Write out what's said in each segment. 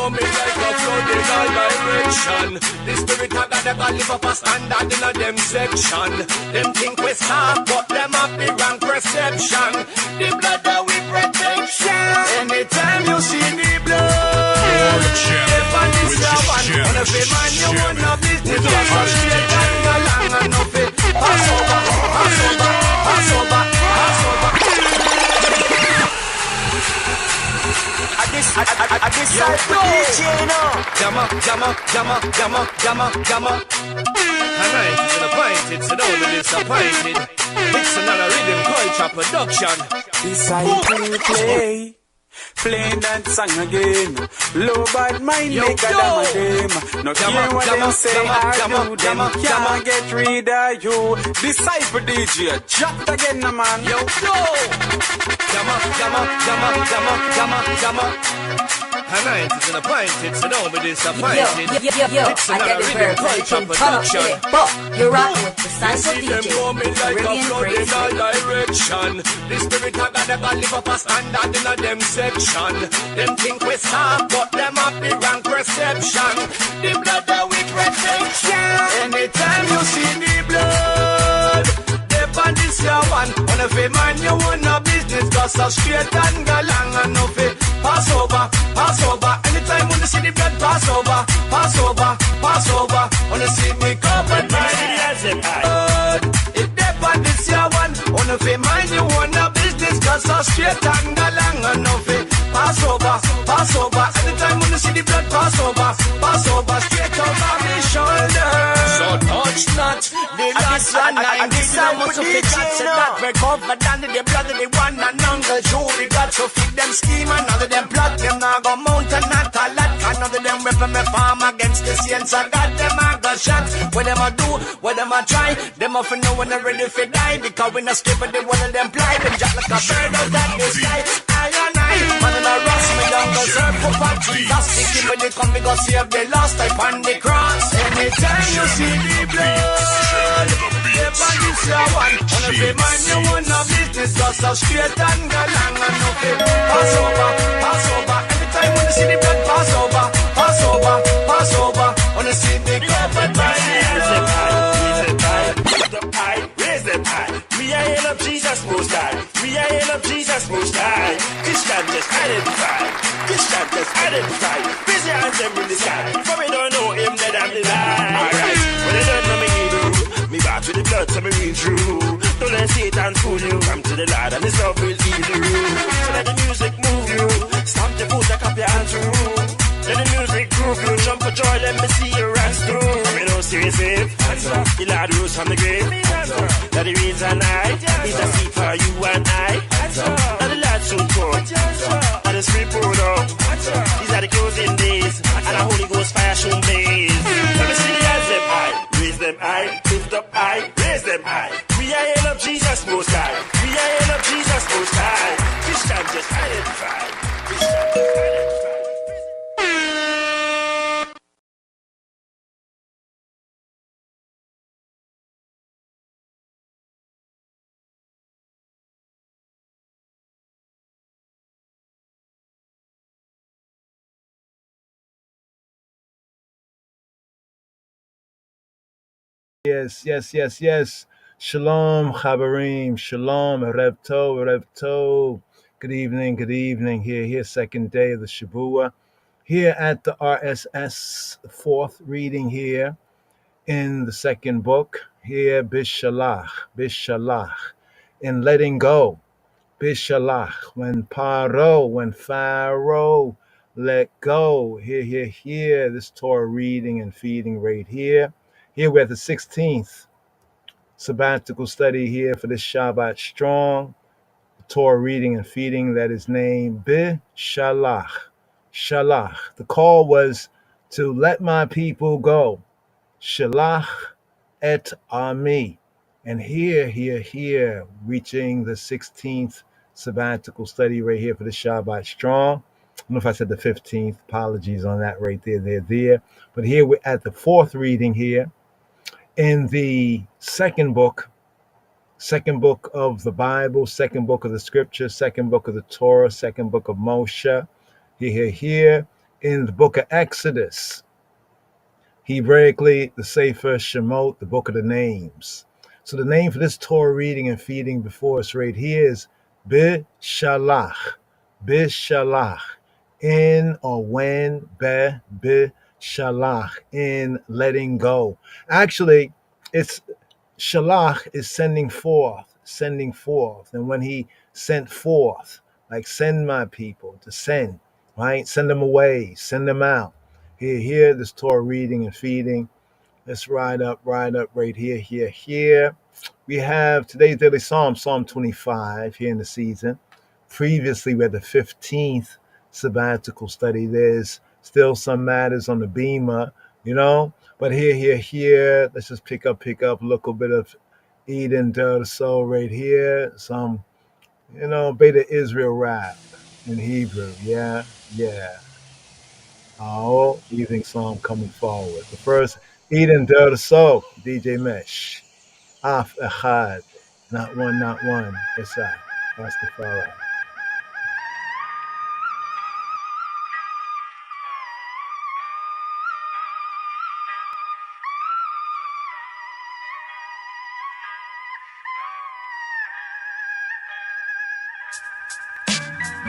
blow me like a flood in all direction. The spirit of God never live up a standard in a them section. Them think we soft, but them have the wrong perception. The blood that we protection. Anytime you see the blood, if I this your one, wanna be man, you wanna business, just a straight and go long enough it. Pass over, pass over, pass over, pass over. I decide for DJ now. Jammer. Tonight is disappointed, so don't be disappointed. It's another rhythm culture production. Decide to play that song again. Low bad mind make a damn a them. No care what them say or do, them can't get rid of you. Disciple DJ, dropped again, no man. Yo. Jammer. Tonight is disappointed, so don't be disappointed. It's another rhythm culture production. But you're rocking with the Sanso DJ, Caribbean praise. All direction. The spirit of God never live up a standard in a them section. Them think we soft, but them have the wrong perception. The blood that we protection. Anytime you see the blood, on this your one. Wanna fi man you wanna business, just so straight and go long enough it. Pass over. Anytime when you see the blood, pass over. Wanna see me covered by the blood. If they on this your one, wanna fi man you wanna business, just so straight and go long enough it. Pass over. Anytime when you see the blood, pass over, straight over me shoulder. So touch not the last one. I decide what to fit that we covered under the blood of the one and uncle Julie got to feed them scheme. Another them plot them now go mountain not a lot. Another them weapon me farm against the saints. I got them I got shot. What them I do, what them I try. Them off know when they're ready for die. Because we not skip with the one of them fly. Them jack like a bird out of the sky. I man in a rush me down go serve for country. That's the king when they come me go save the lost type on the cross. Anytime you see the blood, on this your one. Wanna be man, you wanna business, just so straight and go long enough it. Pass over. Every time when you see the blood, pass over. Wanna see me covered by the blood. Raise them high. We are in up Jesus most high. Most high. Christian just identify. Raise your hands up in the sky. For we don't know him, that I'm the lie. Alright, when they don't know me, me back to the blood, so me read through. Don't let Satan fool you. Come to the Lord and his love will heal you. So let the music move you. Stamp the foot, like up your hands through. Let the music groove you. Jump for joy, let me see your hands through. We don't stay safe. The Lord rose from the grave. That the rains and I. He's a seat for you and I. Now the Lord soon come. Now the Spirit pour out. These are the closing days. And the Holy Ghost fire soon blaze. Let me see the hands them high. Raise them high. Lift up high. Raise them high. We are in of Jesus most high. Christian just identify. Yes. Shalom, Chaverim. Shalom, Rev Tov. Good evening. Here, second day of the Shavua. Here at the RSS, fourth reading here in the second book. Here, Bishalach. In letting go. Bishalach. When Pharaoh let go. Here. This Torah reading and feeding right here. Here we're at the 16th sabbatical study here for this Shabbat Strong. Torah reading and feeding that is named Bishalach. Shalach. The call was to let my people go. Shalach et ami. And here, reaching the 16th sabbatical study right here for the Shabbat Strong. I don't know if I said the 15th. Apologies on that right there. But here we're at the fourth reading here in the second book of the Bible, second book of the Scripture, second book of the Torah, second book of Moshe. Here, in the book of Exodus. Hebraically, the Sefer Shemot, the book of the names. So the name for this Torah reading and feeding before us right here is Bishalach. Bishalach. In or when, Bishalach. In letting go. Actually, it's Shalach is sending forth. And when he sent forth, like send my people, to send, right? Send them away, send them out. Here, this Torah reading and feeding. Let's ride up right here. We have today's daily Psalm 25 here in the season. Previously, we had the 15th sabbatical study. There's still some matters on the Bema, but here, let's just pick up a little bit of Eden the Soul right here. Some, Beta Israel rap in Hebrew. Yeah. Oh, evening psalm coming forward. The first, Eden the Soul, DJ Mesh. Af Echad. Not one. It's Rastafari.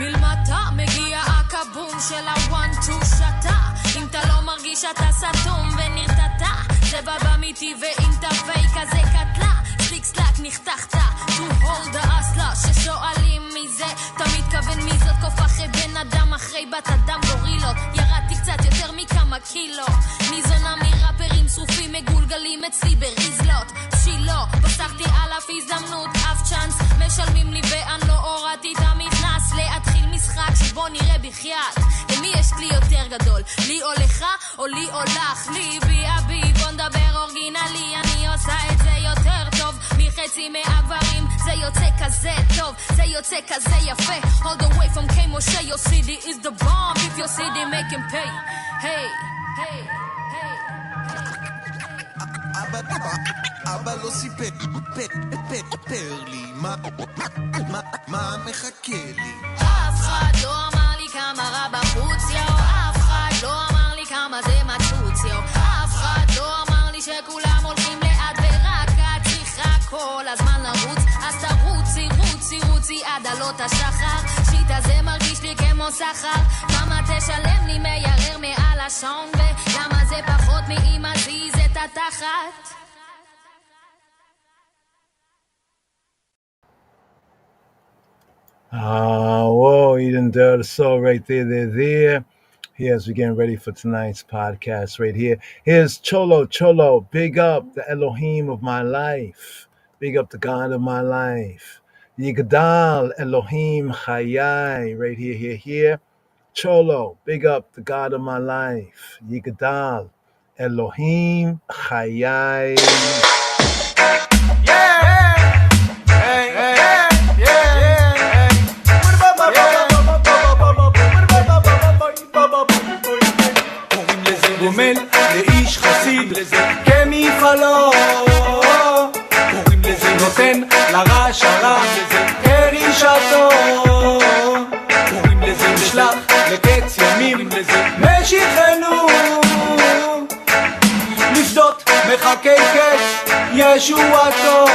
מלמטה מגיע הקבום של הוואן טו שתה אם אתה לא מרגיש אתה סתום ונרתתה זה בא אמיתי ואם אתה פייק אז זה קטלה סליק נחתכת to hold the אסלה ששואלים מי זה אתה מתכוון מי זאת קוף אחרי בן אדם אחרי בת אדם גורילות ירדתי קצת יותר מכמה קילו ניזונה מראפרים שרופים מגולגלים אצלי בריזלות פשילו בסרתי על אף הזדמנות אף צ'אנס משלמים לי ואני לא הורדתי את המכנס להתחיל משחק שבו נראה בחייאת למי יש כלי יותר גדול לי או לך או לי או לך לי בי בוא נדבר אורגינלי אני עושה את זה יותר טוב מחצי מהגברים זה יוצא כזה טוב זה יוצא כזה יפה all the way from K Moshe your city is the bomb if your city make him pay hey אבא לא סיפר לי מה מחכה לי אף אחד לא אמר לי כמה רע בחוץ אף אחד לא אמר לי כמה זה מצוץ אף אחד לא אמר לי שכולם הולכים לאט ורק את צריכה כל הזמן לרוץ אז תרוצי עד עלות השחר שיטה זה מרגיש לי כמו שכר כמה תשלם לי מיירר מעל השעון ולמה זה פחות מאם אזיז את התחת Whoa, Eden the Soul right there. Here as we getting ready for tonight's podcast right here. Here's Cholo, big up the Elohim of my life. Big up the God of my life. Yigadal Elohim Chayai right here. Cholo, big up the God of my life. Yigadal Elohim Chayai. גומל לאיש חסיד כמפעלו קוראים לזה נותן לרש הרע כרישתו קוראים לזה משלח לקץ ימים משיחנו לפדות מחכי קץ ישועתו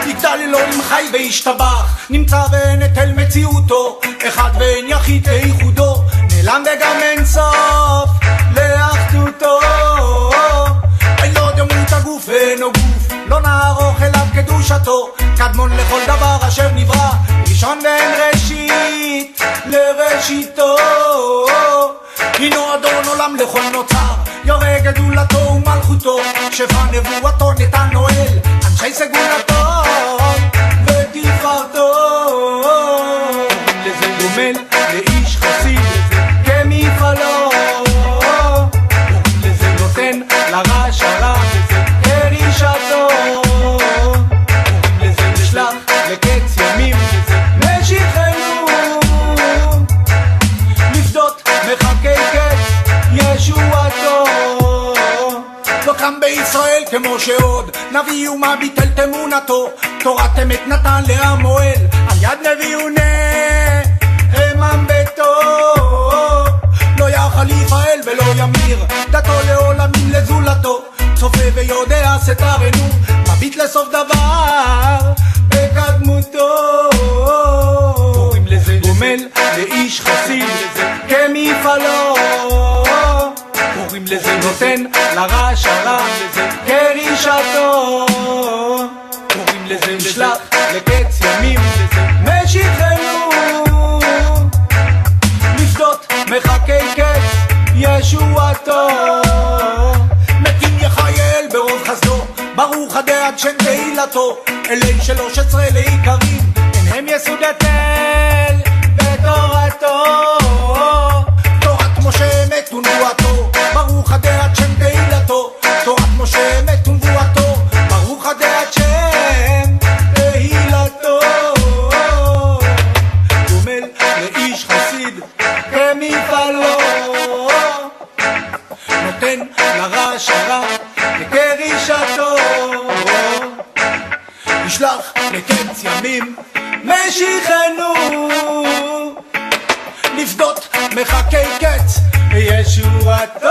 יקטע לאלוהים חי וישתבח נמצא ונטל מציאותו אחד ואין יחיד כייחודו נעלם וגם אין סוף לאחדותו אין לא דמות הגוף אינו גוף לא נערוך אליו קדושתו קדמון לכל דבר אשר נברא ראשון ואין ראשית לראשיתו הינו אדון עולם לכל נוצר יורה גדולתו ומלכותו שפע נבואתו נתן נועל אנשי סגולתו ותפארתו לזה גומל לאיש חסיד כמפעלו לזה נותן לרש הרע כרישתו לזה נשלח לקץ ימים משיחנו לפדות מחכי קץ ישועתו לא קם בישראל כמו שעוד נביא ומה ביטל תמונתו תורת אמת נתן לעמואל על יד נביא ונאמן ביתו ימיר, דתו לעולמים לזולתו, צופה ויודע סתרנו, מביט לסוף דבר בקדמותו. קוראים לזה גומל, לאיש חסיד, כמפעלו. קוראים לזה נותן לרש הרע, כרישתו. קוראים לזה נשלח לקץ ימים, משיחנו לפדות מחכי קץ ישועתו. מתים יחייל ברוב חסדו, ברוך הדעת שם תהילתו. אלי 13 לעיקרים, אין הם יסוד התל בתורתו. תורת משה אמת ונבואתו, ברוך הדעת שם תהילתו. תורת משה אמת ונבואתו, ברוך הדעת שם תהילתו. גומל לאיש חסיד כמפעלו, נותן לרש הרע כרישתו. נשלח לקץ ימים משיחנו, לפדות מחכי קץ ישועתו.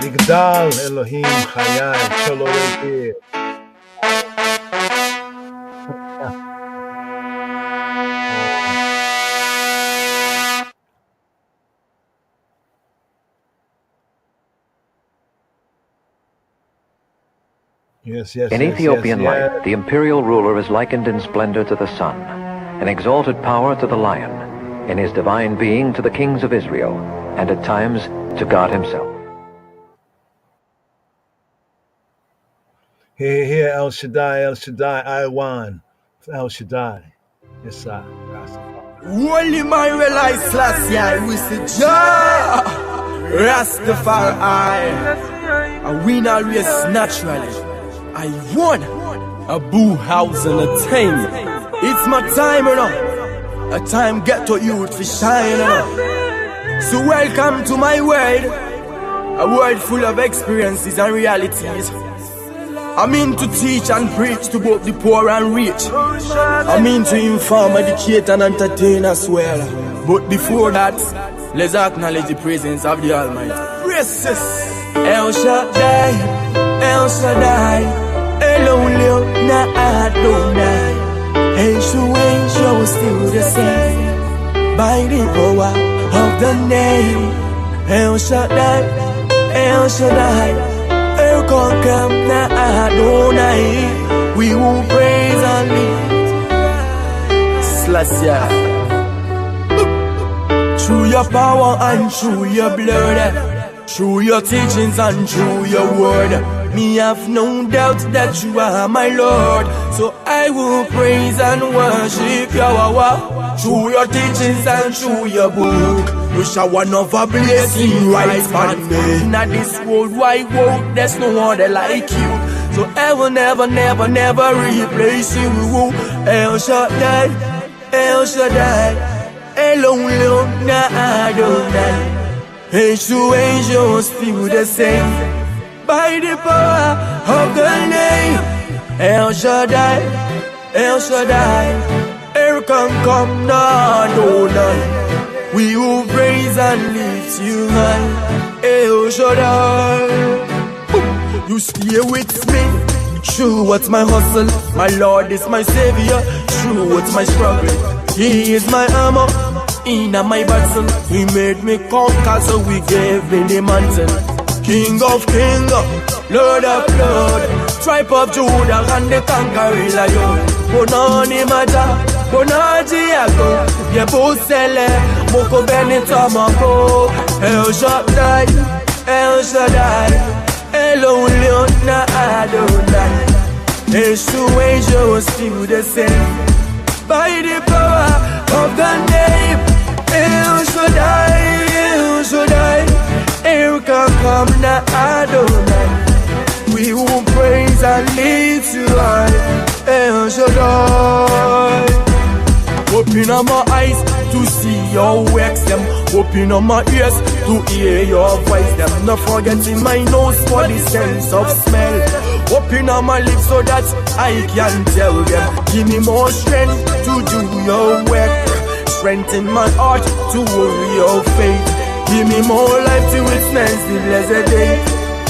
Migdal Elohim Chayai Shalom. Yes, yes. In Ethiopian life, the imperial ruler is likened in splendor to the sun, in exalted power to the lion, in his divine being to the kings of Israel, and at times to God himself. Here, El Shaddai, I won. El Shaddai. Yes, sir. Holy Manuel I Selassie, we say Jah Rastafari. I win a race naturally. I won a boo house and a thing. It's my time, you know. A time get to youth to shine, you know. So welcome to my world, a world full of experiences and realities. I mean to teach and preach to both the poor and rich. I mean to inform, educate and entertain as well. But before that, let's acknowledge the presence of the Almighty. Praises. El Shaddai, El Shaddai, Elohim na Adonai. Ancient still the same, by the power of the name. El Shaddai, El Shaddai, El Conquer na Adonai. We will praise and lift Selassie. Through your power and through your blood, through your teachings and through your word, me have no doubt that you are my Lord. So I will praise and worship Yahweh. Through your teachings and through your book, you shower of a blessing right on me. Now this world wide world, there's no other like you. So I will never, never, never replace you. El Shaddai, El Shaddai, Elohim na Adonai. Age to age, you still the same, by the power of the name. El Shaddai, El Shaddai, El come down, Adonai. We will praise and lift you high. El Shaddai. You stay with me, true what's my hustle. My Lord is my savior, true what's my struggle. He is my armor, in my battle. He made me conquer, so we gave me the mantle. King of kings, Lord of lords, tribe of Judah and the conquering lion. But none matter, Bonaji ago, bien beau sele, moko benito moko. El Shaddai, El Shaddai, Elohim na Adonai. Yeshua was still the same. By the power of the name El Shaddai, El Shaddai, El come na Adonai. We will praise and lift you high, El Shaddai. Open up my eyes to see your works, them. Open up my ears to hear your voice, them. Not forgetting my nose for the sense of smell. Open up my lips so that I can tell them. Give me more strength to do your work. Strengthen my heart to worry your faith. Give me more life to witness the blessed day.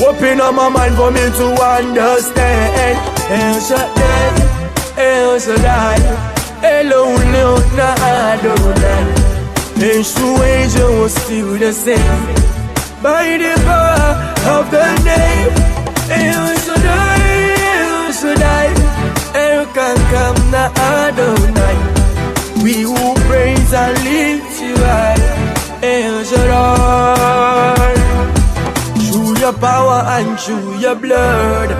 Open up my mind for me to understand. El Shaddai, El Shaddai, Elohim na Adonai. Yeshua was still the same. By the power of the name El Shaddai, El Shaddai, El come na Adonai. We will praise and lift you high, El Shaddai. Through your power and through your blood,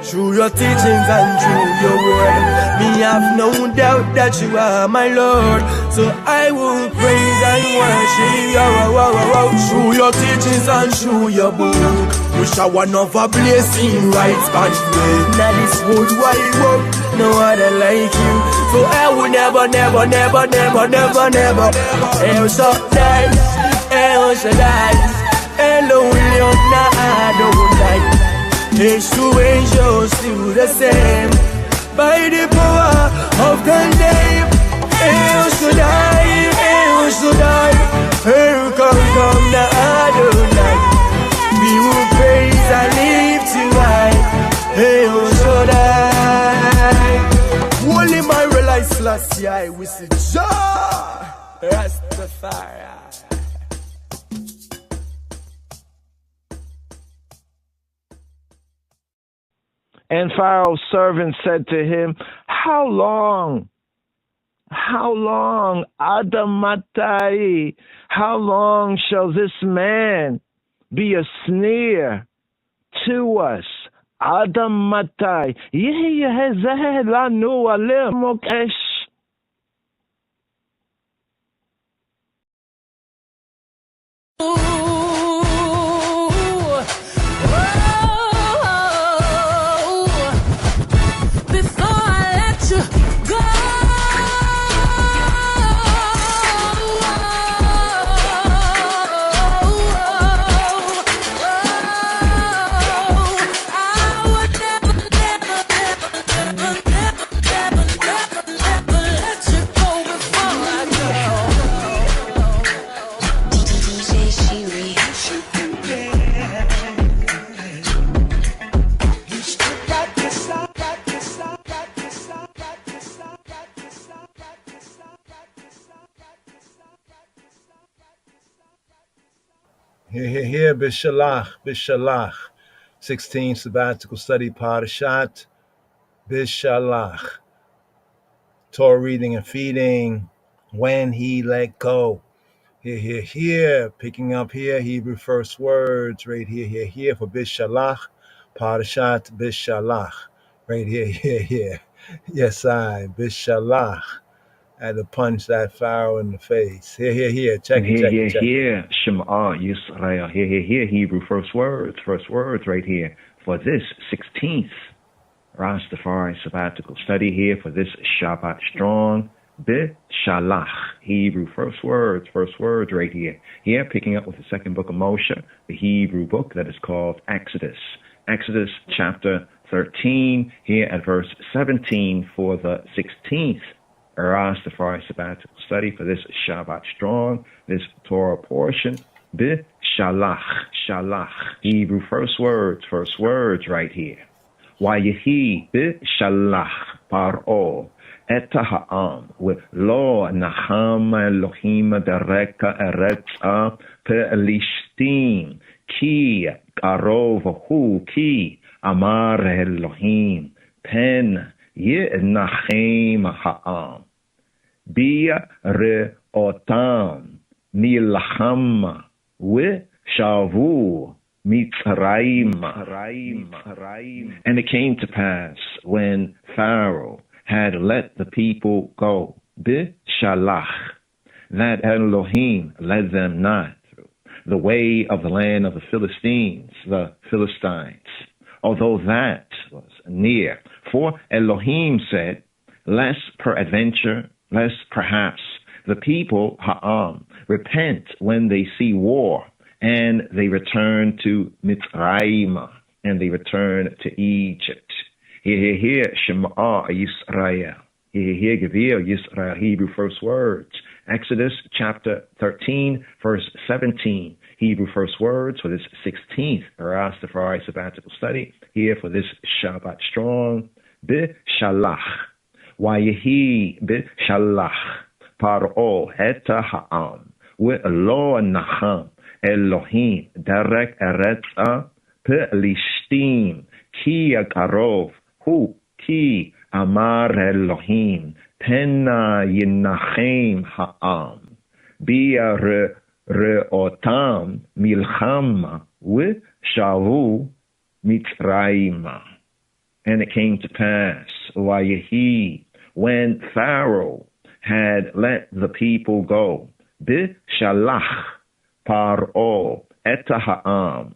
through your teachings and through your word, me have no doubt that you are my Lord. So I will praise and worship you. Through your teachings and through your book, you shall one of a blessing right span. Now this whole wide world, no other like you. So I will never, never, never, never, never, never. El Shaddai, El Shaddai, Elohim na Adonai. Yeshua still the same. By the power of the name El Shaddai, El Shaddai, El come na Adonai. We will praise and lift you high, El Shaddai. Holy my realize Selassie, we say Jah Rastafari. And Pharaoh's servant said to him, How long, Adamatai, how long shall this man be a snare to us? Adamatai, lanu alim Here, Bishalach, 16 sabbatical study, Parashat, Bishalach, Torah reading and feeding, when he let go. Here, picking up here, Hebrew first words, right here, for Bishalach, Parashat, Bishalach, right here. Yes, Bishalach. Had to punch that Pharaoh in the face. Here. Check it. Here. Shema Yisrael. Here. Hebrew first words right here. For this 16th Rastafari sabbatical study here for this Shabbat strong. Bishalach. Hebrew first words right here. Here, picking up with the second book of Moshe, the Hebrew book that is called Exodus. Exodus chapter 13, here at verse 17 for the 16th Rastafari sabbatical study for this Shabbat strong, this Torah portion. Bishalach. Hebrew first words right here. Wayehi bishalach paro et ha'am with lo nacham Elohim dereka eretza pe'lishtim ki karov hu ki amar Elohim pen yinachem ha'am. Bi're'otam milchama Shavu Mitzrayim. And it came to pass when Pharaoh had let the people go, Bishalach, that Elohim led them not through the way of the land of the Philistines, the Philistines, although that was near. For Elohim said, lest peradventure, lest perhaps the people, Ha'am, repent when they see war, and they return to Mitzrayim, and they return to Egypt. Hear, Shema Yisrael. Hear, Gevir Yisrael, Hebrew first words. Exodus chapter 13, verse 17. Hebrew first words for this 16th Rastafari sabbatical study. Here for this Shabbat strong. Bishalach. Wayehi bishalach. Paro eta ha'am. We'lo nacham. Elohim, Derek Eretza, Pelishtim, Ki Akarov, Hu, Ki Amar Elohim, Pena Yinachem Ha'am, Bia Re'otam, Milchama, We Shavu, Mitzrayim. And it came to pass, Wayehi, when Pharaoh had let the people go, Bishalach, Paro eta ha'am,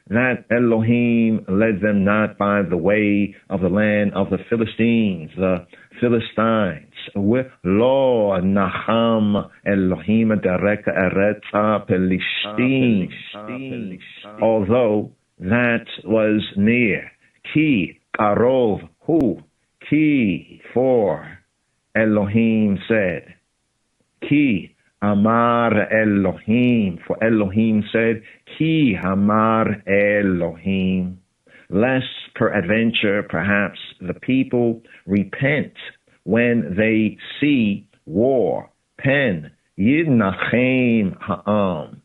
that Elohim led them not by the way of the land of the Philistines, the Philistines. Lo nacham Elohim derek eretza pelishtim, although that was near. Ki karov hu, ki, for Elohim said. Ki Amar Elohim, for Elohim said, Ki Amar Elohim, lest peradventure perhaps the people repent when they see war. Pen Yidnachem Ha'am,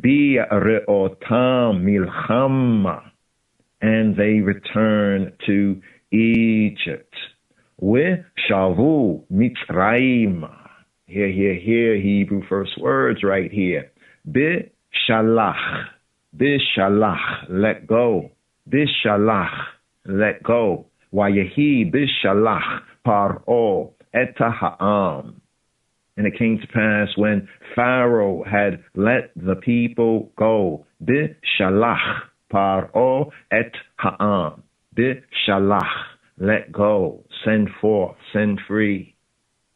Bi're'otam Milchama, and they return to Egypt. Shavu Mitzrayim. Here, Hebrew first words right here. Bishalach, let go. Bishalach, let go. Wayehi bishalach paro eta ha'am. And it came to pass when Pharaoh had let the people go. Bishalach paro et ha'am. Bishalach, let go. Send forth, send free.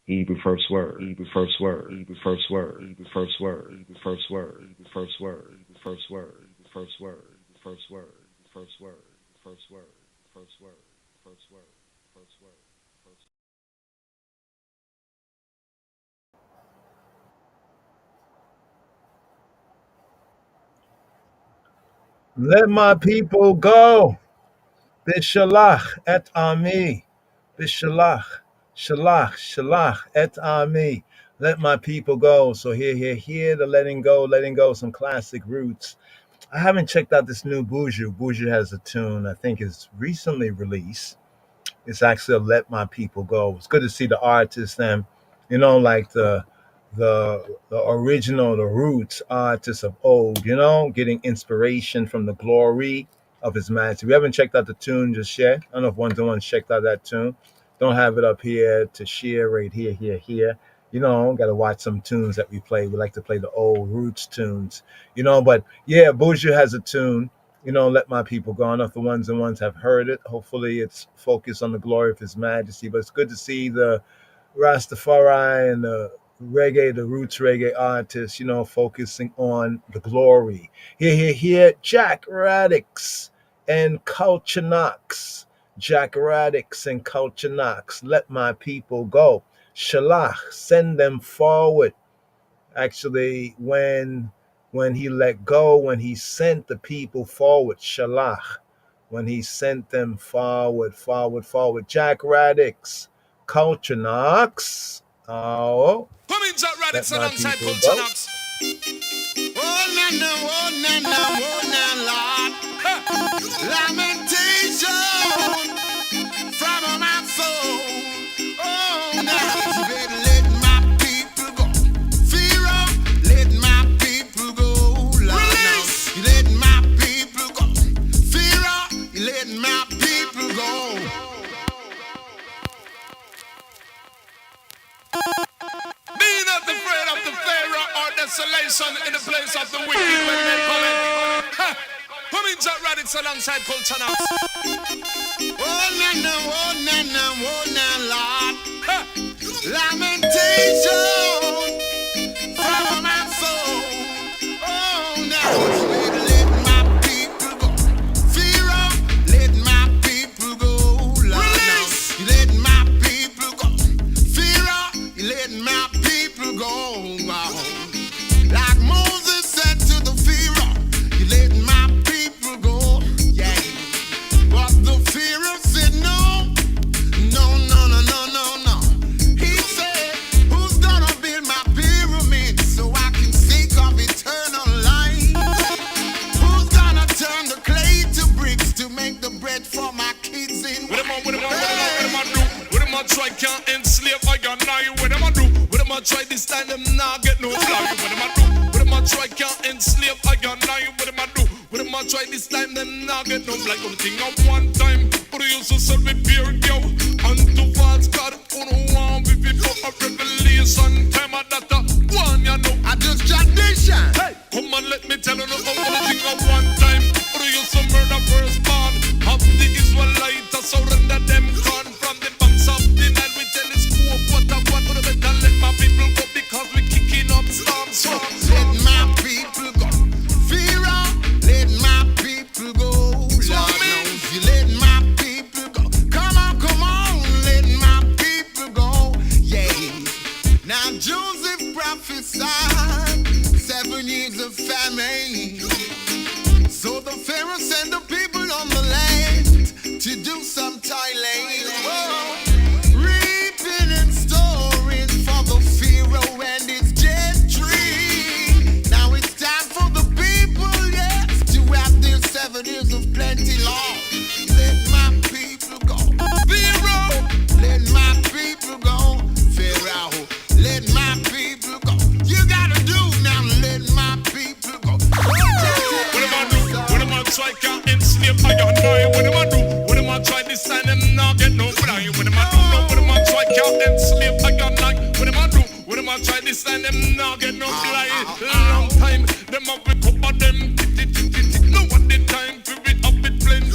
Hebrew first word, Hebrew first word, Hebrew first word, Hebrew first word, Hebrew first word, Hebrew first word, Hebrew first word, Hebrew first word, Hebrew first word, Hebrew first word, Hebrew first word, first word, first word, first word, first. Let my people go. Bishalach et ami. Bishalach. Shalach et ami. Let my people go. So here, the letting go, some classic roots. I haven't checked out this new Buju. Buju has a tune I think is recently released. It's actually a Let My People Go. It's good to see the artists and, like the original, the roots artists of old, getting inspiration from the glory of his majesty. We haven't checked out the tune just yet. I don't know if one's checked out that tune. Don't have it up here to share right here. Got to watch some tunes that we play. We like to play the old roots tunes, but yeah, Buju has a tune, Let My People Go. I don't know if the ones have heard it. Hopefully it's focused on the glory of his majesty, but it's good to see the Rastafari and the reggae, the roots reggae artists, focusing on the glory. Here, Jack Radix and Culture Knox. Jack Radix and Culture Knox. Let my people go. Shalach, send them forward. Actually, when he let go, when he sent the people forward, Shalach, when he sent them forward. Jack Radix, Culture Knox. Oh, come in, Jack Radix alongside Culture Knox. Oh, na, Lord. Lamentation from my soul. Oh, now, baby, let my Isolation in the place of the wicked when they come in. Ha! Who means that Raditz alongside Culture now? Oh, na, Lord. Ha! Lamentation from my soul. Oh, now let my people go. Fear of, let my people go. Lord, release. Now, let my people go. Fear of, let my people go. Like Moses said to the Pharaoh, you let my people go. Yeah. But the Pharaoh said no. He said, who's gonna build my pyramid so I can seek of eternal life? Who's gonna turn the clay to bricks to make the bread for my kids in? What am I do? What am I try can't enslave I got now? What am I do? What am I try this time them nah get no fly? What am I do? What am I try can't enslave I got now? What am I do? What am I try this time them nah get no like on thing of one time. But you used to sell me beer yo. And to false God who don't want me before a revelation time of that one you know. I just tradition. Hey, come on let me tell you about the thing of one time. But you used to murder firstborn of the Israelites surrender them gone from the banks of the Nile with telescope. What would have better let my people go because we kicking up storms. Let my people go. Fear of, let my people go. Lord knows you let my people go. Come on, let my people go. Yeah. Now Joseph prophesied 7 years of famine. So the Pharaoh sent the people on the land to do some toiling. Whoa. Reaping and storing for the Pharaoh and his gentry. Now it's time for the people, yes, to have their 7 years of plenty, Lord. Let my people go. Pharaoh, let my people go. Pharaoh, let my people go. You gotta do now, let my people go. What am I do? What am I try can't enslave I got now? What am I do? What am I try this time them nah get no fly? What am I do? What am I try can't enslave I got now? What am I do? What am I try this time them nah get no fly? Long time them have we cover them. No what the time to be up with plenty.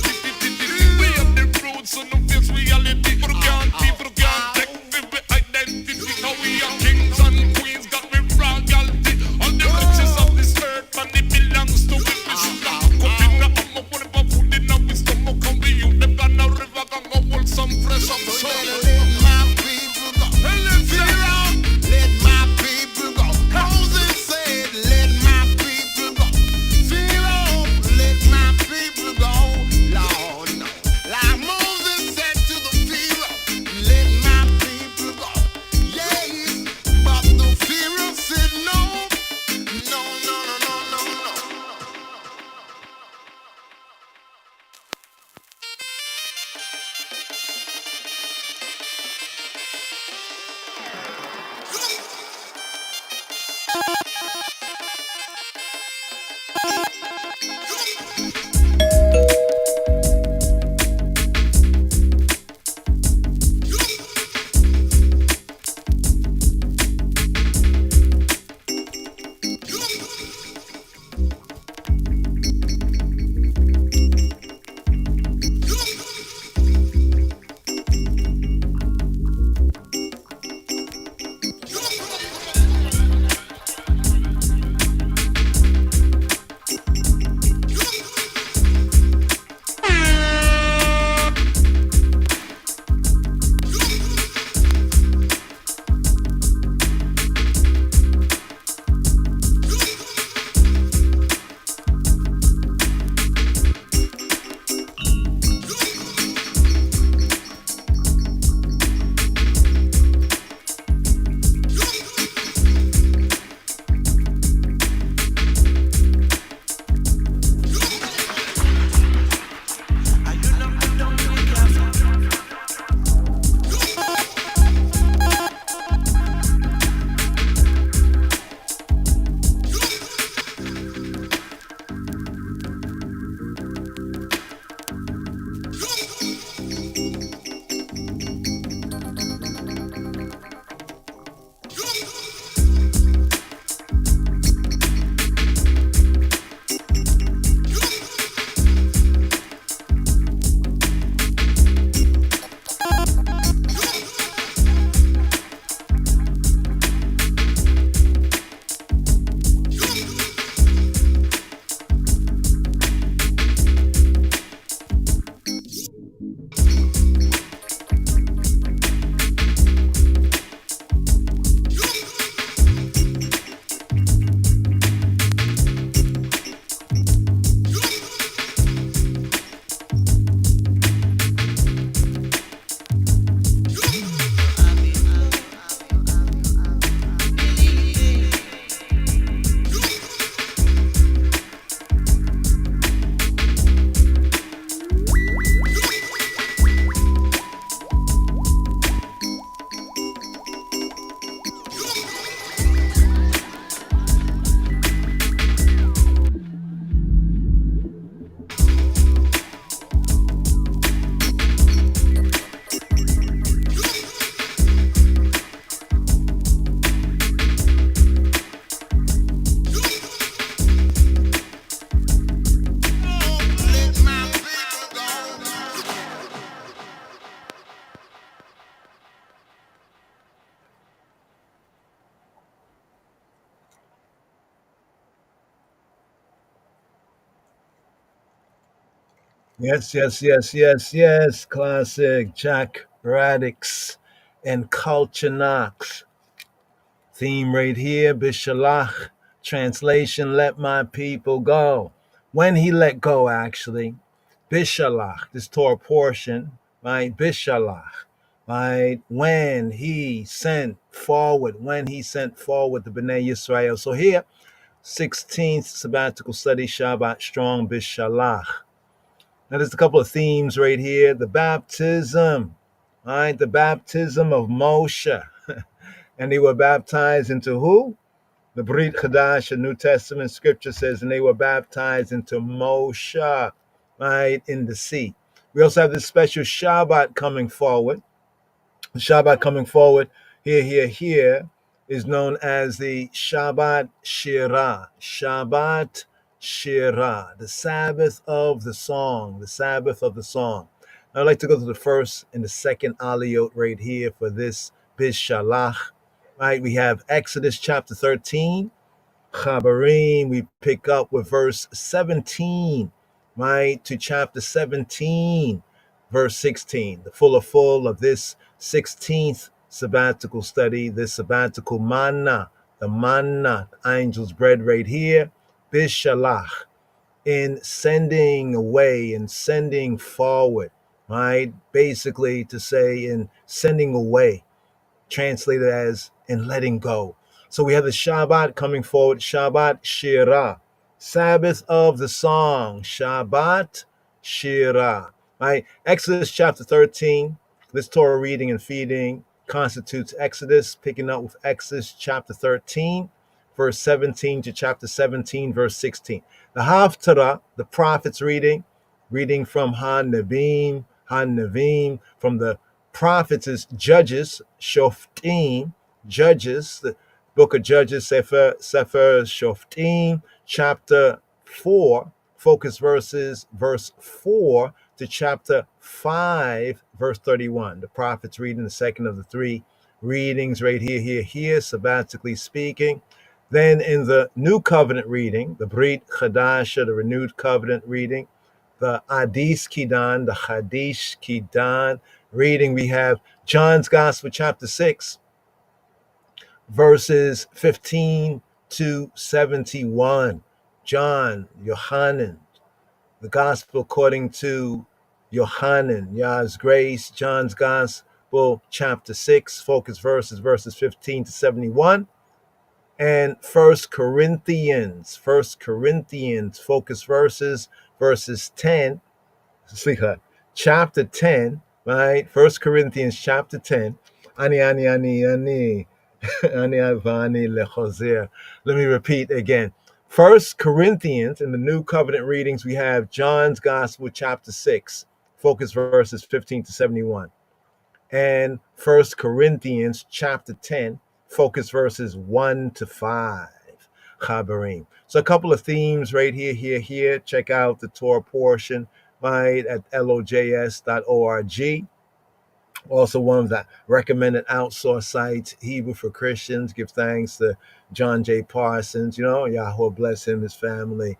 We have the roots so no face reality. But can't people can't take people identity. How we are kings and queens got me royalty. All the riches of this earth and it belongs to we. Some fresh up so let my people go. Pharaoh, let my people go. Moses said, let my people go. Yes, yes, yes, yes, yes. Classic Jack Radix and Culture Knox. Theme right here, Bishalach. Translation, let my people go. When he let go, actually, Bishalach, this Torah portion, right? Bishalach, right? When he sent forward the Bnei Yisrael. So here, 16th sabbatical study, Shabbat Strong, Bishalach. Now, there's a couple of themes right here. The baptism, right? The baptism of Moshe. And they were baptized into who? The Brit Chadash, the New Testament scripture says, and they were baptized into Moshe, right, in the sea. We also have this special Shabbat coming forward. The Shabbat coming forward here is known as the Shabbat Shirah. Shabbat Shirah, the Sabbath of the song, the Sabbath of the song. I'd like to go to the first and the second aliyot right here for this Bishalach. Right, we have Exodus chapter 13, Chabarim, we pick up with verse 17, right, to chapter 17, verse 16, the full of this 16th sabbatical study, this sabbatical manna, the manna, the angel's bread right here, bishalach, in sending away and sending forward, right, basically to say in sending away, translated as in letting go. So we have the Shabbat coming forward, Shabbat Shirah, Sabbath of the song, Shabbat Shirah. Right? Exodus chapter 13, this Torah reading and feeding constitutes Exodus, picking up with Exodus chapter 13, verse 17 to chapter 17, verse 16. The Haftarah, the prophets reading from Han Navim, from the prophets is Judges, Shoftim, Judges, the book of Judges, Sefer Shoftim, chapter 4, focus verses, verse 4 to chapter 5, verse 31. The prophets reading the second of the three readings right here, sabbatically speaking. Then in the New Covenant reading, the Brit Chadasha, the renewed covenant reading, the Hadis Kidan, the Hadish Kidan reading, we have John's Gospel, chapter 6, verses 15 to 71. John, Yohanan, the Gospel according to Yohanan, Yah's grace, John's Gospel, chapter 6, focus verses 15 to 71. And First Corinthians, focus verses 10, chapter 10, right? First Corinthians chapter 10. Ani, avani lechozer. Let me repeat again. First Corinthians, in the New Covenant readings, we have John's Gospel, chapter 6, focus verses 15 to 71. And First Corinthians chapter 10, focus verses 1 to 5. Chabarim. So a couple of themes right here. Check out the Torah portion, right, at lojs.org. Also, one of the recommended outsource sites, Hebrew for Christians. Give thanks to John J. Parsons. Yahweh bless him, his family,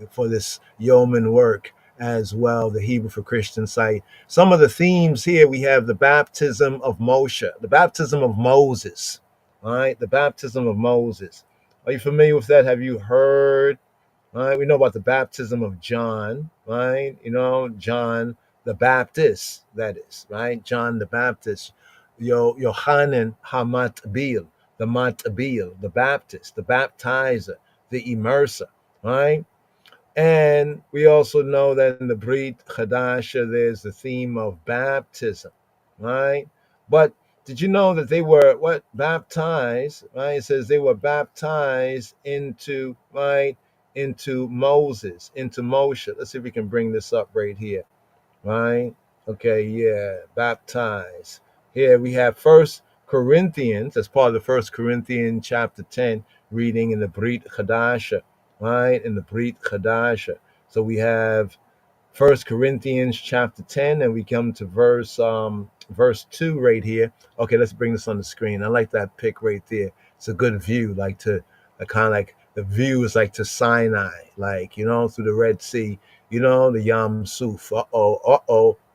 for this yeoman work as well, the Hebrew for Christian site. Some of the themes here, we have the baptism of Moshe, the baptism of Moses, all right? The baptism of Moses. Are you familiar with that? Have you heard? All right, we know about the baptism of John, right? John the Baptist, that is, right? John the Baptist. Yohanan HaMatbil, the Matbil, the Baptist, the baptizer, the immerser, right? And we also know that in the Brit Chadasha, there's the theme of baptism, right? But did you know that they were baptized, right? It says they were baptized into, right, into Moses, into Moshe. Let's see if we can bring this up right here, right? Okay, yeah, baptized. Here we have First Corinthians, as part of the First Corinthians chapter 10, reading in the Brit Chadasha, right? In the Brit Chadasha. So we have First Corinthians chapter 10, and we come to verse 2 right here. Okay, let's bring this on the screen. I like that pic right there. It's a good view, kind of like the view is like to Sinai, through the Red Sea. You know, the Yam Suf.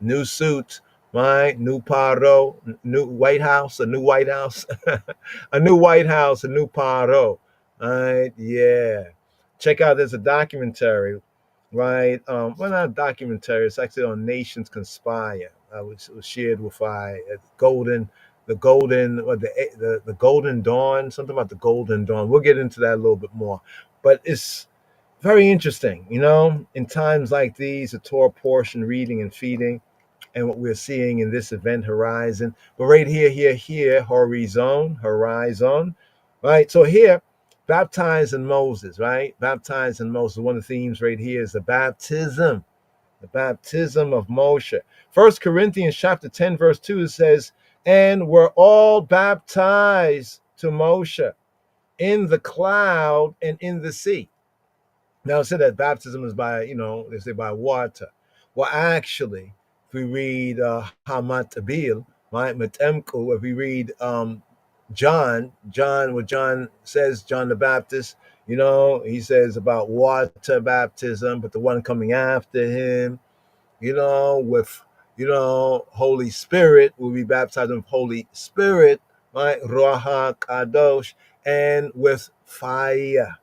New suit, right? New paro, new White House, a new White House, a new White House, a new paro. Right? Yeah. Check out. There's a documentary, right? Well, not a documentary. It's actually on Nations Conspire. Was shared with Golden, the Golden, or the Golden Dawn. Something about the Golden Dawn. We'll get into that a little bit more, but it's very interesting, in times like these, the Torah portion reading and feeding, and what we're seeing in this event horizon. But right here, horizon, right? So here, baptized in Moses, right? Baptized in Moses. One of the themes right here is the baptism of Moshe. First Corinthians chapter 10, verse 2, it says, and we're all baptized to Moshe in the cloud and in the sea. Now, it said that baptism is by, they say by water. Well, actually, if we read Hamat Abil, right, Matemku, if we read what John says, John the Baptist, he says about water baptism, but the one coming after him, with, Holy Spirit, will be baptized with Holy Spirit, right, Ruach Kadosh, and with fire.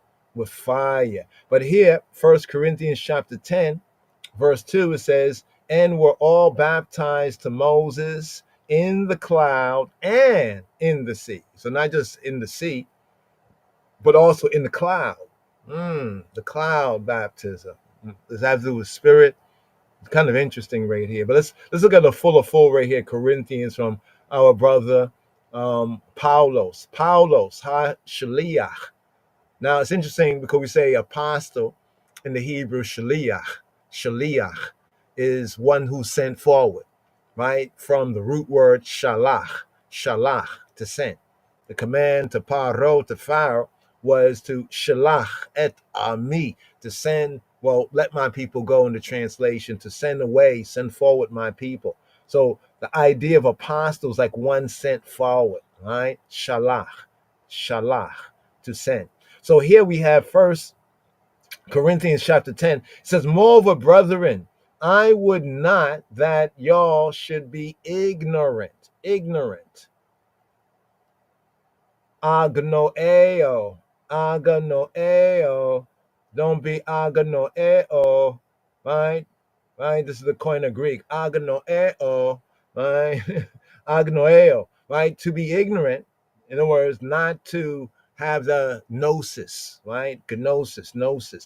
But here, First Corinthians chapter 10, verse 2, it says, and we're all baptized to Moses in the cloud and in the sea. So not just in the sea, but also in the cloud. The cloud baptism. Does that have to do with spirit? It's kind of interesting right here. But let's look at the full right here, Corinthians, from our brother Paulos. Shaliach. Now it's interesting because we say apostle in the Hebrew, shaliach. Shaliach is one who sent forward, right? From the root word shalach, to send. The command to Paro, to Pharaoh, was to shalach et ami, to send, let my people go, in the translation, to send away, send forward my people. So the idea of apostles, like one sent forward, right? Shalach, to send. So here we have First Corinthians chapter 10. It says, moreover, brethren, I would not that y'all should be ignorant. Agnoeo. Don't be agnoeo. Right? Right? This is the Koine Greek. Agnoeo. Right? Agnoeo. Right? To be ignorant. In other words, not to have the gnosis, right? Gnosis,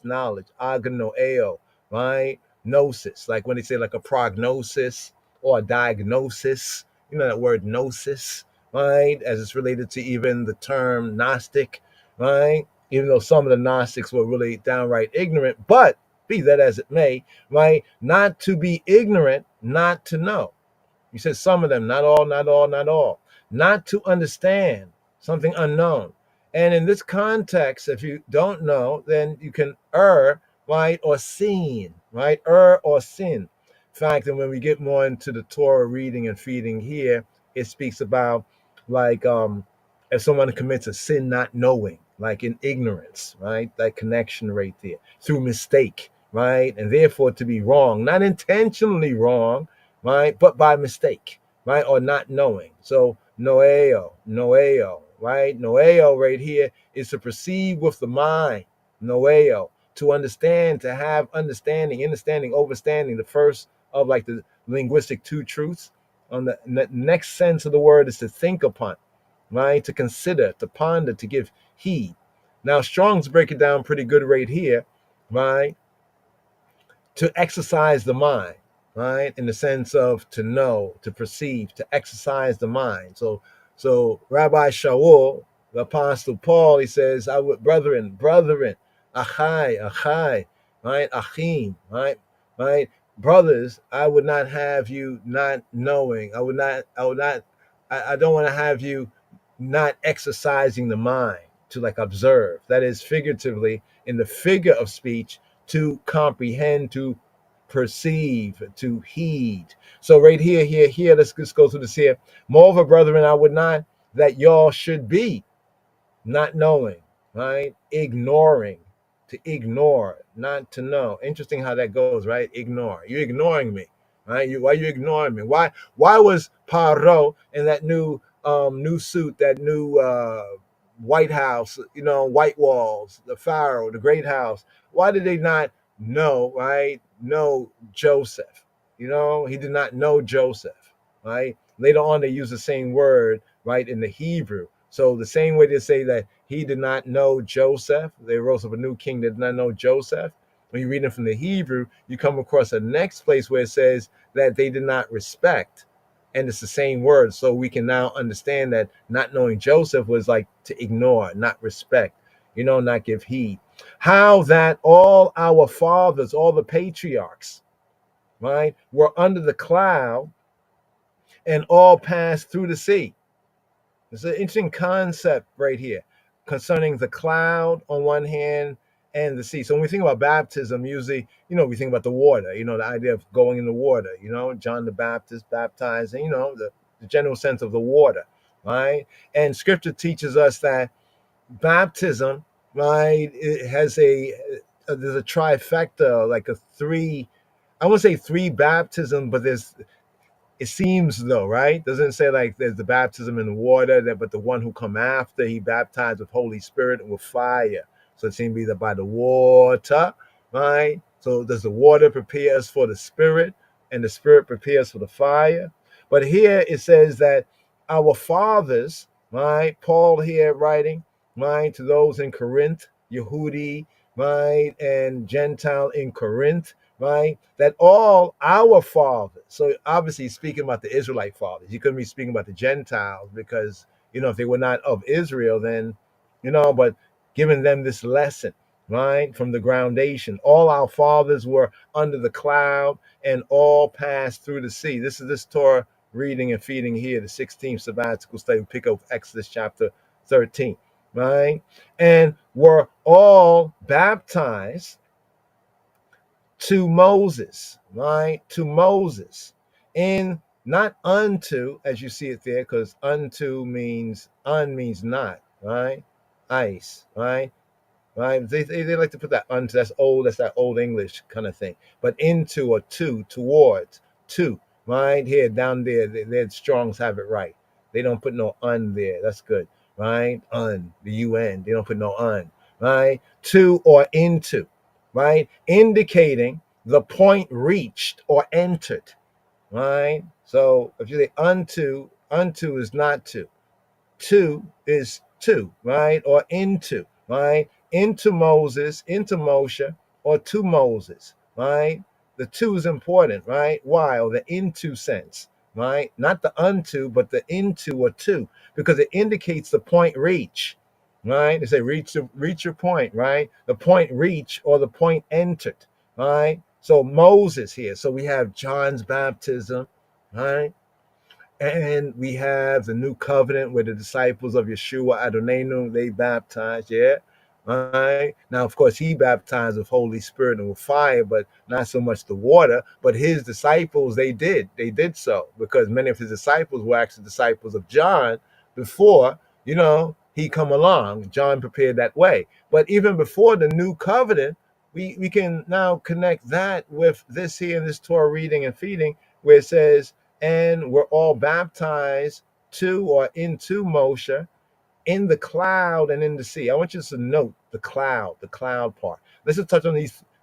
knowledge. Agnoeo. Right? Gnosis. Like when they say like a prognosis or a diagnosis. You know that word gnosis, right? As it's related to even the term Gnostic, right? Even though some of the Gnostics were really downright ignorant, but be that as it may, right? Not to be ignorant, not to know. He says some of them, not all, not all, not all. Not to understand something unknown. And in this context, if you don't know, then you can err, right? Or sin, right? Err or sin. In fact, and when we get more into the Torah reading and feeding here, it speaks about like if someone commits a sin not knowing, like in ignorance, right? That connection right there, through mistake, right? And therefore to be wrong, not intentionally wrong, right? But by mistake, right? Or not knowing. So noeo, right? Noeo right here is to perceive with the mind, noeo, to understand, to have understanding, overstanding, the first of like the linguistic two truths. On the next sense of the word is to think upon, right? To consider, to ponder, to give heed. Now Strong's break it down pretty good right here, right? To exercise the mind, right? In the sense of to know, to perceive, to exercise the mind. So Rabbi Shaul, the Apostle Paul, he says, I would, brethren, achai, right? Achim, right? Brothers, I would not have you not knowing. I don't want to have you not exercising the mind to like observe. That is figuratively, in the figure of speech, to comprehend, to perceive, to heed. So right here, let's just go through this here. Moreover, brethren, I would not that y'all should be not knowing, right? Ignoring, to ignore, not to know. Interesting how that goes, right? Ignore. You're ignoring me, right? Why you ignoring me? Why was Paro in that new suit, that new White House, white walls, the Pharaoh, the Great House? Why did they not know, right? Know Joseph. He did not know Joseph, right? Later on, they use the same word, right, in the Hebrew. So the same way they say that he did not know Joseph, they rose up a new king that did not know Joseph. When you read it from the Hebrew, you come across the next place where it says that they did not respect. And it's the same word. So we can now understand that not knowing Joseph was like to ignore, not respect, not give heed. How that all our fathers, all the patriarchs, right, were under the cloud and all passed through the sea. It's an interesting concept right here concerning the cloud on one hand and the sea. So when we think about baptism, usually, we think about the water, the idea of going in the water, John the Baptist baptizing, the general sense of the water, right? And scripture teaches us that baptism, right, it has there's a trifecta, like a three, I won't say three baptism, but it seems though, right? Doesn't say like there's the baptism in the water, but the one who come after, he baptized with Holy Spirit and with fire. So it seems either by the water, right? So does the water prepare us for the Spirit, and the Spirit prepares for the fire? But here it says that our fathers, right? Paul here writing, right, to those in Corinth, Yehudi, right, and Gentile in Corinth, right? That all our fathers, so obviously speaking about the Israelite fathers, you couldn't be speaking about the Gentiles because, if they were not of Israel, then, but giving them this lesson, right, from the groundation. All our fathers were under the cloud and all passed through the sea. This is this Torah reading and feeding here, the 16th sabbatical study. We pick up Exodus chapter 13, right? And were all baptized to Moses, right? To Moses, in not unto, as you see it there, because unto means not, right? Ice, right? Right? They like to put that unto. That's that old English kind of thing. But into or to, towards, to, right? Here, down there, their Strongs have it right. They don't put no un there. That's good, right? The UN. They don't put no un, right? To or into, right? Indicating the point reached or entered, right? So if you say unto is not to is to, right? Or into, right? Into Moses, into Moshe, or to Moses, right? The to is important, right? Why? Or the into sense, right? Not the unto, but the into or to, because it indicates the point reach, right? They say reach your point, right? The point reach or the point entered, right? So Moses here. So we have John's baptism, right? And we have the new covenant where the disciples of Yeshua Adonenu, they baptized, yeah. Right. Now, of course, he baptized with Holy Spirit and with fire, but not so much the water. But his disciples, they did so because many of his disciples were actually disciples of John before, he come along. John prepared that way. But even before the new covenant, we can now connect that with this here in this Torah reading and feeding, where it says, and we're all baptized to or into Moshe in the cloud and in the sea. I want you to note the cloud part. Let's just touch on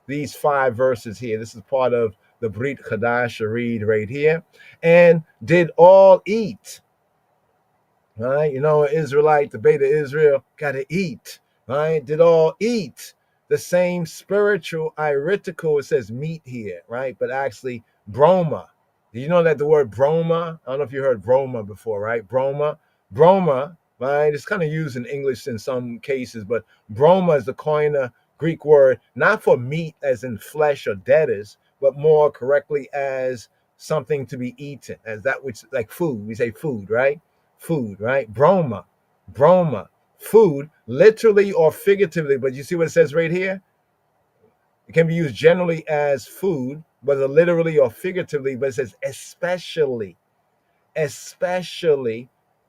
these 5 verses here. This is part of the Brit Chadash read right here. And did all eat. Right? Israelite, the Beta Israel, gotta eat. Right? Did all eat the same spiritual iritical, it says meat here, right? But actually broma. Do you know that the word broma? I don't know if you heard broma before, right? Broma, right? It's kind of used in English in some cases, but broma is the koine Greek word, not for meat as in flesh or debtors, but more correctly as something to be eaten, as that which, like food. We say food, right? Food, right? Broma, food, literally or figuratively. But you see what it says right here? It can be used generally as food, whether literally or figuratively, but it says especially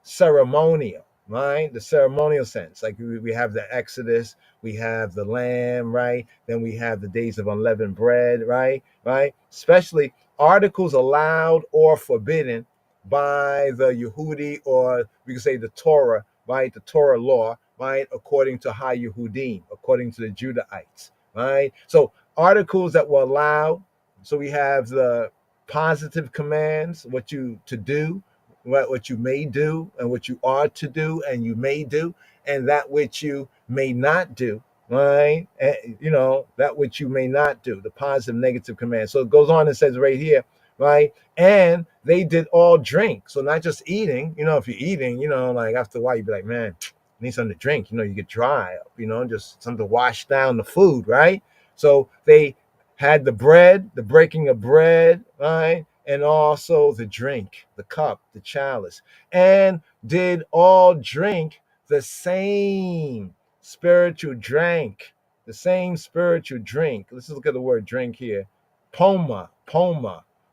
ceremonial, right? The ceremonial sense. Like we have the Exodus, we have the Lamb, right? Then we have the days of unleavened bread, right? Right? Especially articles allowed or forbidden by the Yehudi, or we could say the Torah, right? The Torah law, right? According to Ha Yehudim, according to the Judahites, right? So articles that were allowed. So we have the positive commands, what you to do, what you may do, and what you are to do, and you may do, and that which you may not do, right? That which you may not do, the positive, negative commands. So it goes on and says right here, right? And they did all drink. So not just eating, if you're eating, like after a while, you'd be like, man, I need something to drink. You get dry up, just something to wash down the food, right? So they had the bread, the breaking of bread, right? And also the drink, the cup, the chalice, and did all drink the same spiritual drink, the same spiritual drink. Let's look at the word drink here. Poma.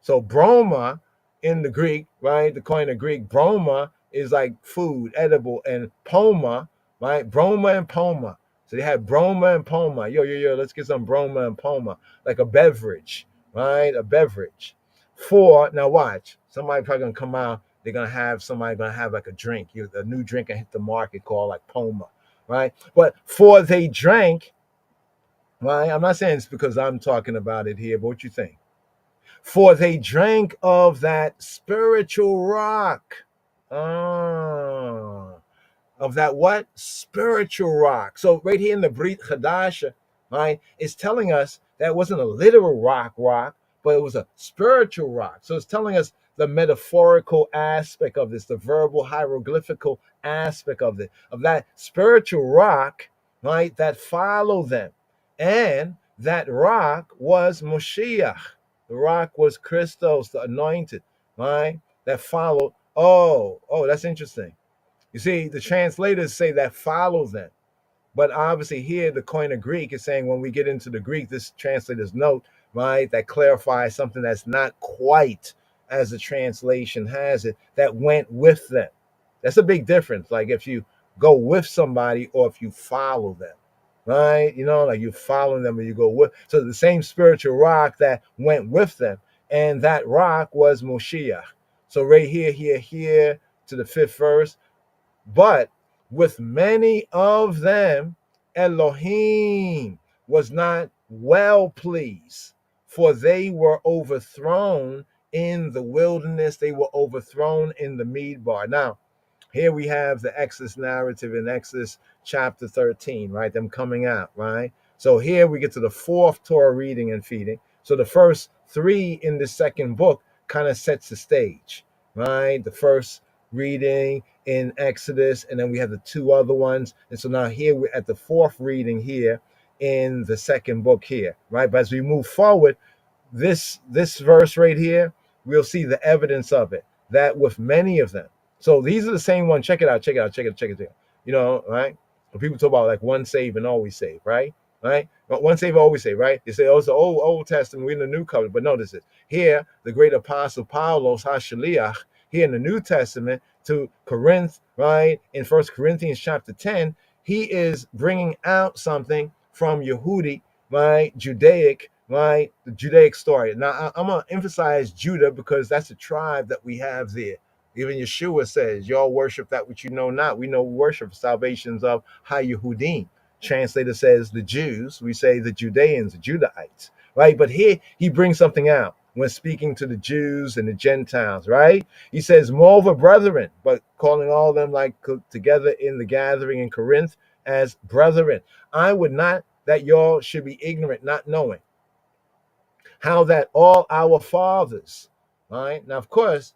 So broma in the Greek, right? The coin of Greek, broma is like food, edible, and poma, right? Broma and poma. So they had broma and poma. Yo, let's get some broma and poma, like a beverage, right? A beverage. Now watch. Somebody probably gonna come out. Somebody gonna have like a drink. A new drink and hit the market called like poma, right? But for they drank, right? I'm not saying it's because I'm talking about it here, but what you think? For they drank of that spiritual rock. Ah, of that what? Spiritual rock. So right here in the Brit Hadasha, right, it's telling us that it wasn't a literal rock, but it was a spiritual rock. So it's telling us the metaphorical aspect of this, the verbal hieroglyphical aspect of it, of that spiritual rock, right, that followed them. And that rock was Moshiach. The rock was Christos, the anointed, right? That followed. Oh, that's interesting. You see, the translators say that follow them. But obviously, here the Koine Greek is saying when we get into the Greek, this translator's note, right, that clarifies something that's not quite as the translation has it, that went with them. That's a big difference. Like if you go with somebody or if you follow them, right? Like you follow them or you go with. So the same spiritual rock that went with them, and that rock was Moshiach. So right here to the 5th verse. But with many of them, Elohim was not well pleased, for they were overthrown in the wilderness. They were overthrown in the Midbar. Now, here we have the Exodus narrative in Exodus chapter 13, right? Them coming out, right? So here we get to the 4th Torah reading and feeding. So the first 3 in the second book kind of sets the stage, right? The first reading in Exodus, and then we have the 2 other ones. And so now here we're at the 4th reading here in the second book here, right? But as we move forward, this verse right here, we'll see the evidence of it, that with many of them. So these are the same ones. Check it out. Right? When people talk about like one save and always save, right? Right? But one save, always save, right? They say, oh, it's the Old Testament, we're in the New Covenant. But notice it. Here, the great apostle Paulos HaShaliach, here in the New Testament to Corinth, right? In 1 Corinthians chapter 10, he is bringing out something from Yehudi, right? Judaic, right? The Judaic story. Now, I'm going to emphasize Judah because that's a tribe that we have there. Even Yeshua says, y'all worship that which you know not. We know worship salvations of Ha-Yehudim. Translator says the Jews. We say the Judeans, the Judahites, right? But here he brings something out when speaking to the Jews and the Gentiles, right? He says, moreover, brethren, but calling all of them like together in the gathering in Corinth as brethren. I would not that y'all should be ignorant, not knowing how that all our fathers, right? Now, of course,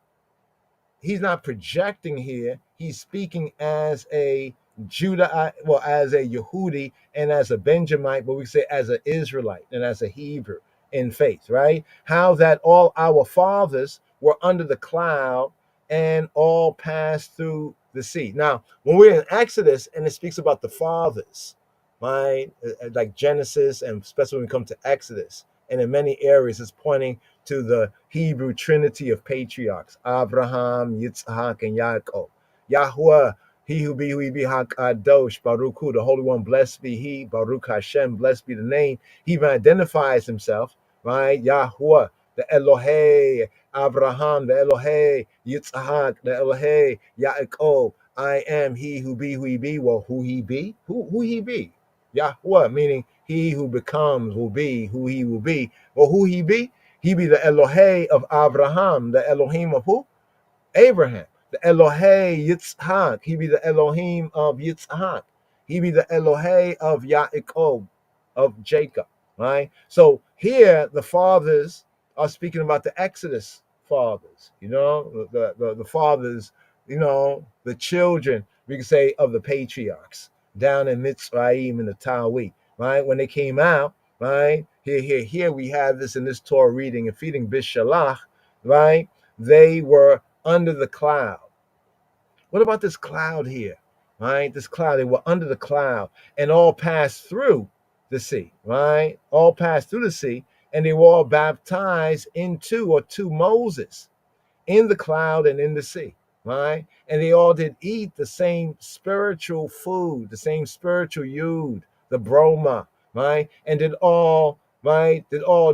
he's not projecting here. He's speaking as a Judah, well, as a Yehudi and as a Benjamite, but we say as an Israelite and as a Hebrew in faith, right? How that all our fathers were under the cloud and all passed through the sea. Now, when we're in Exodus and it speaks about the fathers, right? Like Genesis, and especially when we come to Exodus, and in many areas, it's pointing to the Hebrew trinity of patriarchs, Abraham, Yitzhak, and Yaakov. Yahweh, He who be Hakadosh, Baruch Hu, the Holy One, blessed be He, Baruch Hashem, blessed be the name. He even identifies himself, right? Yahuwah, the Elohei, Abraham, the Elohei, Yitzhak, the Elohei, Yaakov. I am He who be. Well, who He be? Who He be? Yahuwah, meaning He who becomes will be who He will be. Well, who He be? He be the Elohei of Abraham, the Elohim of who? Abraham, the Elohei Yitzhak. He be the Elohim of Yitzhak. He be the Elohei of Yaakov, of Jacob. Right? So here the fathers are speaking about the Exodus fathers, the fathers, the children, we can say, of the patriarchs down in Mitzrayim in the Tawee, right? When they came out, right? Here we have this in this Torah reading and feeding Bishalach, right? They were under the cloud. What about this cloud here? Right? This cloud, they were under the cloud and all passed through the sea, right? All passed through the sea, and they were all baptized into Moses in the cloud and in the sea, right? And they all did eat the same spiritual food, the same spiritual yud, the broma, right? And did all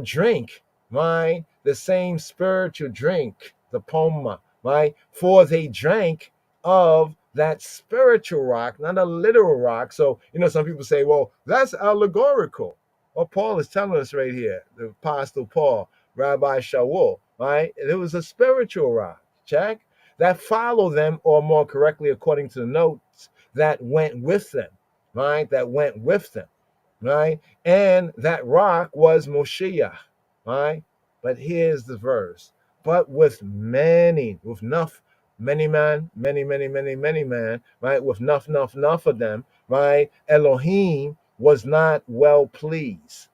drink, right? The same spiritual drink, the poma, right? For they drank of that spiritual rock, not a literal rock. So, some people say, well, that's allegorical. Well, Paul is telling us right here, the Apostle Paul, Rabbi Shaul, right? It was a spiritual rock, check, that followed them, or more correctly, according to the notes, that went with them, right? That went with them, right? And that rock was Moshiach, right? But here's the verse. But with many man, right? With enough of them, right? Elohim was not well pleased.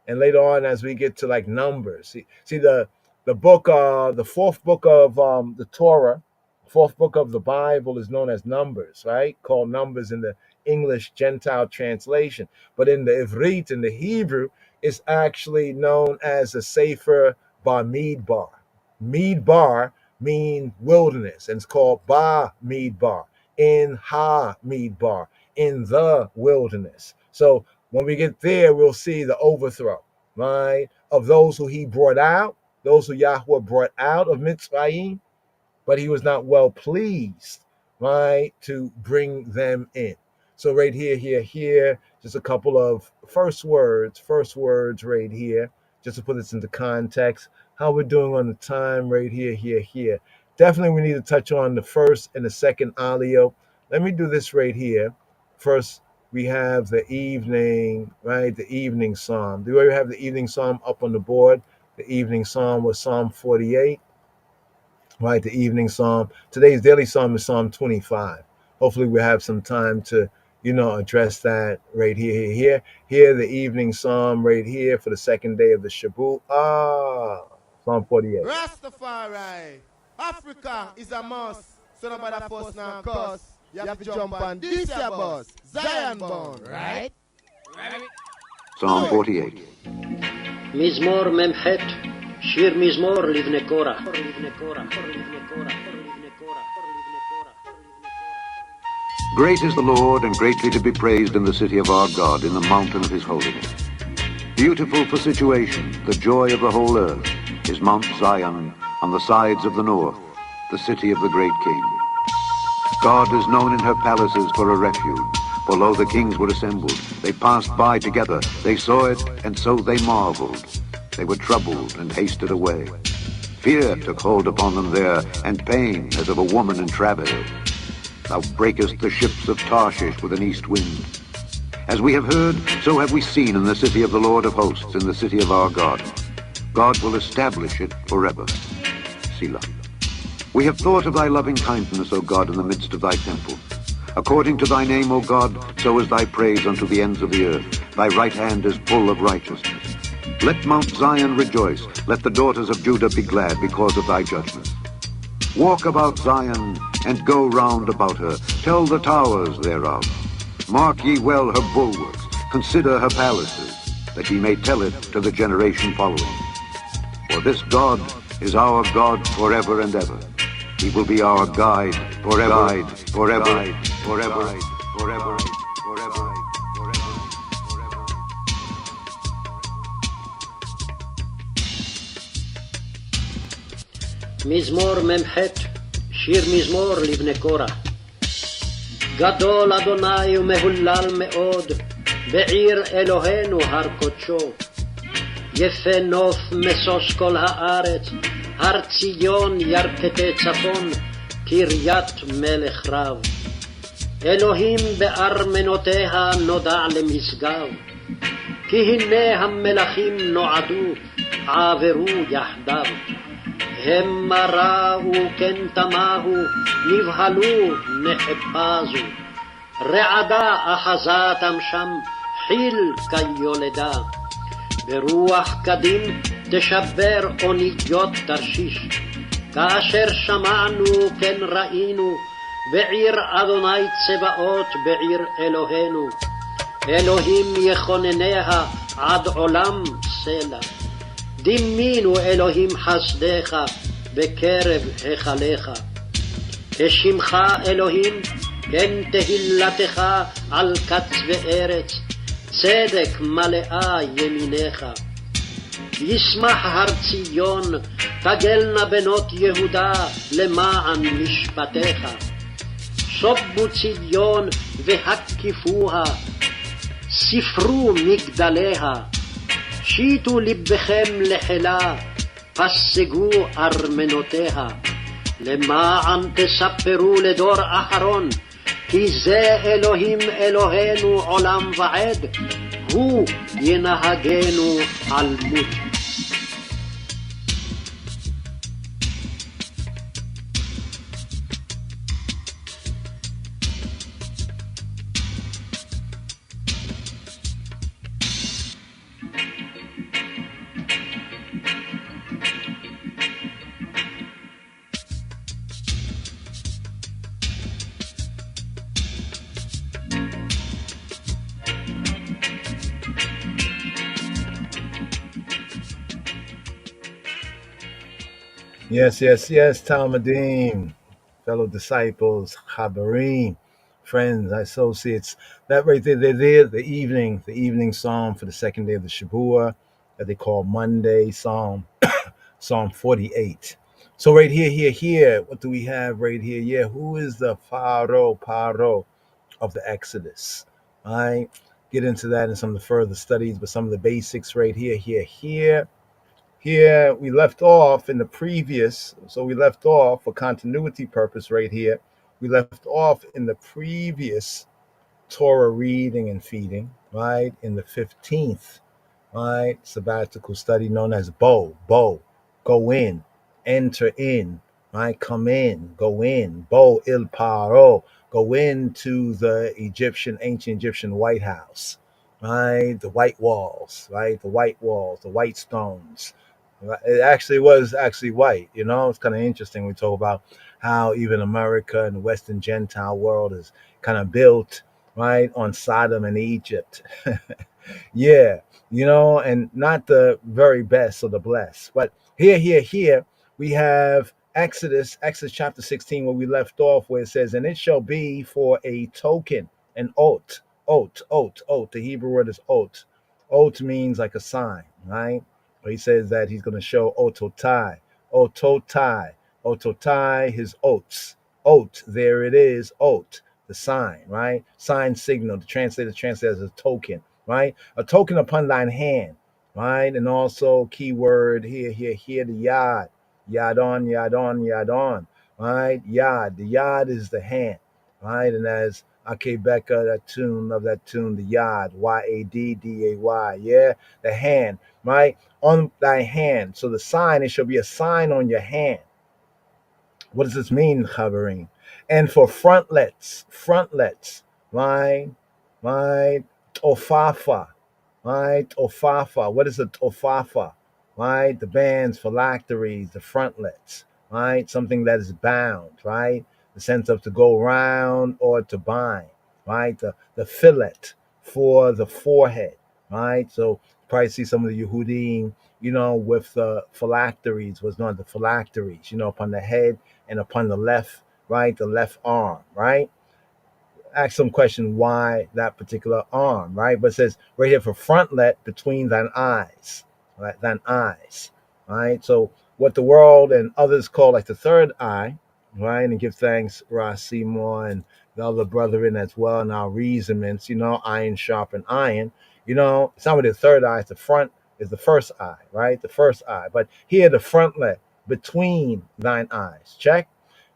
And later on, as we get to like Numbers, see the book, the fourth book of the Torah, fourth book of the Bible is known as Numbers, right? Called Numbers in the English Gentile translation. But in the Ivrit, in the Hebrew, it's actually known as a Sefer Bamidbar. Midbar mean wilderness, and it's called Ba Midbar, in Ha Midbar, in the wilderness. So when we get there, we'll see the overthrow, right, of those who he brought out, those who Yahweh brought out of Mitzrayim, but he was not well pleased, right, to bring them in. So right here, just a couple of first words right here, just to put this into context. How we're doing on the time right here. Definitely we need to touch on the first and the second alio. Let me do this right here. First, we have the evening, right? The evening psalm. Do we have the evening psalm up on the board? The evening psalm was Psalm 48, right? The evening psalm. Today's daily psalm is Psalm 25. Hopefully we have some time to, address that right here. Here, the evening psalm right here for the second day of the Shabbat. Psalm 48. Rastafari, Africa is a must. So nobody force now cause. You have to jump on this your bus. Zion born, right? Psalm 48. מזמור מ"ח, שיר מזמור לבני קורח. Great is the Lord, and greatly to be praised in the city of our God, in the mountain of his holiness. Beautiful for situation, the joy of the whole earth, is Mount Zion on the sides of the north, the city of the great king. God is known in her palaces for a refuge. For lo, the kings were assembled. They passed by together. They saw it, and so they marveled. They were troubled and hasted away. Fear took hold upon them there, and pain as of a woman in travail. Thou breakest the ships of Tarshish with an east wind. As we have heard, so have we seen in the city of the Lord of hosts, in the city of our God. God will establish it forever. Selah. We have thought of thy loving kindness, O God, in the midst of thy temple. According to thy name, O God, so is thy praise unto the ends of the earth. Thy right hand is full of righteousness. Let Mount Zion rejoice. Let the daughters of Judah be glad because of thy judgments. Walk about Zion, and go round about her. Tell the towers thereof. Mark ye well her bulwarks. Consider her palaces, that ye may tell it to the generation following. For this God is our God forever and ever. He will be our guide forever. forever, forever, forever, forever. מזמור מ"ח, שיר מזמור לבני קורח. גדול אדוני ומהולל מאוד, בעיר אלוהינו הר קודשו. יפה נוף משוש כל הארץ, הר ציון ירכתי צפון, קריית מלך רב. אלוהים בארמנותיה נודע למשגב, כי הנה המלכים נועדו, עברו יחדיו. המה ראו כן תמהו, נבהלו נחפזו. רעדה אחזתם שם, חיל כיולדה. ברוח קדים תשבר אוניות תרשיש. כאשר שמענו כן ראינו, בעיר אדוני צבאות, בעיר אלוהינו. אלוהים יכונניה עד עולם סלע. דימינו אלוהים חסדך בקרב היכליך. כשמך אלוהים, כן תהילתך על קצווי ארץ, צדק מלאה ימיניך. ישמח הר ציון, תגלנה בנות יהודה למען משפטיך. שובו ציון והקיפוה, ספרו מגדליה. שיטו לבכם לחילה, פסגו ארמנותיה. למען תספרו לדור אחרון, כי זה אלוהים אלוהינו עולם ועד, הוא ינהגנו על מות. Yes, yes, yes, Talmudim, fellow disciples, Chabarim, friends, associates. That right there, they're there, the evening psalm for the second day of the Shavua, that they call Monday, Psalm 48. So right here, what do we have right here? Yeah, who is the Paro of the Exodus? All right, get into that in some of the further studies, but some of the basics right here. Here we left off in the previous, so we left off for continuity purpose right here. We left off in the previous Torah reading and feeding, right? In the 15th, right? Sabbatical study known as Bo, go in, enter in, right? Come in, go in, Bo il Paro, go into the ancient Egyptian White House, right? The white walls, right? The white stones. It actually was white, it's kind of interesting when we talk about how even America and the Western Gentile world is kind of built, right, on Sodom and Egypt. Yeah, and not the very best or the blessed. But here, we have Exodus chapter 16, where we left off, where it says, and it shall be for a token, an oath. The Hebrew word is oath. Oath means like a sign, right? He says that he's going to show ototai, his oaths. Oath, there it is, oath, the sign, right? Sign, signal, the translator translates as a token, right? A token upon thine hand, right? And also keyword here, the yad, yadon, right? Yad, the yad is the hand, right? And as Akebeka, that tune, the yad, Y-A-D-D-A-Y, yeah, the hand, right? On thy hand. So the sign, it shall be a sign on your hand. What does this mean, Chaverim? And for frontlets, right? Ofafa, right? Ofafa. What is a ofafa? Right? The bands, phylacteries, the frontlets, right? Something that is bound, right? The sense of to go round or to bind, right? The fillet for the forehead, right? So probably see some of the Yehudim, with the phylacteries, was known as the phylacteries, upon the head and upon the left, right? The left arm, right? ask some question why that particular arm, right? But it says right here for frontlet between thine eyes, right? Thine eyes, right? So what the world and others call like the third eye, right? And give thanks, Ross Seymour and the other brethren as well in our reasonments, iron sharpen iron. It's not really the third eye, it's the front is the first eye, right? The first eye. But here the frontlet between thine eyes. Check.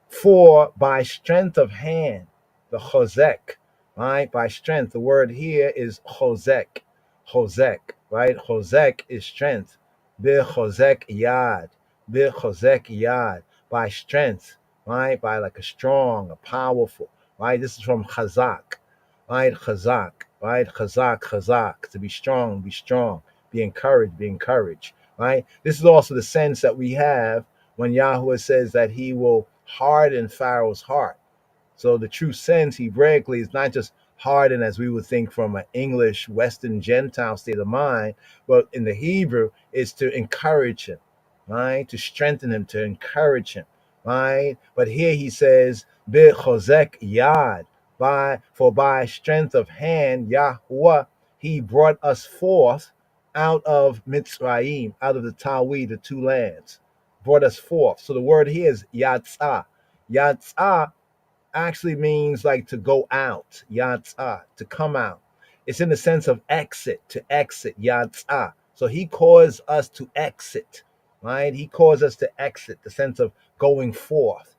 For by strength of hand, the chozek, right? By strength, the word here is chozek, chozek, right? Chozek is strength. Be chozek yad, be chozek yad, by strength, right? By like a strong, a powerful, right? This is from chazak, right? Chazak, right? Chazak, chazak, to be strong, be encouraged, right? This is also the sense that we have when Yahweh says that he will harden Pharaoh's heart. So the true sense Hebraically is not just harden as we would think from an English Western Gentile state of mind, but in the Hebrew is to encourage him, right? To strengthen him, to encourage him, right? But here he says, Be chozek yad, by strength of hand, Yahweh, he brought us forth out of Mitzrayim, out of the Tawi, the two lands, brought us forth. So the word here is yatzah. Yatzah actually means like to go out, yatsa, to come out. It's in the sense of exit, to exit, yatsa. So he calls us to exit, right? He calls us to exit, the sense of going forth.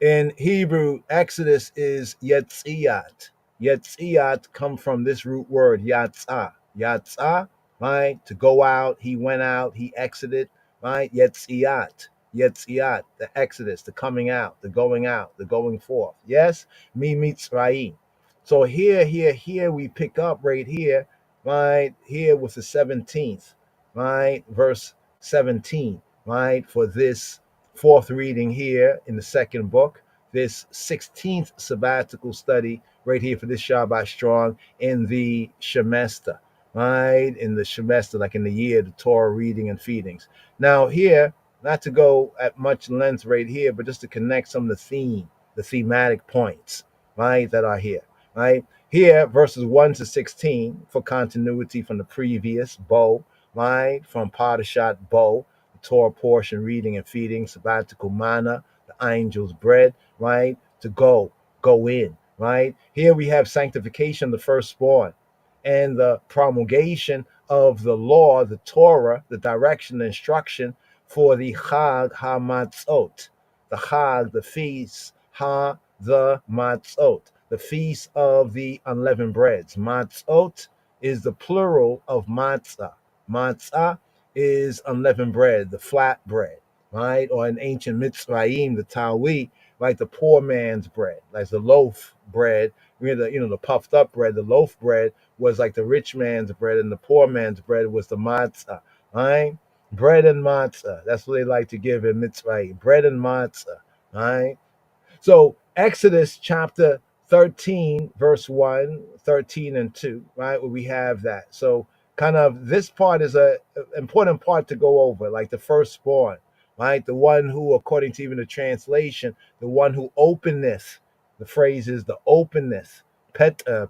In Hebrew, Exodus is Yetziyat. Yetziyat come from this root word, Yatzah. Yatzah, right? To go out, he went out, he exited, right? Yetziyat. Yetziyat, the Exodus, the coming out, the going forth. Yes? Mi Mitzrayim. So here we pick up right here, right? Here with the 17th, right? Verse 17, right? For this fourth reading here in the second book, this 16th sabbatical study right here for this Shabbat Strong in the Shemester, right? In the Shemester, like in the year, the Torah reading and feedings. Now here, not to go at much length right here, but just to connect some of the thematic points, right, that are here, right? Here, verses 1 to 16 for continuity from the previous bow, right? From Parashat Bo, Torah portion, reading and feeding, sabbatical manna, the angel's bread, right? To go in, right? Here we have sanctification, the firstborn, and the promulgation of the law, the Torah, the direction, the instruction for the Chag HaMatzot, the Chag, the feast, the Matzot, the feast of the unleavened breads. Matzot is the plural of matzah. Matzah is unleavened bread, the flat bread, right? Or in ancient Mitzrayim, the Tawi, right? The poor man's bread, like the loaf bread, the puffed up bread. The loaf bread was like the rich man's bread, and the poor man's bread was the matzah, right? Bread and matzah. That's what they like to give in Mitzrayim. Bread and matzah, right? So Exodus chapter 13, verse 1, 13 and 2, right? Where we have that. So kind of this part is a important part to go over, like the firstborn, right? The one who, according to even the translation, the one who openeth, the phrase is the openness, peta,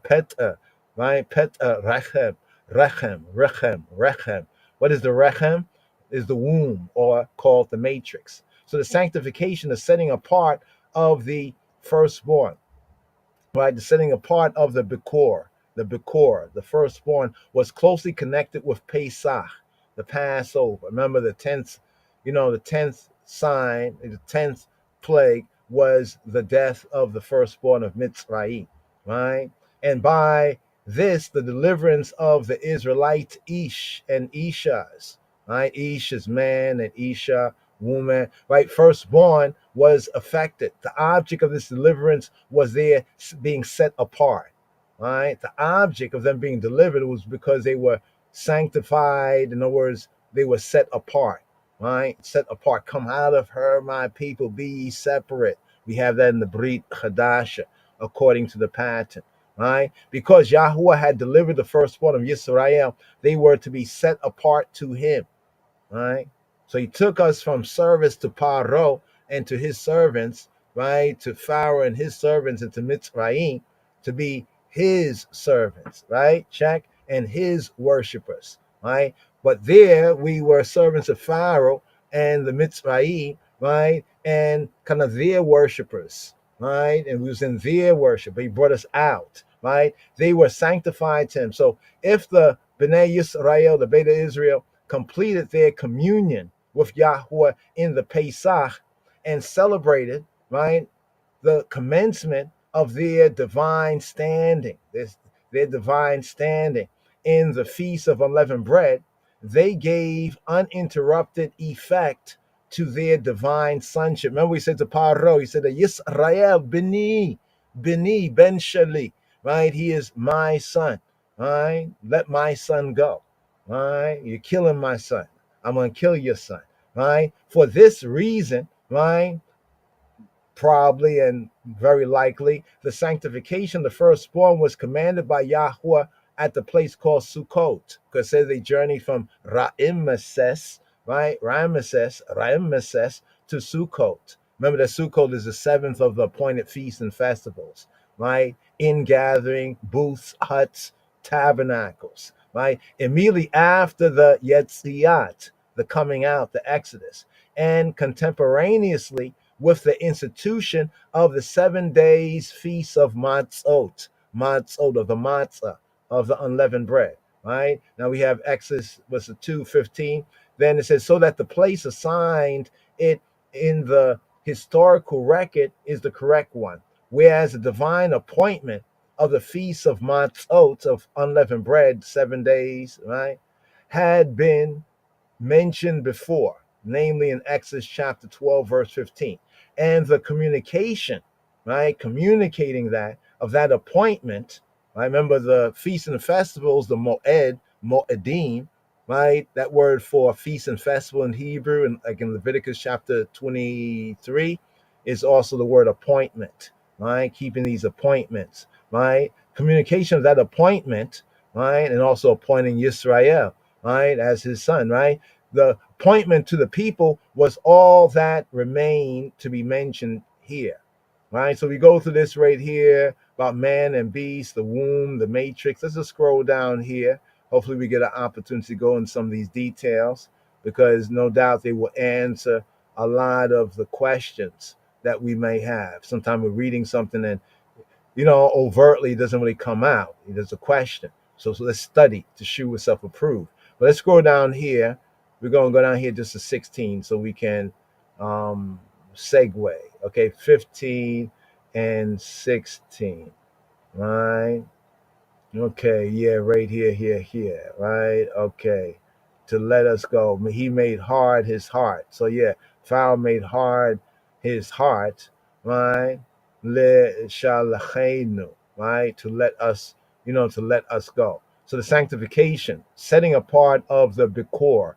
right? Peta, rechem. What is the rechem? Is the womb, or called the matrix. So the sanctification, the setting apart of the firstborn, right? The setting apart of the Bikor, the firstborn, was closely connected with Pesach, the Passover. Remember the 10th, the 10th sign, the 10th plague was the death of the firstborn of Mitzrayim, right? And by this, the deliverance of the Israelite Ish and Ishas, right? Ish is man and Isha, woman, right? Firstborn was affected. The object of this deliverance was their being set apart, right? The object of them being delivered was because they were sanctified. In other words, they were set apart, right? Set apart. Come out of her, my people, be ye separate. We have that in the Brit Chadasha, according to the pattern, right? Because Yahuwah had delivered the firstborn of Yisrael, they were to be set apart to him, right? So he took us from service to Paro and to his servants, right? To Pharaoh and his servants and to Mitzrayim, to be his servants, right? Check, and his worshipers, right? But there we were servants of Pharaoh and the Mitzrayim, right? And kind of their worshipers, right? And we was in their worship. He brought us out, right? They were sanctified to him. So if the Bnei Yisrael, the Beta Israel, completed their communion with Yahweh in the Pesach and celebrated, right, the commencement of their divine standing, their divine standing in the Feast of Unleavened Bread, they gave uninterrupted effect to their divine sonship. Remember, we said to Paro, he said, Yisrael Bini Ben Shali, right? He is my son, right? Let my son go, right? You're killing my son. I'm going to kill your son, right? For this reason, right? Probably and very likely, the sanctification of the firstborn was commanded by Yahweh at the place called Sukkot, because it says they journeyed from Raimses, right? Raimses to Sukkot. Remember that Sukkot is the seventh of the appointed feasts and festivals, right? In gathering, booths, huts, tabernacles, right? Immediately after the Yetziat, the coming out, the Exodus, and contemporaneously with the institution of the 7 days feast of Matzot, Matzot of the matzah, of the unleavened bread. Right now we have Exodus was 2:15. Then it says, so that the place assigned it in the historical record is the correct one, whereas the divine appointment of the feast of Matzot of unleavened bread, 7 days, right, had been mentioned before, namely in Exodus chapter 12, verse 15. And the communication, right, communicating that of that appointment, I remember the feasts and festivals, the Moedim, right, that word for feast and festival in Hebrew, and like in Leviticus chapter 23, is also the word appointment, right, keeping these appointments, right, communication of that appointment, right, and also appointing Yisrael, right, as his son, right. The appointment to the people was all that remained to be mentioned here, right? So we go through this right here about man and beast, the womb, the matrix. Let's just scroll down here. Hopefully we get an opportunity to go in some of these details, because no doubt they will answer a lot of the questions that we may have. Sometimes we're reading something and, overtly it doesn't really come out. There's a question. So let's study to show yourself approved. But let's scroll down here. We're going to go down here just to 16 so we can segue. Okay, 15 and 16, right? Okay, yeah, right here, right? Okay, to let us go. He made hard his heart. So yeah, Pharaoh made hard his heart, right? Le shalachenu, right? To let us, to let us go. So the sanctification, setting apart of the Bikor,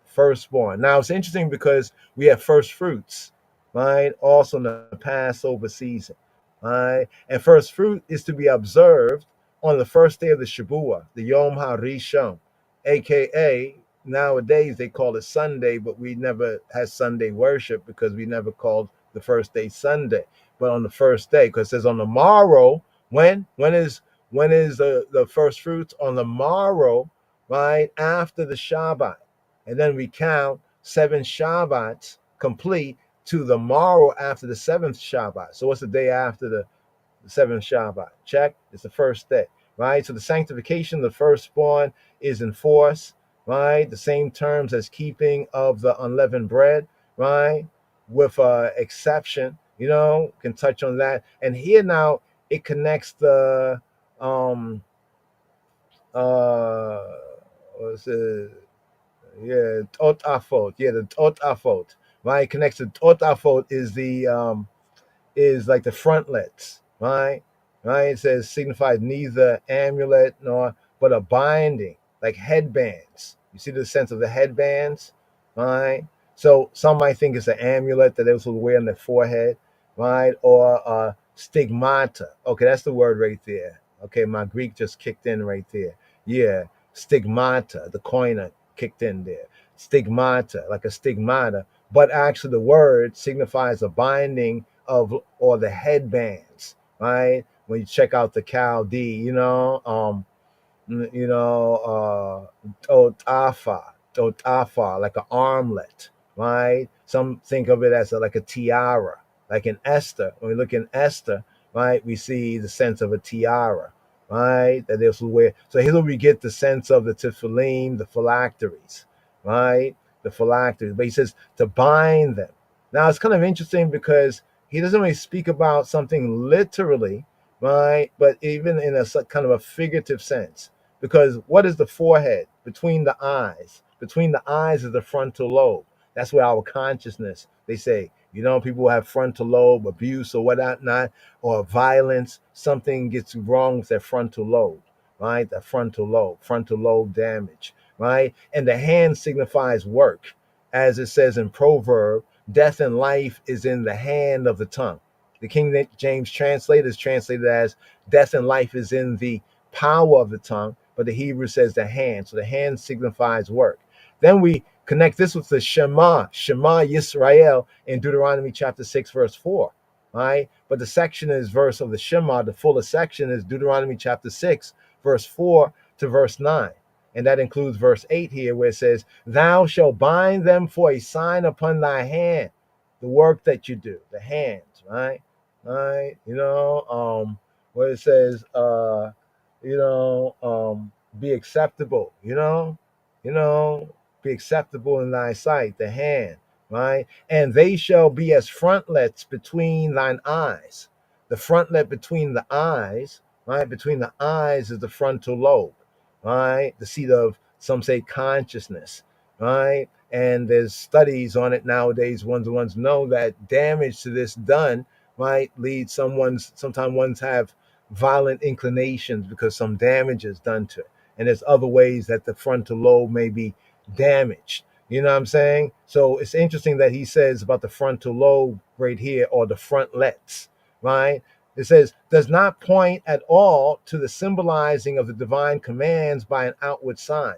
firstborn. Now it's interesting because we have first fruits, right? Also in the Passover season, right? And first fruit is to be observed on the first day of the Shabuah, the Yom HaRishon, aka nowadays they call it Sunday, but we never had Sunday worship because we never called the first day Sunday. But on the first day, because it says on the morrow, when is the first fruits? On the morrow, right after the Shabbat. And then we count 7 Shabbats complete to the morrow after the 7th Shabbat. So what's the day after the 7th Shabbat? Check. It's the first day, right? So the sanctification of the firstborn is in force, right? The same terms as keeping of the unleavened bread, right? With exception, can touch on that. And here now it connects the what's it? Yeah, Tot Afot. Yeah, the Tot Afot. Right? Connects to Tot Afot is like the frontlets, right? Right? It says signifies neither amulet nor but a binding, like headbands. You see the sense of the headbands, right? So some might think it's an amulet that they also wear on their forehead, right? Or stigmata. Okay, that's the word right there. Okay, my Greek just kicked in right there. Yeah, stigmata, the koina kicked in there. Stigmata, like a stigmata, but actually the word signifies a binding of, or the headbands, right? when you check out the Chaldee, Otafa, like an armlet, right? Some think of it as like a tiara, like in Esther. When we look in Esther, right, we see the sense of a tiara, right? That this will wear. So here we get the sense of the tefillin, the phylacteries, right? The phylacteries. But he says to bind them. Now it's kind of interesting because he doesn't really speak about something literally, right? But even in a kind of a figurative sense, because what is the forehead? Between the eyes. Between the eyes is the frontal lobe. That's where our consciousness, they say, people who have frontal lobe abuse or whatnot, or violence, something gets wrong with their frontal lobe, right? The frontal lobe damage, right? And the hand signifies work. As it says in Proverb, death and life is in the hand of the tongue. The King James translator is translated as death and life is in the power of the tongue, but the Hebrew says the hand. So the hand signifies work. Then we connect this with the Shema Yisrael in Deuteronomy chapter 6, verse 4. Right? But the section is verse of the Shema, the fuller section is Deuteronomy chapter 6, verse 4 to verse 9. And that includes verse 8 here, where it says, "Thou shalt bind them for a sign upon thy hand." The work that you do, the hands, right? Right? Where it says, be acceptable, be acceptable in thy sight, the hand, right? And they shall be as frontlets between thine eyes. The frontlet between the eyes, right? Between the eyes is the frontal lobe, right? The seat of, some say, consciousness, right? And there's studies on it nowadays. Ones know that damage to this done might lead sometimes ones have violent inclinations because some damage is done to it. And there's other ways that the frontal lobe may be damaged. You know what I'm saying? So it's interesting that he says about the frontal lobe right here, or the frontlets, right? It says, does not point at all to the symbolizing of the divine commands by an outward sign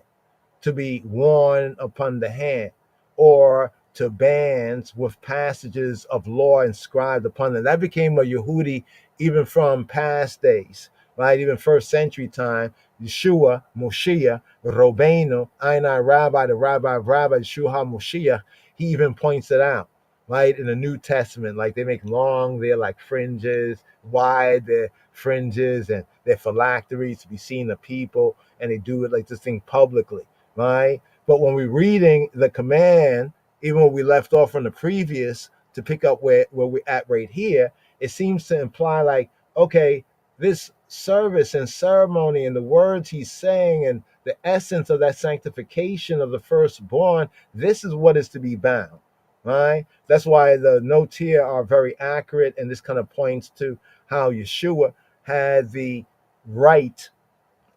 to be worn upon the hand, or to bands with passages of law inscribed upon them. That became a Yehudi even from past days, right? Even first century time, Yeshua, Moshiach, Robenu, Einai Rabbi, the Rabbi of Rabbi, Yeshua Moshiach, he even points it out, right? In the New Testament, like they make long, they're like fringes, wide, they're fringes, and they're phylacteries to be seen of people, and they do it like this thing publicly, right? But when we're reading the command, even when we left off from the previous to pick up where we're at right here, it seems to imply like, okay, this service and ceremony and the words he's saying and the essence of that sanctification of the firstborn, this is what is to be bound, right? That's why the notes here are very accurate, and this kind of points to how Yeshua had the right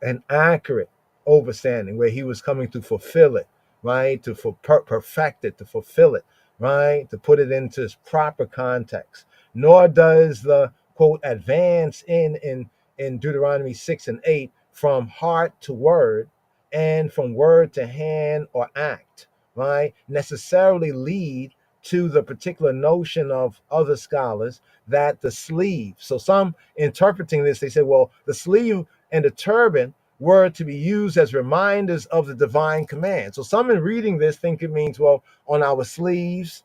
and accurate overstanding, where he was coming to fulfill it, right? To perfect it, to fulfill it, right? To put it into its proper context. Nor does the quote advance in Deuteronomy 6 and 8 from heart to word and from word to hand or act, right? Necessarily lead to the particular notion of other scholars that the sleeve. So some interpreting this, they say, well, the sleeve and the turban were to be used as reminders of the divine command. So some in reading this think it means, well, on our sleeves,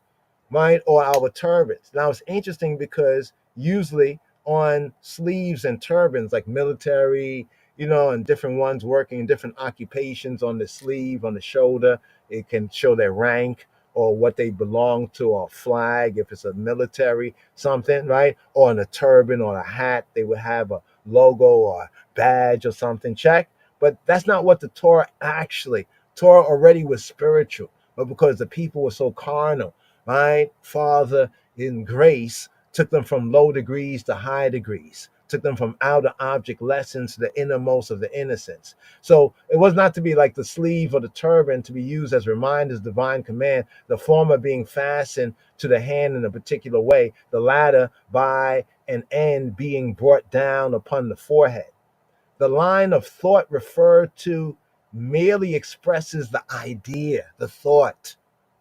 right, or our turbans. Now it's interesting because usually on sleeves and turbans, like military, and different ones working in different occupations, on the sleeve, on the shoulder, it can show their rank or what they belong to, or flag if it's a military something, right? Or on a turban or a hat, they would have a logo or a badge or something, check. But that's not what the Torah already was spiritual, but because the people were so carnal, right? Father in grace took them from low degrees to high degrees, took them from outer object lessons to the innermost of the innocence. So it was not to be like the sleeve or the turban to be used as reminders, divine command, the former being fastened to the hand in a particular way, the latter by an end being brought down upon the forehead. The line of thought referred to merely expresses the idea, the thought,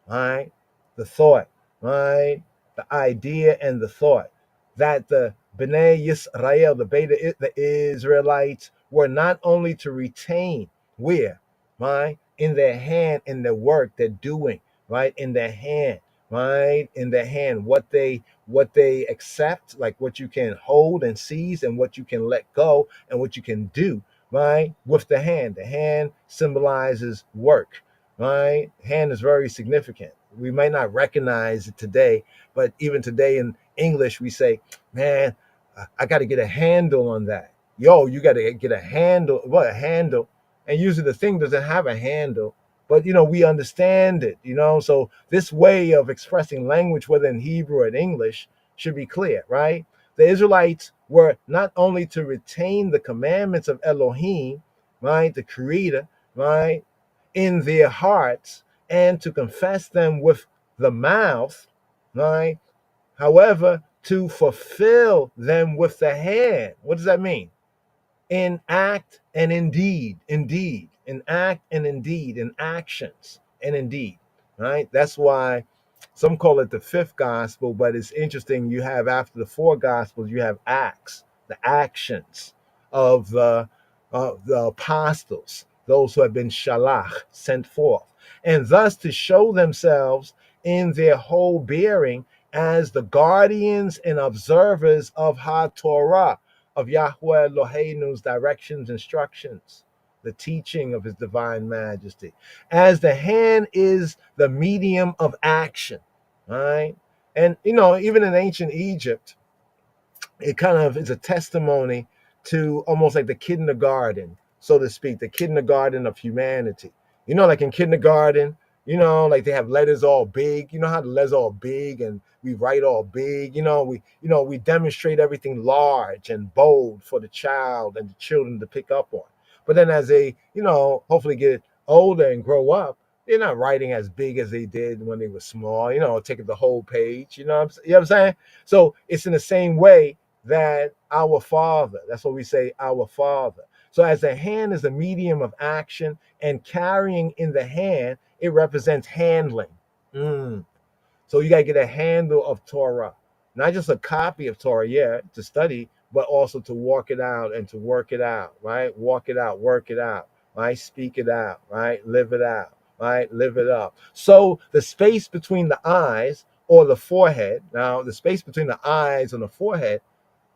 right? The thought, right? The idea and the thought that the Bnei Yisrael, the Israelites, were not only to retain where, right, in their hand, in their work they're doing, right, in their hand, right, in their hand, what they accept, like what you can hold and seize, and what you can let go, and what you can do, right, with the hand. The hand symbolizes work, right? Hand is very significant. We might not recognize it today, but even today in English, we say, man, I got to get a handle on that. Yo, you got to get a handle. What, a handle? And usually the thing doesn't have a handle, but we understand it. So this way of expressing language, whether in Hebrew or in English, should be clear, right? The Israelites were not only to retain the commandments of Elohim, right, the Creator, right, in their hearts, and to confess them with the mouth, right? However, to fulfill them with the hand. What does that mean? In act and in deed, in act and in deed, in actions and in deed, right? That's why some call it the fifth gospel, but it's interesting. You have, after the four gospels, you have Acts, the actions of the apostles, those who have been shalach, sent forth, and thus to show themselves in their whole bearing as the guardians and observers of HaTorah, of Yahweh Eloheinu's directions, instructions, the teaching of his divine majesty. As the hand is the medium of action, right? And, even in ancient Egypt, it kind of is a testimony to almost like the kindergarten, so to speak, the kindergarten of humanity. Like in kindergarten, like they have letters all big. You know how the letters all big and we write all big. We demonstrate everything large and bold for the child and the children to pick up on. But then as they, hopefully get older and grow up, they're not writing as big as they did when they were small, taking the whole page, you know what I'm saying? So it's in the same way that our Father, that's what we say, our Father. So as the hand is a medium of action, and carrying in the hand, it represents handling. So you got to get a handle of Torah, not just a copy of Torah, yeah, to study, but also to walk it out and to work it out, right? Walk it out, work it out, right? Speak it out, right? Live it out, right? Live it up. So the space between the eyes or the forehead, now the space between the eyes and the forehead,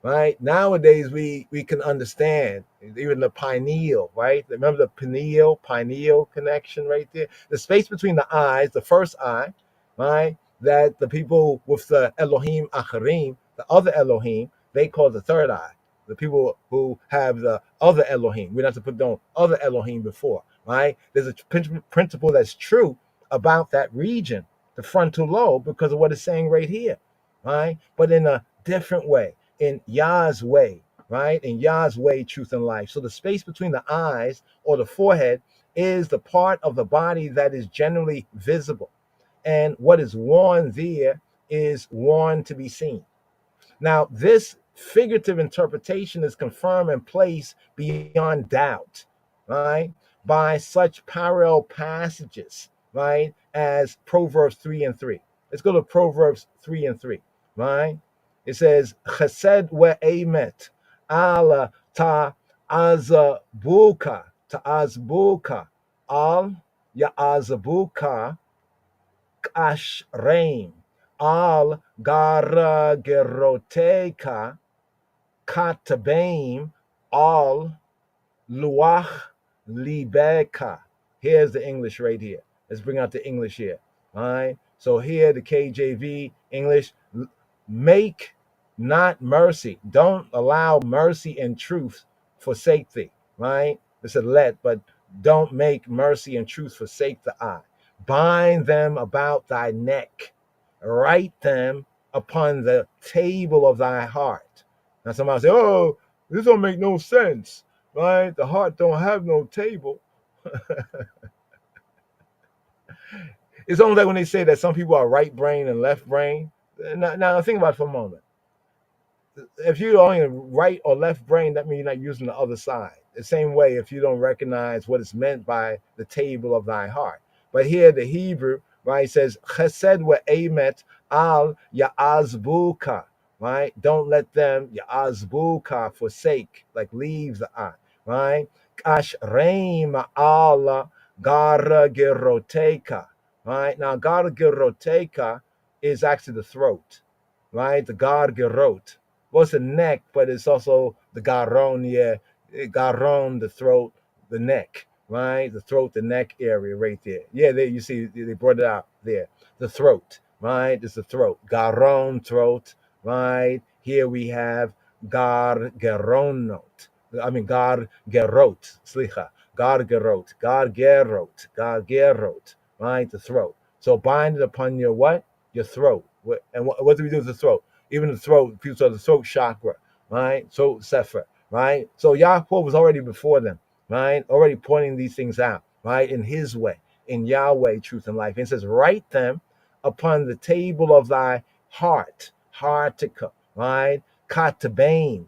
right? Nowadays we can understand even the pineal, right? Remember the pineal connection right there? The space between the eyes, the first eye, right? That the people with the Elohim Acharim, the other Elohim, they call the third eye. The people who have the other Elohim, we don't have to put down other Elohim before, right? There's a principle that's true about that region, the frontal lobe, because of what it's saying right here, right? But in a different way, in Yah's way, right? In Yah's way, truth and life. So the space between the eyes or the forehead is the part of the body that is generally visible. And what is worn there is worn to be seen. Now, this figurative interpretation is confirmed and placed beyond doubt, right? By such parallel passages, right? As Proverbs 3:3. Let's go to Proverbs 3:3, right? It says, Chesed ve'emet ala ta'azbuka al ya'azbuka ashreim al garageroteka katabaim al luach libeka. Here's the English right here. Let's bring out the English here. All right. So here the KJV English, make not mercy. Don't allow mercy and truth forsake thee. Right. It's a let, but don't make mercy and truth forsake the eye. Bind them about thy neck. Write them upon the table of thy heart. Now somebody say, oh, this don't make no sense, right? The heart don't have no table. It's almost like when they say that some people are right brain and left brain. Now think about it for a moment. If you're only right or left brain, that means you're not using the other side. The same way, if you don't recognize what is meant by the table of thy heart. But here the Hebrew, right, says, Chesed ve'emet al ya'azbuka, right? Don't let them, Yazbuka, forsake, like leave the eye, right? Ashreim Allah Gara Geroteka, right? Now, Gara Geroteka is actually the throat, right? The Gar Gerot. Well, it's the neck, but it's also the Garon, yeah. Garon, the throat, the neck, right? The throat, the neck area right there. Yeah, there you see, they brought it out there. The throat, right? It's the throat. Garon, throat, right? Here we have Gar Geronot. I mean, Gar Gerot, slicha. Gar Gerot, Gar Gerot, Gar Gerot, right? The throat. So bind it upon your what? Your throat. And what do we do with the throat? Even the throat, people saw the throat chakra, right? Throat sefer, right? So Yahweh was already before them, right? Already pointing these things out, right? In his way, in Yahweh, truth and life. And it says, write them upon the table of thy heartica, right? Katabaim,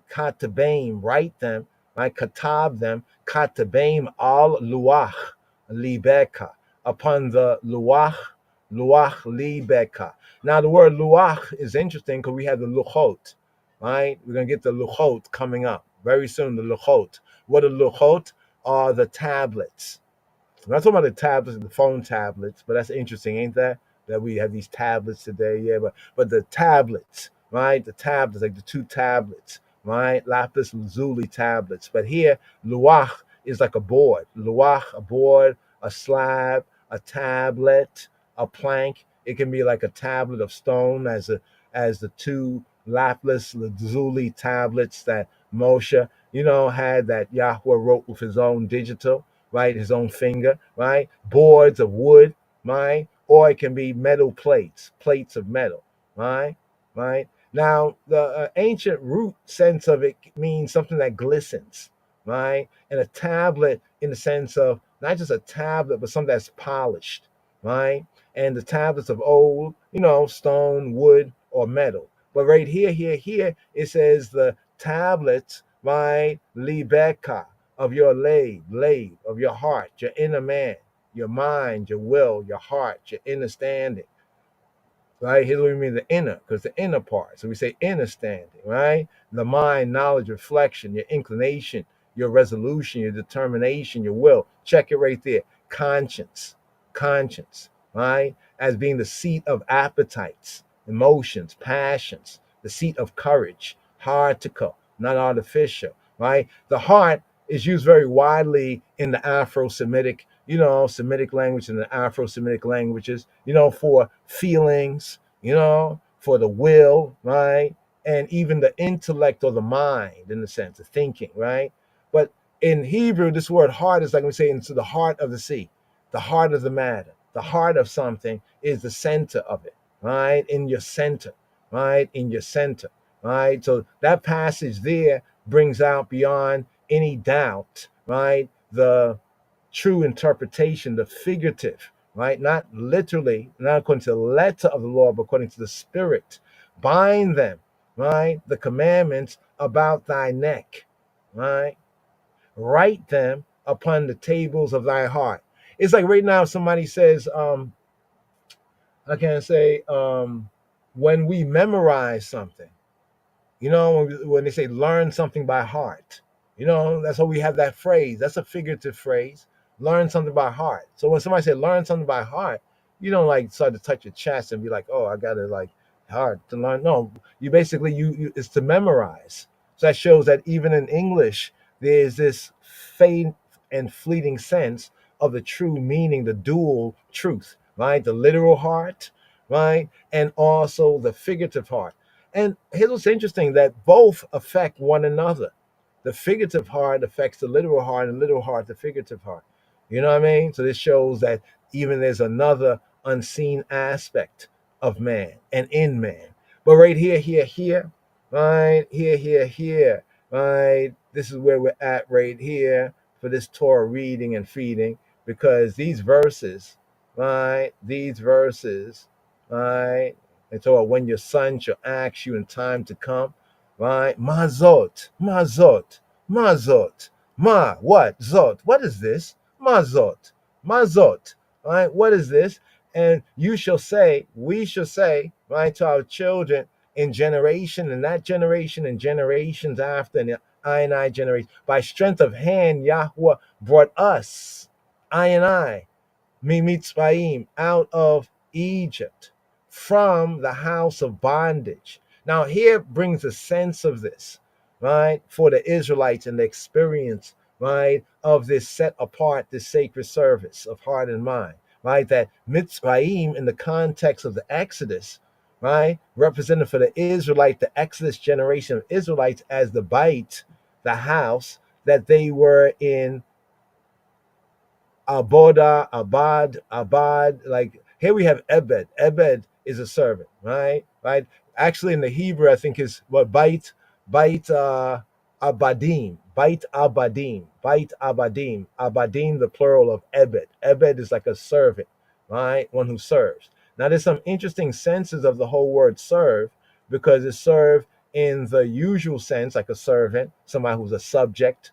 write them, right? Katab them, katabaim al luach libeka, upon the luach libeka. Now the word luach is interesting because we have the luchot, right? We're gonna get the luchot coming up very soon. The luchot. What are luchot? Are the tablets. I'm not talking about the tablets, the phone tablets, but that's interesting, ain't that? That we have these tablets today, yeah. But the tablets, right? The tablets, like the two tablets, right? Lapis lazuli tablets. But here, luach is like a board. Luach, a board, a slab, a tablet, a plank. It can be like a tablet of stone, as the two lapis lazuli tablets that Moshe, had, that Yahweh wrote with his own digital, right? His own finger, right? Boards of wood, right? Or it can be metal plates of metal, right? Right? Now, the ancient root sense of it means something that glistens, right? And a tablet in the sense of not just a tablet, but something that's polished, right? And the tablets of old, stone, wood, or metal. But right here, it says the tablets, right? Libeka, of your lave of your heart, your inner man, your mind, your will, your heart, your understanding. Right? Here's what we mean the inner, because the inner part. So we say inner standing, right? The mind, knowledge, reflection, your inclination, your resolution, your determination, your will. Check it right there. Conscience, right? As being the seat of appetites, emotions, passions, the seat of courage, heartical, not artificial, right? The heart is used very widely in the Afro-Semitic, Semitic language and the Afro-Semitic languages, for feelings, for the will, right? And even the intellect or the mind in the sense of thinking, right? But in Hebrew, this word heart is like we say into the heart of the sea, the heart of the matter, the heart of something is the center of it, right? In your center, right? In your center, right? So that passage there brings out beyond any doubt, right? The true interpretation, the figurative, right? Not literally, not according to the letter of the law, but according to the spirit. Bind them, right? The commandments about thy neck, right? Write them upon the tables of thy heart. It's like right now, somebody says, I can't say, when we memorize something, when they say learn something by heart, that's why we have that phrase. That's a figurative phrase. Learn something by heart. So when somebody say learn something by heart, you don't like start to touch your chest and be like, oh, I gotta like hard to learn. No, you basically you it's to memorize. So that shows that even in English, there's this faint and fleeting sense of the true meaning, the dual truth, right? The literal heart, right? And also the figurative heart. And here's what's interesting, that both affect one another. The figurative heart affects the literal heart, and the literal heart, the figurative heart. You know what I mean? So this shows that even there's another unseen aspect of man and in man. But right here, right? Here, right? This is where we're at right here for this Torah reading and feeding, because these verses, right? Right? And so when your son shall ask you in time to come, right? Mazot, what? Zot. What is this? Mazot, right? What is this? And you shall say, we shall say, right, to our children, in generation, and that generation and generations after, and the I generation. By strength of hand, Yahweh brought us, I, Mimitzrayim, out of Egypt, from the house of bondage. Now, here brings a sense of this, right, for the Israelites and the experience, right, of this set apart, this sacred service of heart and mind, right, that Mitzrayim in the context of the Exodus, right, represented for the Israelite, the Exodus generation of Israelites as the bite, the house that they were in Abad. Like here we have Ebed. Ebed is a servant, right? Right. Actually, in the Hebrew, I think is what Abadim, Abadim, the plural of Ebed. Ebed is like a servant, right? One who serves. Now, there's some interesting senses of the whole word serve because it's serve in the usual sense, like a servant, somebody who's a subject,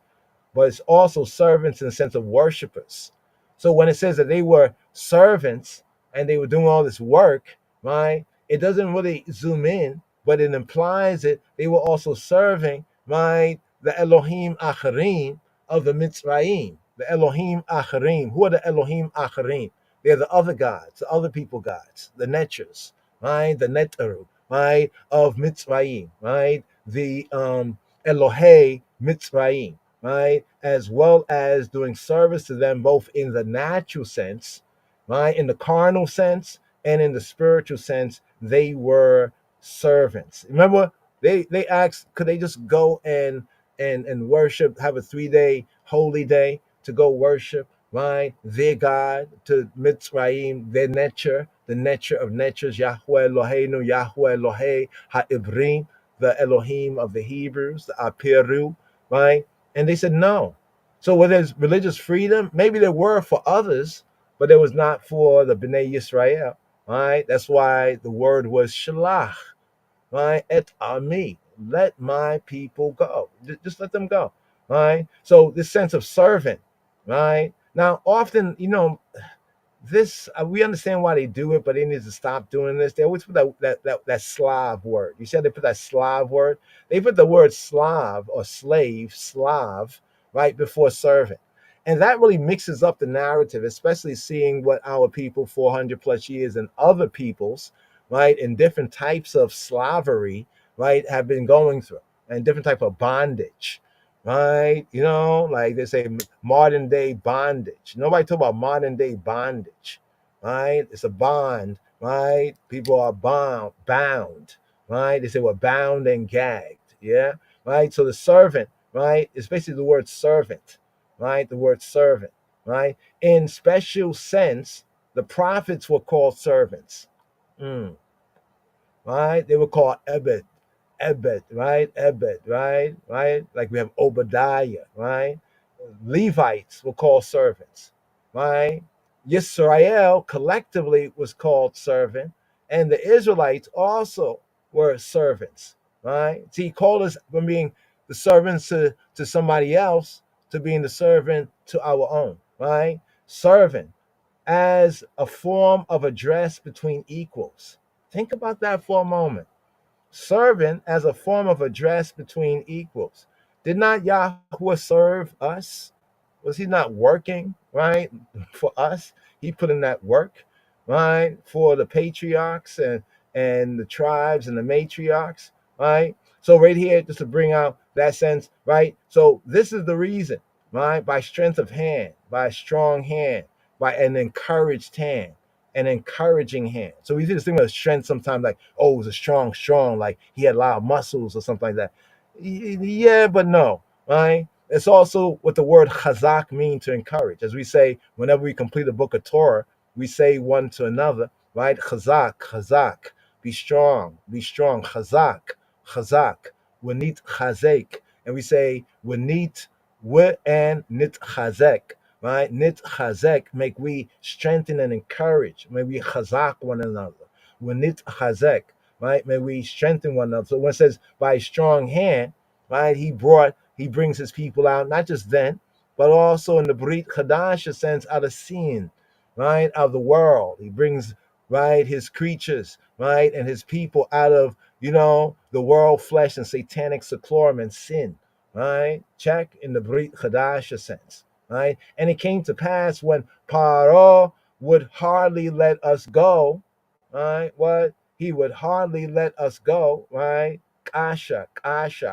but it's also servants in the sense of worshipers. So when it says that they were servants and they were doing all this work, right? It doesn't really zoom in, but it implies that they were also serving, right? The Elohim Acharim of the Mitzrayim. The Elohim Acharim. Who are the Elohim Acharim? They're the other gods, the other people gods, the Netchers, right? The Netaru, right? Of Mitzrayim, right? The Elohei Mitzrayim, right? As well as doing service to them both in the natural sense, right? In the carnal sense and in the spiritual sense, they were servants. Remember, they asked, could they just go and worship, have a 3-day holy day to go worship, right? Their God, to Mitzrayim, their nature, the nature of natures, Yahweh Eloheinu, Yahweh Elohei HaIbrim, the Elohim of the Hebrews, the Apiru, right? And they said no. So where there's religious freedom, maybe there were for others, but there was not for the Bnei Yisrael, right? That's why the word was shalach, right? Et ami, let my people go. Just let them go, right? So this sense of servant, right? Now, often, this we understand why they do it, but they need to stop doing this. They always put that Slav word. You said they put that Slav word. They put the word Slav or slave, Slav, right before servant, and that really mixes up the narrative, especially seeing what our people 400 plus years and other peoples, right, in different types of slavery, right, have been going through, and different type of bondage, right? Like they say modern day bondage. Nobody talk about modern day bondage, right? It's a bond, right? People are bound, right? They say we're bound and gagged, yeah, right? So the servant, right, is basically the word servant, right? The word servant, right? In special sense, the prophets were called servants, right? They were called Ebed, right? Ebed, right? Right? Like we have Obadiah, right? Levites were called servants, right? Yisrael collectively was called servant, and the Israelites also were servants, right? See, he called us from being the servants to somebody else to being the servant to our own, right? Servant as a form of address between equals. Think about that for a moment. Servant as a form of address between equals. Did not Yahweh serve us? Was he not working, right, for us? He put in that work, right, for the patriarchs and the tribes and the matriarchs, right? So right here, just to bring out that sense, right? So this is the reason, right? By strength of hand, by a strong hand, by an encouraged hand, an encouraging hand. So we just think of strength sometimes like, oh, it was a strong, like he had a lot of muscles or something like that. Yeah, but no, right? It's also what the word chazak means, to encourage. As we say, whenever we complete a book of Torah, we say one to another, right? Chazak, be strong, chazak, wenit chazek. And we say, wenit, we and nit chazek, right? Nit chazek, make we strengthen and encourage. May we chazak one another. Wenit chazek, right? May we strengthen one another. So when it says by a strong hand, right? He brings his people out, not just then, but also in the Brit Chadash sense, out of sin, right? Out of the world. He brings, right, his creatures, right, and his people out of the world, flesh, and satanic seclorum and sin, right? Check in the Brit Chadasha sense, right? And it came to pass when Paro would hardly let us go, right? What? He would hardly let us go, right? Kasha.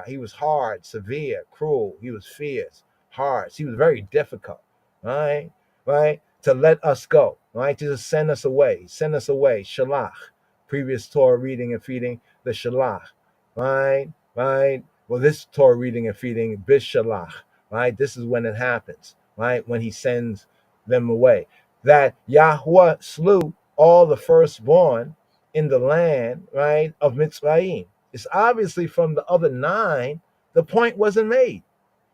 He was hard, severe, cruel. He was fierce, harsh. He was very difficult, right? Right? To let us go, right? To just send us away. Shalach. Previous Torah reading and feeding, the Shalach, right? Right? Well, this Torah reading and feeding, Bishalach, right? This is when it happens, right? When he sends them away. That Yahweh slew all the firstborn in the land, right, of Mitzrayim. It's obviously from the other 9, the point wasn't made,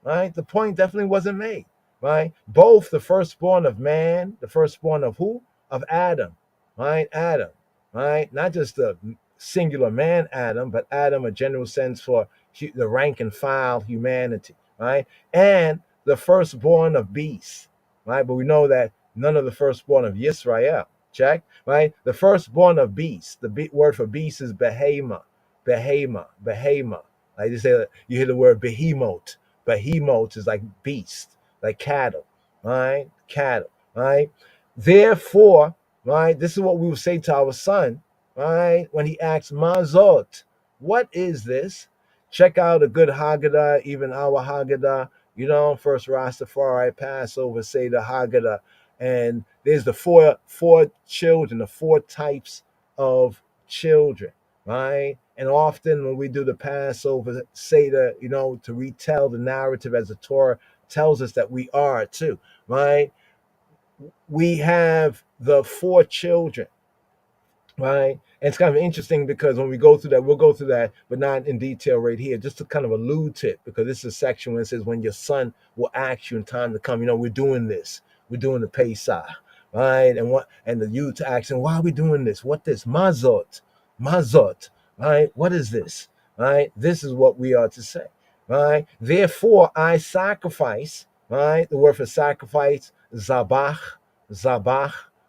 right? The point definitely wasn't made, right? Both the firstborn of man, the firstborn of who? Of Adam, right? Adam, right? Not just the singular man Adam, but Adam, a general sense for the rank and file humanity, right? And the firstborn of beasts, right? But we know that none of the firstborn of Yisrael, check, right? The firstborn of beasts, the word for beast is behema. Like you say, you hear the word behemoth. Behemoth is like beast, like cattle, right? Cattle, right? Therefore, right, this is what we will say to our son, right, when he asks, Mazot, what is this? Check out a good Haggadah, even our Haggadah, first Rastafari, Passover, say the Haggadah. And there's the four children, the 4 types of children, right? And often when we do the Passover Seder, to retell the narrative as the Torah tells us that we are too, right? We have the 4 children, right? And it's kind of interesting because when we go through that, we'll go through that, but not in detail right here, just to kind of allude to it, because this is a section where it says, when your son will ask you in time to come, we're doing this. We're doing the Pesach, right? And the youth asking, why are we doing this? What this? Mazot, right? What is this? Right? This is what we are to say, right? Therefore, I sacrifice, right? The word for sacrifice, zabach,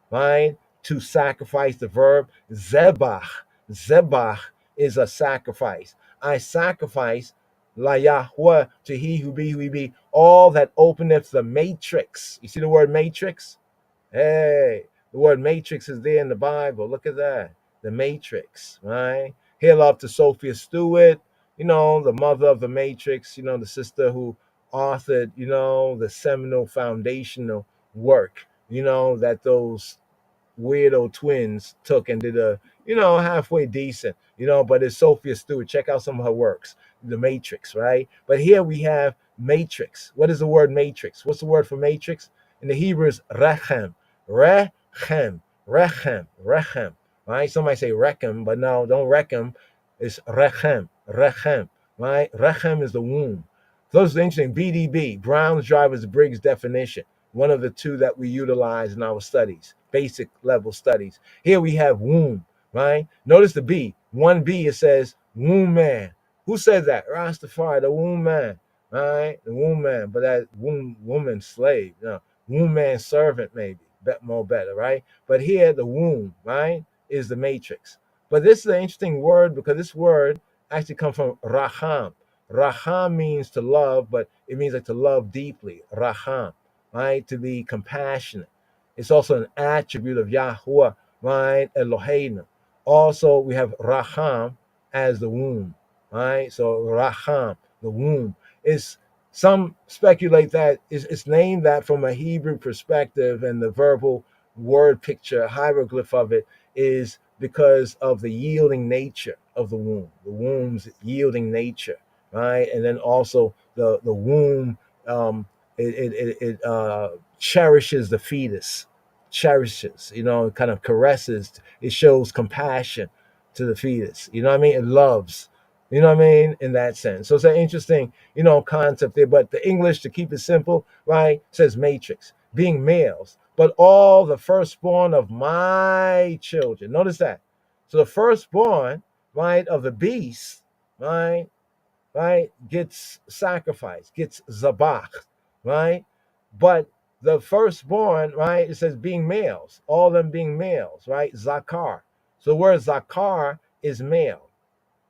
right? To sacrifice, the verb zebach. Zebach is a sacrifice. I sacrifice la Yahweh, to he who be, all that openeth the matrix. You see the word matrix? Hey, the word matrix is there in the Bible. Look at that. The matrix, right? Hail up to Sophia Stewart, the mother of the matrix, the sister who authored, the seminal foundational work, that those weirdo twins took and did a halfway decent, but it's Sophia Stewart. Check out some of her works, the matrix, right? But here we have matrix. What is the word matrix? What's the word for matrix in the Hebrew? Is rechem, right? Somebody say rechem, but no, don't rechem. It's rechem, right? Rechem is the womb. Those are interesting. BDB, Brown's Drivers Briggs definition, one of the 2 that we utilize in our studies, basic level studies. Here we have womb, right? Notice the B. 1B, it says womb man. Who said that? Rastafari, the womb man, right? The womb man, but that woman slave, womb man servant maybe, more better, right? But here the womb, right, is the matrix. But this is an interesting word because this word actually comes from raham. Raham means to love, but it means like to love deeply. Raham, right? To be compassionate. It's also an attribute of Yahweh, right? Eloheinu. Also, we have Raham as the womb, right? So Raham, the womb, is some speculate that it's named that from a Hebrew perspective, and the verbal word picture, hieroglyph of it is because of the yielding nature of the womb's yielding nature, right? And then also the womb, it cherishes the fetus, kind of caresses. It shows compassion to the fetus. You know what I mean? It loves. You know what I mean? In that sense. So it's an interesting, concept there. But the English, to keep it simple, right, says matrix, being males, but all the firstborn of my children. Notice that. So the firstborn, right, of the beast, right, gets sacrificed, gets zabach, right? But the firstborn, right, it says being males, all of them being males, right? Zakar. So the word zakar is male,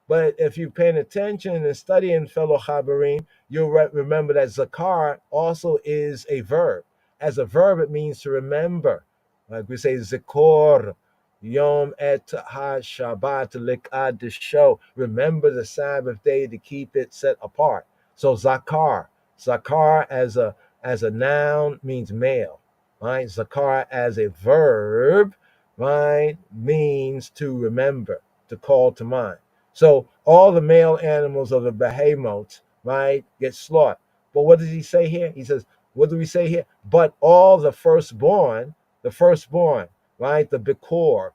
But if you're paying attention and studying, fellow Chabarim, you'll remember that zakar also is a verb. As a verb, it means to remember. Like we say, zikor, yom et ha shabbat likad to show. Remember the Sabbath day to keep it set apart. So zakar, zakar as a noun means male, right? Zakar as a verb, right, means to remember, to call to mind. So all the male animals of the behemoth, right, get slaughtered. But what does he say here? He says, what do we say here? But all the firstborn, right, the bikor,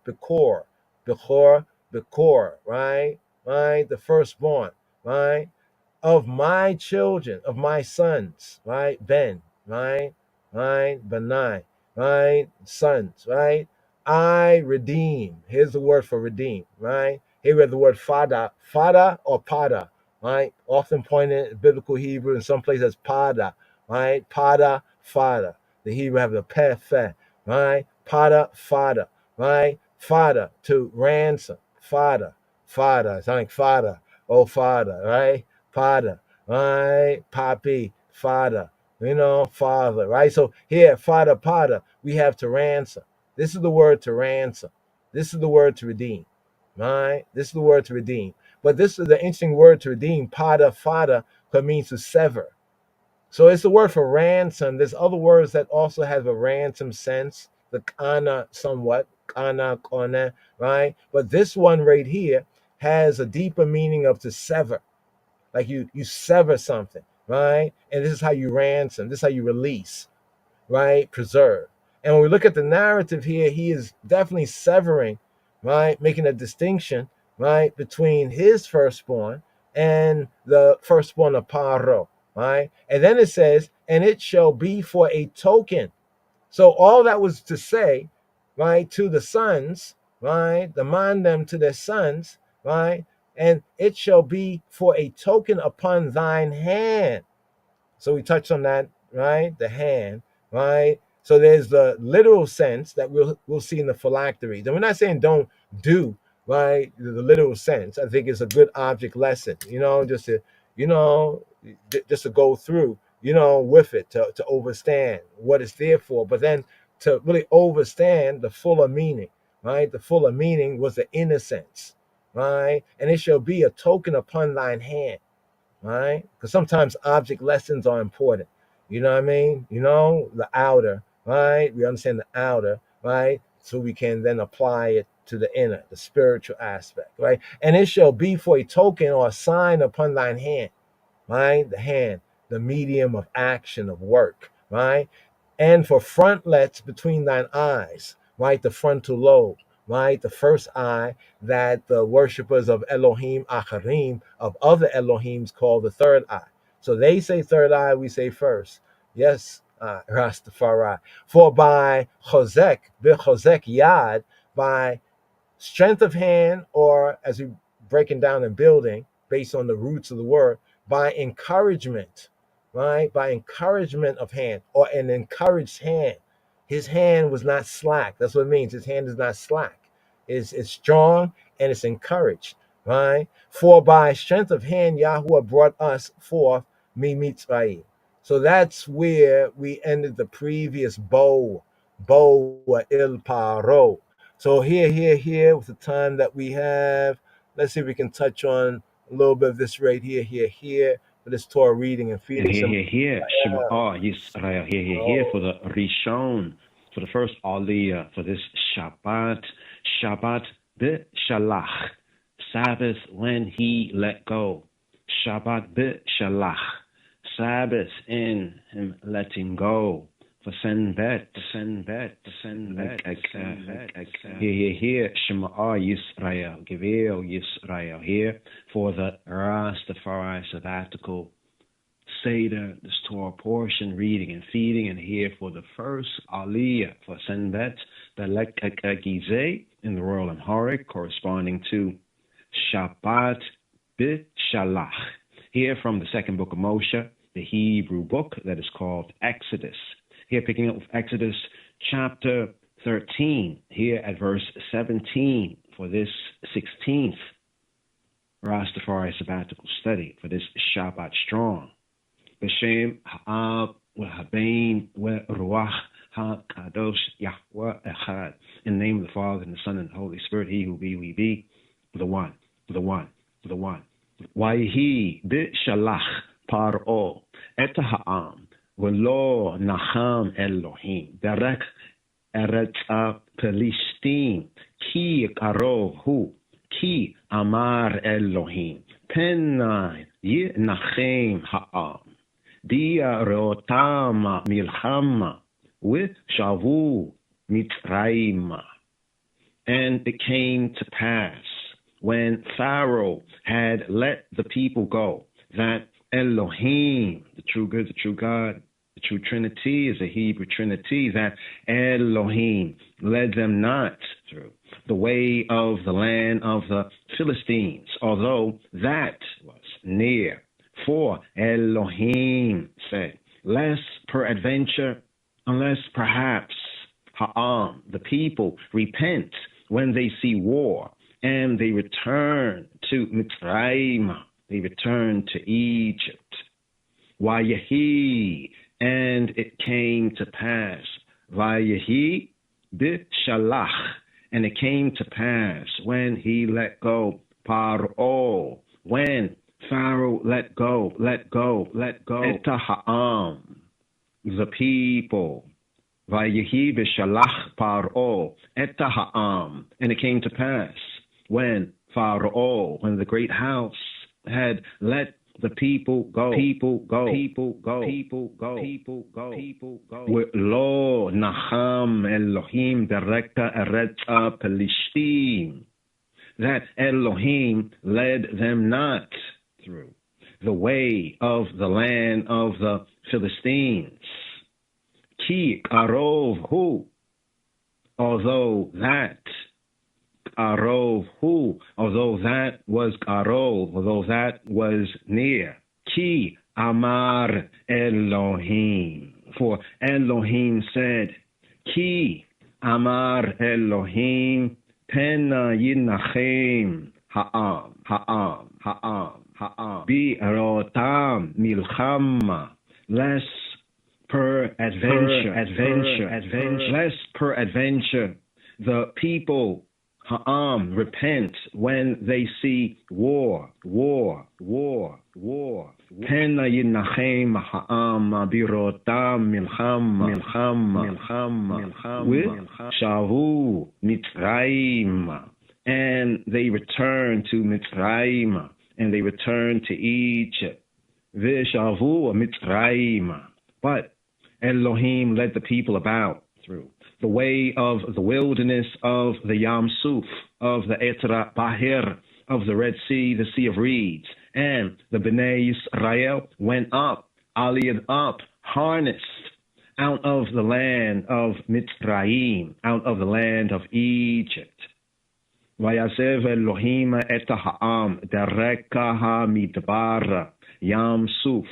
right, the firstborn, right, of my children, of my sons, right, ben, right, benai, right, sons, right, I redeem. Here's the word for redeem, right? Here we have the word fada or pada, right? Often pointed in biblical Hebrew, in some places as pada, right? Pada, fada. The Hebrew have the peh, fe, right? Pada, fada, right? Fada, to ransom, fada, it's like fada, oh fada, right? Father, right? Papi, father, father, right? So here, father, pada, we have to ransom. This is the word to ransom. This is the word to redeem, right? This is the word to redeem. But this is the interesting word to redeem, pada, fada, because it means to sever. So it's the word for ransom. There's other words that also have a ransom sense, the kana somewhat, kana, kona, right? But this one right here has a deeper meaning of to sever. Like you sever something, right? And this is how you ransom. This is how you release, right? Preserve. And when we look at the narrative here, he is definitely severing, right? Making a distinction, right, between his firstborn and the firstborn of Paro, right? And then it says, and it shall be for a token. So all that was to say, right, to the sons, right, demand them to their sons, right, and it shall be for a token upon thine hand. So we touched on that, right, the hand, right. So there's the literal sense that we'll see in the phylacteries, and we're not saying don't do, right, the literal sense. I think it's a good object lesson, you know, just to go through, with it to understand what it's there for, but then to really understand the fuller meaning, right? The fuller meaning was the innocence, right? And it shall be a token upon thine hand, right? Because sometimes object lessons are important. You know what I mean? The outer, right? We understand the outer, right? So we can then apply it to the inner, the spiritual aspect, right? And it shall be for a token or a sign upon thine hand, right? The hand, the medium of action, of work, right? And for frontlets between thine eyes, right? The frontal lobe, right? The first eye that the worshippers of Elohim Acharim, of other Elohims, call the third eye. So they say third eye, we say first. Yes, Rastafari. For by Chozek, B'Chozek Yad, by strength of hand, or as we breaking down and building based on the roots of the word, by encouragement, right? By encouragement of hand, or an encouraged hand. His hand was not slack. That's what it means. His hand is not slack. It's strong and it's encouraged, right? For by strength of hand, Yahuwah brought us forth Mitzrayim. So that's where we ended the previous bow il paro. So here, with the time that we have, let's see if we can touch on a little bit of this right here, for this Torah reading and And feeding some. here, Shema, Yisrael, here, for the Rishon, for the first Aliyah, for this Shabbat B'Shalach, Sabbath when he let go, Shabbat B'Shalach, Sabbath in him letting go, for Senbet, here, Shema Yisrael, Gevil Yisrael, here, for the Rastafari sabbatical Seder, this Torah portion, reading and feeding, and here for the first Aliyah, for Senbet, Belek Gizeh, in the Royal Amharic, corresponding to Shabbat B'Shalach. Here from the second book of Moshe, the Hebrew book that is called Exodus. Here picking up with Exodus chapter 13, here at verse 17, for this 16th Rastafari sabbatical study for this Shabbat strong. B'Shem Ha'ab W'Habein W'Ruach HaKadosh Yahweh Echad. In the name of the Father, and the Son, and the Holy Spirit, He who be, we be, the one, the one, the one. Wayhi B'Shalach Paro Et Ha'am V'lo Nacham Elohim Derek Eretz Pelistim Ki Karov Hu Ki Amar Elohim Penai Yinachem Ha'am Dia Rotama Milchama with Shavu Mitzrayim. And it came to pass when Pharaoh had let the people go that Elohim, the true good, the true God, the true Trinity is a Hebrew Trinity, that Elohim led them not through the way of the land of the Philistines, although that was near. For Elohim said, lest peradventure, unless perhaps Ha'am, the people, repent when they see war, and they return to Mitzrayim, they return to Egypt. Vayehi, and it came to pass, Vayehi b'shalach, and it came to pass when he let go, Paro, when Pharaoh let go, Et Ha'am, the people. Vayehi b'shalach Paro et ha'am, and it came to pass when Pharaoh, when the great house had let the people go, Lo nacham Elohim dereka eretza Pelishtim, that Elohim led them not through the way of the land of the Philistines. Ki karov hu, although that was karov, although that was near. Ki amar Elohim, for Elohim said, Ki amar Elohim pena yinachem ha'am bi rotam milchama, lest peradventure, the people Ha'am repent when they see war. Pena yinachem ha'am birotam milchama with shavu Mitzrayim, and they return to Mitzrayim, and they return to Egypt. V'shavu Mitzrayim, but Elohim led the people about through the way of the wilderness of the Yam Suf, of the Etra Bahir, of the Red Sea, the Sea of Reeds. And the Bnei Yisrael went up, aliyah up, harnessed out of the land of Mitzrayim, out of the land of Egypt. Vayazev Elohim et ha'am dereka ha'midbar Yam Suf.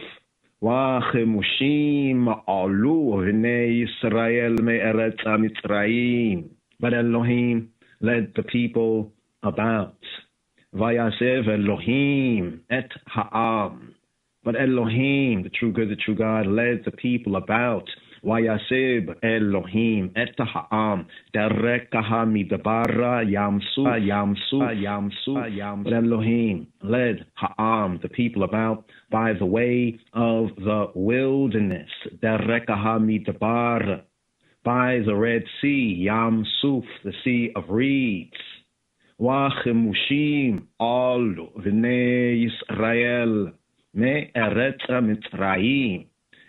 Wachemushim alu v'nei Yisrael me'eretz Mitzrayim. But Elohim led the people about. Vayasev Elohim et ha'am. But Elohim, the true good, the true God, led the people about. Vayaseb Elohim et ha'am dereka ha'midbar Yam Suf. But Elohim led ha'am, the people, about by the way of the wilderness, dereka ha'midbar, by the Red Sea, Yam Suf, the Sea of Reeds. Wachemushim alu v'nei Yisrael me'eretz Mitzrayim.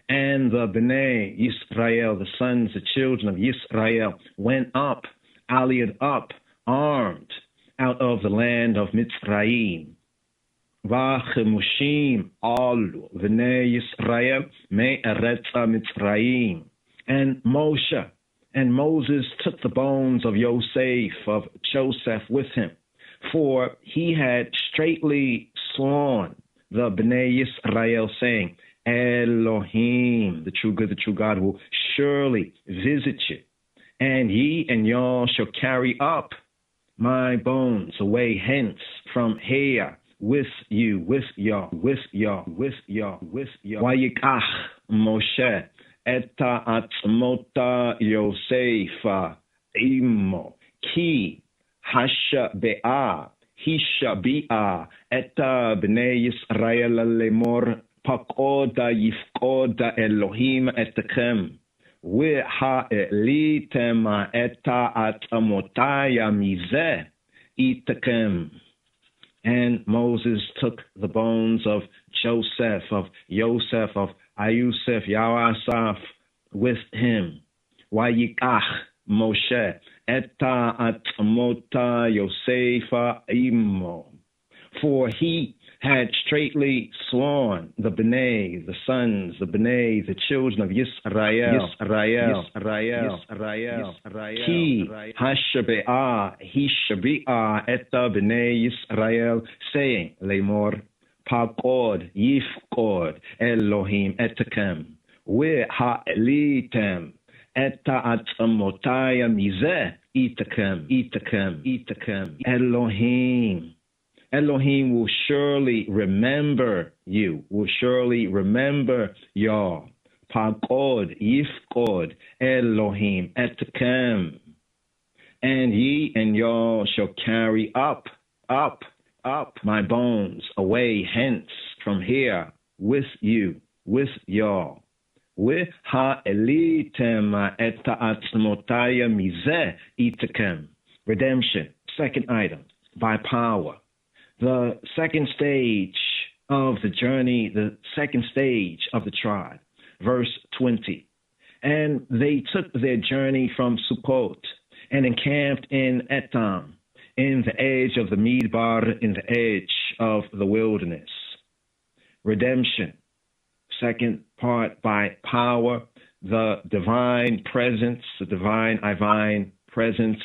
And the Bnei Yisrael, the sons, the children of Yisrael, went up, allied up, armed, out of the land of Mitzrayim. Vachemushim alu v'nei Yisrael me'eretz Mitzrayim. And Moshe and Moses took the bones of Joseph with him, for he had straitly sworn the Bnei Yisrael, saying, Elohim, the true good, the true God, will surely visit you, and ye and y'all shall carry up my bones away hence from here, with you, with y'all. Wayikach Moshe eta atzmota Yosefa imo ki hashabea hishabia eta bnei Yisrael lemor pakoda yifkoda Elohim etchem Ha'elitema eta atzmotaya mize itchem. And Moses took the bones of Joseph, of Yosef, of Ayusef, Yahasaf with him. Wayikach Moshe eta atmota Yosefa imo. For he had straightly sworn the B'nai, the sons, the B'nai, the children of Yisrael. Ki hashabe'ah, hishabe'ah etta B'nai Yisrael, saying, Lemor, Paqod, Yifqod, Elohim etchem, Ha'elitem, etta atzmotaya mizeh, itchem, Elohim will surely remember you, will surely remember y'all. Paqod, Yifqod, Elohim, etchem. And ye and y'all shall carry up my bones away hence from here with you, with y'all. With ha'elitem et atzmotaya mizeh itchem. Redemption, second item, by power. The second stage of the journey, the second stage of the tribe, verse 20. And they took their journey from Sukkot and encamped in Etam, in the edge of the Midbar, in the edge of the wilderness. Redemption, second part, by power, the divine presence, the divine presence,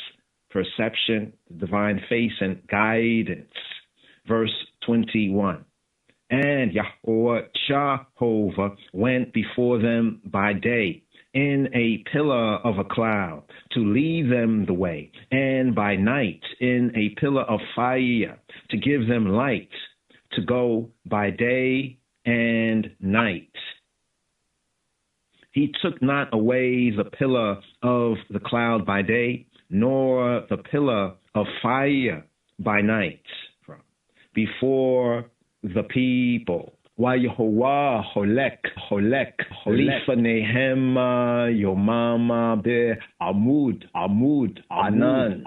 perception, the divine face and guidance. Verse 21. And Yahweh Jehovah went before them by day in a pillar of a cloud to lead them the way, and by night in a pillar of fire to give them light, to go by day and night. He took not away the pillar of the cloud by day, nor the pillar of fire by night before the people. Wayehovah holek lifanehem yomama be amud anan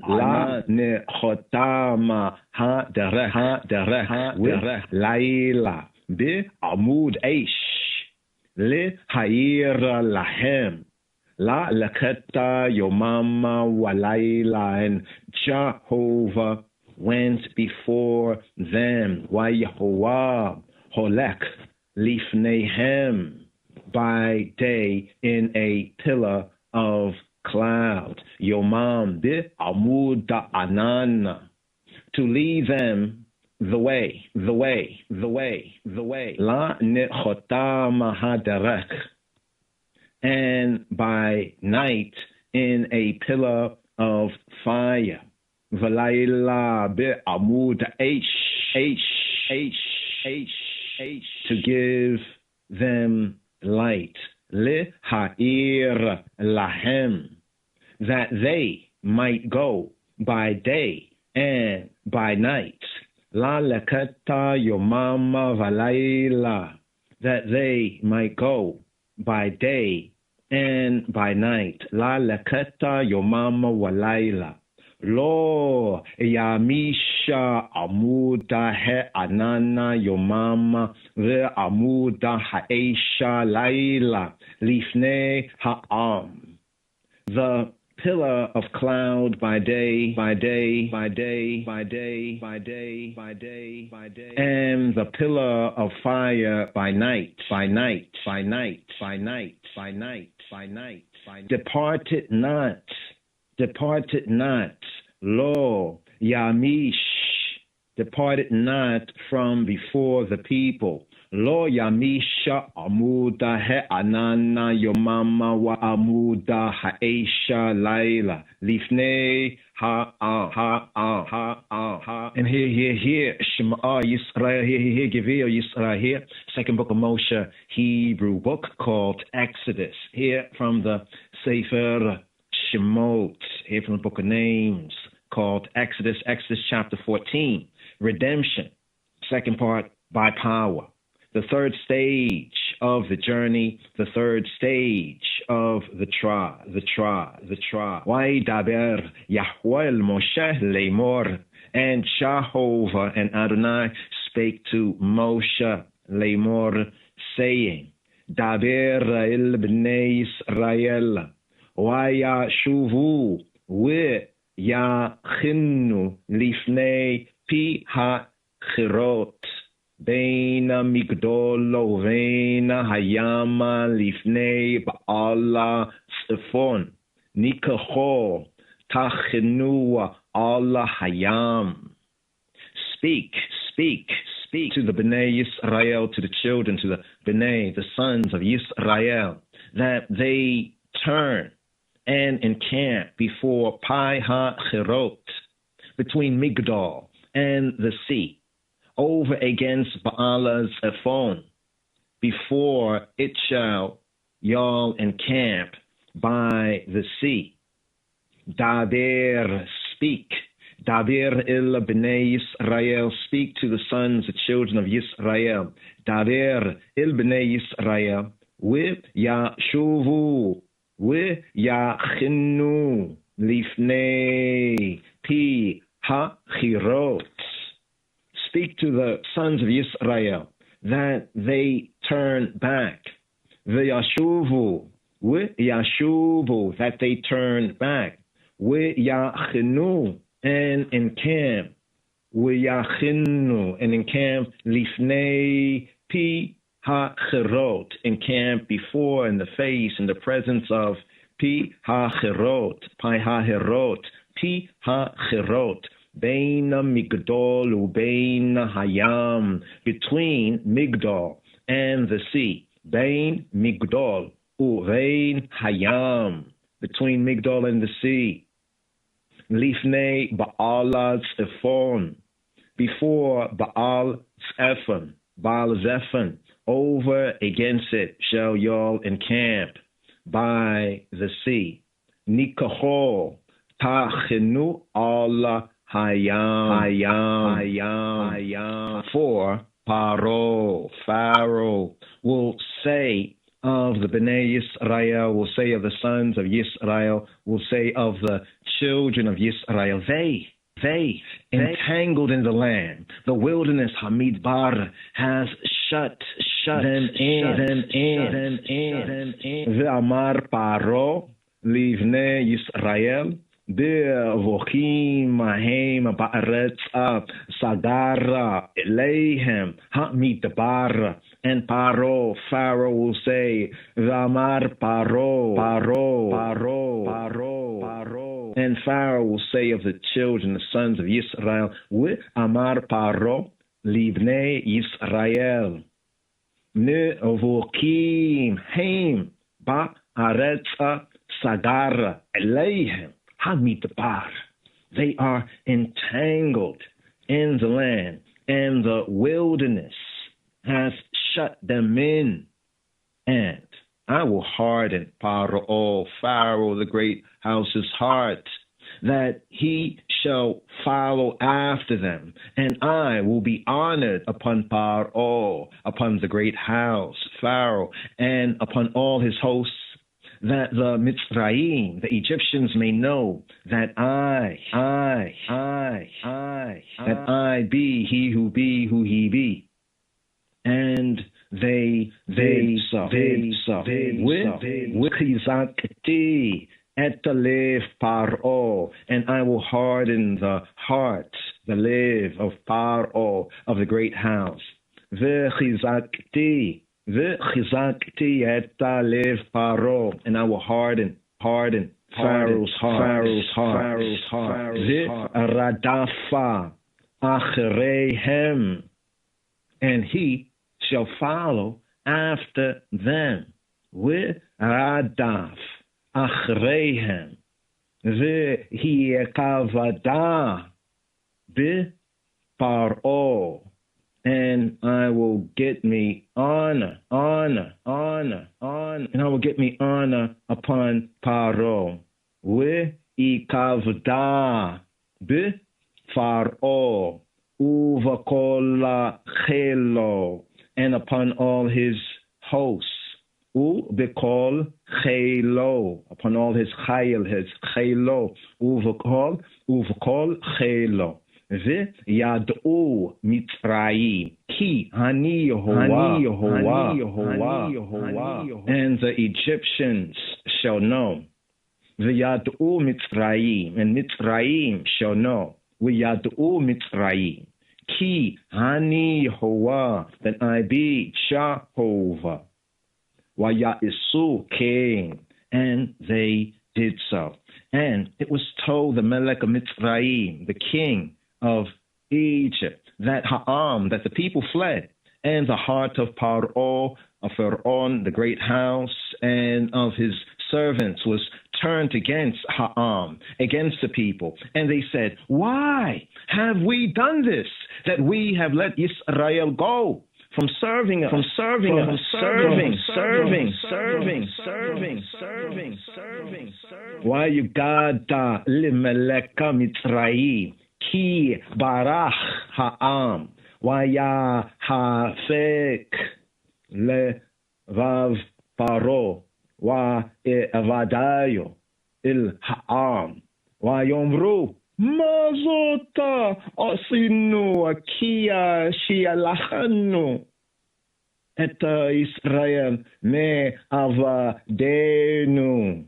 la nechotama ha derech laila be amud eish le hayira lahem la leketa yomama walayla. And Jehovah went before them. Wayehovah holek lifnehem, by day in a pillar of cloud. Yomam bi amud anan, to lead them the way. La nechotam haderech, and by night in a pillar of fire. Valayla bi amud eish, to give them light. Le ha'ir lahem, that they might go by day and by night. La leketa yomama valayla, that they might go by day and by night. La leketa yomama walayla. Lo yamisha amuda he anana yomama ve amuda haesha laila lifne ha'am. The pillar of cloud by day, and the pillar of fire by night. Departed not, lo yamish, departed not from before the people, Lo yamisha amuda he anana yomama wa amuda haesha laila lifnei ha. And here Shema Yisrael here Gevil Yisrael here. Second book of Moshe, Hebrew book called Exodus. Here from the Sefer Shemot. Here from the book of Names called Exodus. Exodus chapter 14. Redemption. Second part, by power. The third stage of the journey, the third stage of the trial. Why daber Yahweh Moshe lemor, and Jehovah and Adonai spake to Moshe lemor, saying, Daber el bnei Israel, why yashuvu yachinu lifnei pi ha-chirot. Beina migdolo veina hayama lifnei ba'ala tzefon nikacho tachenu ala hayam. Speak to the Bnei Yisrael, to the children, to the Bnei, the sons of Yisrael, that they turn and encamp before Pi Ha-Chirot, between Migdol and the sea, over against Ba'ala's Ephon, before it shall y'all encamp by the sea. Daber, speak. Daber il bnei Yisrael, speak to the sons, the children of Yisrael. Daber il bnei Yisrael, yashuvu, yachinu, lifnei pi ha-chirot. Speak to the sons of Yisrael that they turn back. V'yashuvu, that they turn back. V'yachinu, and encamp. V'yachinu, and encamp. Lifnei pi ha-chirot, encamp before, in the face, in the presence of pi ha-chirot, pi ha-chirot, pi ha-chirot. Beina Migdol ubeina hayam, between Migdol and the sea. Bein Migdol ubein hayam, between Migdol and the sea. Lifnei Ba'al Zephon, before Baal Zephon, over against it shall y'all encamp by the sea. Nikaho tachenu Allah hayam. For Pharaoh will say of the Bnei Yisrael, will say of the sons of Yisrael, will say of the children of Yisrael, they entangled in the land. The wilderness, Hamidbar, has shut them in. Ve'amar Paro livnei Yisrael, Be'avochim mahem ba'aretz sagara eleihem ha'midbar. And Pharaoh will say, V'amar Paro. And Pharaoh will say of the children, the sons of Yisrael, V'amar Paro livnei Yisrael, Ne'avochim heim ba'aretz sagara eleihem. Hamidbar. They are entangled in the land, and the wilderness has shut them in. And I will harden Pharaoh, the great house's heart, that he shall follow after them, and I will be honored upon Pharaoh, upon the great house, Pharaoh, and upon all his hosts, that the Mitzrayim, the Egyptians, may know that I be he who he be. And they saw with Chizakti et the live Paro, and I will harden the heart, the live of Paro, of the great house. V'chizakti et the live Paro, and I will harden Pharaoh's heart. V'radafa achreihem, and he shall follow after them. Radaf achreihem v'hiekavada b'paro, and I will get me honor, and I will get me honor upon Paro. V'ikavda b'faro uvakol chelo, and upon all his hosts. Ubekol chelo, upon all his chayil, his chelo. Uvakol chelo. V'yad'u Mitzrayim ki hani Yehovah, and the Egyptians shall know. V'yad'u Mitzrayim, and Mitzrayim shall know. V'yad'u Mitzrayim ki hani Yehovah, that I be Jehovah. Waya'isu king, and they did so. And it was told the Melech of Mitzrayim, the king of Egypt, that Ha'am, that the people fled, and the heart of Paro, of Pharaoh, the great house, and of his servants was turned against Ha'am, against the people. And they said, why have we done this, that we have let Israel go from serving us, Why you gada limeleka Mitzrayim ki barach ha'am, why ya hafek levav paro, wa evadayo il ha'am, wa yomru Mazota asinu akia shialachanu et Israel me avadenu.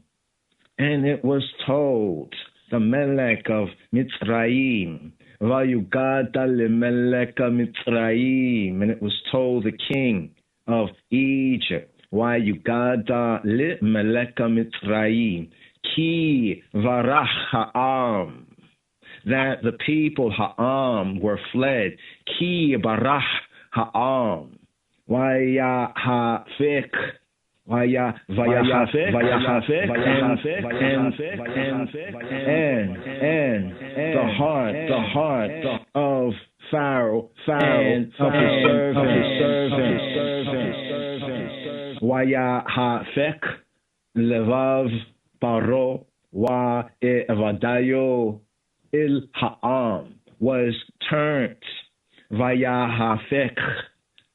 And it was told the Melech of Mitzrayim, Vayugada lemelech Mitzrayim, and it was told the king of Egypt, Vayugada lemelech Mitzrayim, ki varach ha'am, that the people Ha'am were fled. Ki barach Ha'am. Vaya hafek. And the heart of Pharaoh and of his servants. Vaya hafek levav paro wa evadayo il ha'am, was turned. Vaya hafek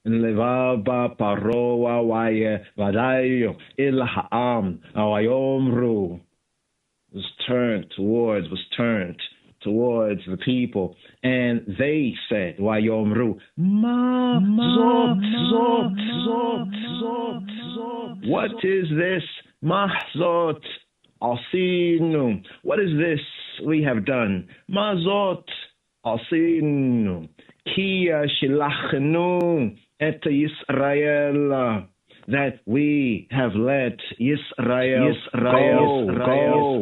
levaba paroa waya vadayo il ha'am awayomru, was turned towards the people, and they said, wayomru ma zot, what is this? Mahzot asinu, what is this we have done? Mazot asinu kia shilachnu et Yisrael, that we have let Yisrael go.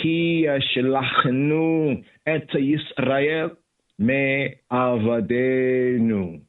Kia shilachnu et Yisrael me avadenu,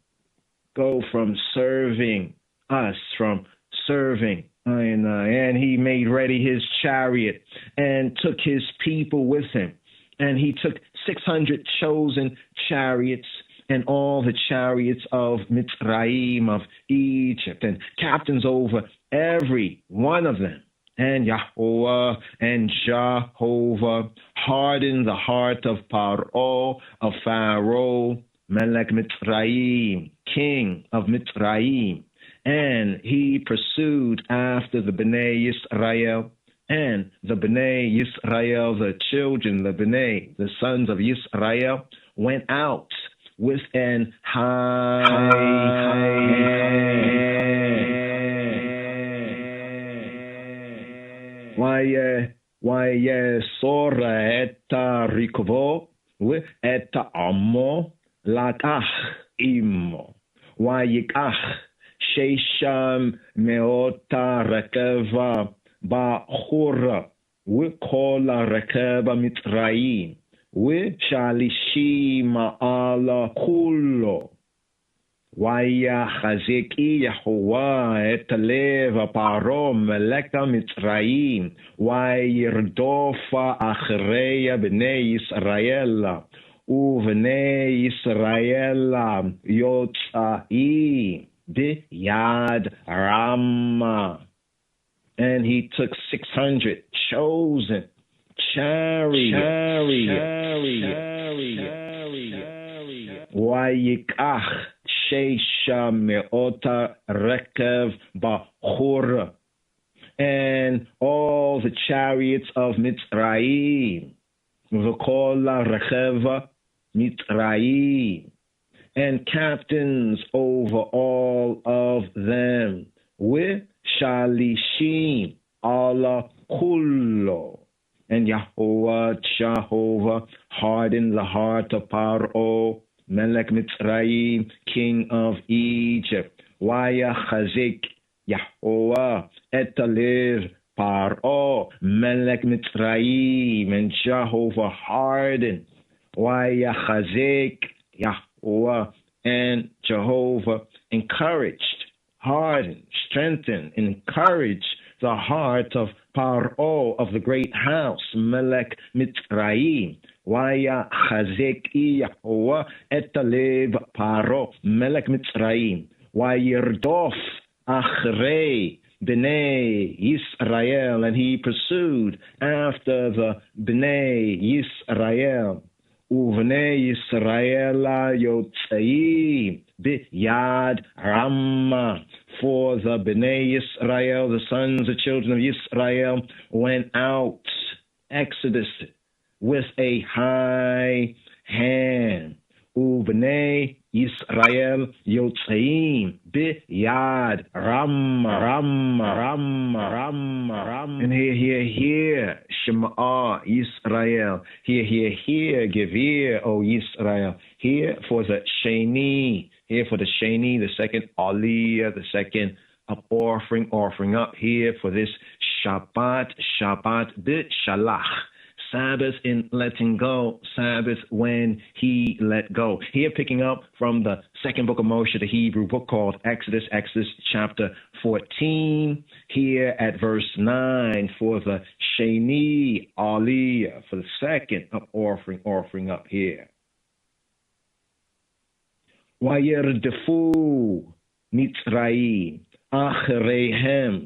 go from serving us, from serving. And he made ready his chariot and took his people with him. And he took 600 chosen chariots and all the chariots of Mitzrayim, of Egypt, and captains over every one of them. And Yahweh and Jehovah hardened the heart of Paro, of Pharaoh, Melech Mitzrayim, king of Mitzrayim. And he pursued after the Bnei Yisrael, and the Bnei Yisrael, the children, the sons of Yisrael, went out with an high Why sora eta rikvo eta amo lakach imo. Why yikach sheisham meota rekeva ba'chura. We call a rekeba Mitzrayim, ושלישי מעלה כולו. ויחזק יהוה את לב פרעה מלך מצרים, וירדוף אחרי בני ישראל, ובני ישראל יוצאי ביד רמה. And he took 600 chosen chariots. ויקח 600 רכב בחור, and all the chariots of Mitzrayim, וכל רכב Mitzrayim, and captains over all of them, ושלישים על כולו. And Jehovah hardened the heart of Paro, Melech Mitzrayim, king of Egypt. Vayachazek Yehovah et lev Paro, Melech Mitzrayim, and Jehovah hardened. Vayachazek Yehovah, and Jehovah encouraged, hardened, strengthened, encouraged the heart of Paro of the great house, Melech Mitzrayim. Vaya chazek Yehovah et lev Paro, Melech Mitzrayim. Vayirdof achrei bnei Yisrael, and he pursued after the bnei Yisrael. Uvnei Yisrael yotzei biyad Ramah. For the Bnei Yisrael, the sons, the children of Yisrael, went out, Exodus, with a high hand. Ubnei Yisrael yotzeim biyad Ramah. And hear, Shema Yisrael. Hear, give ear, O Yisrael. Hear for the Sheni. Here for the Sheni, the second Aliyah, the second offering up here for this Shabbat b'shalach. Sabbath in letting go, Sabbath when he let go. Here picking up from the second book of Moshe, the Hebrew book called Exodus chapter 14, here at verse 9 for the Sheni Aliyah, for the second offering up here. וירדפו מצרים אחריהם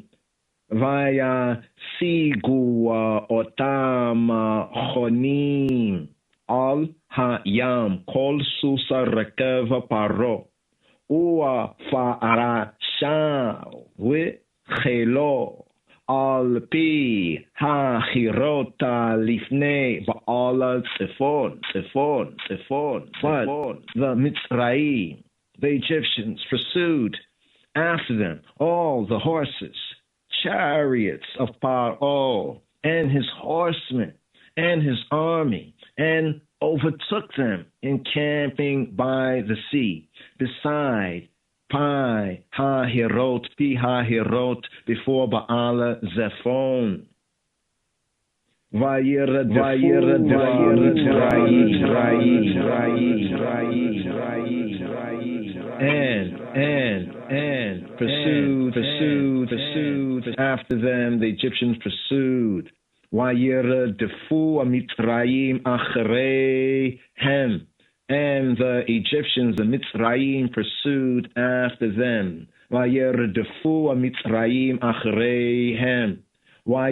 וישיגו אותם חונים על הים כל סוס רכב פרעה ופרשה וחילו על פי החירות לפני בעל צפון. But the Mitzrayim, the Egyptians, pursued after them all the horses, chariots of Paro, and his horsemen, and his army, and overtook them encamping by the sea, beside Pi Ha-Hirot, before Baal Zephon. And pursued after them, the Egyptians pursued. Vayirdefu Mitzrayim achreihem. And the Egyptians, the Mitzrayim, pursued after them. Vayirdefu Mitzrayim achreihem. All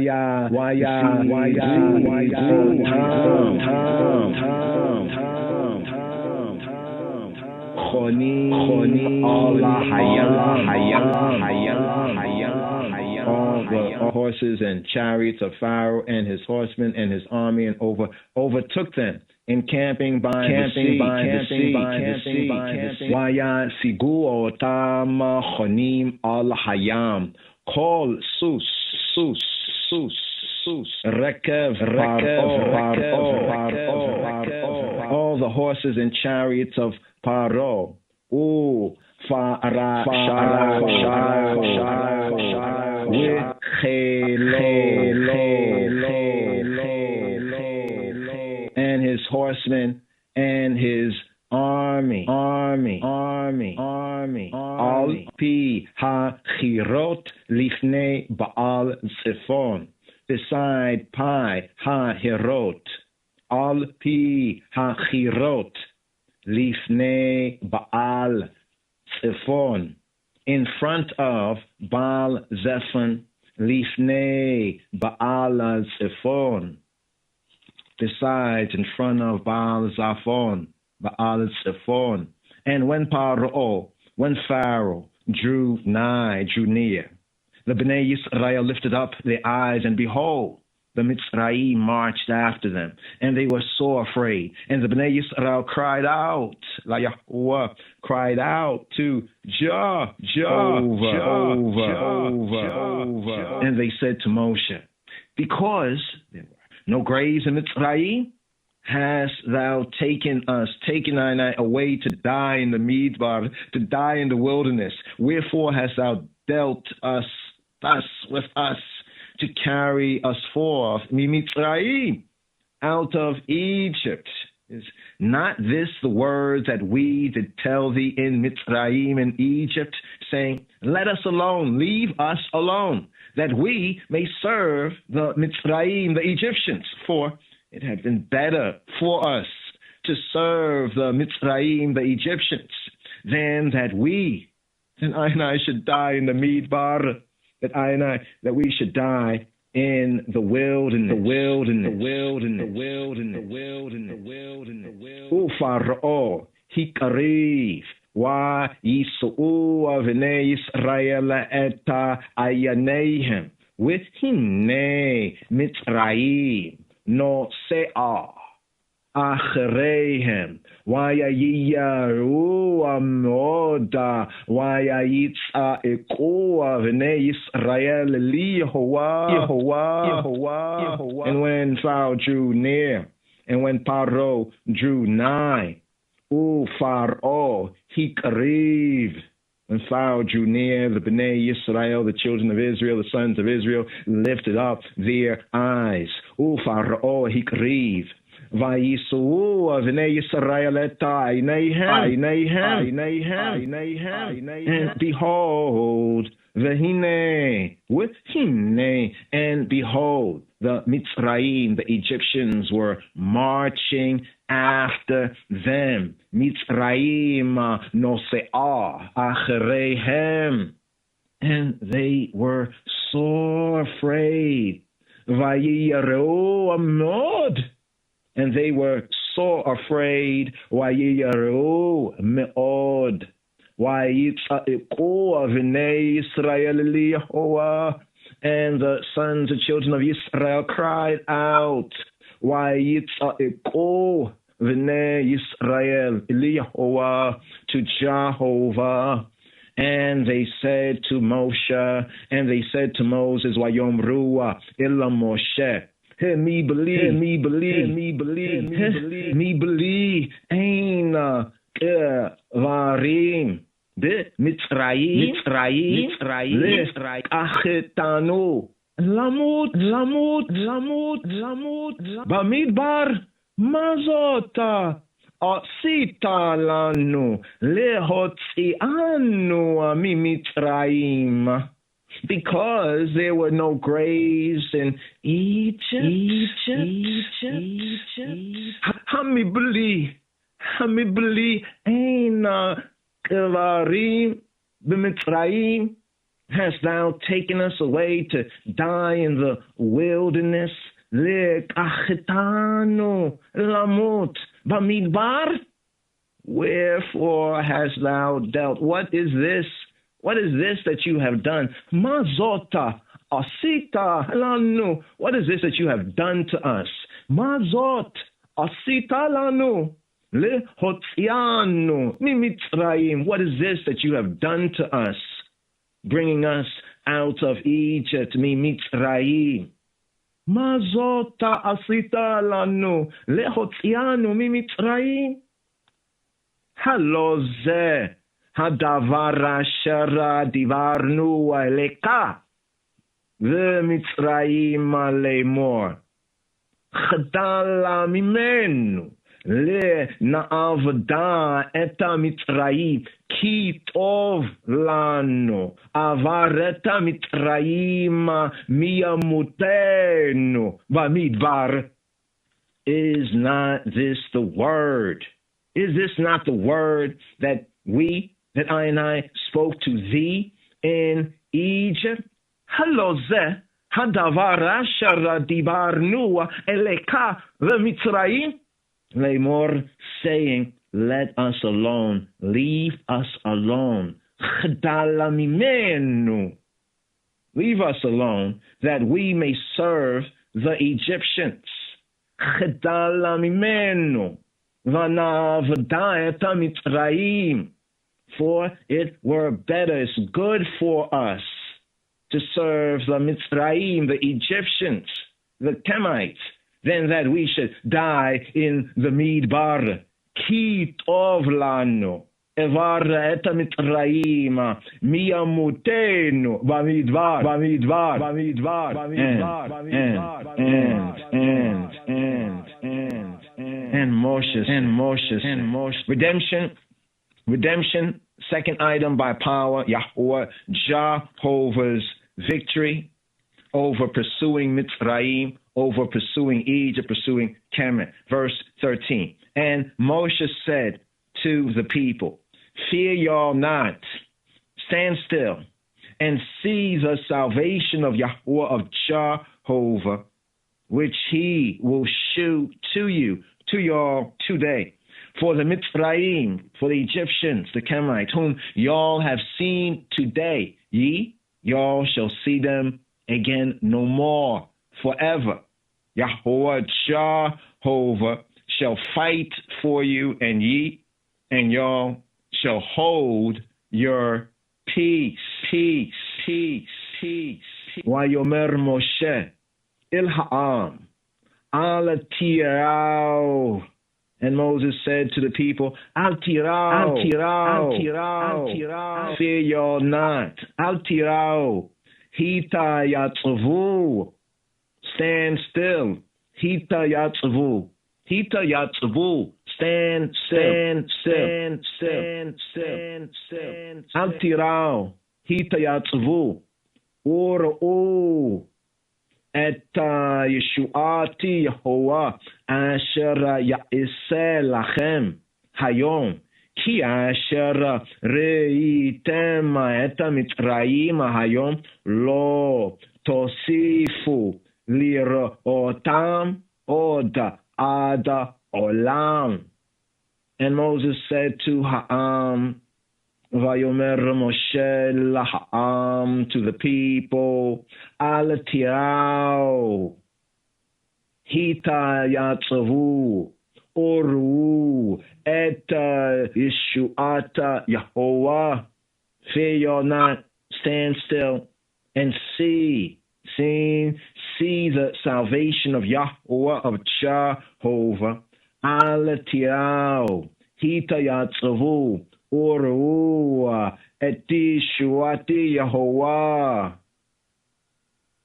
the horses and chariots of Pharaoh and his horsemen and his army, and overtook them, encamping by the sea. Vayasigu otam chonim al hayam. Kol sus. Rekev. All the horses and chariots of Paro. And his horsemen horsemen and his army. Al pi ha-chirot lifnei Baal Zephon. Beside Pi ha-hirot. Al pi ha-chirot lifnei Baal Zephon. In front of Baal Zephon. Lifnei Baal Zephon. Besides, in front of Baal Zephon. Baal Zephon. And when Pharaoh drew near, the Bnei Yisrael lifted up their eyes, and behold, the Mitzrayim marched after them, and they were so afraid. And the Bnei Yisrael cried out, cried out to Jehovah. And they said to Moshe, because there were no graves in Mitzrayim, hast thou taken I away to die in the Midbar, to die in the wilderness? Wherefore hast thou dealt with us, to carry us forth, Mitzrayim, out of Egypt? Is not this the words that we did tell thee in Mitzrayim, in Egypt, saying, let us alone, leave us alone, that we may serve the Mitzrayim, the Egyptians? For it had been better for us to serve the Mitzrayim, the Egyptians, than I should die in the Midbar, that we should die in the wilderness. Pharaoh, hikariv, wa yisu'u avnei Yisrael et ayanehem, with hine Mitzrayim, no se'ah, achreihem, ויערו עמוד, ויצעקו בני ישראל ליהוה. And when Pharaoh drew near, and when Paro drew nigh, Pharaoh hikariv. When Pharaoh drew near, the Bnei Yisrael, the children of Israel, the sons of Israel, lifted up their eyes. Pharaoh hikariv. ויסעו בני ישראל את עיניהם, and behold, and behold, the Mitzrayim, the Egyptians, were marching after them. Mitzrayim nose'ah achreihem, and they were so afraid. Vayireu amod, and they were so afraid. Vayiyaru me'od. Vayitzaiku avnei Yisrael liyehoah. And the sons and children of Israel cried out. Vayitzaiku avnei Yisrael liyehoah, to Jehovah. And they said to Moshe, and they said to Moses, Vayomru ila Moshe, me believe, ain varim be Mitzrayim achetanu lamut bamidbar mazota asita lanu lehotzianu mimitzrayim. Because there were no graves in Egypt. Hamibli, Aina Kevarim, B'Mitzrayim, hast thou taken us away to die in the wilderness? Le'kachetanu lamut b'midbar. Wherefore hast thou dealt? What is this? What is this that you have done? Mazota asita lanu. What is this that you have done to us? Mazot asita lanu lehotzianu mimitzrayim. What is this that you have done to us, bringing us out of Egypt, mimitzrayim? Mazota asita lanu lehotzianu mimitzrayim. Haloze Hadavar asher divarnu eleka v'Mitzrayim lemor chadala mimenu le na'avda et hamitzrayim ki tov lanu avar et hamitzrayim miyamutenu bamidbar. Is not this the word? Is this not the word that I and I spoke to thee in Egypt? Halozeh hadavar asher dibarnu eleka v'mitzrayim. Lemor, saying, let us alone, leave us alone. Chdala mimenu. Leave us alone, that we may serve the Egyptians. Chdala mimenu. Vanavda et hamitzrayim. For it were better, it's good for us to serve the Mitzrayim, the Egyptians, the Kemites, than that we should die in the Midbar. Ki tov lanu evar et hamitzrayim miyamutenu bamidbar. And Moshe. Redemption, second item by power, Yahweh, Jehovah's victory over pursuing Mitzrayim, over pursuing Egypt, pursuing Kemet. Verse 13. And Moshe said to the people, fear y'all not, stand still, and see the salvation of Yahweh, of Jehovah, which he will shew to y'all today. For the Mitzrayim, for the Egyptians, the Kemites, whom y'all have seen today, y'all shall see them again no more, forever. Yahweh Jehovah shall fight for you, and y'all shall hold your peace. Vayomer Moshe il ha'am al tirau. And Moses said to the people, Al tirau, fear y'all not. Al tirau, hita yatzvu, stand still. Hita yatzvu, stand still. Al tirau, hita yatzvu, ur'u. Et Yeshuati Yehovah asher ya'iseh lachem hayom ki asher reitem et mitzrayim hayom lo tosifu lirotam od ad olam. And Moses said to Ha'am, Vayomer Moshe laha'am, to the people, al tirau, hita yatzavu, oru, et Yeshuata Yehovah, fear y'all not, stand still, and see the salvation of Yahweh, of Jehovah, al tirau, hita yatzavu, Uru et Yeshuati Yehovah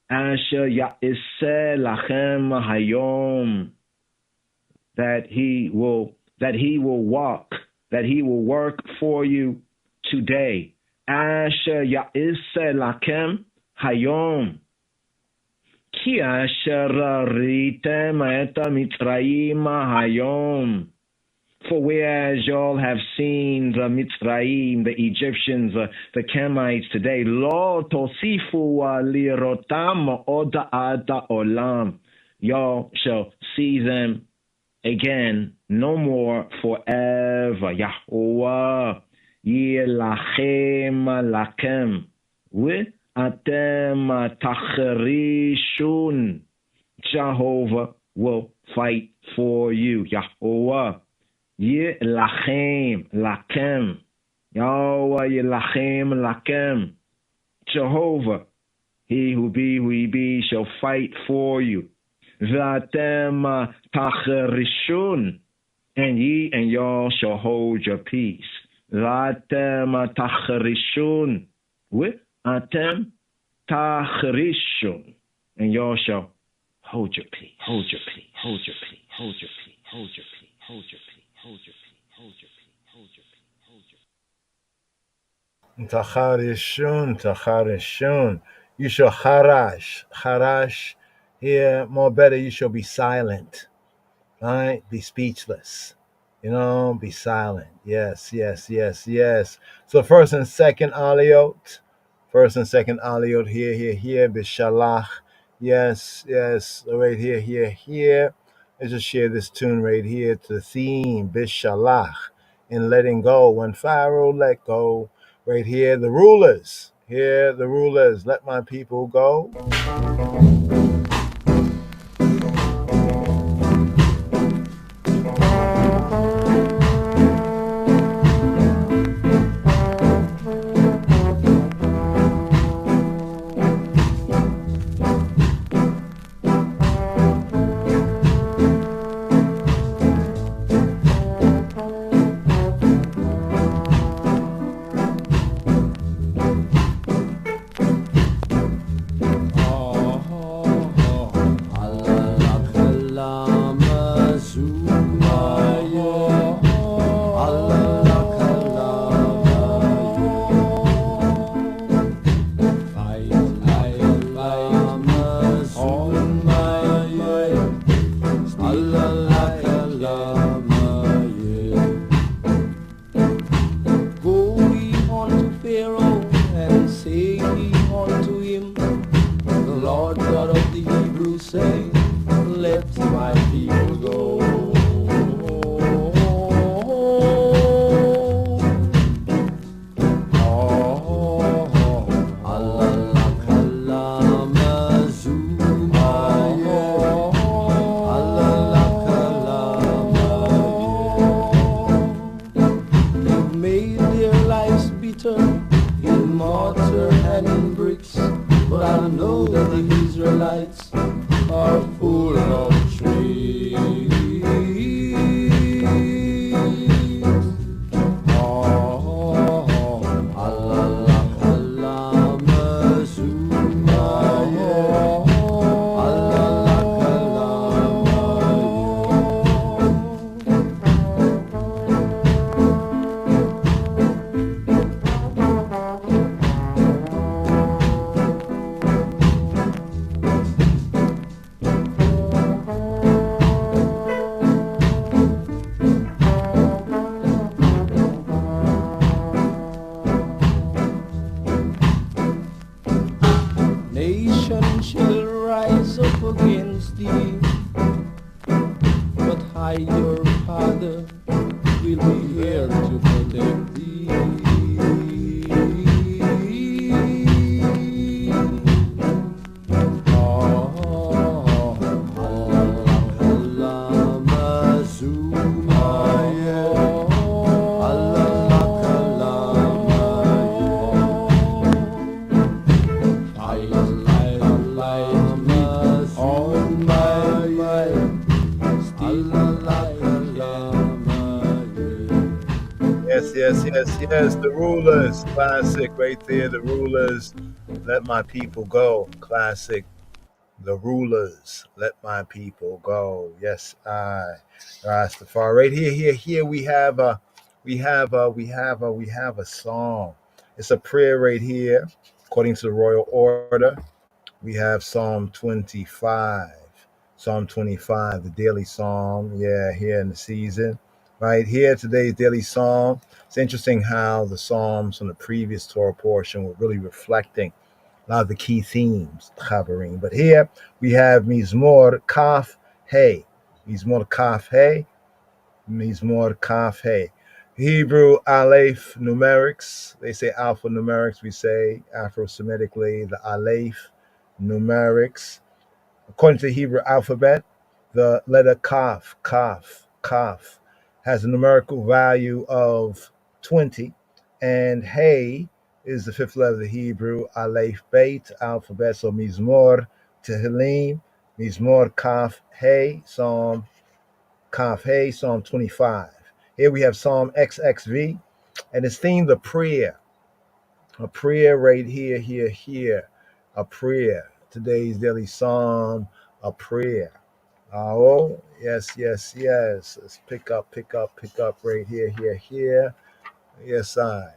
asher ya'iseh lachem hayom, that he will work for you today. Asher ya'iseh lachem hayom ki asher ritem et mitzrayim hayom. For whereas y'all have seen the Mitzrayim, the Egyptians, the Kemites today, lo tosifu lirotam od ad olam, y'all shall see them again no more forever. Yahweh yilachem lakem v'atem tachrishun. Jehovah will fight for you. Yahweh Yilachem lakem. Yahweh yilachem lakem. Jehovah, he who be, shall fight for you. V'atem tachrishun. And ye and y'all shall hold your peace. V'atem tachrishun. V'atem tachrishun. And y'all shall hold your peace. Hold your peace. Hold your peace. Hold your peace. Hold your peace. hold your peace, hold your peace, hold your peace, hold your peace, hold your peace. Tacharishun, tacharishun. You shall harash, harash. Here, more better, you shall be silent. All right, be speechless. Be silent. Yes, yes, yes, yes. So first and second aliot, here, bishalach. Yes, yes. Right here. Let's just share this tune right here to the theme, bishalach, and letting go. When Pharaoh let go, right here, the rulers. Here, the rulers. Let my people go. Yes, the rulers, classic right there. The rulers, let my people go. Classic. The rulers, let my people go. Yes, Rastafari. Right here. We have a song. It's a prayer right here, according to the royal order. We have Psalm 25. Psalm 25, the daily psalm. Yeah, here in the season. Right here, today's daily psalm. It's interesting how the psalms from the previous Torah portion were really reflecting a lot of the key themes, Chaverim. But here we have Mizmor Kaf Hey. Mizmor Kaf Hey. Mizmor Kaf Hey. Hebrew Aleph numerics. They say alpha numerics. We say Afro-Semitically the Aleph numerics. According to the Hebrew alphabet, the letter Kaf, has a numerical value of 20, and Hey is the fifth letter of the Hebrew Aleph Beit alphabet. So Mizmor Tehillim, Mizmor Kaf Hey, Psalm Kaf Hey, Psalm 25. Here we have Psalm XXV, and it's themed the prayer. A prayer right here. A prayer. Today's daily psalm, a prayer. Oh, yes, yes, yes. Let's pick up right here, here. Yes, I.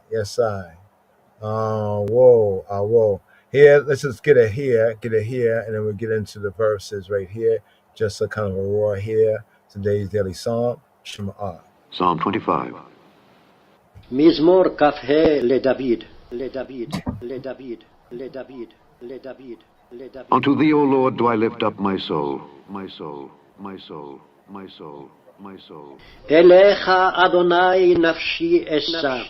Whoa. Here, let's just get it here, and then we'll get into the verses right here. Just a kind of a roar here. Today's daily psalm, Shema. Psalm 25. מזמור כ"ה לדוד, לדוד, לדוד, לדוד, לדוד, לדוד. Unto thee, O Lord, do I lift up my soul, my soul, my soul, my soul, my soul. אליך אדוני נפשי אשא.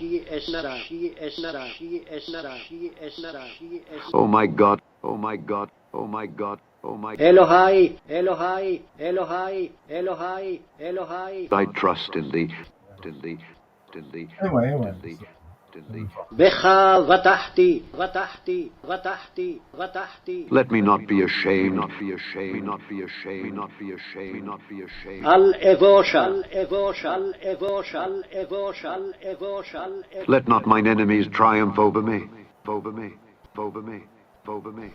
O my God, O my God, O my God, O my God. אלוהי, אלוהי, אלוהי, אלוהי, אלוהי. I trust in thee, in thee, in thee, Anyway. in thee, in thee. בך בטחתי, בטחתי, בטחתי, בטחתי. Let me not be ashamed, not be ashamed, not be ashamed, not be ashamed, not be ashamed. אל אבוש, אל אבוש, אל אבוש, אל אבוש, אל אבוש, אל אבוש. Let not mine enemies triumph over me, over me, over me, over me.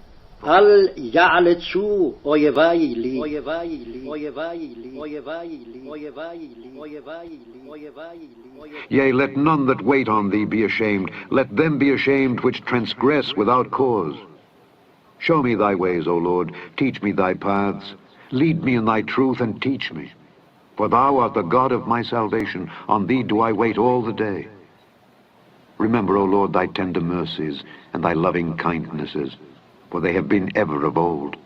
אל יעלצו אויבי לי, אויבי לי, אויבי לי, אויבי לי, אויבי לי, אויבי לי, אויבי לי. Yea, let none that wait on thee be ashamed. Let them be ashamed which transgress without cause. Show me thy ways, O Lord. Teach me thy paths. Lead me in thy truth and teach me. For thou art the God of my salvation. On thee do I wait all the day. Remember, O Lord, thy tender mercies and thy loving kindnesses, for they have been ever of old.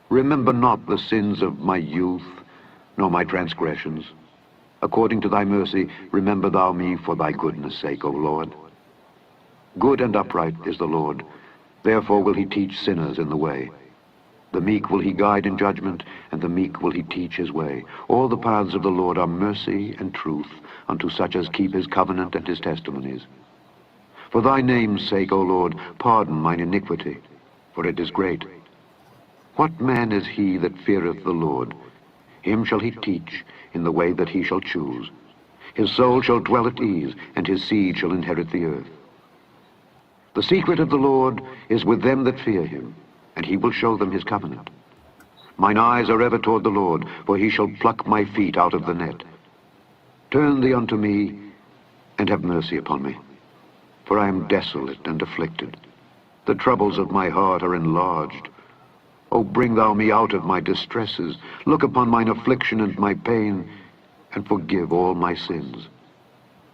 Remember not the sins of my youth, nor my transgressions. According to thy mercy, remember thou me for thy goodness' sake, O Lord. Good and upright is the Lord. Therefore will he teach sinners in the way. The meek will he guide in judgment, and the meek will he teach his way. All the paths of the Lord are mercy and truth unto such as keep his covenant and his testimonies. For thy name's sake, O Lord, pardon mine iniquity, for it is great. What man is he that feareth the Lord? Him shall he teach in the way that he shall choose. His soul shall dwell at ease, and his seed shall inherit the earth. The secret of the Lord is with them that fear him, and he will show them his covenant. Mine eyes are ever toward the Lord, for he shall pluck my feet out of the net. Turn thee unto me, and have mercy upon me, for I am desolate and afflicted. The troubles of my heart are enlarged. O bring thou me out of my distresses. Look upon mine affliction and my pain, and forgive all my sins.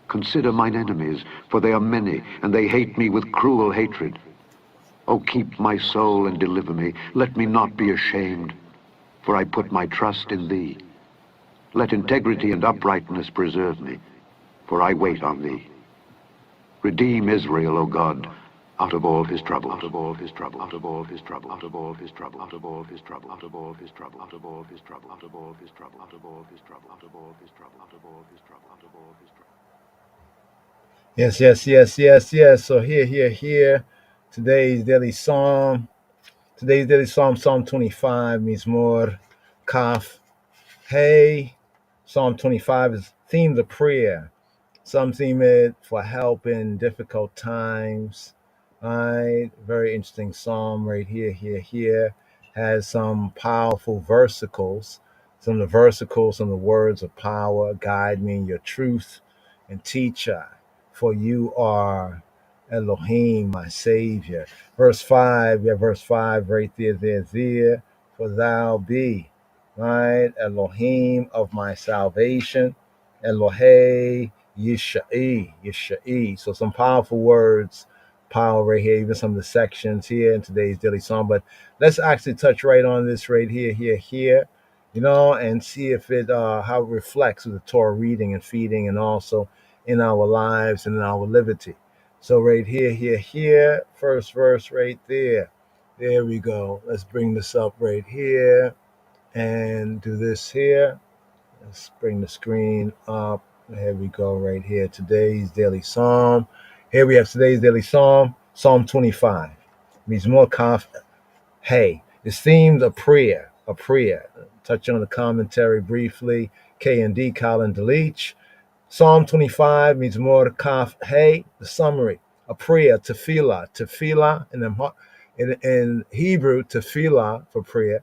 Consider mine enemies, for they are many, and they hate me with cruel hatred. O keep my soul and deliver me. Let me not be ashamed, for I put my trust in thee. Let integrity and uprightness preserve me, for I wait on thee. Redeem Israel, O God, out of all his trouble, out of all his trouble, out of all his trouble, out of all his trouble, out of all his trouble, out of all his trouble, out of all his trouble, out of all his trouble, out of all his trouble, out of all his trouble, out of all his trouble, out of all his trouble. Yes. So here. Today's daily psalm, Psalm 25, Mizmor, Kaf, Hey. Psalm 25 is themed of prayer. Some theme it for help in difficult times. Right, very interesting psalm right here. Has some powerful versicles. Some of the versicles, some of the words of power. Guide me in your truth and teacher, for you are Elohim, my Savior. Verse 5, we have verse 5 right there. For thou be, right, Elohim of my salvation. Elohei Yishai. So some powerful words, power right here, even some of the sections here in today's daily psalm. But let's actually touch right on this right here, and see if it how it reflects with the Torah reading and feeding, and also in our lives and in our liberty. So right here, first verse right there. There we go. Let's bring this up right here and do this here. Let's bring the screen up. Here we go right here. Today's daily psalm. Here we have today's daily psalm, Psalm 25. Mizmor Kaf Hey. It's themed a prayer. Touch on the commentary briefly. K and D, Colin Delich. Psalm 25, Mizmor Kaf Hey. The summary. A prayer, tefillah, in Hebrew, tefillah for prayer,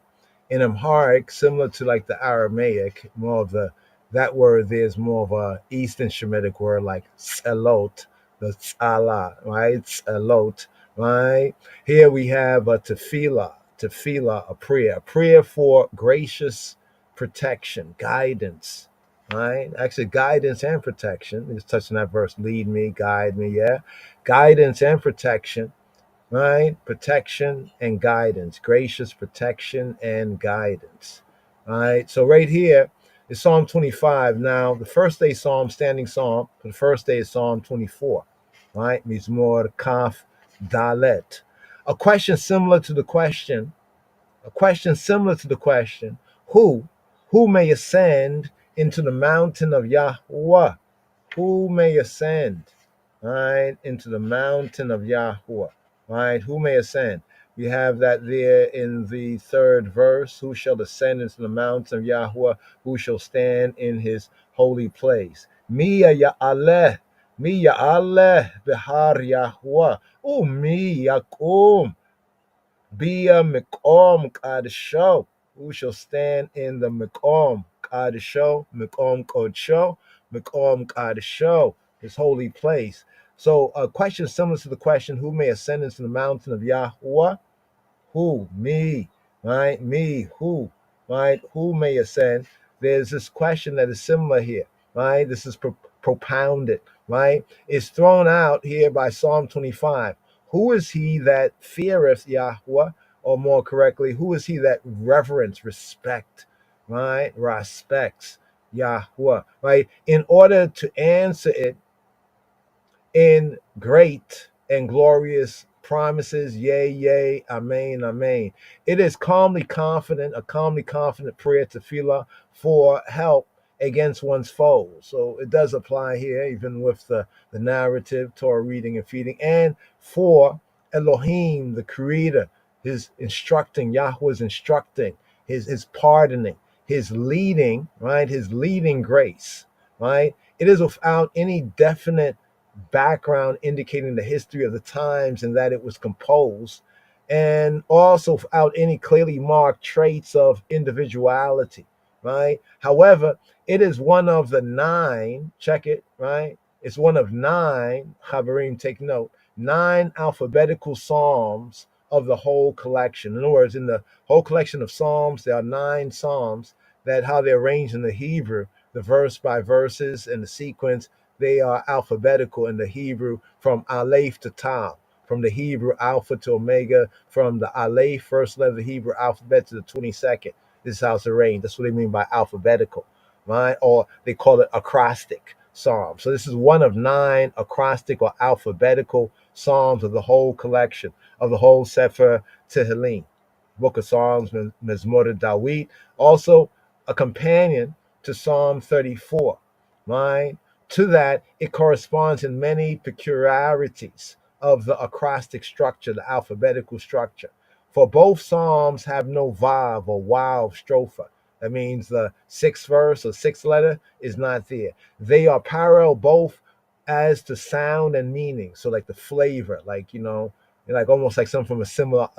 In Amharic, similar to like the Aramaic, more of the that word there's more of a Eastern Shemitic word like tselot, the tsala, right? Tselot, right? Here we have a tefillah, a prayer for gracious protection, guidance, right? Actually, guidance and protection. Just touching that verse, lead me, guide me, yeah. Guidance and protection, right? Protection and guidance, gracious protection and guidance, right? So right here is Psalm 25. Now, the first day Psalm, standing Psalm, for the first day is Psalm 24, right? Mizmor Kaf Dalet. A question similar to the question, who, who may ascend into the mountain of Yahweh? Who may ascend, right, into the mountain of Yahweh, right? Who may ascend? We have that there in the third verse. Who shall ascend into the mountain of Yahweh? Who shall stand in his holy place? Miya Ya'aleh, Miya Aleh Behar Yahweh. Mi Yakum Bia Mikom Kadisho. Who shall stand in the Mikom Kadisho, Mikom Kodsho, Mikom Kadisho, his holy place? So a question similar to the question, who may ascend into the mountain of Yahweh? Who? Me, right? Me, who, right? Who may ascend? There's this question that is similar here, right? This is propounded, right? It's thrown out here by Psalm 25. Who is he that feareth Yahweh? Or more correctly, who is he that reverence, respect, right? Respects Yahweh, right? In order to answer it, in great and glorious promises, yea, yea, amen, amen. It is a calmly confident prayer to tefillah for help against one's foes. So it does apply here, even with the narrative, Torah reading and feeding, and for Elohim, the creator, his instructing, Yahweh's instructing, his pardoning, his leading, right? His leading grace, right? It is without any definite background indicating the history of the times and that it was composed, and also without any clearly marked traits of individuality, right? However, it is one of the nine, check it, right? It's one of nine, Chaverim, take note, nine alphabetical psalms of the whole collection. In other words, in the whole collection of psalms, there are nine psalms that how they're arranged in the Hebrew, the verse by verses and the sequence, they are alphabetical in the Hebrew from Aleph to Tav, from the Hebrew Alpha to Omega, from the Aleph, first letter of the Hebrew alphabet, to the 22nd. This is how it's arranged. That's what they mean by alphabetical, right? Or they call it acrostic psalm. So this is one of nine acrostic or alphabetical psalms of the whole collection, of the whole Sefer Tehillim, Book of Psalms, Mizmor Dawid, also a companion to Psalm 34, right? To that, it corresponds in many peculiarities of the acrostic structure, the alphabetical structure. For both psalms have no vav or wow strophe. That means the sixth verse or sixth letter is not there. They are parallel both as to sound and meaning. So like the flavor, like, like almost like something from a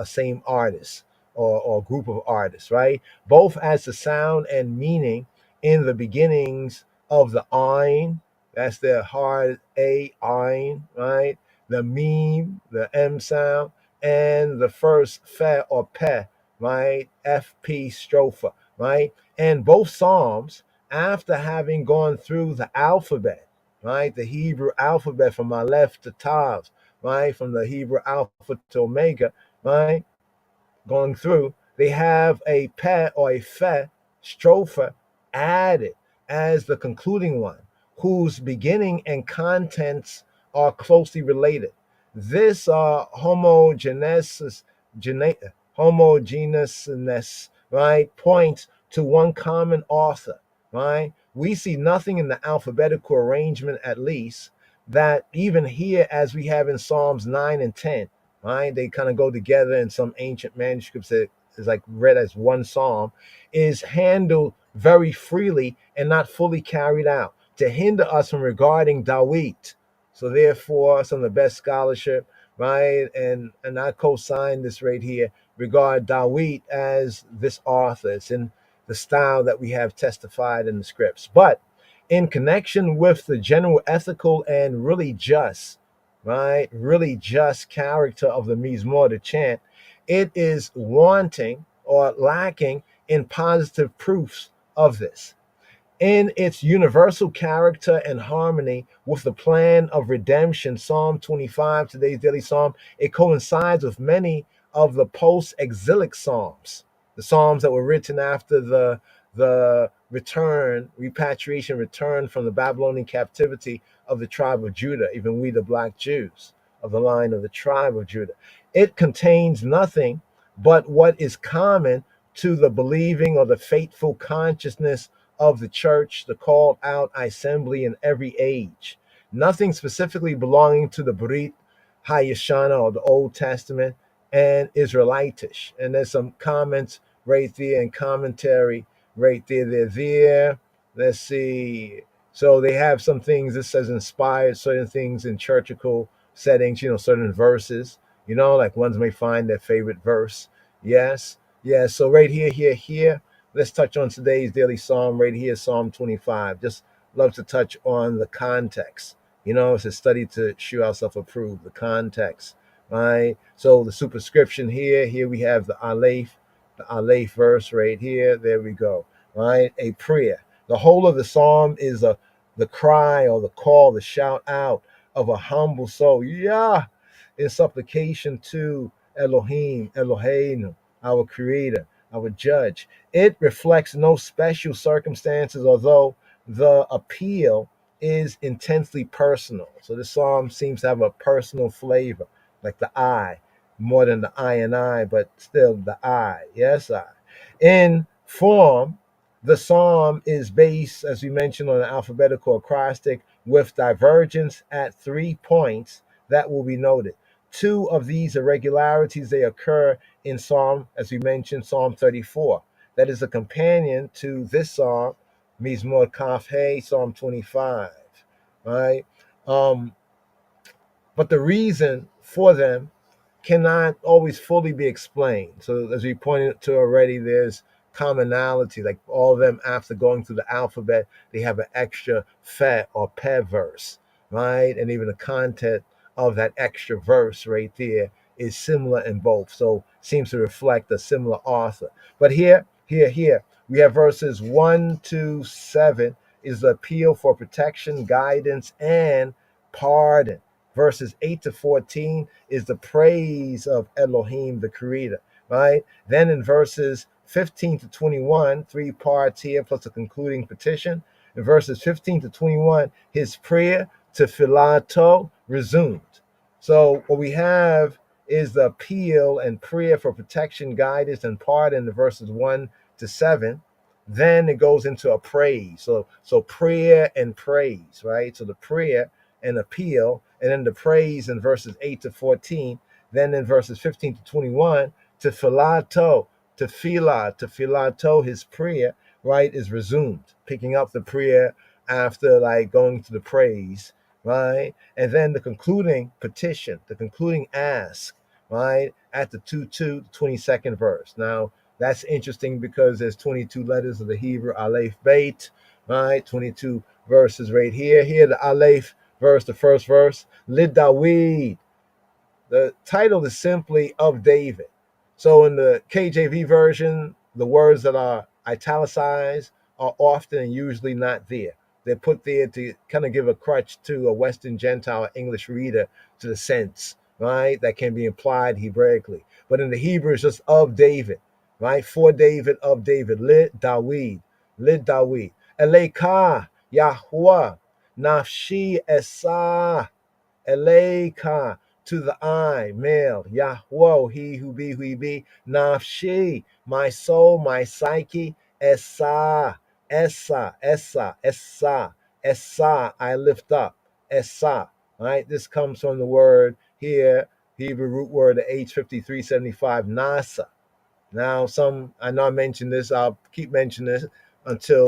same artist or group of artists, right? Both as to sound and meaning in the beginnings of the Ein, that's the hard A, Ein, right? The Meme, the M sound, and the first Fe or Pe, right? FP strophe, right? And both Psalms, after having gone through the alphabet, right? The Hebrew alphabet from Aleph to Tav, right? From the Hebrew Alpha to Omega, right? Going through, they have a Pe or a Fe strophe added as the concluding one, whose beginning and contents are closely related. This homogeneousness, right, points to one common author, right? We see nothing in the alphabetical arrangement, at least, that even here, as we have in Psalms 9 and 10, right? They kind of go together in some ancient manuscripts that is like read as one psalm, is handled very freely and not fully carried out to hinder us from regarding Dawit. So therefore, some of the best scholarship, right? And I co-sign this right here, regard Dawit as this author. It's in the style that we have testified in the scripts. But in connection with the general ethical and really just, right, really just character of the Mizmor, the chant, it is wanting or lacking in positive proofs of this. In its universal character and harmony with the plan of redemption, Psalm 25, today's daily psalm, it coincides with many of the post-exilic psalms, the psalms that were written after the repatriation return from the Babylonian captivity of the tribe of Judah, even we the black Jews of the line of the tribe of Judah. It contains nothing but what is common to the believing or the faithful consciousness of the church, the called out assembly in every age. Nothing specifically belonging to the Brit Hayashana or the Old Testament and Israelitish. And there's some comments right there and commentary right there. They're there. Let's see. So they have some things that says inspired certain things in churchical settings, certain verses, like ones may find their favorite verse. Yes. Yeah. So right here. Let's touch on today's daily psalm right here, Psalm 25. Just love to touch on the context. It's a study to show ourselves approved, the context, right? So the superscription here we have the Aleph verse right here. There we go, right? A prayer. The whole of the psalm is the cry or the call, the shout out of a humble soul, in supplication to Elohim, Eloheinu, our creator, our judge. It reflects no special circumstances, although the appeal is intensely personal. So this psalm seems to have a personal flavor, like the I, more than the I and I, but still the I. Yes, I. In form, the psalm is based, as we mentioned, on an alphabetical acrostic with divergence at 3 points that will be noted. Two of these irregularities, they occur in Psalm, as we mentioned, Psalm 34. That is a companion to this psalm, Mizmor Kaf Hey, Psalm 25, right? But the reason for them cannot always fully be explained. So as we pointed to already, there's commonality, like all of them after going through the alphabet, they have an extra fe or pe verse, right? And even the content of that extra verse right there is similar in both. So seems to reflect a similar author. But here, we have verses 1 to 7 is the appeal for protection, guidance, and pardon. Verses 8 to 14 is the praise of Elohim, the creator, right? Then in verses 15 to 21, 3 parts here, plus a concluding petition. In verses 15 to 21, his prayer to Philato resumed. So what we have is the appeal and prayer for protection, guidance, and pardon in verses 1 to 7. Then it goes into a praise. So prayer and praise, right? So the prayer and appeal, and then the praise in verses 8 to 14. Then in verses 15 to 21, to Philato, to Philato, his prayer, right, is resumed, picking up the prayer after like going to the praise, right? And then the concluding petition, the concluding ask, right, at the 22nd verse. Now, that's interesting because there's 22 letters of the Hebrew Aleph Beit, right? 22 verses right here. Here, the Aleph verse, the first verse, Lid Dawid. The title is simply of David. So in the KJV version, the words that are italicized are often and usually not there. They're put there to kind of give a crutch to a Western Gentile English reader to the sense, right, that can be implied Hebraically. But in the Hebrew, it's just of David, right? For David, of David, Lid Dawid, Lid Dawid. Eleka, Yahuwah, Nafshi Esah, Eleka, to the I, male, Yahweh, he who be, Nafshi, my soul, my psyche, Esa, I lift up, Esa, right? This comes from the word here, Hebrew root word H5375, Nasa. Now, I know I mentioned this, I'll keep mentioning this until,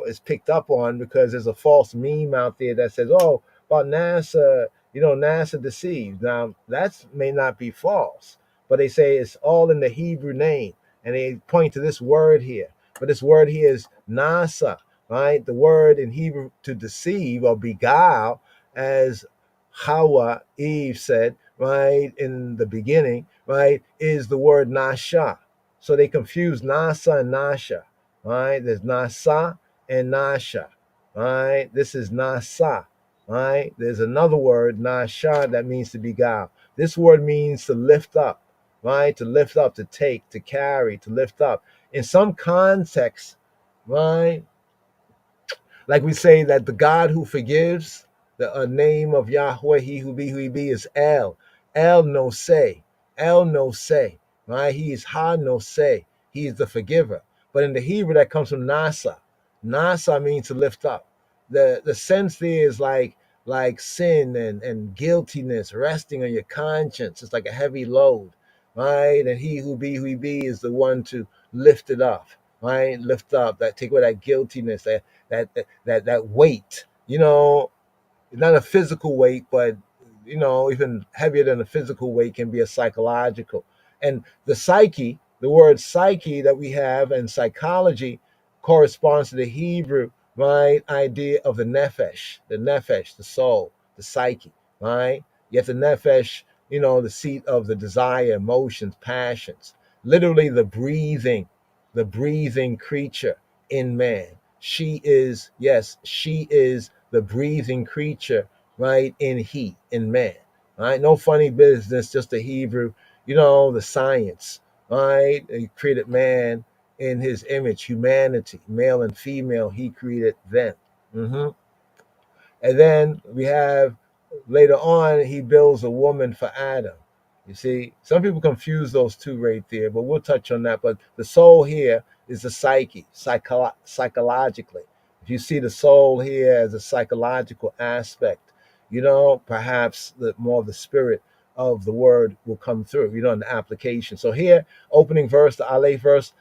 it's picked up on, because there's a false meme out there that says, oh, about NASA, NASA deceived. Now, that may not be false, but they say it's all in the Hebrew name, and they point to this word here. But this word here is nasa, right? The word in Hebrew to deceive or beguile, as Hawa, Eve said, right, in the beginning, right, is the word nasha. So they confuse nasa and nasha, right? There's nasa and nasha, right? This is nasa, right? There's another word, nasha, that means to beguile. This word means to lift up, right? To lift up, to take, to carry, to lift up. In some contexts, right? Like we say that the God who forgives, the name of Yahweh, who he be, is El. El no say. El no say. Right? He is Ha no say. He is the forgiver. But in the Hebrew, that comes from Nasa. Nasa means to lift up. The sense there is like sin and guiltiness resting on your conscience. It's like a heavy load. Right? And who he be is the one to lift it up. Right? Lift up, that take away that guiltiness, that weight, not a physical weight, but even heavier than a physical weight can be a psychological. And the psyche, the word psyche that we have in psychology, corresponds to the Hebrew, right, idea of the nefesh, the soul, the psyche, right? Yet the nefesh, the seat of the desire, emotions, passions, literally the breathing creature in man. She is the breathing creature, right, in he, in man, right? No funny business, just the Hebrew, the science, right? He created man in his image, humanity, male and female, he created them. Mhm. And then we have later on, he builds a woman for Adam. You see, some people confuse those two right there, but we'll touch on that. But the soul here is the psyche, psychologically. If you see the soul here as a psychological aspect, perhaps the more of the spirit of the word will come through, in the application. So here, opening verse, the Aleph verse,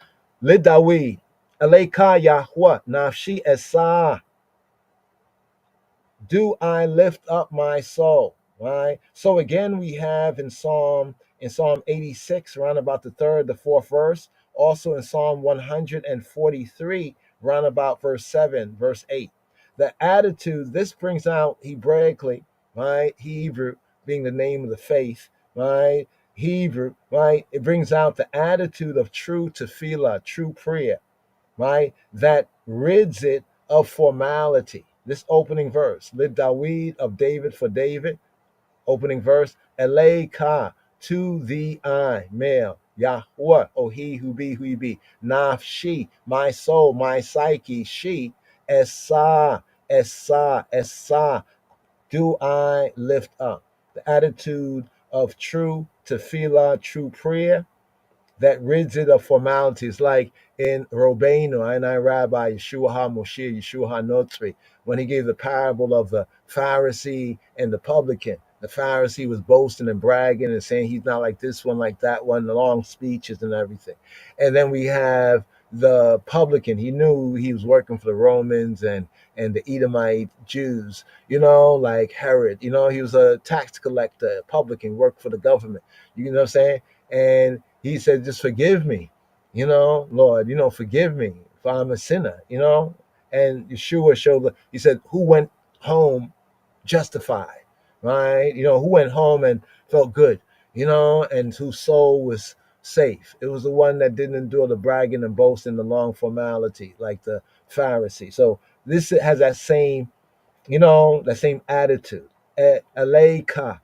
Lidawi, Aleka Yahweh, Nafshi Esa, do I lift up my soul, right? So again, we have in Psalm 86, around about the third, the fourth verse, also in Psalm 143, round about verse 7, verse 8. The attitude, this brings out Hebraically, right? Hebrew being the name of the faith, right? Hebrew, right? It brings out the attitude of true tefillah, true prayer, right? That rids it of formality. This opening verse, Lid Dawid, of David, for David, opening verse, Eleika, to thee I, male, Yahweh, O he who be, Nafshi, my soul, my psyche, she, Esa, do I lift up. The attitude of true tefillah, true prayer, that rids it of formalities, like in Robbeinu, and I Rabbi Yeshua HaMoshiach, Yeshua HaNotri, when he gave the parable of the Pharisee and the publican. The Pharisee was boasting and bragging and saying he's not like this one, like that one, the long speeches and everything. And then we have the publican. He knew he was working for the Romans and the Edomite Jews, like Herod. He was a tax collector, a publican, worked for the government. You know what I'm saying? And he said, just forgive me, Lord, forgive me if I'm a sinner, And Yeshua he said, who went home justified, right? Who went home and felt good, and whose soul was safe. It was the one that didn't endure the bragging and boasting, the long formality, like the Pharisee. So this has that same attitude. Eleka,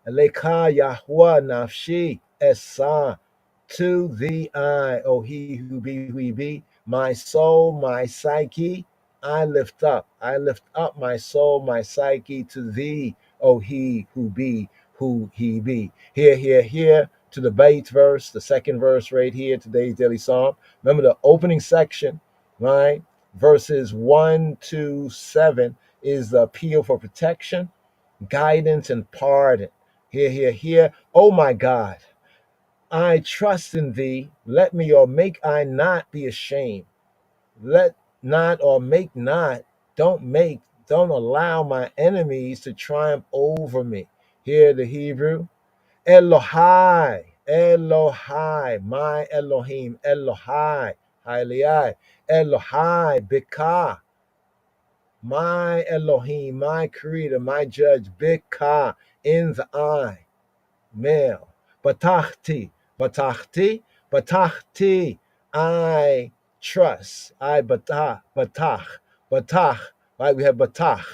Yahweh Nafshi, Esa, to thee I, O he who be, my soul, my psyche, I lift up. I lift up my soul, my psyche to thee, O he who be, who he be. Here, to the Beit verse, the second verse right here, today's daily psalm. Remember the opening section, right? Verses 1 to 7 is the appeal for protection, guidance, and pardon. Here. Oh my God, I trust in thee. Let me or make I not be ashamed. Let not or make not, don't allow my enemies to triumph over me. Here the Hebrew. Elohai, Elohai, my Elohim, Elohai, Hailai, Elohai, Bika, my Elohim, my creator, my judge, Bika, in the eye, male. Batachti, Batachti, Batachti, I trust, I Batach, right? We have Batach.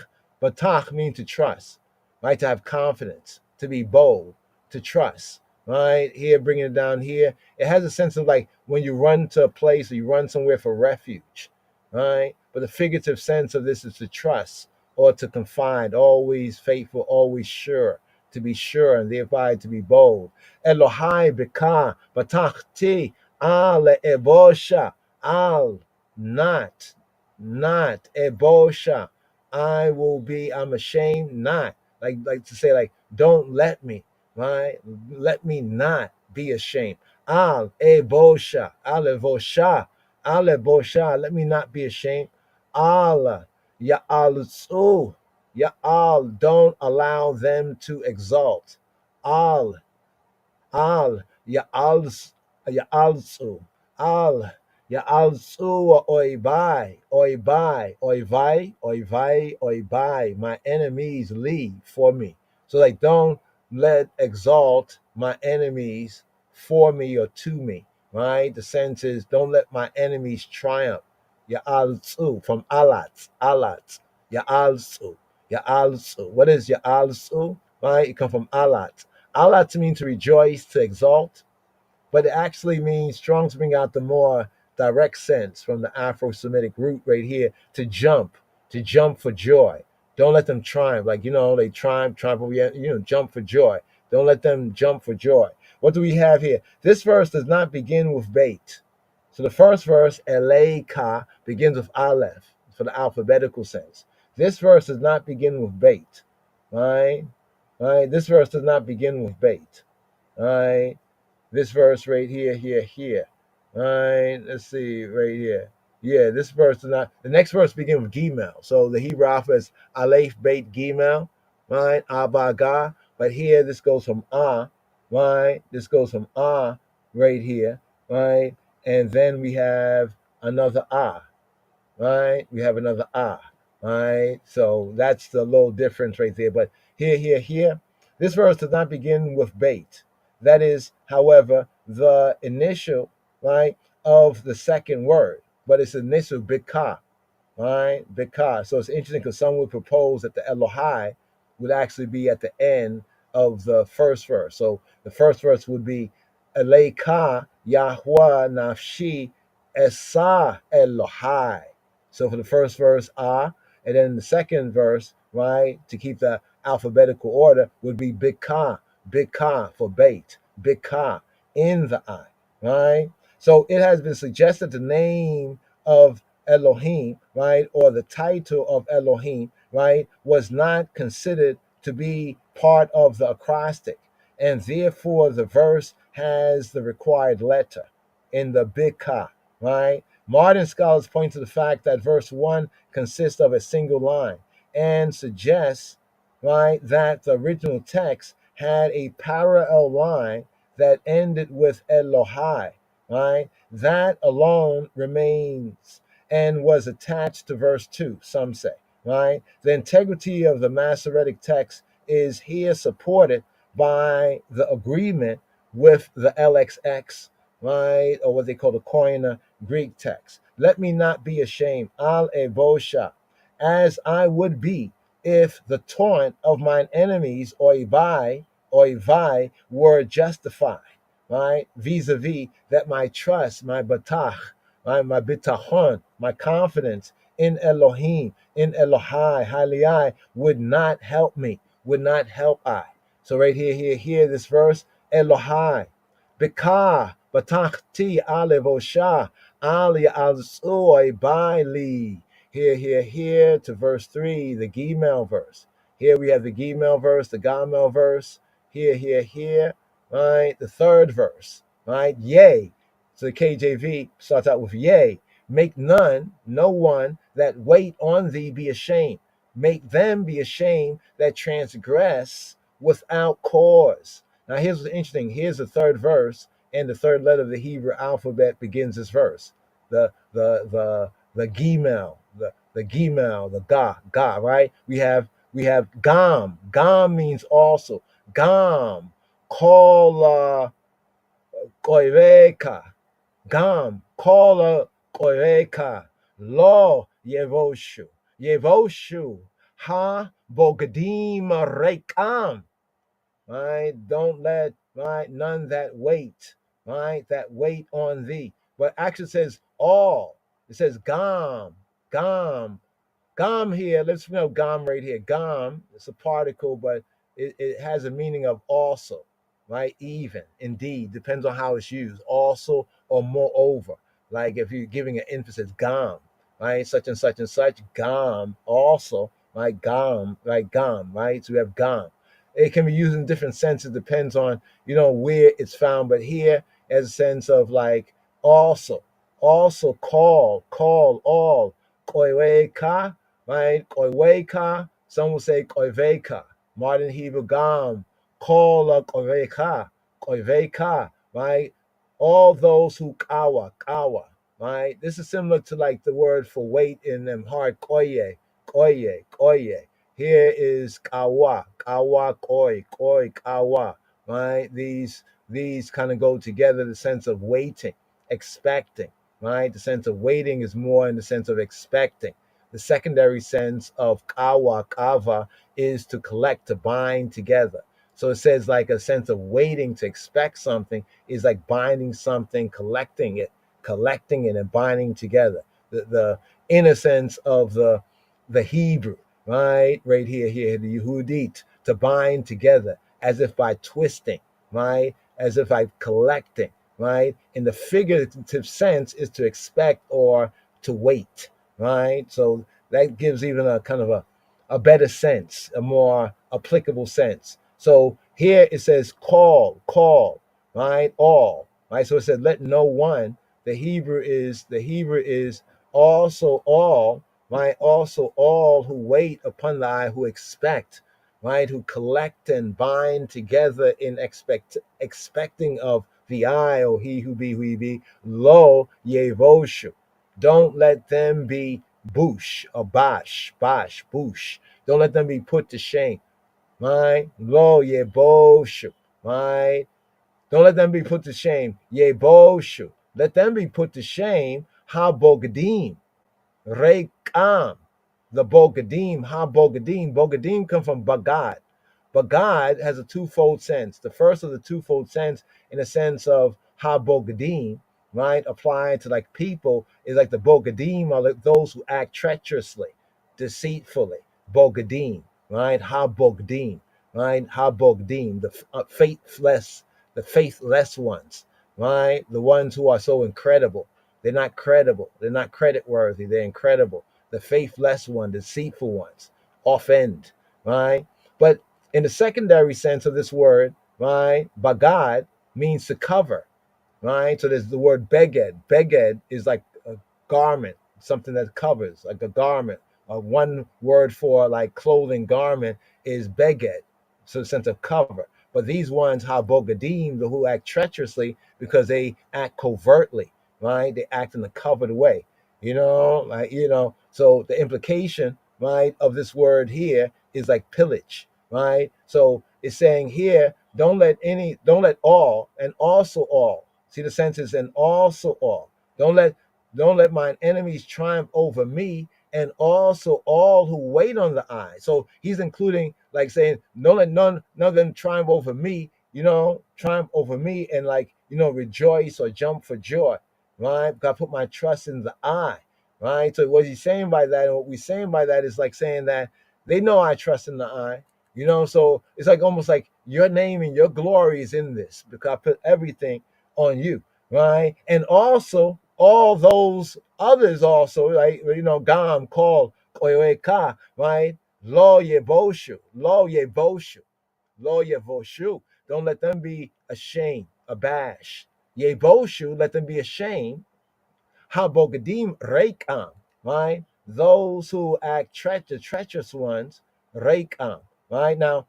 Batach means to trust, right? To have confidence, to be bold, to trust, right? Here, bringing it down here, it has a sense of like when you run to a place or you run somewhere for refuge, right? But the figurative sense of this is to trust or to confide, always faithful, always sure, to be sure and thereby to be bold. Elohai bika batachti al ebosha al not ebosha. I'm ashamed not. Like to say like don't let me, right? Let me not be ashamed. Al ebosha, al ebosha, al ebosha. Let me not be ashamed. Allah ya al Ya'al, don't allow them to exalt. Al, al, ya'alsu, al, ya'alsu, oibai, oibai, oivai, oivai, oibai. My enemies leave for me. So like, don't let exalt my enemies for me or to me, right? The sense is, don't let my enemies triumph. Ya'alsu, from alat, ya'alsu. Ya'alsu. What is Ya'alsu? Right? It comes from Alat. Alat means to rejoice, to exalt, but it actually means, strong to bring out the more direct sense from the Afro-Semitic root right here, to jump for joy. Don't let them triumph. Like, they triumph over here, jump for joy. Don't let them jump for joy. What do we have here? This verse does not begin with bait. So the first verse, Eleika, begins with Aleph for the alphabetical sense. This verse does not begin with bait. Right? Right? This verse does not begin with bait. Right? This verse right here. Right? Let's see, right here. Yeah, this verse is not. The next verse begins with Gimel. So the Hebrew alphabet is Aleph, Beit, Gimel, right? Abaga. But here, this goes from right? This goes from right here, right? And then we have another right? We have another right? So that's the little difference right there. But here, this verse does not begin with bait. That is, however, the initial, right, of the second word, but it's initial bika, right? Bika. So it's interesting because some would propose that the Elohai would actually be at the end of the first verse. So the first verse would be Eleika Yahweh Nafshi Esa Elohai. So for the first verse, and then the second verse, right, to keep the alphabetical order, would be Bika for bait, Bika, in the eye, right? So it has been suggested the name of Elohim, right, or the title of Elohim, right, was not considered to be part of the acrostic, and therefore the verse has the required letter in the Bika, right? Modern scholars point to the fact that verse 1 consists of a single line and suggests, right, that the original text had a parallel line that ended with Elohai, right? That alone remains and was attached to verse 2, some say, right? The integrity of the Masoretic text is here supported by the agreement with the LXX, right? Or what they call the Koine Greek text. Let me not be ashamed, al ebosha, as I would be if the taunt of mine enemies, oivai, were justified, right? Vis-a-vis that my trust, my batach, right? My bitachon, my confidence in Elohim, in Elohai, Haliyai, would not help me, would not help I. So right here, this verse, Elohai, Bika, Batachti, Alevosha, Ali al Baili. Here to verse 3, the Gimel verse. Here we have the Gimel verse, the Gamel verse. Here, right? The third verse, right? Yea. So the KJV starts out with yea. Make no one that wait on thee be ashamed. Make them be ashamed that transgress without cause. Now here's what's interesting. Here's the third verse, and the third letter of the Hebrew alphabet begins this verse. The Gimel, the Gimel, the Ga, right? We have Gam. Gam means also. Gam, Kola Koireka. Gam, Kola Koireka. Lo Yevoshu. Yevoshu. Ha Bogadim Rekam. Right? Don't let none that wait, right? That wait on thee. But actually says all. It says gam, Gam here, let's know gam right here. Gam, it's a particle, but it has a meaning of also, right? Even, indeed, depends on how it's used. Also or moreover. Like if you're giving an emphasis, gam, right? Such and such and such, gam, also, right? Gam, right? So we have gam. It can be used in different senses, depends on, where it's found. But here, as a sense of like also call, all, koiweka, right? Koiweka, some will say koiveka, modern Hebrew gam, call koiveka, right? All those who kawa, right? This is similar to like the word for weight in them hard koye. Here is kawa, koi, kawa, right? These kind of go together, the sense of waiting, expecting, right? The sense of waiting is more in the sense of expecting. The secondary sense of kava, is to collect, to bind together. So it says like a sense of waiting to expect something is like binding something, collecting it and binding together. The inner sense of the Hebrew, right here, the Yehudit, to bind together as if by twisting, right? As if by collecting, right? In the figurative sense is to expect or to wait, right? So that gives even a kind of a better sense, a more applicable sense. So here it says call, right? All, right? So it said let no one. The Hebrew is also all, right? Also all who wait upon thy, who expect, right? Who collect and bind together in expecting of the eye, or he who be, lo yevoshu. Don't let them be bush or bush. Don't let them be put to shame, right? Lo yevoshu, right? Don't let them be put to shame. Yeboshu. Let them be put to shame. Ha bogadim. Rekam. The bogadim. Ha bogadim. Bogadim come from bagad. Bagad has a twofold sense. The first of the twofold sense, in a sense of ha bogadim, right, applying to like people, is like the bogadim are like those who act treacherously, deceitfully. Bogadim, right? Ha bogdim, right? Ha bogdim. The faithless ones, right? The ones who are so incredible. They're not credible. They're not credit worthy. They're incredible. The faithless one, deceitful ones, offend, right? But in the secondary sense of this word, right, bagad means to cover, right? So there's the word beged. Beged is like a garment, something that covers, like a garment. One word for like clothing garment is beged, so the sense of cover. But these ones, ha bogadim, the who act treacherously because they act covertly, right? They act in a covered way, So the implication, right, of this word here is like pillage, right? So it's saying here, don't let all, and also all. See, the sense is and also all. Don't let don't let mine enemies triumph over me, and also all who wait on the eye. So he's including like saying, don't let none of them triumph over me, triumph over me and like, rejoice or jump for joy. Right? God put my trust in the eye. Right. So what he's saying by that, and what we're saying by that is like saying that they know I trust in the eye. So it's like almost like your name and your glory is in this because I put everything on you, right? And also all those others also, right? Gam, call, koyoeka, right? Lo yevoshu. Don't let them be ashamed, abashed. Yevoshu, let them be ashamed. Habogadim rekam, right? Those who act treacherous ones, rekam, right? Now,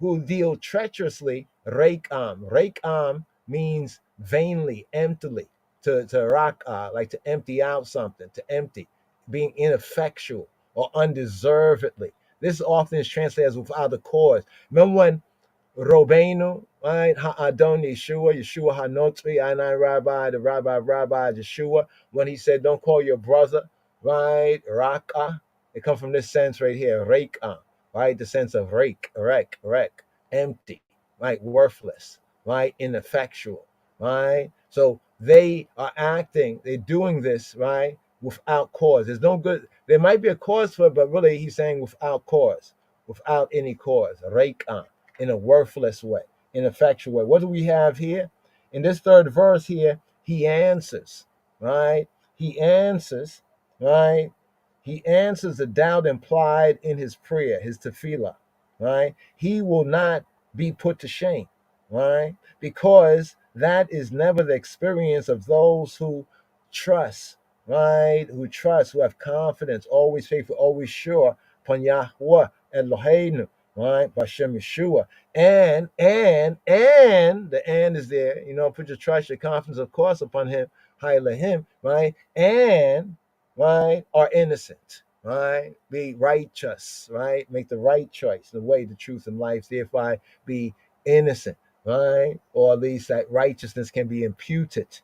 who deal treacherously, Reikam. Reikam means vainly, emptily, to rock, like to empty out something, to empty, being ineffectual or undeservedly. This often is translated as without a cause. Remember when Robenu, right? Ha'adon Yeshua, Yeshua Hanotri, Anai Rabbi, the Rabbi Yeshua, when he said, don't call your brother, right? Raka. It comes from this sense right here, Reika, right? The sense of rek, empty, right? Worthless, right? Ineffectual, right? So they are acting, they're doing this, right? Without cause. There's no good, there might be a cause for it, but really he's saying without cause, without any cause, Reika, in a worthless way, ineffectual way. What do we have here? In this third verse here, he answers, right? He answers, right? He answers the doubt implied in his prayer, his tefillah, right? He will not be put to shame, right? Because that is never the experience of those who trust, right? Who trust, who have confidence, always faithful, always sure, upon Yahweh Eloheinu, right? Bashem Yeshua. And the and is there, put your trust, your confidence, of course, upon him, him, right? And right, are innocent, right? Be righteous, right? Make the right choice, the way, the truth, and life, thereby be innocent, right? Or at least that righteousness can be imputed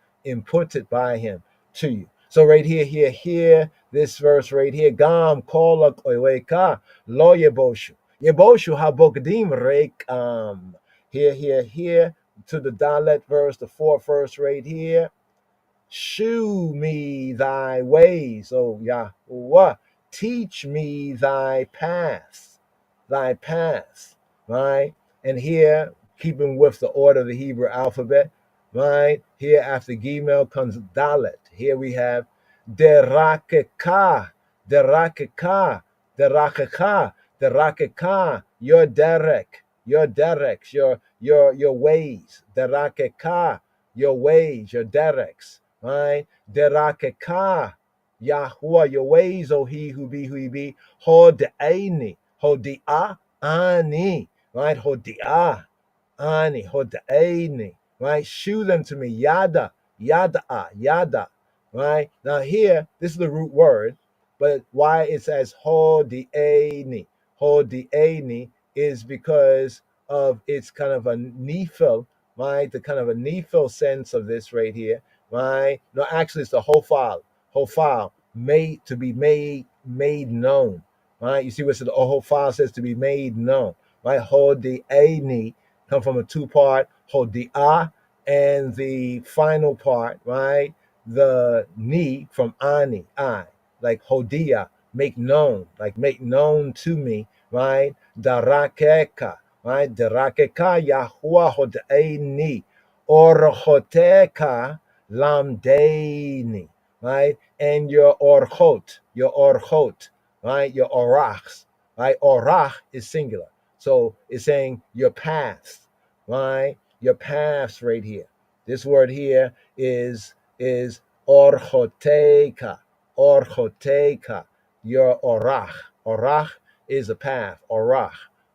by him to you. So right here, this verse right here, Gam kolak oiweka lo yeboshu. Yeboshu habokdim rekam. Here, to the Dalet verse, the fourth verse right here. Shew me thy ways, O Yahweh. Teach me thy paths, right? And here, keeping with the order of the Hebrew alphabet, right? Here after Gimel comes Dalet. Here we have Derakeka, Derakeka, Derakeka, Derakeka, your dereks, your ways, Derakeka, your ways, your dereks, right? Derakeka, Yahuwah, your ways, O he who be, Hodaini, Hodia, Ani, right? Hodia, Ani, Hodaini, right? Shew them to me, Yada, right? Now here, this is the root word, but why it says Hodiani is because of its kind of a nephil, right? The kind of a nephil sense of this right here, right? No, actually, it's the whole file, made known, right? You see what the whole file says, to be made known, right? Hodiani come from a two-part Hodia, and the final part, right? The ni from ani, I, like Hodia, make known, like make known to me, right? Darakeka, right? Darakeka Yahuwah Hodaini, Orchoteka Lamdaini, right? And your orchot, right? Your orachs, right? Orach is singular. So it's saying your paths, right? Your paths right here. This word here is orchoteka, your orach. Orach is a path, orach,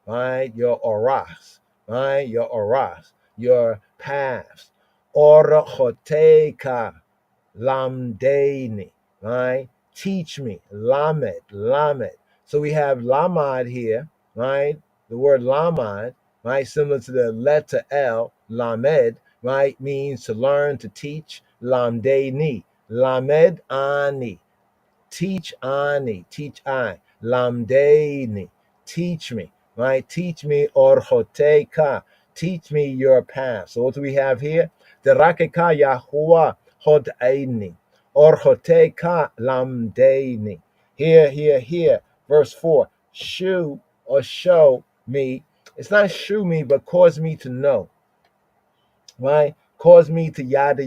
right? Your orachs, right? Your orachs, your paths. Orchoteka lamdaini, right? Teach me, lamed. So we have lamad here, right? The word lamad, right? Similar to the letter L, lamed, right? Means to learn, to teach. Lamdaini, lamed ani, teach ani, teach I. Lamdaini, teach me, right? Teach me orchoteka, teach me your path. So what do we have here? Derakeka Yahuwah hodaini, orchoteka lamdaini. Here. Verse 4. Shew or show me. It's not shew me, but cause me to know, right? Cause me to yada,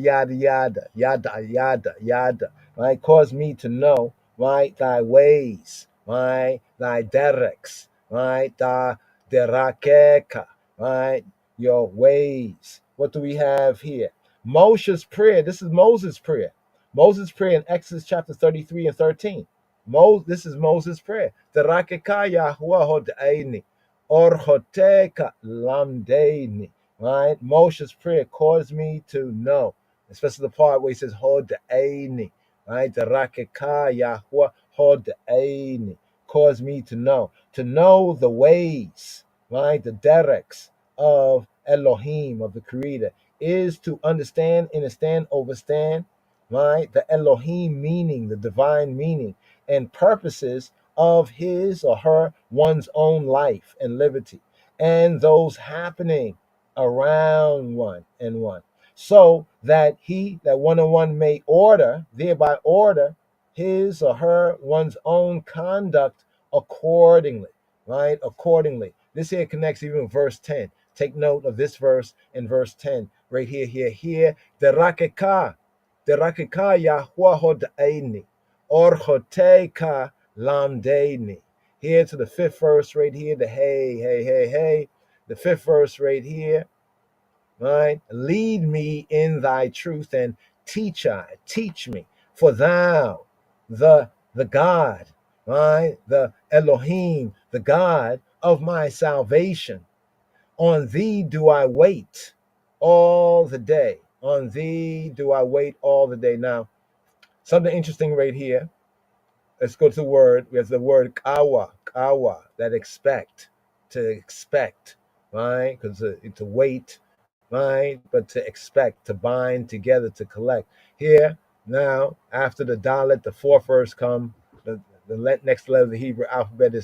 right? Cause me to know, right? Thy ways, right? Thy dereks, right? Thy derakeka, right? Your ways. What do we have here? Moshe's prayer. This is Moses' prayer. Moses' prayer in Exodus chapter 33 and 13. This is Moses' prayer. Derakeka Yahuwah hodaini, orchoteka lamdaini. right? Moshe's prayer caused me to know, especially the part where he says, Hod Aini, right? The Rakeka Yahweh, Hod Aini, caused me to know the ways, right? The directs of Elohim, of the Creator, is to understand, understand, overstand, right? The Elohim meaning, the divine meaning, and purposes of his or her one's own life and liberty, and those happening around one and one, so that he that one and one may order, thereby order his or her one's own conduct accordingly, right? Accordingly. This here connects even with verse 10. Take note of this verse in verse 10, right here, here. The rakeka Yahweh Hodaini, or Hoteka Lamdaini. Here to the fifth verse right here, the hey. The fifth verse right here, right? Lead me in thy truth and teach me, for thou, the God, right? The Elohim, the God of my salvation. On thee do I wait all the day. On thee do I wait all the day. Now, something interesting right here. Let's go to the word. We have the word kawa, that to expect, right? Because to wait, right? But to expect, to bind together, to collect. Here, now, after the dalet, the fourth verse come, the next letter of the Hebrew alphabet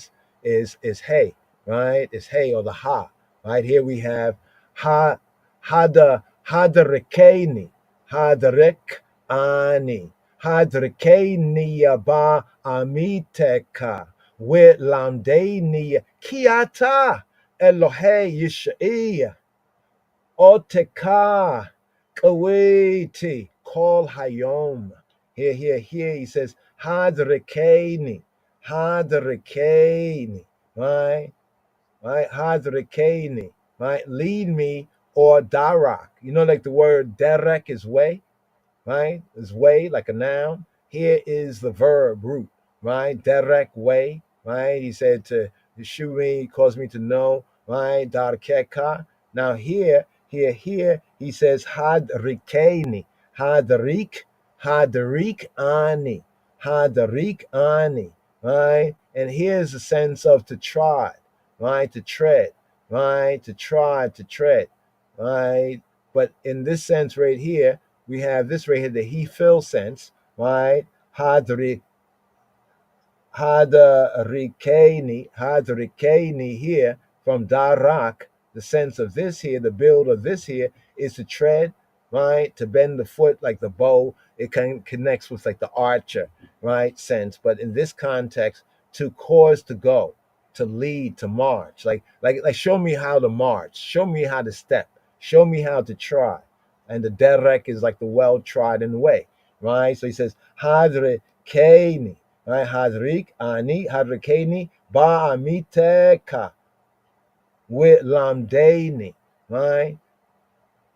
is hey, right? It's hey or the ha, right? Here we have ha, hadarekeni, hadarek ani. Hadrekenia ba amiteka with lamdania kiata Elohe Yishai oteka kawiti call hayom. Here he says hadrekeni, right, hadrekeni, right, lead me, or darak, like the word derek is way, right? Is way, like a noun. Here is the verb root, right? Derek way, right? He said to shoot me, cause me to know, right? Darkeka. Now here, he says hadrikeni, hadrik ani, right? And here's the sense of to try, right? To tread, right? To try, to tread, right? But in this sense right here, we have this right here, the he fill sense, right? Hadarikeni here from Darak, the sense of this here, the build of this here is to tread, right? To bend the foot like the bow. It connects with like the archer, right? Sense. But in this context, to cause to go, to lead, to march. Like show me how to march, show me how to step, show me how to try. And the derek is like the well-trodden way, right? So he says, Hadrikeni, right? Hadrikeni, Ba'amiteka, with Lamdani, right?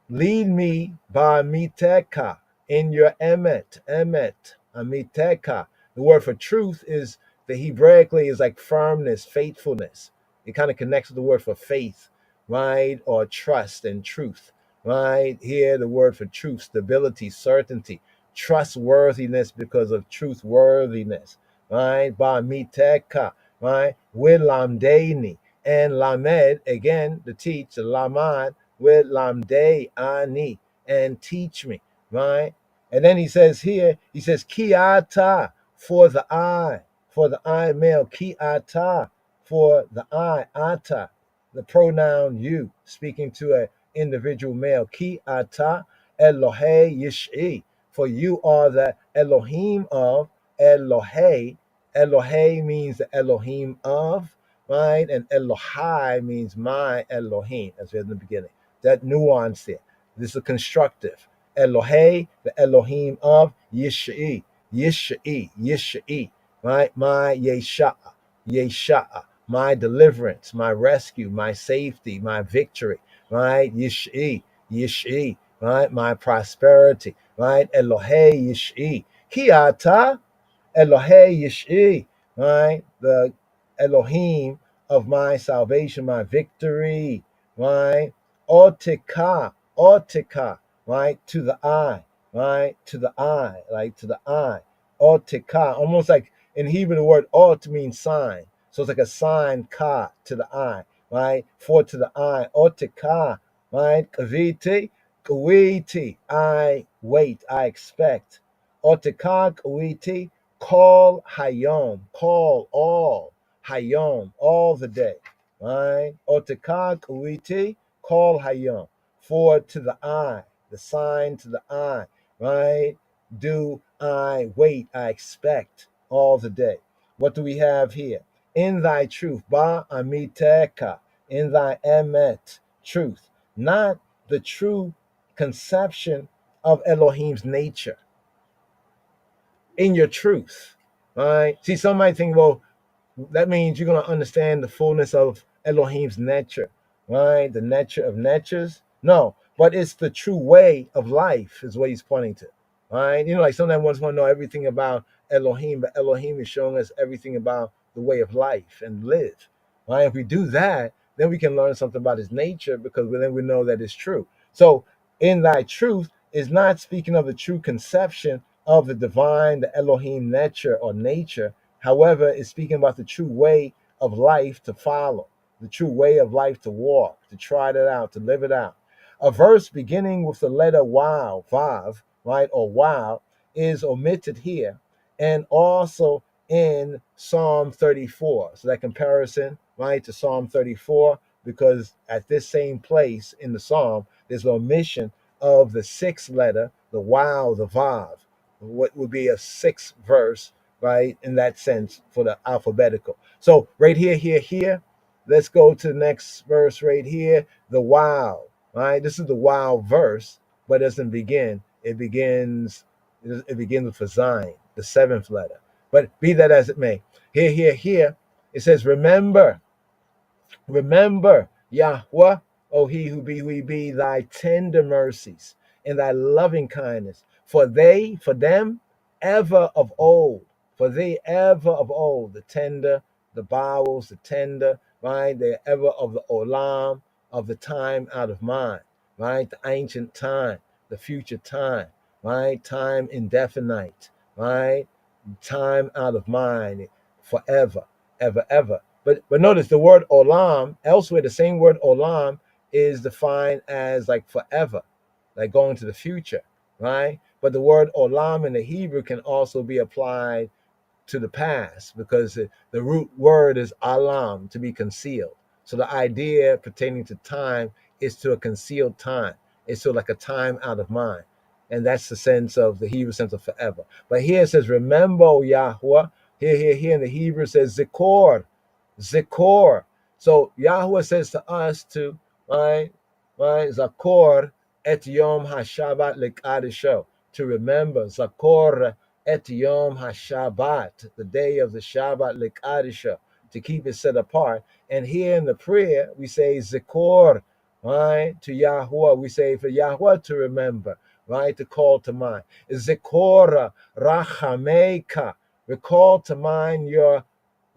Lead me by miteka in your emet, amiteka. The word for truth is the Hebraically is like firmness, faithfulness. It kind of connects with the word for faith, right? Or trust and truth, right? Here, the word for truth, stability, certainty, trustworthiness because of truthworthiness, right? Ba miteka, right? With lamdani and lamed, again, the teach, the lamad, with lamde ani, and teach me, right? And then he says here, he says kiata, for the eye male, kiata, for the eye, ata, the pronoun you, speaking to an individual male, kiata Elohe Yish'i, for you are the Elohim of Elohe. Elohe means the Elohim of, right? And Elohai means my Elohim, as we had in the beginning. That nuance there. This is a constructive. Elohe, the Elohim of Yish'i, right? My Yesha'a, my deliverance, my rescue, my safety, my victory, right? Yish'i, right? My prosperity, right? Elohe Yish'i. Kiata, Elohe Yish'i, right? The Elohim of my salvation, my victory, right? Otika, right? To the eye, right? To the eye, like to the eye. Otika, almost like in Hebrew, the word ot means sign. So it's like a sign, ka, to the eye, right? For to the eye, otika, right? Kaviti, kawiti, I wait, I expect. Otika, kawiti, call hayom, call all, hayom, all the day, right? Otika, kawiti, call hayom. For to the eye, the sign to the eye, right? Do I wait, I expect all the day. What do we have here? In thy truth, ba amiteka, in thy emet, truth, not the true conception of Elohim's nature, in your truth, right? See, some might think, well, that means you're going to understand the fullness of Elohim's nature, right? The nature of natures. No, but it's the true way of life, is what he's pointing to, right? You know, like sometimes one want to know everything about Elohim, but Elohim is showing us everything about the way of life and live, right? If we do that, then we can learn something about his nature because then we know that it's true. So, in thy truth is not speaking of the true conception of the divine, the Elohim nature or nature. However, it's speaking about the true way of life to follow, the true way of life to walk, to try it out, to live it out. A verse beginning with the letter wow, vav, right, or wow, is omitted here, and also in Psalm 34. So that comparison, right, to Psalm 34, because at this same place in the Psalm, there's an omission of the sixth letter, the wow, the vav, what would be a sixth verse, right, in that sense for the alphabetical. So right here, let's go to the next verse right here, the wow, right? This is the wow verse, but it doesn't begin. It begins with a Zion, the seventh letter. But be that as it may, here, it says, Remember, Yahweh, O he who be, thy tender mercies and thy loving kindness, for them, ever of old, for they ever of old, the tender, the bowels, the tender, right? They're ever of the olam, of the time out of mind, right? The ancient time, the future time, right? Time indefinite, right? Time out of mind, forever, ever. But notice the word olam, elsewhere, the same word olam is defined as like forever, like going to the future, right? But the word olam in the Hebrew can also be applied to the past because the root word is alam, to be concealed. So the idea pertaining to time is to a concealed time. It's to like a time out of mind. And that's the sense of the Hebrew sense of forever. But here it says, remember, O Yahweh. Here in the Hebrew it says Zikor. So Yahweh says to us to, right, Zakor et Yom HaShabbat Lekadisho, to remember, Zakor et Yom HaShabbat, the day of the Shabbat Lekadisho, to keep it set apart. And here in the prayer, we say Zikor, right, to Yahweh. We say for Yahweh to remember, right, to call to mind. Zikor Rachameika, recall to mind your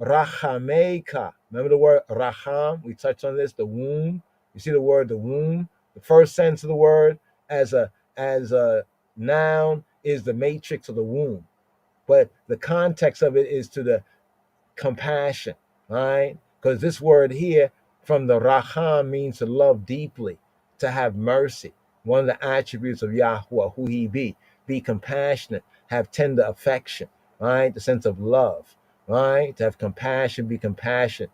Rachameika. Remember the word Racham? We touched on this, the womb. You see the word the womb? The first sense of the word as a noun is the matrix of the womb. But the context of it is to the compassion, right? Because this word here from the Racham means to love deeply, to have mercy. One of the attributes of Yahweh, who he be compassionate, have tender affection, right? The sense of love, right? To have compassion, be compassionate,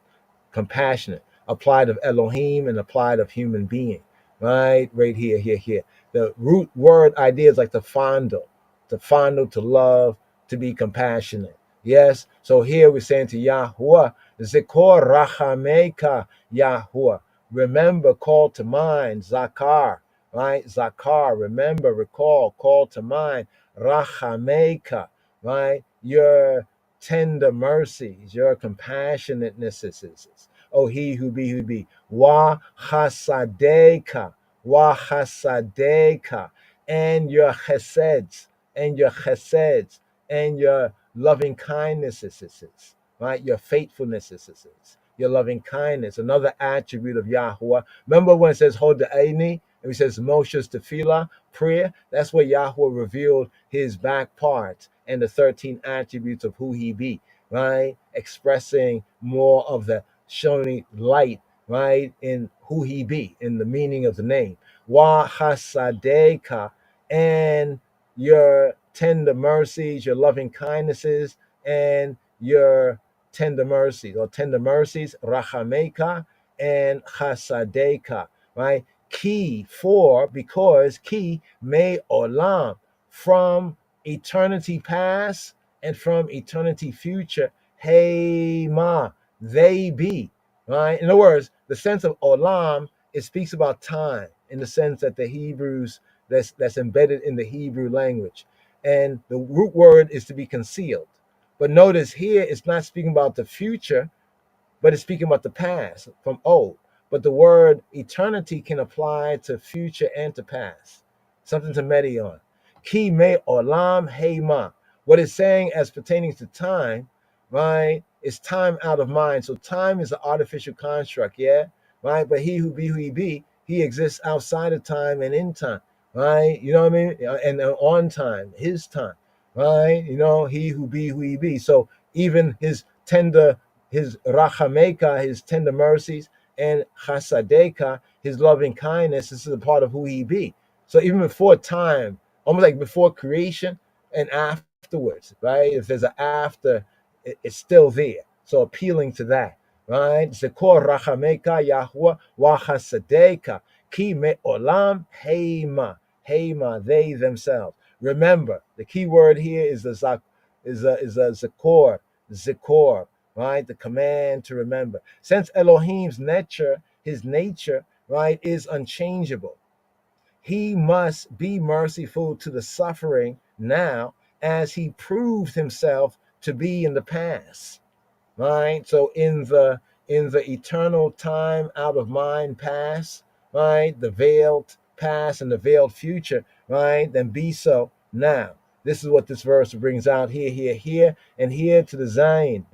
applied of Elohim and applied of human being, right? Right here. The root word idea is like to fondle, to love, to be compassionate. Yes. So here we're saying to Yahweh, Zikor Rachameka Yahweh. Remember, call to mind, Zakar, right? Zakar, remember, recall, call to mind, Rachameka, right? Your tender mercies, your compassionatenesses. Oh, he who be. Wa chasadeka, and your cheseds, and your loving kindnesses, right? Your faithfulnesses, your loving kindness, another attribute of Yahweh. Remember when it says hold the Aini, and it says Moshe's tefillah, prayer? That's where Yahweh revealed his back parts and the 13 attributes of who he be, right? Expressing more of the showing light, right, in who he be, in the meaning of the name. Wa hasadeka, and your tender mercies, your loving kindnesses, and your tender mercies, rachameka and chasadeka, right? Ki, for, because, ki, me olam, from eternity past and from eternity future, hey ma, they be, right? In other words, the sense of olam, it speaks about time in the sense that the Hebrews, that's embedded in the Hebrew language. And the root word is to be concealed. But notice here it's not speaking about the future, but it's speaking about the past from old. But the word eternity can apply to future and to past. Something to meditate on. Ki me olam heima. What it's saying as pertaining to time, right, is time out of mind. So time is an artificial construct, yeah, right? But he who be who he exists outside of time and in time, right? You know what I mean? And on time, his time, right? You know, he who be. So even his rachameka, his tender mercies, and chasadeka, his loving kindness, this is a part of who he be. So even before time, almost like before creation and afterwards, right? If there's an after, it's still there. So appealing to that, right? Zekor rachameka Yahweh wa chasadeka ki me olam heima, they themselves. Remember, the key word here is the zikor, right? The command to remember. Since Elohim's nature, his nature, right, is unchangeable, he must be merciful to the suffering now as he proved himself to be in the past, right? So in the eternal time out of mind past, right? The veiled past and the veiled future, right? Then be so now. This is what this verse brings out here, and here to the Zayn,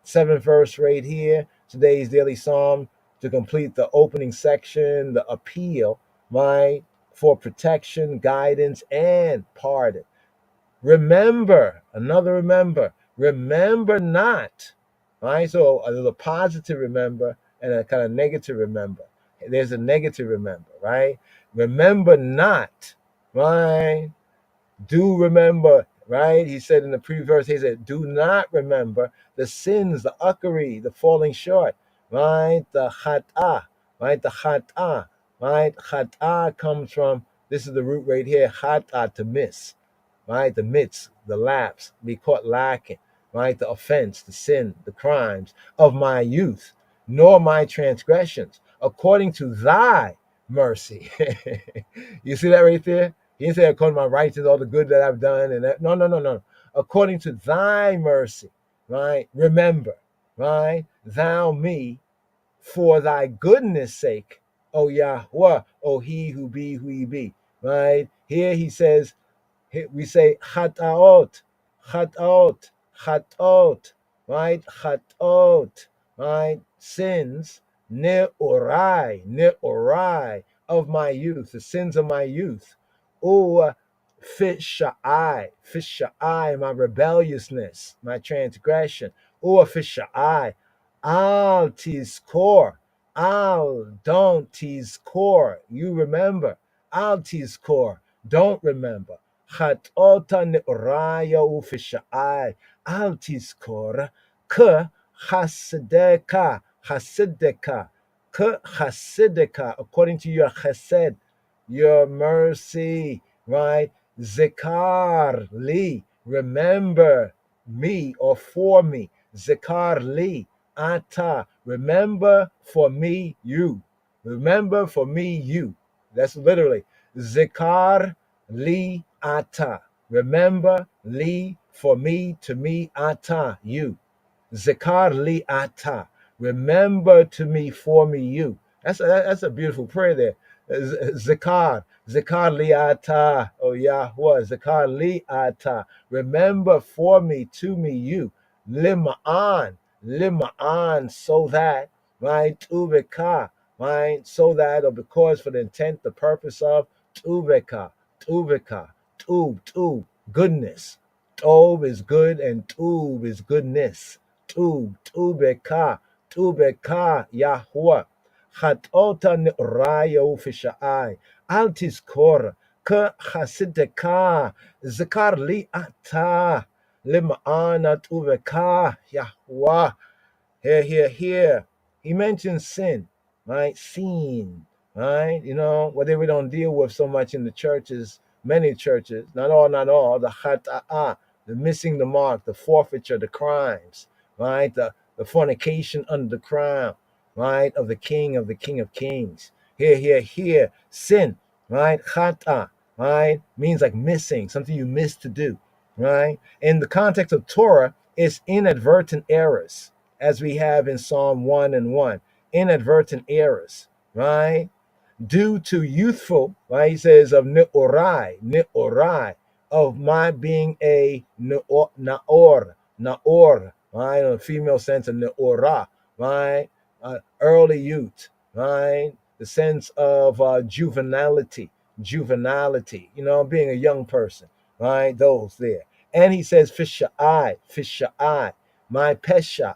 7th verse right here, today's daily psalm, to complete the opening section, the appeal, right? For protection, guidance, and pardon. Remember, remember not. Right? So there's a positive remember and a kind of negative remember. There's a negative remember, right? Remember not, right? Do remember, right? He said in the previous verse, he said, do not remember the sins, the uckery, the falling short, right? The chat'ah, right? The chat'ah, right? Chat'ah comes from, this is the root right here, chat'ah, to miss, right? The midst, the lapse, be caught lacking, right? The offense, the sin, the crimes of my youth, nor my transgressions, according to thy mercy. You see that right there? He didn't say according to my righteousness, all the good that I've done, and that. No. According to thy mercy, right? Remember, right? Thou me for thy goodness sake, O Yahweh, O he who be who he be, right? Here he says, we say chatot, right? Chatot, right? Sins, ne'orai of my youth, the sins of my youth. Or fishai, my rebelliousness, my transgression. Or fishai, al tizkor, don't tizkor, you remember. Al tizkor, don't remember. Chatota ne'oraya ufishai, al tizkor, ka chasideka, according to your chesed, your mercy, right? Zekar li, remember me or for me. Zekar li, ata, remember for me, you. Remember for me, you. That's literally Zekar li ata. Remember li for me, to me, ata, you. Zekar li ata. Remember to me, for me, you. That's a beautiful prayer there. Zekar li ata. Oh Yahweh, Zekar li ata. Remember for me, to me, you. Lima'an. lima'an, so that, right, tuveka, right, so that, or because, for the intent, the purpose of, tuveka, tuveka, tub, goodness. Tob is good and tub is goodness. Tubeka, Yahuwah. Chatota ne'rayo fisha'ai. Al tizkor, ka chasideka, zikar li ata. Lima'ana tubeka, Yahuwah. Here. He mentions sin, right? Sin, right? You know, what we don't deal with so much in the churches, many churches, not all, the hata'ah, the missing the mark, the forfeiture, the crimes, right? The fornication under the crown, right? Of the King of Kings. Here. Sin, right? Chata, right? Means like missing, something you missed to do, right? In the context of Torah, it's inadvertent errors, as we have in Psalm 1 and 1, inadvertent errors, right? Due to youthful, right? He says of ne'orai, of my being a naor, right? In a female sense of ne'ora, right? Early youth, right? The sense of juvenility, you know, being a young person, right? Those there. And he says, fisha'ai, my pesha,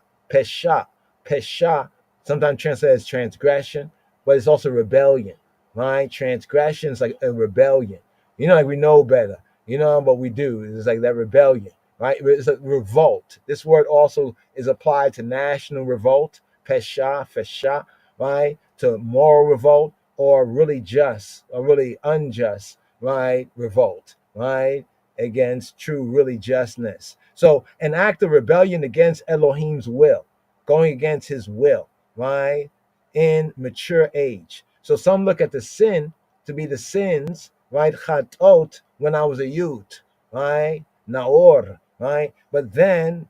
sometimes translated as transgression, but it's also rebellion, right? Transgression is like a rebellion. You know, like we know better, you know, but we do. It's like that rebellion, right? It's a revolt. This word also is applied to national revolt, fesha, right? To moral revolt, or really just or really unjust, right? Revolt, right? Against true, really justness. So an act of rebellion against Elohim's will, going against his will, right? In mature age. So some look at the sin to be the sins, right? Chatot, when I was a youth, right? Naor, right? But then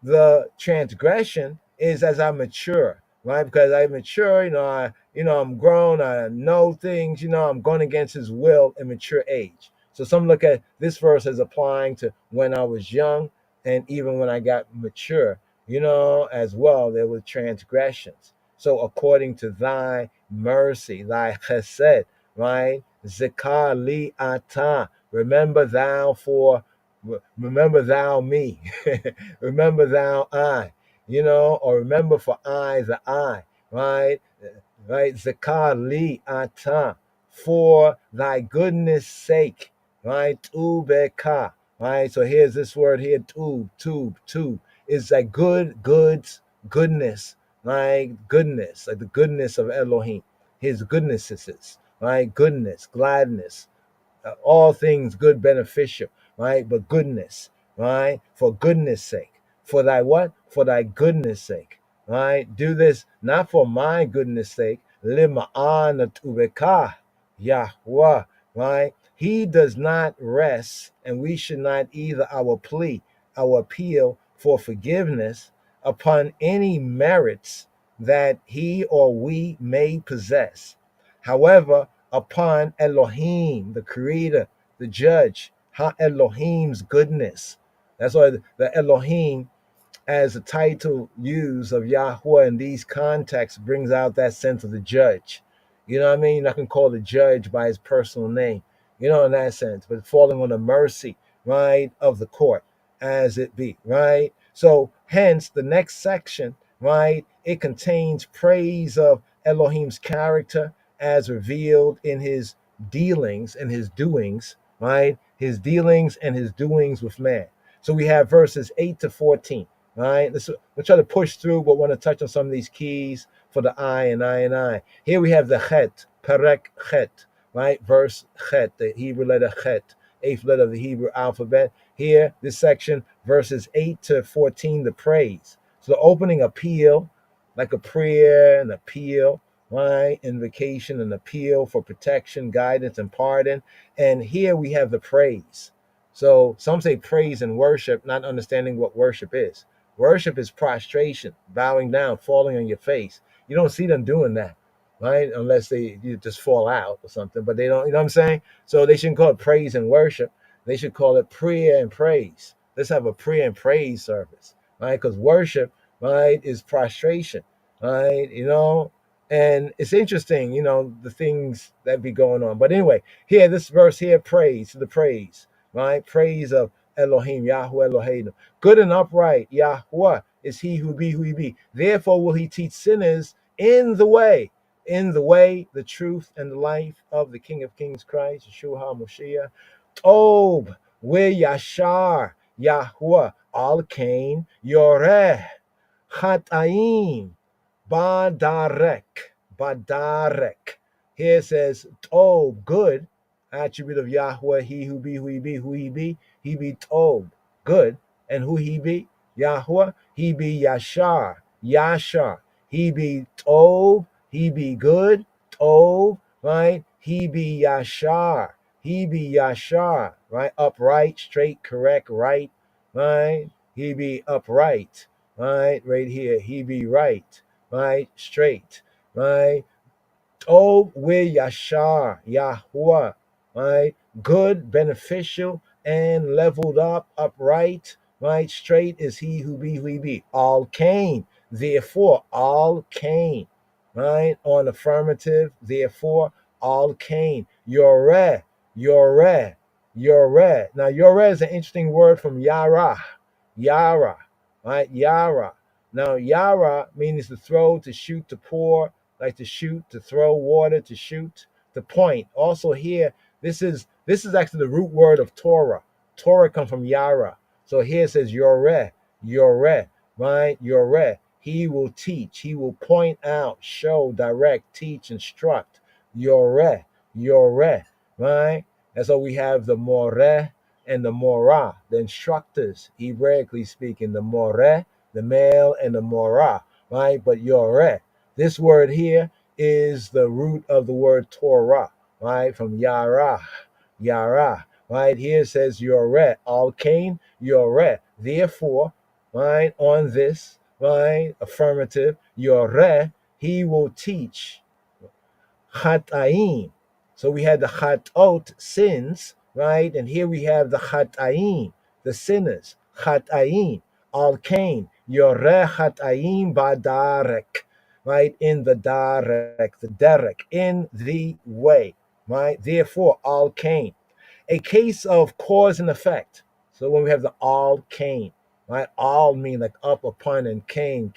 the transgression is as I mature, right? Because I mature, I'm grown, I know things, I'm going against his will in mature age. So some look at this verse as applying to when I was young and even when I got mature, as well, there were transgressions. So according to thy mercy, thy chesed, right? Zikar li ata, remember thou me. Remember thou I, or remember for I the I, right? Right? Zakar li ata, for thy goodness sake, right? Tubeka, right? So here's this word here, tube. It's like goodness, right? Goodness, like the goodness of Elohim, his goodnesses, right? Goodness, gladness, all things good, beneficial, right? But goodness, right? For goodness sake. For thy what? For thy goodness sake, right? Do this not for my goodness sake. Lima'ana tubeka, Yahweh, right? He does not rest, and we should not either our appeal for forgiveness upon any merits that he or we may possess. However, upon Elohim, the creator, the judge, Elohim's goodness. That's why the Elohim, as a title used of Yahweh in these contexts, brings out that sense of the judge. You know what I mean? You're not going to call the judge by his personal name, in that sense, but falling on the mercy, right, of the court, as it be, right? So, hence, the next section, right, it contains praise of Elohim's character as revealed in his dealings and his doings, right? His dealings and his doings with man. So we have verses 8 to 14. All right, we'll try to push through, but want to touch on some of these keys for the I and I and I. Here we have the chet, perek chet, right? Verse chet, the Hebrew letter chet, eighth letter of the Hebrew alphabet. Here, this section, verses 8 to 14, the praise. So the opening appeal, like a prayer, an appeal, right? Invocation, an appeal for protection, guidance, and pardon. And here we have the praise. So some say praise and worship, not understanding what worship is. Worship is prostration, bowing down, falling on your face. You don't see them doing that, right? Unless you just fall out or something, but they don't, you know what I'm saying? So they shouldn't call it praise and worship. They should call it prayer and praise. Let's have a prayer and praise service, right? Because worship, right, is prostration, right? And it's interesting, the things that be going on. But anyway, here, this verse here, praise, the praise, right? Praise of Elohim, Yahweh Eloheinu. Good and upright, Yahweh is he who be who he be. Therefore will he teach sinners in the way, the truth, and the life of the King of Kings Christ, Yeshua HaMashiach. Tob, we Yashar, Yahweh, Al Kain, Yoreh, Chataim, Badarek. Here it says Tob, good, attribute of Yahweh, he who be, who he be Tob, good, and who he be? Yahweh, he be Yashar, he be Tob, he be good, Tob, right? He be Yashar, right? Upright, straight, correct, right? He be upright, right here. He be right, right? Straight, right? Oh, we Yashar, Yahuwah, right? Good, beneficial, and leveled up, upright, right? Straight is he who be. All Cain, therefore, all Cain, right? On affirmative, therefore, all Cain. Yoreh, Yoreh. Now, Yoreh is an interesting word from Yara, right? Yara. Now, Yara means to throw, to shoot, to pour, like to shoot, to throw water, to shoot, to point. Also here, this is actually the root word of Torah. Torah comes from Yara. So here it says Yoreh, right? Yoreh. He will teach. He will point out, show, direct, teach, instruct. Yoreh, right? And so we have the Moreh and the Morah, the instructors, Hebraically speaking, the Moreh, the male, and the Morah, right? But Yoreh. This word here is the root of the word Torah, right? From Yara, right? Here it says Yoreh, Al Cain, Yoreh. Therefore, right, on this, right, affirmative, Yoreh, he will teach. Chataim. So we had the chatot, sins, right? And here we have the chataim, the sinners. Chataim, Al Cain, Yoreh Chataim Badarek, right? In the Darek, the Derek, in the way, right? Therefore, Al Cain. A case of cause and effect. So when we have the Al Cain, right? All mean like up upon, and Cain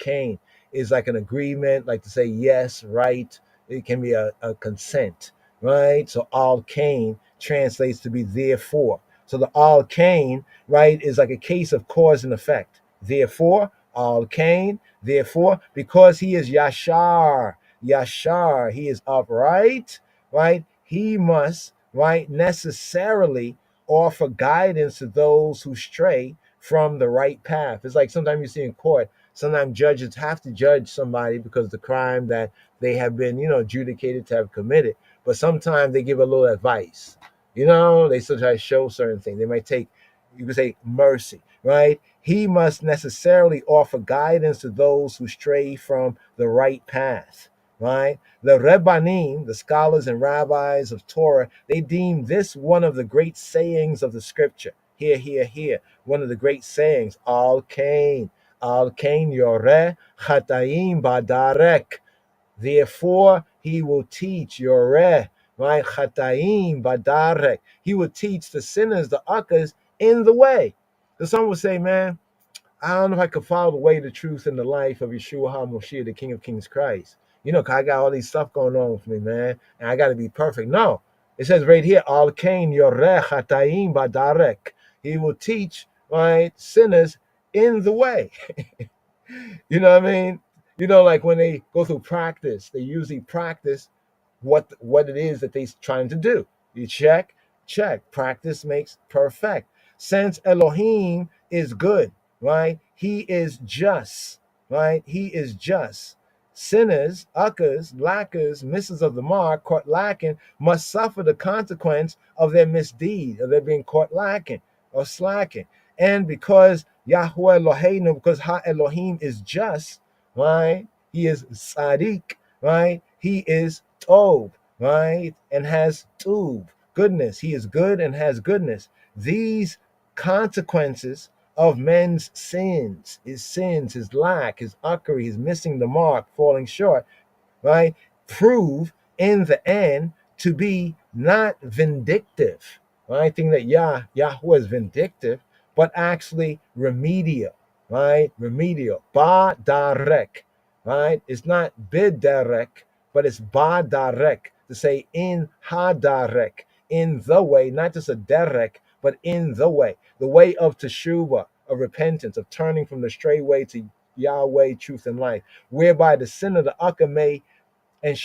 is like an agreement, like to say yes, right. It can be a consent, right? So Al Cain translates to be therefore. So the Al Cain, right, is like a case of cause and effect. Therefore, Al Cain, therefore, because he is Yashar, he is upright, right? He must, right, necessarily offer guidance to those who stray from the right path. It's like sometimes you see in court, sometimes judges have to judge somebody because of the crime that they have been, adjudicated to have committed. But sometimes they give a little advice. They still try to show certain things. They might take, you could say, mercy, right? He must necessarily offer guidance to those who stray from the right path, right? The Rebbanim, the scholars and rabbis of Torah, they deem this one of the great sayings of the scripture. Here. One of the great sayings, Al Kain Yoreh Chataim Badarek. Therefore, he will teach Yoreh, right? Chataim Badarek. He will teach the sinners, the uckers, in the way. So some will say, man, I don't know if I could follow the way, the truth, and the life of Yeshua HaMashiach, the King of Kings Christ. 'Cause I got all these stuff going on with me, man, and I got to be perfect. No, it says right here, Al Kain Yoreh Chataim Badarek. He will teach, right, sinners in the way. You know what I mean? Like when they go through practice, they usually practice what it is that they're trying to do. You check. Practice makes perfect. Since Elohim is good, right? He is just, right? He is just. Sinners, uckers, lackers, misses of the mark, caught lacking, must suffer the consequence of their misdeed, of their being caught lacking or slacking. And because Yahweh Eloheinu, because Ha Elohim is just, right? He is Sadiq, right? He is Tob, right? And has Tub, goodness. He is good and has goodness. These consequences, of men's sins, his lack, his uckery, his missing the mark, falling short, right, prove in the end to be not vindictive. Right? I think that Yahweh is vindictive, but actually remedial, right? Remedial. Ba darek, right? It's not bidarek, but it's ba darek, to say in ha darek, in the way, not just a derek, but in the way of teshuvah, of repentance, of turning from the stray way to Yahweh, truth, and life, whereby the sin of the Akka may and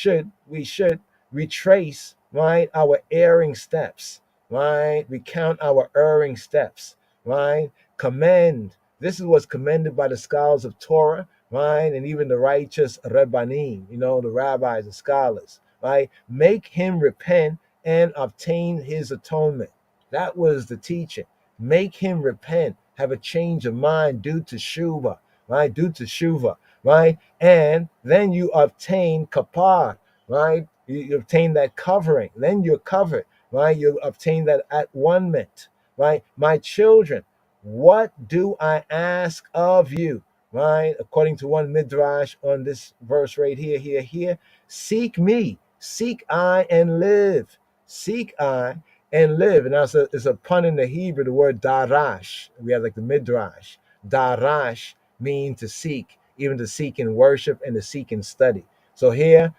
we should retrace, right, our erring steps, right, recount our erring steps, right, commend. This is what's commended by the scholars of Torah, right, and even the righteous Rebbanim, the rabbis and scholars, right, make him repent and obtain his atonement. That was the teaching. Make him repent, have a change of mind due to shuva, right, due to shuva, right, and then you obtain kapar, right? You obtain that covering. Then you're covered, right? You obtain that at one ment, right? My children, what do I ask of you, right? According to one midrash on this verse right here, seek me, seek I and live, seek I and live. And that's it's a pun in the Hebrew, the word darash. We have like the midrash. Darash means to seek, even to seek in worship and to seek in study. So here,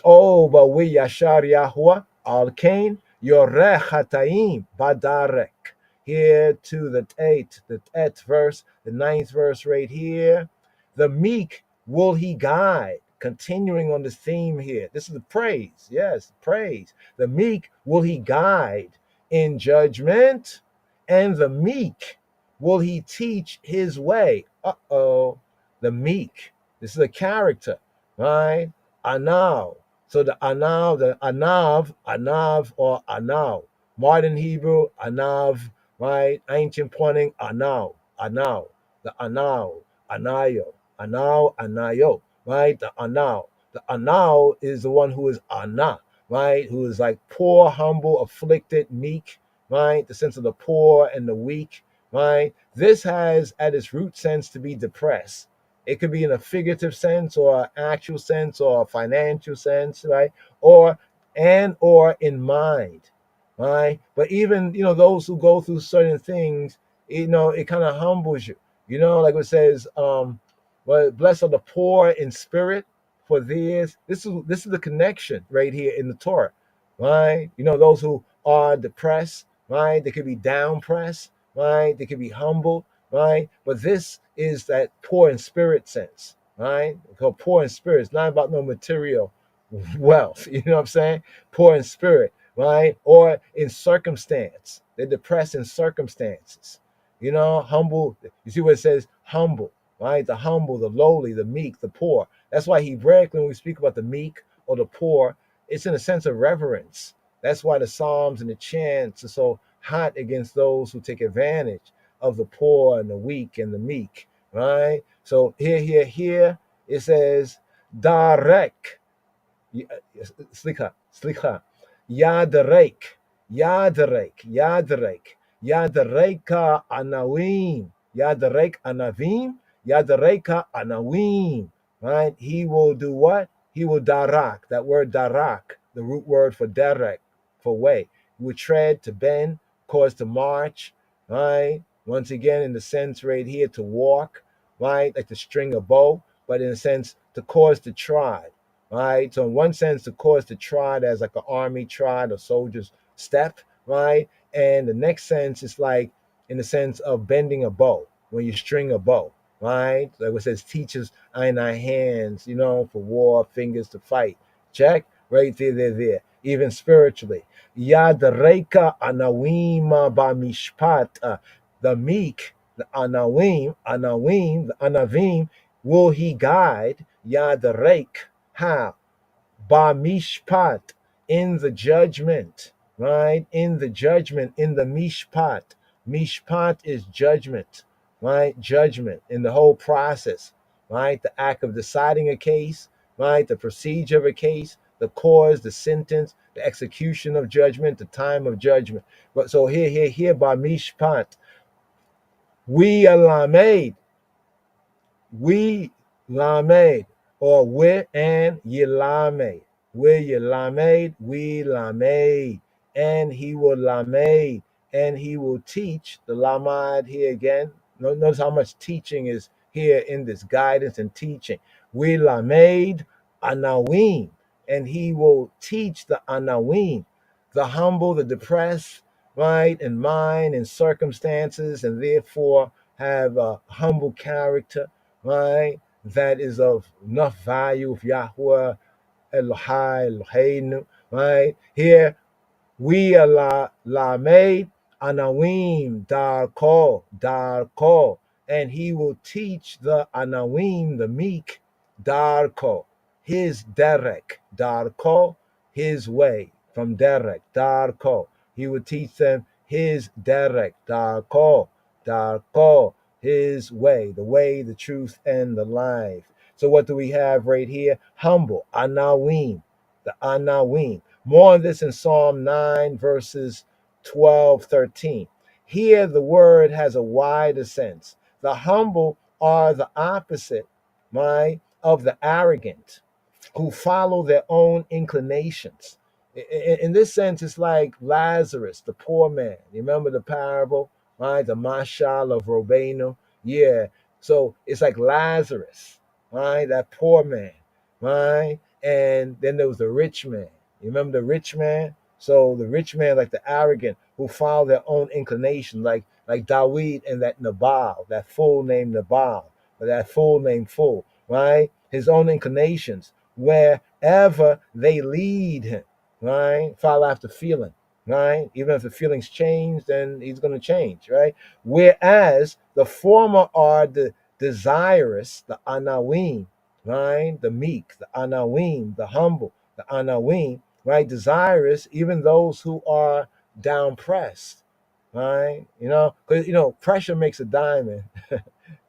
oh, but we yashar Yahweh al kain yoreh chataim badarek. Here to the eighth verse, the ninth verse right here. The meek will he guide. Continuing on this theme here. This is the praise. Yes, praise. The meek will he guide in judgment, and the meek will he teach his way. Uh-oh. The meek. This is a character, right? Anav. So the anav or anav. Modern Hebrew, anav, right? Ancient pointing, anav. The anayo, anayo, right? The anal. The anal is the one who is ana, right? Who is like poor, humble, afflicted, meek, right? The sense of the poor and the weak, right? This has at its root sense to be depressed. It could be in a figurative sense or actual sense or financial sense, right? Or in mind, right? But even those who go through certain things, it kind of humbles you. Like it says, well, blessed are the poor in spirit, for theirs. This is the connection right here in the Torah, right? Those who are depressed, right? They could be down pressed, right? They could be humble, right? But this is that poor in spirit sense, right? Because poor in spirit is not about no material wealth. You know what I'm saying? Poor in spirit, right? Or in circumstance. They're depressed in circumstances. Humble. You see what it says? Humble, right? The humble, the lowly, the meek, the poor. That's why Hebraically, when we speak about the meek or the poor, it's in a sense of reverence. That's why the Psalms and the chants are so hot against those who take advantage of the poor and the weak and the meek, right? So here, it says, Darek. Slicha. Yadarek. Yadareka anawim. Yadarek anavim. Yadareka anawim. Right? He will do what? He will darak. That word darak, the root word for derek, for way. He will tread, to bend, cause to march. Right? Once again, in the sense right here, to walk. Right? Like to string a bow, but in a sense, to cause to trod. Right? So in one sense, the cause to trot as like an army trot or soldier's step, right? And the next sense is like in the sense of bending a bow, when you string a bow, right? Like it says, teachers in our hands, for war, fingers to fight. Check? Right there. Even spiritually. Yad reika anawima ba mishpat. The meek, the anawim, the anavim, will he guide? Yad reik. How? Ba mishpat, in the judgment, right? In the judgment, in the mishpat. Mishpat is judgment, right? Judgment in the whole process, right? The act of deciding a case, right? The procedure of a case, the cause, the sentence, the execution of judgment, the time of judgment. But so here, ba mishpat. We are lamed. We lamed, or we and ye lamed. We ye lamed, we lamed, and he will lamed, and he will teach the lamad here again. Notice how much teaching is here in this guidance and teaching. We lamed anawim, and he will teach the anawim, the humble, the depressed, right, in mind and circumstances, and therefore have a humble character, right? That is of enough value of Yahweh, Elohai, Eloheinu, right? Here we are lamed anawim darko, and he will teach the anawim, the meek, darko, his derek, darko, his way, from derek, darko. He will teach them his derek, darko, his way, the way, the truth, and the life. So what do we have right here? Humble, anawim, the anawim. More on this in Psalm 9, verses 12, 13. Here, the word has a wider sense. The humble are the opposite, right, of the arrogant who follow their own inclinations. In this sense, it's like Lazarus, the poor man. You remember the parable, right? The mashal of Robenu. Yeah. So it's like Lazarus, right? That poor man, right? And then there was the rich man. You remember the rich man? So the rich man, like the arrogant, who follow their own inclination, like Dawid and that Nabal, that fool named Nabal, or that fool named fool, right? His own inclinations, wherever they lead him, right? Follow after feeling, right? Even if the feelings change, then he's going to change, right? Whereas the former are the desirous, the anawim, right? The meek, the anawim, the humble, the anawim, right? Desirous, even those who are down pressed, right? Because pressure makes a diamond.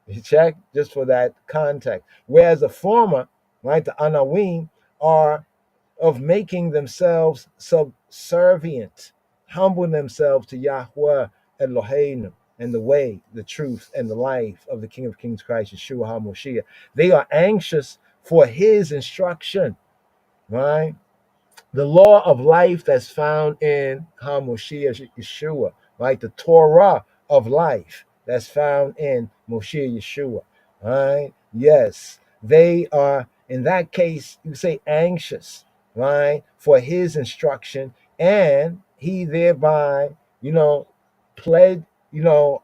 You check just for that context. Whereas the former, right, the anawim, are of making themselves subservient, humbling themselves to Yahweh Eloheinu and the way, the truth, and the life of the King of Kings Christ, Yeshua HaMoshiach. They are anxious for his instruction, right? The law of life that's found in HaMoshiach Yeshua, right? The Torah of life that's found in Moshiach Yeshua, right? Yes, they are, in that case, you say anxious, right? For his instruction, and he thereby, pled,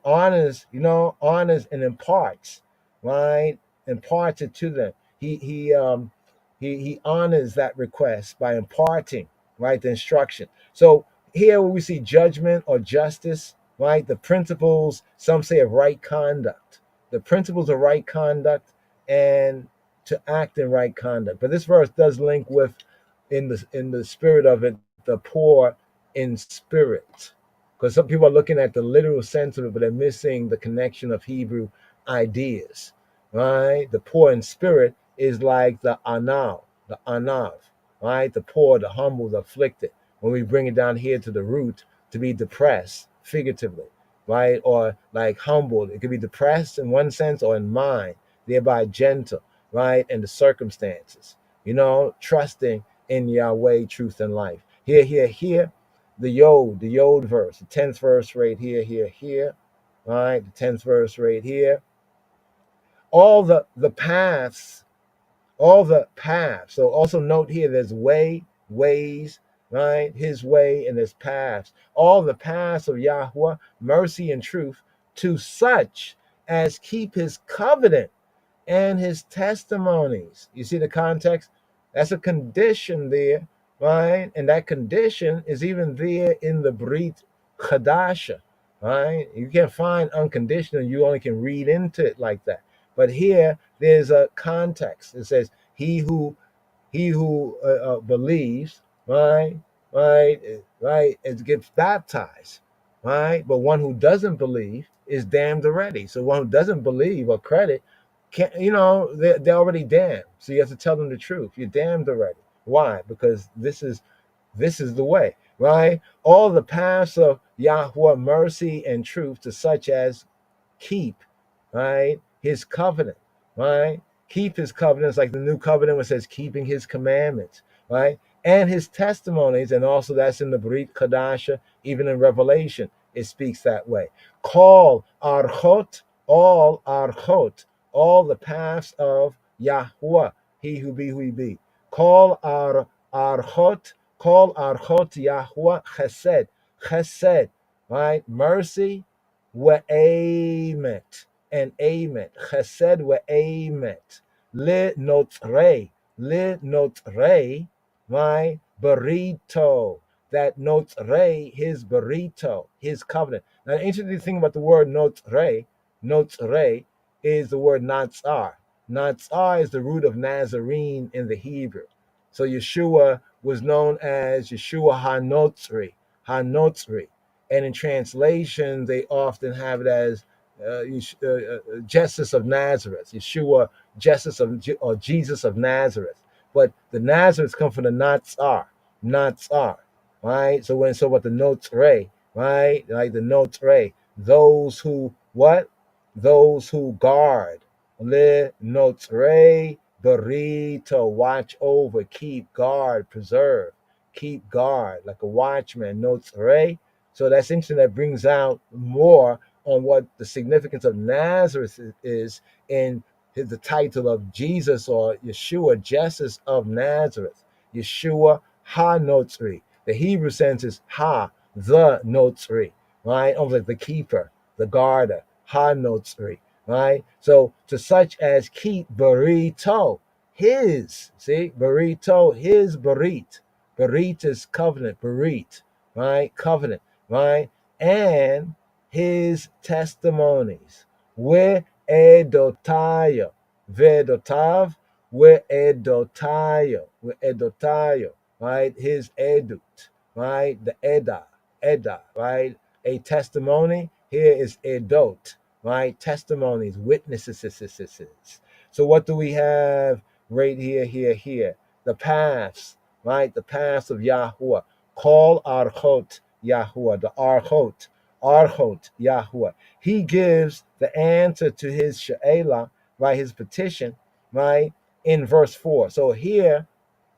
honors and imparts, right? Imparts it to them. He honors that request by imparting, right, the instruction. So here we see judgment or justice, right, the principles, some say, of right conduct, the principles of right conduct, and to act in right conduct. But this verse does link with, in the spirit of it, the poor in spirit, because some people are looking at the literal sense of it, but they're missing the connection of Hebrew ideas, right? The poor in spirit is like the anav, right? The poor, the humble, the afflicted. When we bring it down here to the root, to be depressed, figuratively, right? Or like humbled, it could be depressed in one sense or in mind, thereby gentle, right? And the circumstances, trusting in Yahweh, truth, and life. Here, the Yod verse, the 10th verse right here, right? The 10th verse right here. All the paths, So also note here, there's ways, right? His way, and there's paths. All the paths of Yahweh, mercy and truth, to such as keep his covenant and his testimonies. You see the context? That's a condition there, right? And that condition is even there in the Brit Chadasha, right? You can't find unconditional. You only can read into it like that. But here, there's a context. It says, he who believes, right, it gets baptized, right? But one who doesn't believe is damned already. So one who doesn't believe or credit, can't, they're already damned. So you have to tell them the truth. You're damned already. Why? Because this is the way, right? All the paths of Yahweh, mercy and truth, to such as keep, right? His covenant, right? Keep his covenants, like the new covenant which says keeping his commandments, right? And his testimonies, and also that's in the Brit Kadasha, even in Revelation, it speaks that way. Call archot, all the paths of Yahuwah, he who be, who he be. Call archot, Yahuwah chesed, chesed, right? Mercy, we'emet, and amet. Chesed we'emet. Le notre, right? Burrito. That notre, his burrito, his covenant. Now, the interesting thing about the word notre is the word natsar. Natsar is the root of Nazarene in the Hebrew. So Yeshua was known as Yeshua Hanotzri. And in translation, they often have it as Jesus of Nazareth, Yeshua, or Jesus of Nazareth. But the Nazareth come from the Natsar, right? So what the Notre, right? Like the Notre, those who what? Those who guard. Le Notre Burrito, watch over, keep guard, preserve, keep guard, like a watchman, Notre. So that's interesting. That brings out more on what the significance of Nazareth is in the title of Jesus or Yeshua, Jesus of Nazareth. Yeshua Ha-Notri. The Hebrew sense is Ha, the Notri, right? Almost like the keeper, the guarder, Ha-Notri, right? So to such as keep burrito, his, see, burrito, his barit. Barit is covenant, barit, right? Covenant, right? And his testimonies. We edotayo, vedotav, we edotayo, right? His edut, right? The eda, right? A testimony here is edot, right? Testimonies, witnesses. So what do we have right here? The paths, right? The paths of Yahuwah. Call Archot Yahuwah, the Archot Yahuwah. He gives the answer to his She'elah, right? His petition, right? In verse 4. So here,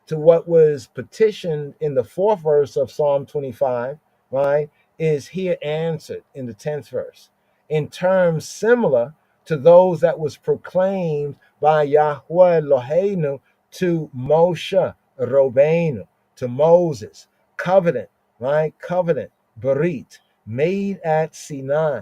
to what was petitioned in the fourth verse of Psalm 25, right, is here answered in the 10th verse in terms similar to those that was proclaimed by Yahweh Eloheinu to Moshe Rabbeinu, to Moses, covenant, right, covenant, Berit, made at Sinai,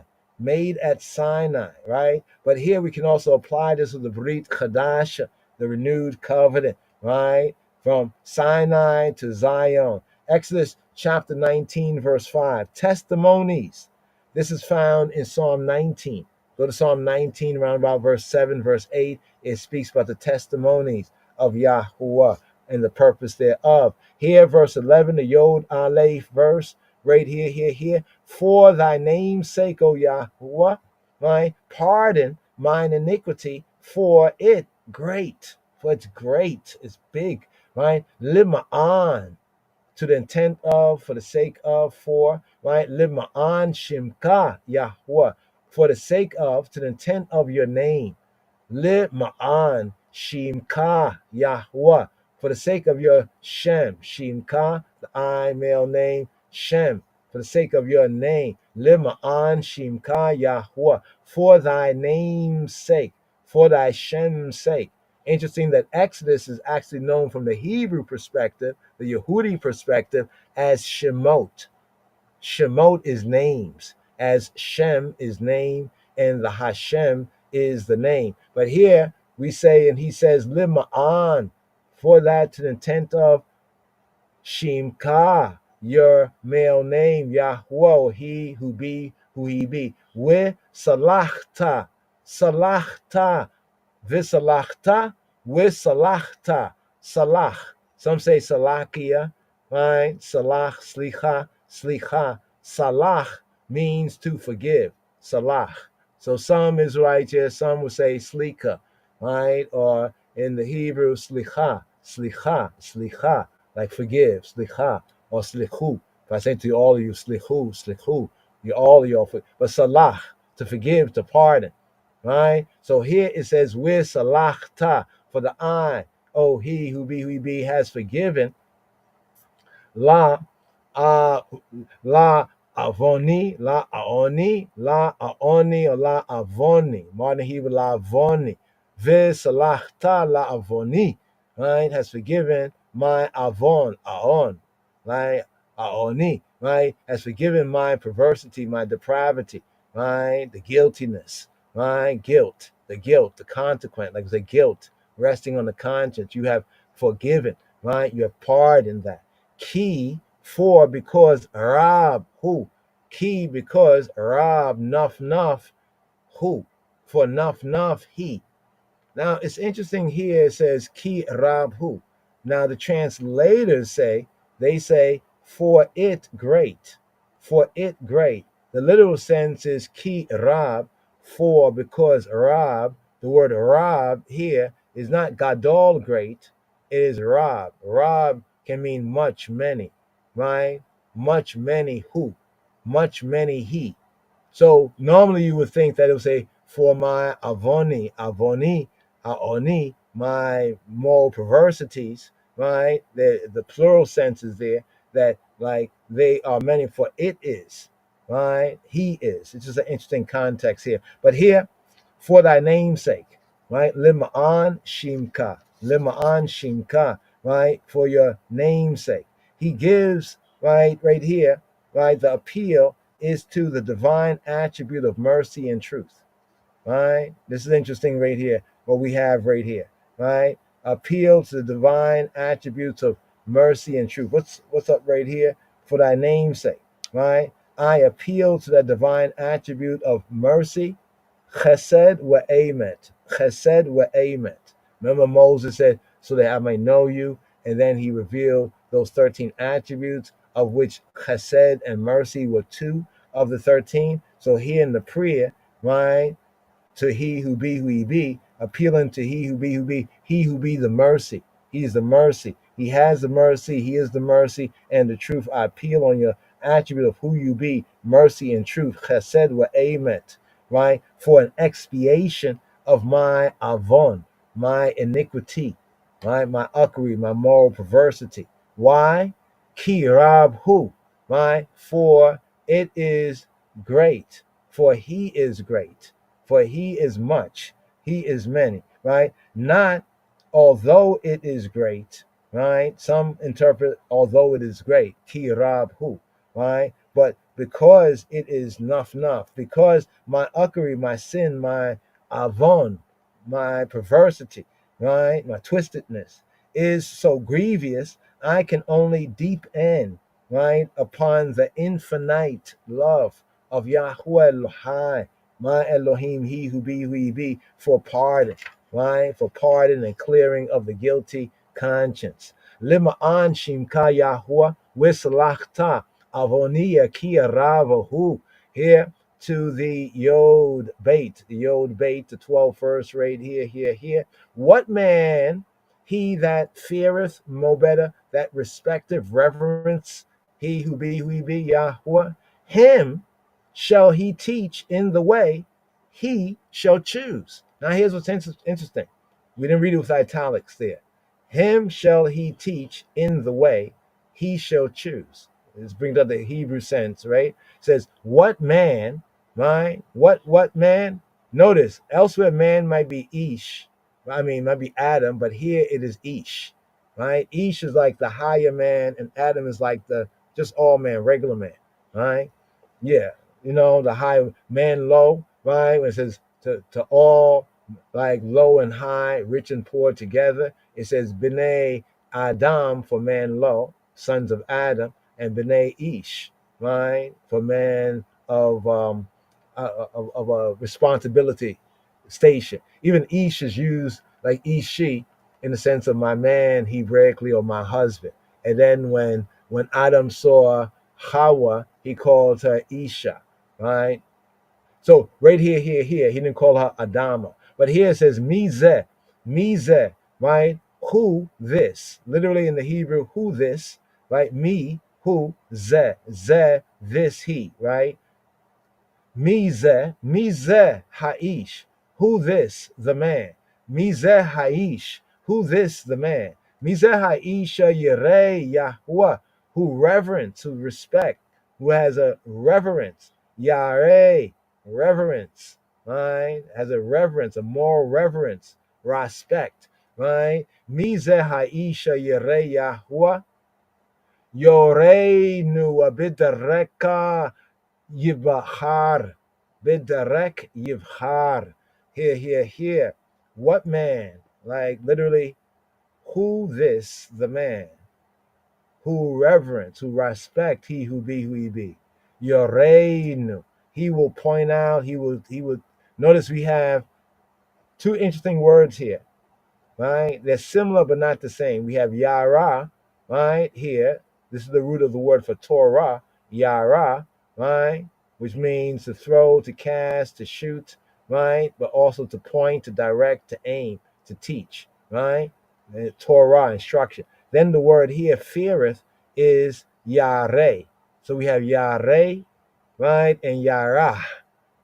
right? But here we can also apply this with the Berit Chadasha, the renewed covenant, right? From Sinai to Zion. Exodus chapter 19, verse 5. Testimonies. This is found in Psalm 19. Go to Psalm 19, around about verse 7, verse 8. It speaks about the testimonies of Yahuwah and the purpose thereof. Here, verse 11, the Yod Aleph verse, right here. For thy name's sake, O Yahuwah, right? Pardon mine iniquity, for it great. For it's great, it's big, right? Lima'an, to the intent of, for the sake of, for, right? Lima'an shimka, Yahuwah, for the sake of, to the intent of your name. Lima'an shimka, Yahuwah, for the sake of your Shem. Shimka, the I, male name, Shem, for the sake of your name. Lima'an shimka, Yahuwah, for thy name's sake, for thy Shem's sake. Interesting that Exodus is actually known from the Hebrew perspective, the Yehudi perspective, as Shemot. Shemot is names, as Shem is name, and the Hashem is the name. But here we say, and he says, Lima'an, for that to the intent of Shimka, your male name, Yahweh, he who be, who he be. We salachta, Visalachta, Wisalachta, Salach. Some say Salakia, right? Salach, Slicha. Salach means to forgive. Salach. So some Israelites here, some would say Slika, right? Or in the Hebrew, Slicha, like forgive, Slicha, or Slichu. If I say to all of you, Slichu, you all of you, but Salach, to forgive, to pardon, right? So here it says, "Where salachta," for the I, oh, he who be has forgiven, la, uh, la avoni, la aoni, la aoni, or la avoni. Modern Hebrew, la avoni. V'salachta la avoni, right? Has forgiven my avon, aon, right? Aoni, right? Has forgiven my perversity, my depravity, right? The guiltiness, right? Guilt, the consequent, like the guilt resting on the conscience. You have forgiven, right? You have pardoned that. Key for because Rab who? Key because Rab nuff who? For nuff he. Now it's interesting here it says ki rabhu. Now the translators say, they say for it great. For it great. The literal sense is ki rab, for because rab, the word rab here is not gadol great, it is rab. Rab can mean much, many, right? Much, many who, much, many he. So normally you would think that it would say, for my aoni, my moral perversities, right? The plural sense is there, that like they are many, for it is, right? He is. It's just an interesting context here. But here, for thy name's sake, right? Lima'an shimka, right? For your name's sake. He gives, right here, right? The appeal is to the divine attribute of mercy and truth, right? This is interesting right here, what we have right here, right? Appeal to the divine attributes of mercy and truth. What's up right here? For thy name's sake, right? I appeal to the divine attribute of mercy, chesed wa emet. Chesed wa emet. Remember Moses said, so that I may know you, and then he revealed those 13 attributes, of which chesed and mercy were 2 of the 13. So here in the prayer, right, to he who be who he be, appealing to he who be, he who be the mercy. He is the mercy. He has the mercy. He is the mercy and the truth. I appeal on your attribute of who you be, mercy and truth. Chesed wa emet, right? For an expiation of my avon, my iniquity, right? My uckery, my moral perversity. Why? Ki rab hu, right? For it is great. For he is great. For he is much. He is many, right? Not although it is great, right? Some interpret although it is great, ki rab hu, right? But because it is nuff, because my uckery, my sin, my avon, my perversity, right? My twistedness is so grievous, I can only deep in, right, upon the infinite love of Yahweh Elohai, my Elohim, he who be, for pardon, right? For pardon and clearing of the guilty conscience. Lima'an shimka Yahuwah wislachta avonia kia ravahu. Here to the Yod Bait, the 12th verse right here. What man he that feareth better, that respective reverence, he who be Yahweh, him shall he teach in the way he shall choose. Now here's what's interesting. We didn't read it with italics there. Him shall he teach in the way he shall choose. This brings up the Hebrew sense, right? It says, what man, right? What man? Notice, elsewhere man might be Ish. Might be Adam, but here it is Ish, right? Ish is like the higher man, and Adam is like the just all man, regular man, right? Yeah, the high man low, right? When it says to all, like low and high, rich and poor together, it says B'nai Adam for man low, sons of Adam, and B'nai Ish, right? For man of a responsibility station. Even Ish is used like Ishi in the sense of my man Hebraically, or my husband. And then when Adam saw Hawa, he called her Isha, right? So right here, he didn't call her Adama. But here it says mize, right? Who this? Literally in the Hebrew, who this, right? Me, who, ze, this he, right? Mize Haish, who this, the man. Mize Haish, who this, the man. Mize Haisha Yirei Yahweh, who reverence, who respect, who has a reverence. Yare, reverence, right? Has a reverence, a moral reverence, respect, right? Mize Haisha Yirei Yahweh, Yoreinu Abidareka Yivahar. Bidarek Yivhar. Here, here, here. What man? Like literally, who this, the man? Who reverence, who respect, he who be who he be. Yoreinu. He will point out, he will notice we have two interesting words here, right? They're similar but not the same. We have Yara, right? Here. This is the root of the word for Torah, Yara, right? Which means to throw, to cast, to shoot, right? But also to point, to direct, to aim, to teach, right? And Torah, instruction. Then the word here, feareth, is Yare. So we have Yare, right? And Yara.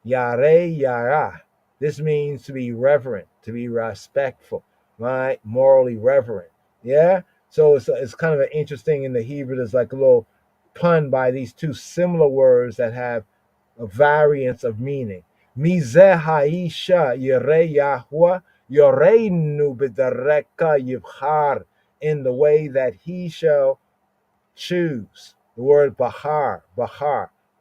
Yare, Yara. This means to be reverent, to be respectful, right? Morally reverent. Yeah? So it's kind of an interesting in the Hebrew. There's like a little pun by these two similar words that have a variance of meaning. Mizeh haisha yirei Yahweh yoreinu b'dereka yivchar, in the way that he shall choose. The word bahar,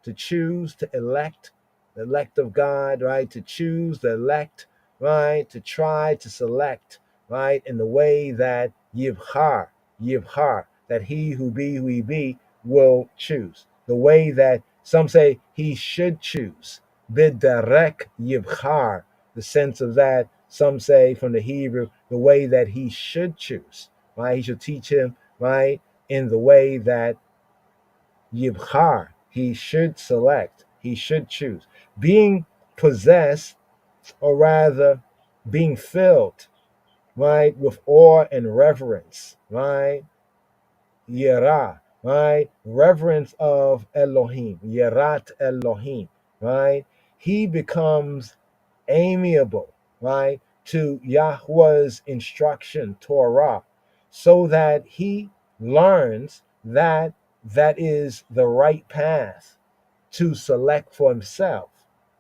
to choose, to elect, the elect of God, right? To choose, the elect, right? To try, to select, right? In the way that yivhar, that he who be who he be will choose. The way that some say he should choose. Bidarek yivhar, the sense of that, some say from the Hebrew, the way that he should choose, right? He should teach him, right? In the way that Yibchar, he should select, he should choose. Being possessed, or rather being filled, right, with awe and reverence, right? Yirah, right? Reverence of Elohim, Yirat Elohim, right? He becomes amiable, right, to Yahweh's instruction, Torah, so that he learns that that is the right path to select for himself.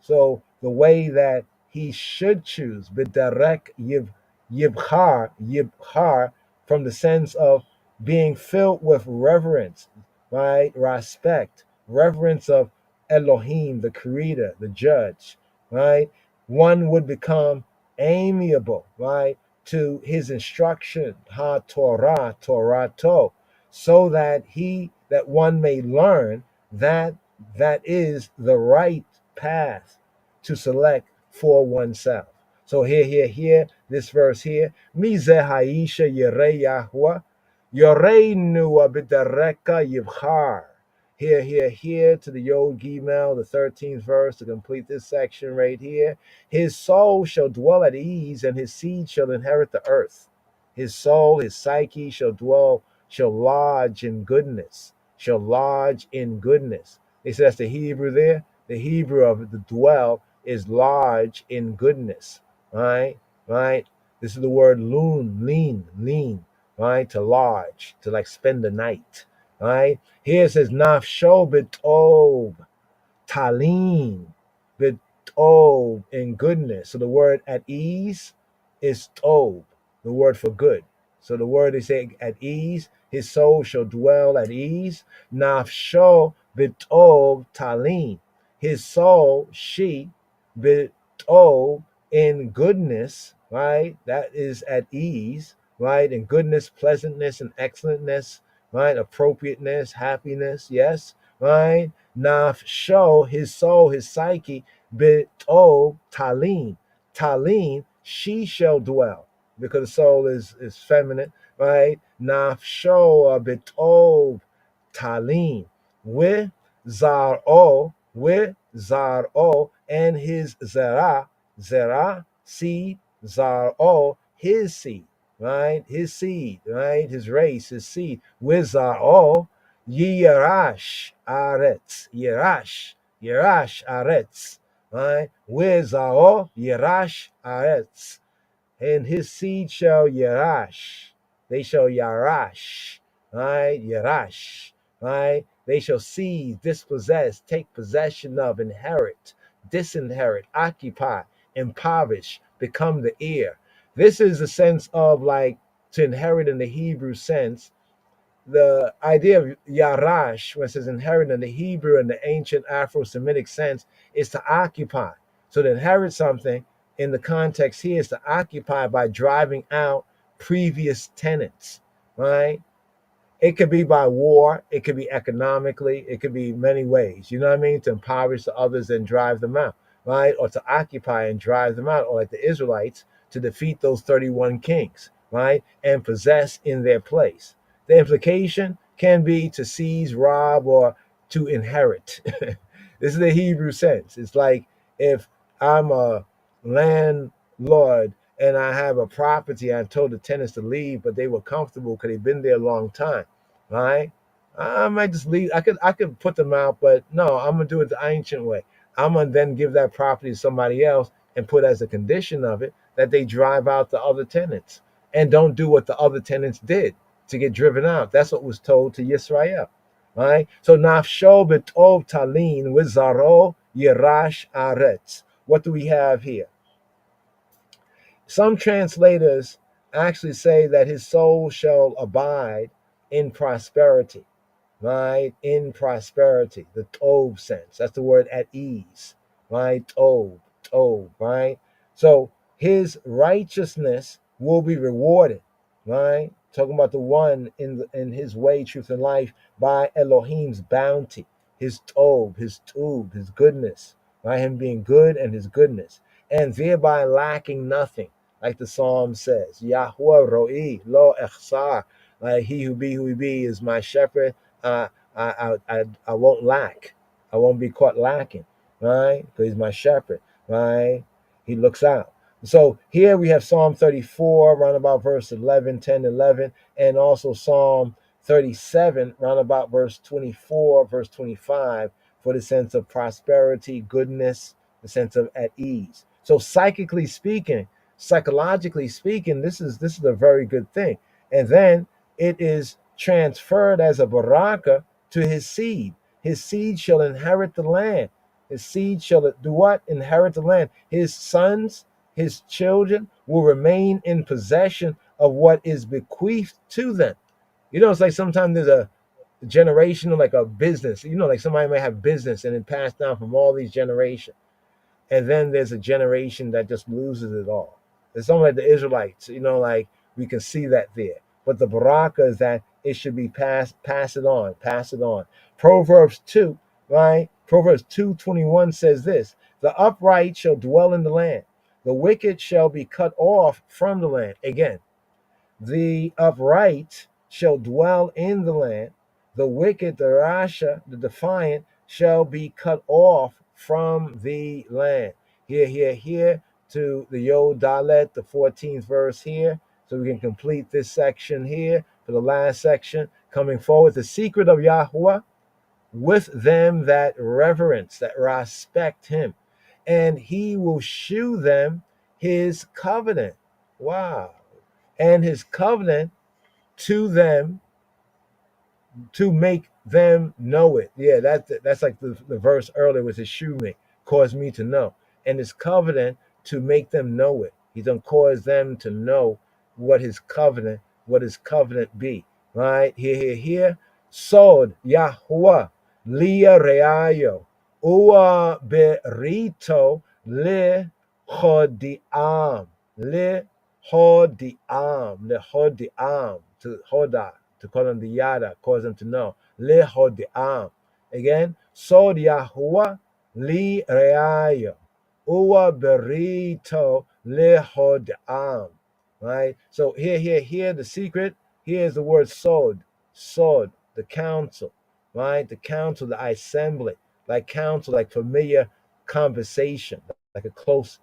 So the way that he should choose, b'derek yibchar, from the sense of being filled with reverence, right? Respect, reverence of Elohim, the creator, the judge, right? One would become amiable, right, to his instruction, ha Torah, Torato, so that one may learn that that is the right path to select for oneself. So here, this verse here, Mize Haisha Yirei Yahweh, Yoreinu Abidareka Yivchar. Here to the Yod Gimel, the 13th verse to complete this section right here. His soul shall dwell at ease, and his seed shall inherit the earth. His soul, his psyche shall lodge in goodness, shall lodge in goodness. They say that's the Hebrew there. The Hebrew of the dwell is lodge in goodness, right? Right? This is the word lean, right? To lodge, to like spend the night, right? Here it says nafsho b'tov, talim, b'tov, in goodness. So the word at ease is tov, the word for good. So the word they say at ease, his soul shall dwell at ease. Nafsho b'tov talim, his soul, she, b'tov, in goodness, right? That is at ease, right? In goodness, pleasantness, and excellentness, right? Appropriateness, happiness, yes, right? Nafsho, his soul, his psyche, bito talim, talim, she shall dwell, because the soul is feminine, right? Nafsho bito talim, with zaro, and his zera, seed, zaro, his seed, right? His seed, right? His race, his seed. With zaro, Yirash Aretz, Yirash, Yerash Aretz, right? Wezao Yerash Aretz, and his seed shall Yerash. They shall Yarash, right? Yerash, right? They shall seize, dispossess, take possession of, inherit, disinherit, occupy, impoverish, become the heir. This is the sense of like to inherit in the Hebrew sense. The idea of Yarash, when it says inherit in the Hebrew and the ancient Afro-Semitic sense, is to occupy. So to inherit something in the context here is to occupy by driving out previous tenants, right? It could be by war, it could be economically, it could be many ways. You know what I mean? To impoverish the others and drive them out, right? Or to occupy and drive them out, or like the Israelites, to defeat those 31 kings, right? And possess in their place. The implication can be to seize, rob, or to inherit. This is the Hebrew sense. It's like if I'm a landlord and I have a property, I told the tenants to leave, but they were comfortable because they've been there a long time, right? I might just leave. I could put them out, but no, I'm gonna do it the ancient way. I'm gonna then give that property to somebody else and put as a condition of it that they drive out the other tenants and don't do what the other tenants did to get driven out. That's what was told to Yisrael, right? So nafsho betov talin with zaro yirash aretz. What do we have here? Some translators actually say that his soul shall abide in prosperity, right? In prosperity, the tov sense. That's the word at ease, right? Tov, right? So his righteousness will be rewarded, right? Talking about the one in his way, truth, and life by Elohim's bounty, his tov, his tub, his goodness, right? Him being good and his goodness, and thereby lacking nothing, like the psalm says, Yahuwah Roi lo echsar, like he who be is my shepherd. I won't lack. I won't be caught lacking, right? Because he's my shepherd, right? He looks out. So here we have Psalm 34, round about verse 11, 10, 11, and also Psalm 37, round about verse 24, verse 25, for the sense of prosperity, goodness, the sense of at ease. So psychologically speaking, this is a very good thing. And then it is transferred as a baraka to his seed. His seed shall inherit the land. His seed shall do what? Inherit the land. His sons, his children will remain in possession of what is bequeathed to them. You know, it's like sometimes there's a generational, like a business. You know, like somebody might have business and it passed down from all these generations, and then there's a generation that just loses it all. It's something like the Israelites, you know, like we can see that there. But the baraka is that it should be pass it on, pass it on. Proverbs 2, right? Proverbs 2:21 says this: the upright shall dwell in the land, the wicked shall be cut off from the land. Again, the upright shall dwell in the land. The wicked, the Rasha, the defiant, shall be cut off from the land. Here, to the Yod Dalet, the 14th verse here. So we can complete this section here for the last section. Coming forward, the secret of Yahuwah with them that reverence, that respect him. And he will shew them his covenant. Wow. And his covenant to them to make them know it. Yeah, that's like the verse earlier was his shoe me, cause me to know. And his covenant to make them know it. He's gonna cause them to know what his covenant be. Right? Here. Sod Yahuwah Lia Reayo Ua Berito Le Chodiam Le Chodiam to Hoda, to call them the Yada, cause them to know. Lehodiam. Again, Sod Yahuwah Li Reayo. Uwa Berito Lehodiam. Right? So here, the secret, here is the word sod, the council, right? The council, the assembly, like council, like familiar conversation, like a close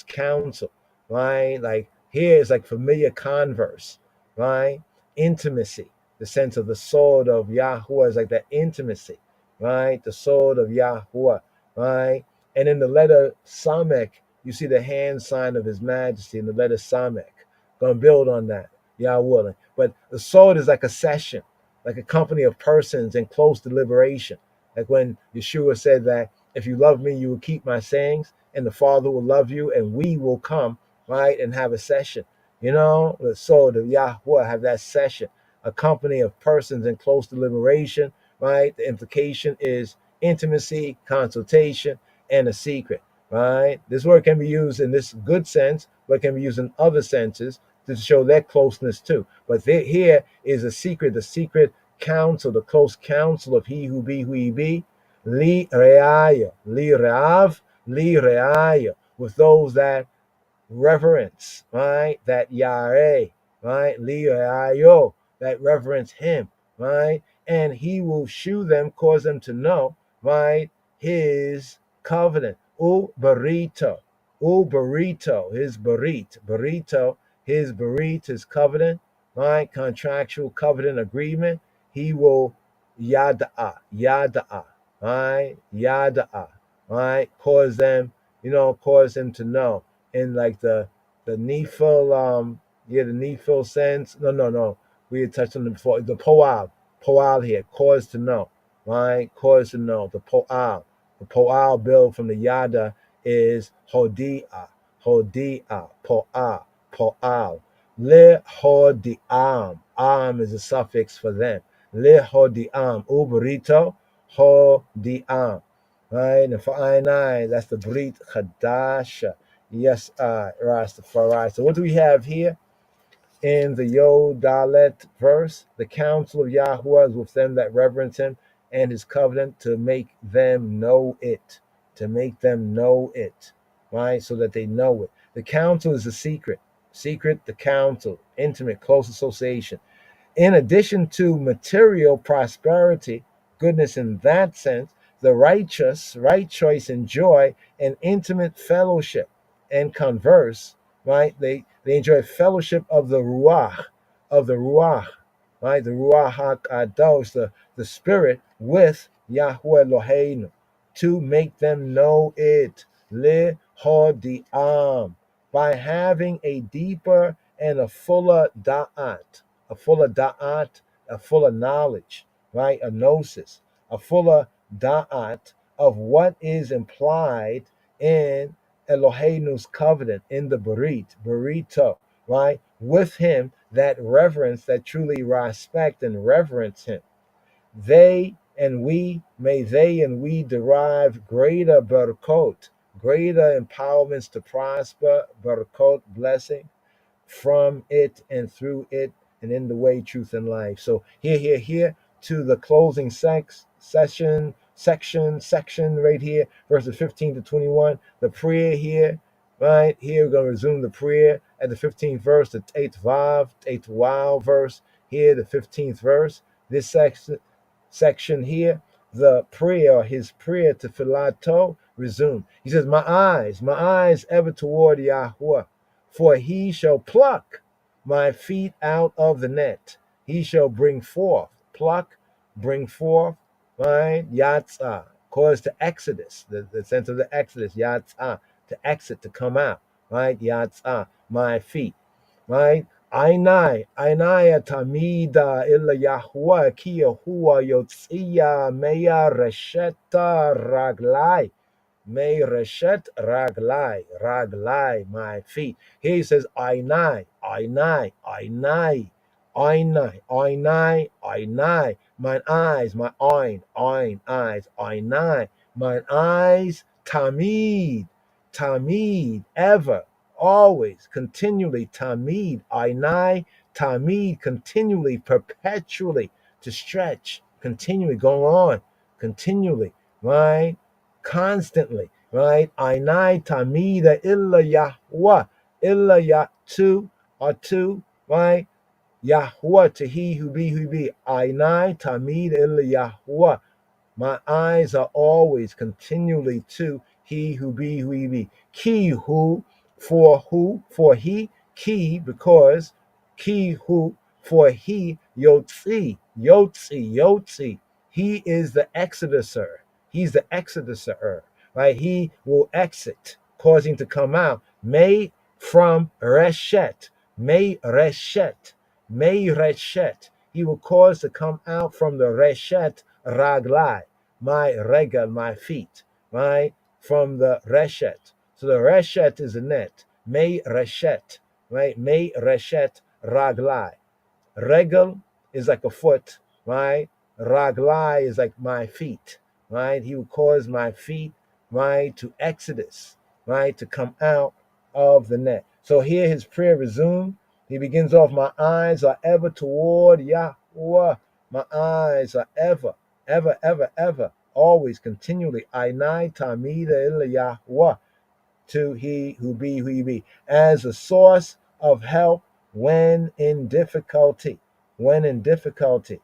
council, right? Like here is like familiar converse, right? Intimacy, the sense of the sword of Yahuwah is like that intimacy, right? The sword of Yahweh, right? And in the letter Samek, you see the hand sign of His Majesty in the letter Samek. Gonna build on that, Yah willing. But the sword is like a session, like a company of persons in close deliberation. Like when Yeshua said that if you love me, you will keep my sayings, and the Father will love you, and we will come, right, and have a session. You know, the sword of Yahweh have that session, a company of persons in close deliberation, right? The implication is intimacy, consultation, and a secret, right? This word can be used in this good sense, but can be used in other senses to show that closeness too. But here is a secret, the secret counsel, the close counsel of He who be, who He be, li reaya, li reav, li reaya, with those that reverence, right? That Yare, right? Liayo, that reverence Him, right? And He will shew them, cause them to know, right? His covenant. Burrito, His burrito, His berit, His covenant, right? Contractual covenant agreement. He will yada'a, right? Yada'a, right? Cause them, cause them to know in like the nephil the nephil sense. No, we had touched on it before. The poal here, cause to know, right? Cause to know. The poal build from the yada is hodia, poal. Le hodiam, am is a suffix for them. Le hodiam, uberito hodiam, right? And for I, that's the Brit Chadasha. Yes, Rastafari. So what do we have here in the Yod Dalet verse? The counsel of Yahweh is with them that reverence Him, and His covenant to make them know it. To make them know it, right? So that they know it. The counsel is a secret. Secret, the counsel, intimate, close association. In addition to material prosperity, goodness in that sense, the righteous, right choice, enjoy an intimate fellowship and converse, right? They enjoy fellowship of the Ruach, right? The Ruach HaKadosh, the Spirit with Yahweh Eloheinu, to make them know it. Le Hodiam, by having a deeper and a fuller da'at, a fuller knowledge, right? A gnosis, a fuller da'at of what is implied in Eloheinu's covenant, in the burrito, right? With Him, that reverence, that truly respect and reverence Him. May they and we derive greater barakot, greater empowerments to prosper, barakot, blessing, from it and through it and in the way, truth, and life. So here to the closing section right here, verses 15 to 21. The prayer here, right here, we're gonna resume the prayer at the 15th verse, the 8th wow verse here, the 15th verse. This section here, the prayer, his prayer to Philato, resume. He says, my eyes ever toward Yahweh, for He shall pluck my feet out of the net. He shall bring forth, bring forth, right? Yatzah, cause to exodus, the sense of the exodus, Yatzah, to exit, to come out, right? Yatzah, my feet, right? Ainai tamida illa Yahweh ki Yahuwah yotziya meya resheta raglai. May reshet raglai, my feet. Here he says, ainai, mine eyes, my eyes, ainai, mine eyes, tamid, ever, always, continually, tamid, continually, perpetually, to stretch, continually, go on, continually, right? Constantly, right? Ainai tamida illa Yahweh, illa Yatu, or two, right? Yahweh, to He who be. Ainai tamida illa Yahweh. My eyes are always continually to He who be. Ki who, for He, ki, because, ki who, for He, yotzi, He is the exoduser. He's the exoduser, right? He will exit, causing to come out. May from reshet, may reshet, may reshet. He will cause to come out from the reshet raglai, my regal, my feet, right? From the reshet. So the reshet is a net. May reshet, right? May reshet raglai. Regal is like a foot, right? Raglai is like my feet, right? He will cause my feet, right, to exodus, right, to come out of the net. So here his prayer resumed. He begins off, my eyes are ever toward Yahweh. My eyes are ever, ever, ever, ever, always, continually. Ainai tamida illa Yahweh, to he who be, as a source of help when in difficulty. When in difficulty.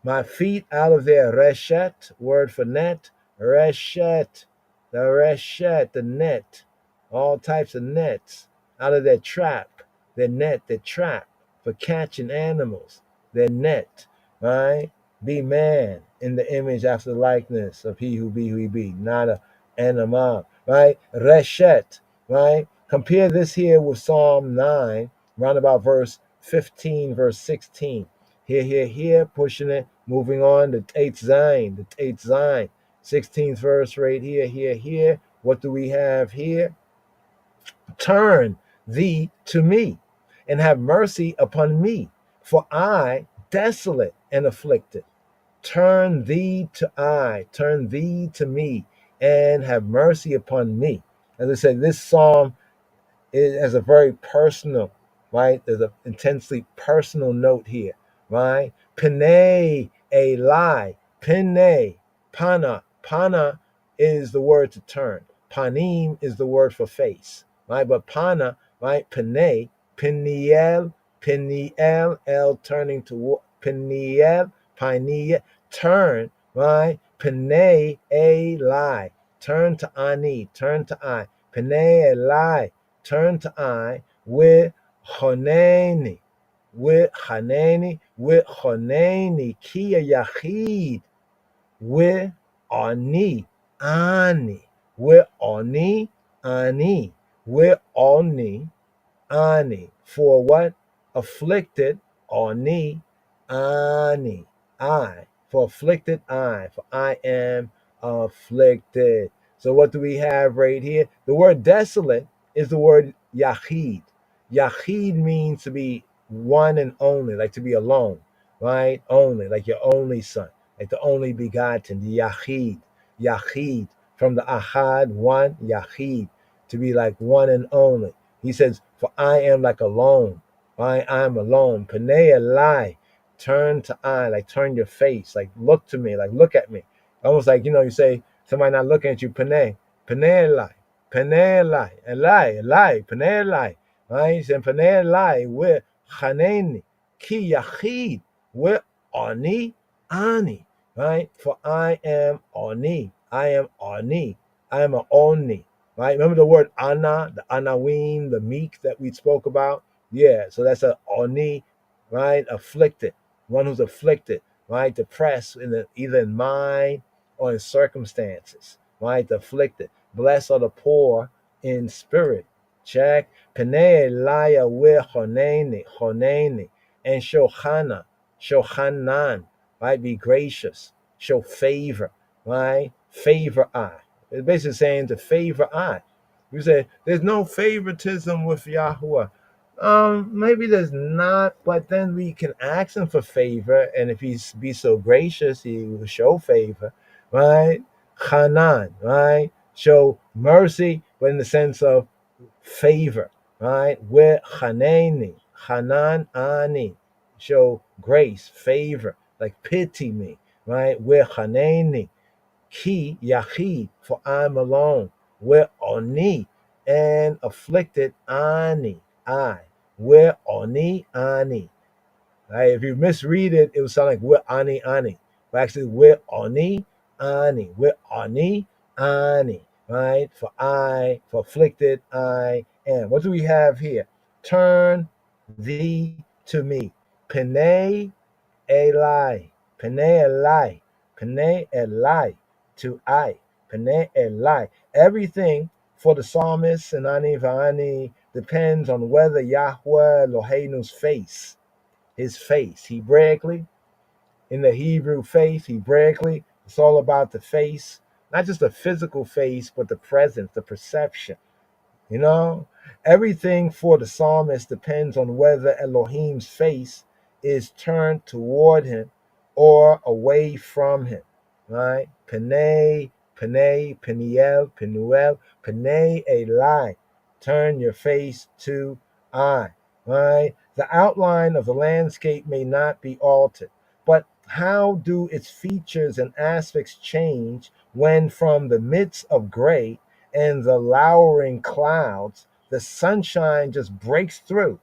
My feet out of their reshet, word for net, reshet, the net, all types of nets, out of their trap, their net, their trap for catching animals, their net, right? Be man in the image after the likeness of he who be, not a animal, right? Reshet, right? Compare this here with Psalm 9, round about verse 15, verse 16. Here, pushing it, moving on to the eighth Zion, 16th verse right here. What do we have here? Turn thee to me, and have mercy upon me, for I desolate and afflicted. Turn thee to me, and have mercy upon me. As I said, this psalm, it has a very personal, right? There's an intensely personal note here, right? Pene, a lie. Pene, pana is the word to turn. Panim is the word for face, right? But pana, right? Pene, peniel, el turning to peniel, turn, right? Pene, a lie. Turn to ani, turn to I. Pene, a lie. Turn to I with Honeni, Kia Yachid, with Ani, with Ani, with Ani. For what? Afflicted, Ani, I. For afflicted, I. For I am afflicted. So what do we have right here? The word desolate is the word Yachid. Yachid means to be one and only, like to be alone, right? Only, like your only son, like the only begotten, the Yachid. Yachid, from the Ahad, one, Yachid, to be like one and only. He says, for I am like alone. I am alone. Panea lie. Turn to I, like turn your face, like look to me, like look at me. Almost like, you say somebody not looking at you, Panea lie. Panea lie, Panea lie. Right? He said, Panea lie, with Haneni, Ki Yachid, with Ani, right? For I am Ani. I am Ani. I am a Oni. Right? Remember the word Ana, the Anawim, the meek that we spoke about? Yeah, so that's a Oni, right? Afflicted, one who's afflicted, right? Depressed either in mind or in circumstances, right? Afflicted. Blessed are the poor in spirit. Check. Penei laya we honeni, and shohanan, right? Be gracious, show favor, right? Favor I. It's basically saying to favor I. You say there's no favoritism with Yahweh. Maybe there's not, but then we can ask him for favor, and if he's be so gracious, he will show favor, right? Hanan, right? Show mercy, but in the sense of favor, right? With Hanani, Hanan Ani, show grace, favor, like pity me, right? With Hanani, Ki Yachid, for I'm alone. With Oni, and afflicted Ani, I. With Oni Ani. Right? If you misread it, it would sound like with Ani. But actually, with Oni Ani. With Oni Ani. Right? For afflicted I am. What do we have here? Turn thee to me. Penei Eli. Penei Eli. Pene Elai, to I. Pene Elai. Everything for the psalmist and Ani Va'ani depends on whether Yahweh Eloheinu's face, his face, Hebraically, in the Hebrew faith, Hebraically, it's all about the face, not just the physical face, but the presence, the perception. You know, everything for the psalmist depends on whether Elohim's face is turned toward him or away from him. Right? Penei, Penei, Peniel, Penuel, Penei Elai. Turn your face to I. Right? The outline of the landscape may not be altered, but how do its features and aspects change when from the midst of gray and the lowering clouds, the sunshine just breaks through,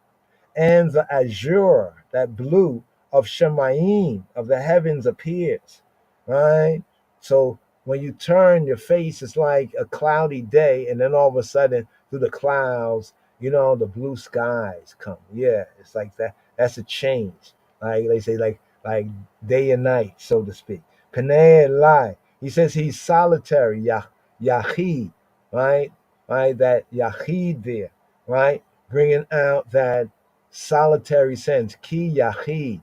and the azure, that blue of Shemayim, of the heavens appears, right? So when you turn your face, it's like a cloudy day, and then all of a sudden, through the clouds, the blue skies come. Yeah, it's like that. That's a change. Like they say, like day and night, so to speak. Panei Lai. He says he's solitary, Yahid, right? Right, that Yahid there, right? Bringing out that solitary sense. Ki Yahid.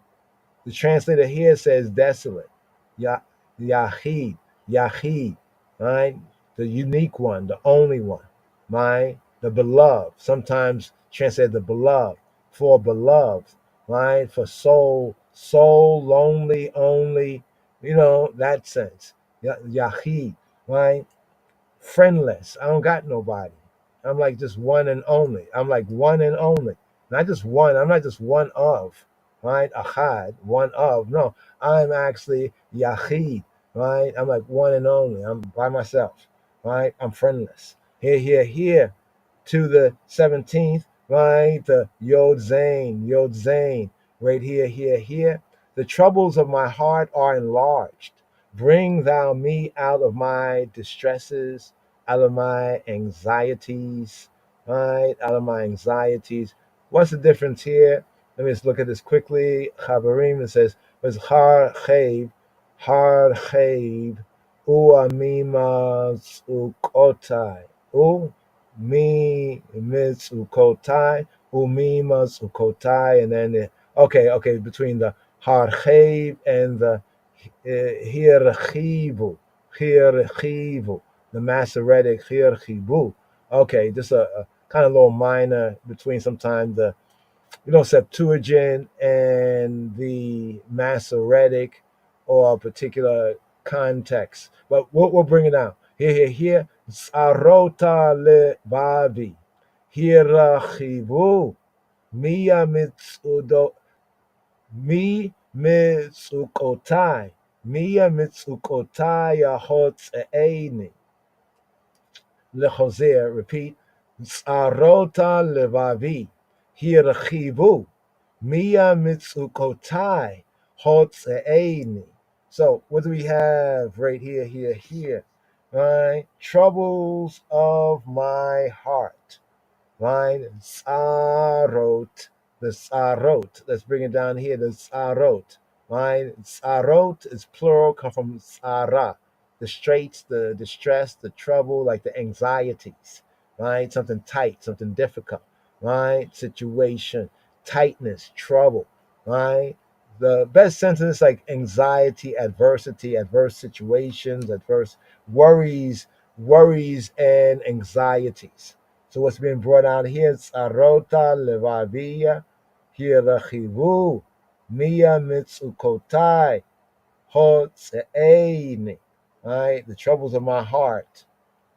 The translator here says desolate. Yahid. Yahid. Right? The unique one, the only one. Right? The beloved. Sometimes translated the beloved. For beloved. Right? For soul lonely, only. That sense. Yahid. Right? Friendless. I don't got nobody. I'm like just one and only. I'm like one and only. Not just one. I'm not just one of, right? Ahad, one of. No, I'm actually Yahid, right? I'm like one and only. I'm by myself, right? I'm friendless. Here to the 17th, right? The Yod Zain, right here. The troubles of my heart are enlarged. Bring thou me out of my distresses, out of my anxieties, right? Out of my anxieties. What's the difference here? Let me just look at this quickly. Chabarim, it says, was har chayv, uamimas ukotai. Mi mitsukotai, umimas ukotai, and then okay, between the harchev and the hirchivu, the Masoretic hirchivu. Okay, just a kind of little minor between sometimes the Septuagint and the Masoretic or a particular context. But we'll bring it out. Here. Sarota le bavi. Hirachivu. Mia mitsudo. Mi mitsukotai. Mia mitsukotai ahotseini. Lechoser, repeat. Sarota levavi. Hirachivu. Mia mitsukotai hotseini. So what do we have right here? Right? Troubles of my heart. Right? Tsarot. The tsarot. Let's bring it down here. The tsarot. Right? Tsarot is plural, come from tsara. The straits, the distress, the trouble, like the anxieties. Right? Something tight, something difficult. Right? Situation, tightness, trouble. Right? The best sentence like anxiety, adversity, adverse situations, adverse worries and anxieties. So what's being brought out here is Arota Levavia Hirachivu Mia Mitsukotai Hotseini. Right? The troubles of my heart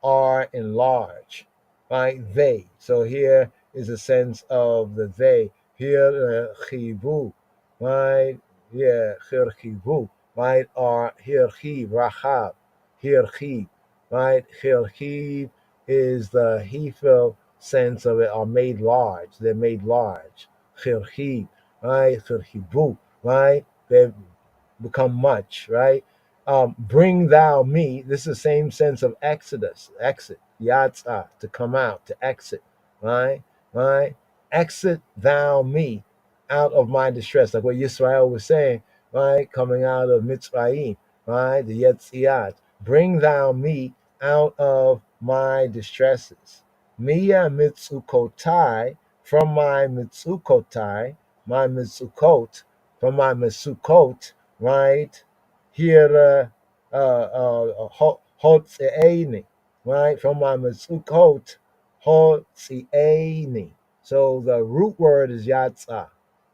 are enlarged. Right? They. So here is a sense of the they. Hirachivu. Right? Yeah, Hirachivu. Right? Or Hirchiv, Rachab. Hirchiv. Right? Hirchiv is the Hefil sense of it, are made large. They're made large. Hirchiv. Right? Hirchivu. Right? They've become much, right? Bring thou me. This is the same sense of exodus, exit, yatsa, to come out, to exit, right? Right? Exit thou me out of my distress, like what Yisrael was saying, right? Coming out of Mitzrayim, right? The Yetziat. Bring thou me out of my distresses. Mia mitsukotai, from my mitsukotai, my mitsukot, from my mitsukot, right? Here, hotseini, right? From my mitzukot, hotseini. So the root word is yatsa.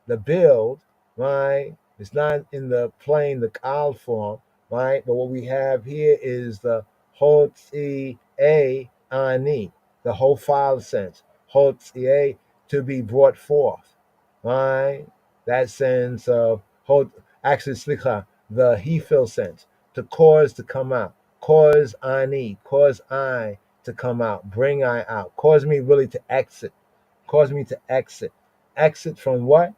The build, right? It's not in the plain, the kal form, right? But what we have here is the hotzi a ani, the whole file sense. Hotzi a, to be brought forth, right? That sense of actually slicha, the he feel sense, to cause to come out, cause ani, cause I to come out, bring I out, cause me really to exit, cause me to exit. Exit from what?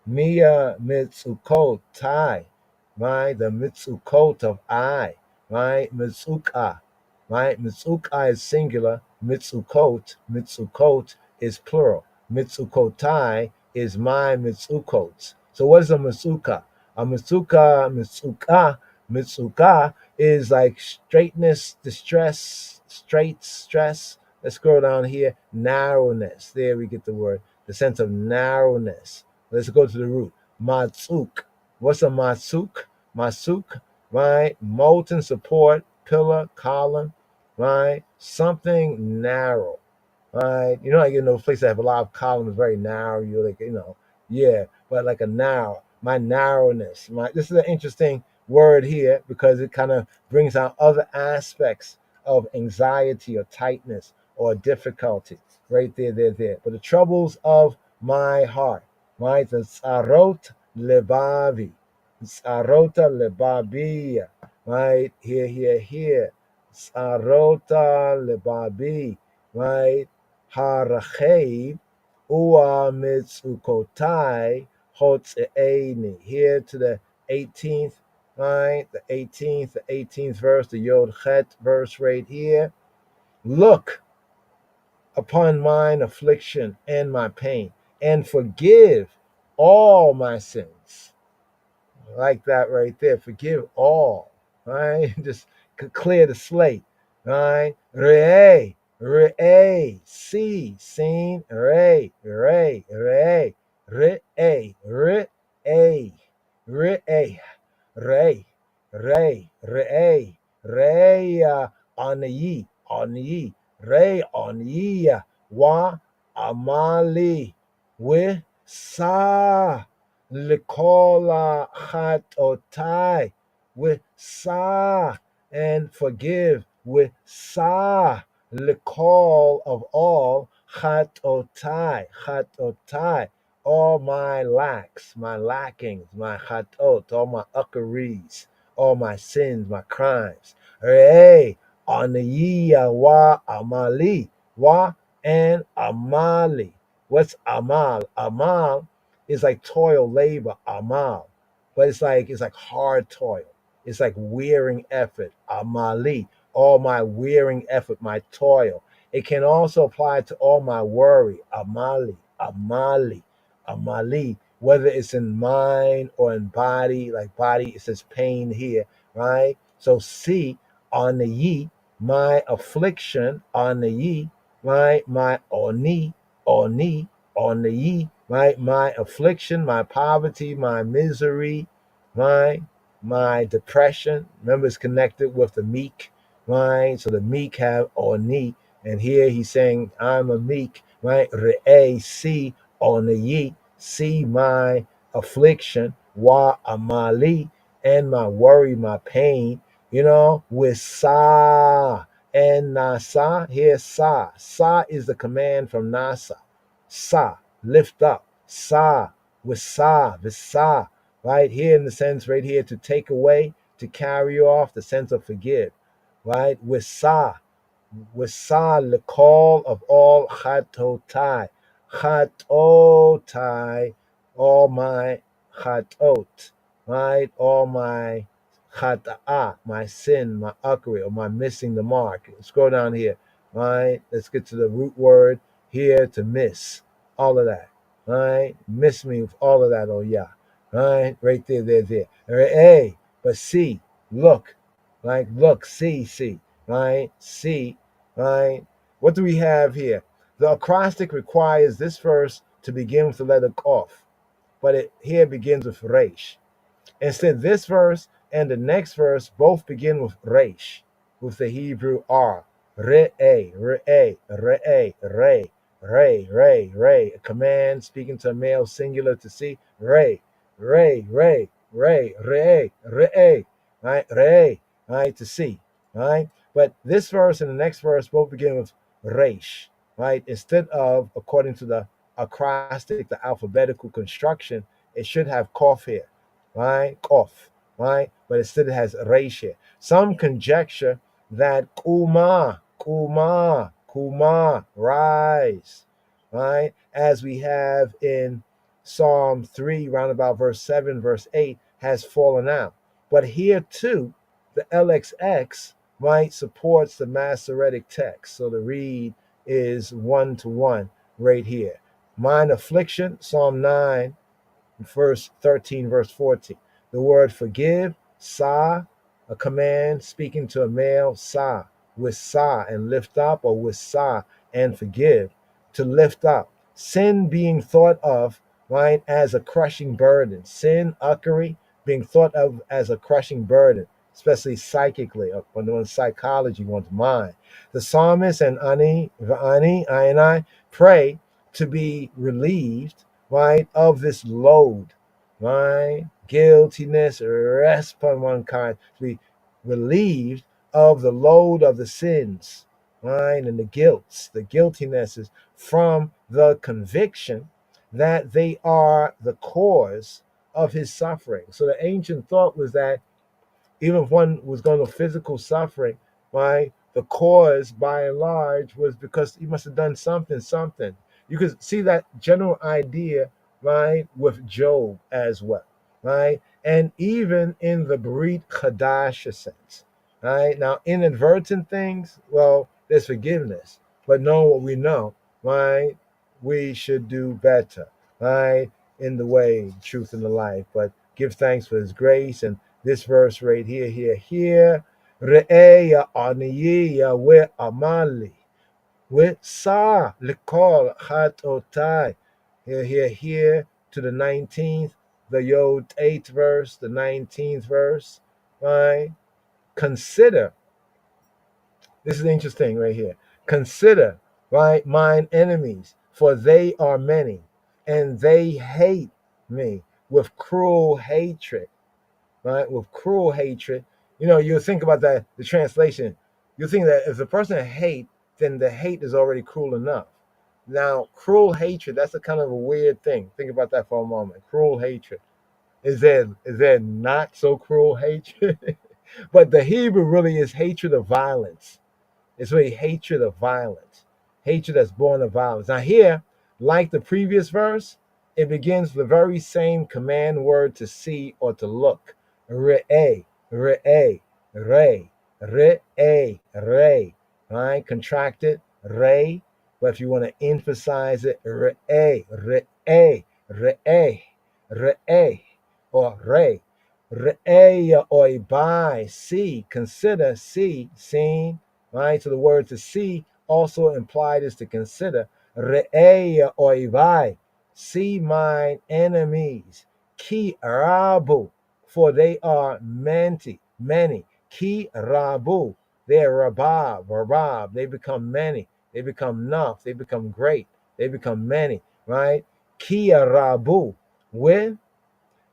Mia Mitsukot Tai, right? The Mitsukot of I, right? Mitsuka, right? Mitsuka is singular. Mitsukot is plural. Mitsukotai is my Mitsukot. So what is a Mitsuka? Mitsuka is like straightness, distress, straight, stress. Let's scroll down here. Narrowness. There we get the word. The sense of narrowness. Let's go to the root. Matsuk. What's a matsuk? Matsuk, right? Molten support, pillar, column, right? Something narrow, right? You know, like in those places that have a lot of columns, very narrow. You're like, yeah, but like a narrow, my narrowness. This is an interesting word here because it kind of brings out other aspects of anxiety or tightness or difficulty. Right there. But the troubles of my heart, right? The tsarot lebavi, tsarota lebabiya, right? Here. Tsarota lebabi, right? Harachev ua mitsukotai hotseini. Here to the 18th, right? The 18th verse, the Yod Chet verse right here. Look upon mine affliction and my pain, and forgive all my sins. Like that right there. Forgive all. Right? Just clear the slate. Right? See, seen, re, re, re, re, re, on ye, re, on ye, wa, amali, with sa, likola, chatotai, with sa, and forgive, with sa, likol of all, chatotai, all my lacks, my lackings, my chatot, all my uckeries, all my sins, my crimes. Re'eh, aniya wa amali, wa and amali. What's amal? Amal is like toil, labor, amal. But it's like hard toil. It's like wearing effort. Amali, all my wearing effort, my toil. It can also apply to all my worry. Amali, whether it's in mind or in body, like body, it says pain here, right? So see on the ye, my affliction on the ye, right? My oni, on the ye, right? My affliction, my poverty, my misery, right? My depression. Remember, it's connected with the meek, right? So the meek have oni, and here he's saying, I'm a meek, right? Re'eh, see on the ye, see my affliction, wa amali, and my worry, my pain, with sa and nasa. Here, sa. Sa is the command from nasa. Sa, lift up. Sa, with sa, visa. Right here in the sense right here, to take away, to carry off, the sense of forgive. Right? Wisa, the call of all chatotai. Chatotai, all my chatot, right? All my chata'ah, my sin, my uckery, or my missing the mark. Scroll down here, right? Let's get to the root word here, to miss. All of that, right? Miss me with all of that, oh yeah. Right? Right there. Hey, but see, look, like look, see, right? See, right? What do we have here? The acrostic requires this verse to begin with the letter Qaf, but it here begins with Resh. Instead, this verse and the next verse both begin with Resh, with the Hebrew R. Re-a, re-a, re-a, re, re. A command speaking to a male singular to see. Re, right? Re, right? To see, right? But this verse and the next verse both begin with Resh, right? Instead of, according to the acrostic, the alphabetical construction, it should have Qaf here, right? Qaf, right? But instead it has Resh here. Some conjecture that Kuma, rise, right? As we have in Psalm 3, roundabout verse 7, verse 8, has fallen out. But here too, the LXX, right, supports the Masoretic text. So the read is 1-to-1 right here. Mine affliction, Psalm 9, verse 13, verse 14. The word forgive, sa, a command speaking to a male, sa, with sa and lift up, or with sa and forgive, to lift up. Sin being thought of, right, as a crushing burden. Sin, uckery, being thought of as a crushing burden, especially psychically, when one's psychology, one's mind. The psalmist and I and I pray to be relieved, right, of this load, right? Guiltiness rests upon mankind to be relieved of the load of the sins, right? And the guiltinesses from the conviction that they are the cause of his suffering. So the ancient thought was that even if one was going to physical suffering, right, the cause by and large was because he must have done something. You could see that general idea, right, with Job as well, right? And even in the Brit Chadash sense, right? Now, inadvertent things, well, there's forgiveness, but knowing what we know, right, we should do better, right, in the way, truth, and the life. But give thanks for his grace. And this verse right here. Re'eya aniya we amali. We sa likol chatotai. Here to the 19th, the Yod 8th verse, the 19th verse. Right? Consider, this is interesting right here. Consider, right, mine enemies, for they are many, and they hate me with cruel hatred, right? With cruel hatred. You know, you think about that, the translation. You think that if the person hate, then the hate is already cruel enough. Now, cruel hatred, that's a kind of a weird thing. Think about that for a moment. Cruel hatred. Is there not so cruel hatred? But the Hebrew really is hatred of violence. It's really hatred of violence, hatred that's born of violence. Now, here, like the previous verse, it begins with the very same command word to see or to look. Re-a, re-a, re, re-a, re. Right? Contracted, re. But if you want to emphasize it, re-a, re-a, re-a, re-a, or re. Re-a, oibai, see, consider, see, seen, right? So the word to see also implied is to consider. Re'eya oivai, see mine enemies. Ki rabu, for they are many. Ki rabu, they are rabab, they become many. They become enough. They become great. They become many, right? Ki rabu, with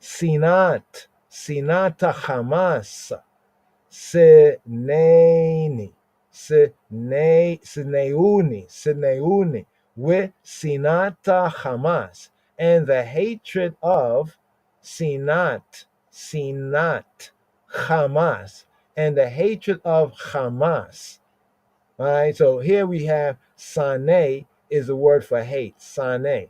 sinata Hamas. Sineuni, with Sinata Hamas, and the hatred of Sinat Hamas, and the hatred of Hamas. All right, so here we have Sane is the word for hate, Sane,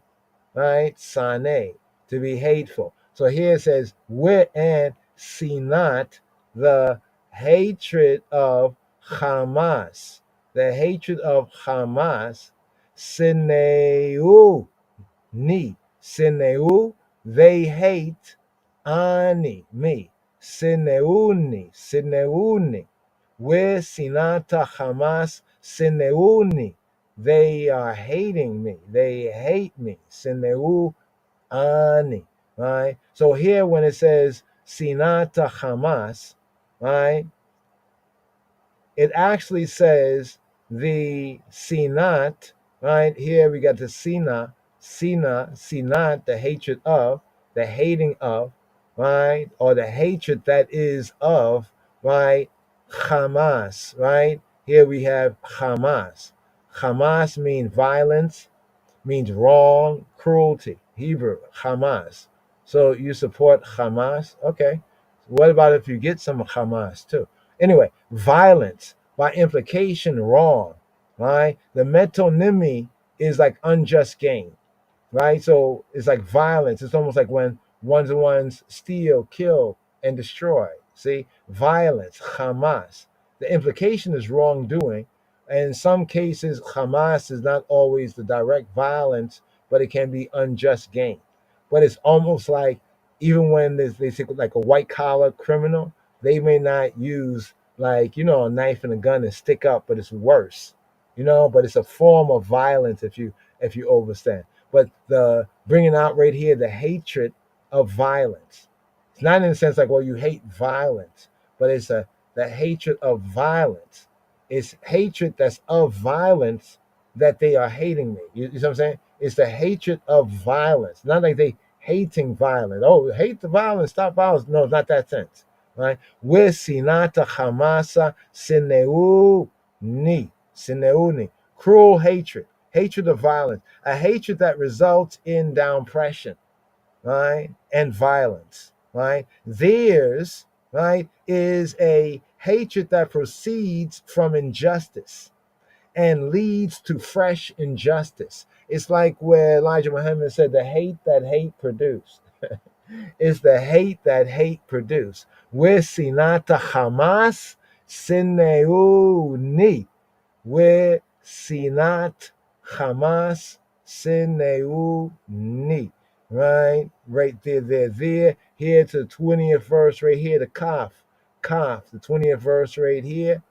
right? Sane, to be hateful. So here it says, with and Sinat, the hatred of Hamas, the hatred of Hamas, Sineu, Sineu, they hate Ani, me. Sineuni. With Sinata Hamas, Sineuni. They are hating me. They hate me. Sineu ani. Right? So here when it says Sinata Hamas, right? It actually says the sinat, right? Here we got the sinat, the hatred of, the hating of, right? Or the hatred that is of, right? Hamas, right? Here we have Hamas. Hamas means violence, means wrong, cruelty. Hebrew, Hamas. So you support Hamas? Okay. What about if you get some Hamas too? Anyway, violence, by implication, wrong. Right? The metonymy is like unjust gain, right? So it's like violence. It's almost like when ones steal, kill, and destroy. See, violence, Hamas. The implication is wrongdoing. And in some cases, Hamas is not always the direct violence, but it can be unjust gain. But it's almost like even when they say like a white collar criminal, they may not use like a knife and a gun and stick up, but it's worse, But it's a form of violence if you overstand. But the bringing out right here the hatred of violence. It's not in the sense like, well, you hate violence, but it's the hatred of violence. It's hatred that's of violence that they are hating me. You know what I'm saying? It's the hatred of violence, not like they hating violence. Oh, hate the violence, stop violence. No, it's not that sense, right? With sinata hamasa sineuni, cruel hatred of violence, a hatred that results in downpression, right, and violence, right? Theirs, right, is a hatred that proceeds from injustice and leads to fresh injustice. It's like where Elijah Muhammad said, the hate that hate produced. It's the hate that hate produced. With sinata Hamas, sineuni, with Sinat Hamas Sineuni. Right there. Here to the 20th verse right here, the Kaf, the 20th verse right here,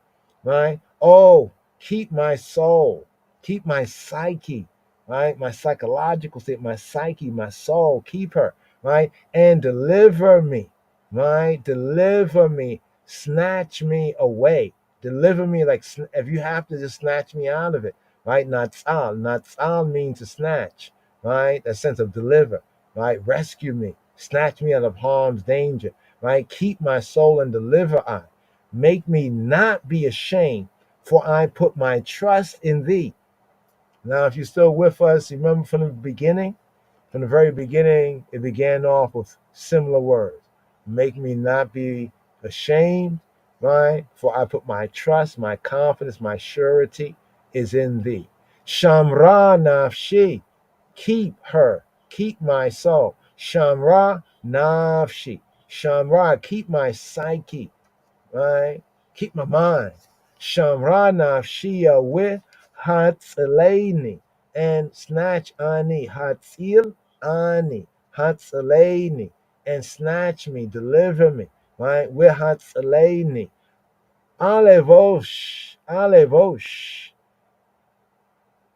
right? Oh, keep my soul, keep my psyche, right? My psychological state, my psyche, my soul, keep her, right? And deliver me, right? Deliver me, snatch me away. Deliver me, like if you have to just snatch me out of it, right? Natsal means to snatch, right? A sense of deliver, right? Rescue me, snatch me out of harm's danger, right? Keep my soul and deliver I. Make me not be ashamed, for I put my trust in thee. Now, if you're still with us, you remember from the beginning? From the very beginning, it began off with similar words. Make me not be ashamed, right? For I put my trust, my confidence, my surety is in thee. Shamra nafshi, keep her, keep my soul. Shamra nafshi, Shamra, keep my psyche, right? Keep my mind. Shamra nafshia with hatzeleini, and snatch ani, hatzil ani, hatzeleini, and snatch me, deliver me, right? With hatzeleini. Alevosh,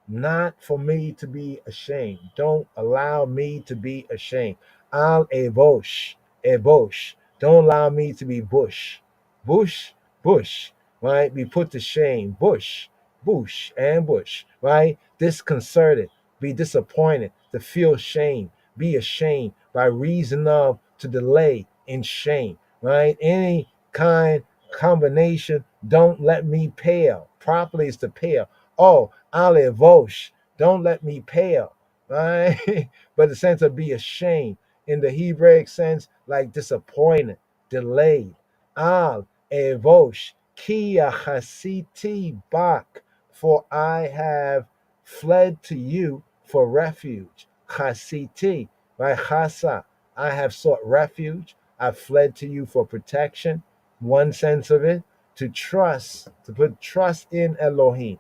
not for me to be ashamed. Don't allow me to be ashamed. Al ebosh. Don't allow me to be bush, right? Be put to shame. Bush, and bush, right? Disconcerted, be disappointed, to feel shame, be ashamed by reason of, to delay in shame, right? Any kind combination, don't let me pale. Properly is to pale. Oh, Alevosh, don't let me pale, right? But the sense of be ashamed in the Hebraic sense, like disappointed, delayed. Al evosh, kia hasiti bak, for I have fled to you for refuge. Hasiti, right? Chasa, I have sought refuge. I fled to you for protection. One sense of it, to trust, to put trust in Elohim,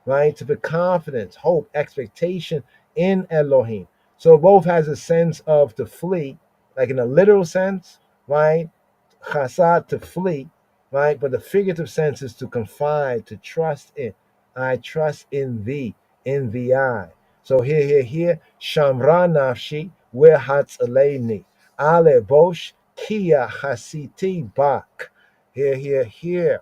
right? To put confidence, hope, expectation in Elohim. So both has a sense of to flee, like in a literal sense, right? chasad, to flee, right? But the figurative sense is to confide, to trust in. I trust in thee, in thee I. So here, Shamra nafshi, where hats aleni. Ale bosh, kia hasiti bak. Here.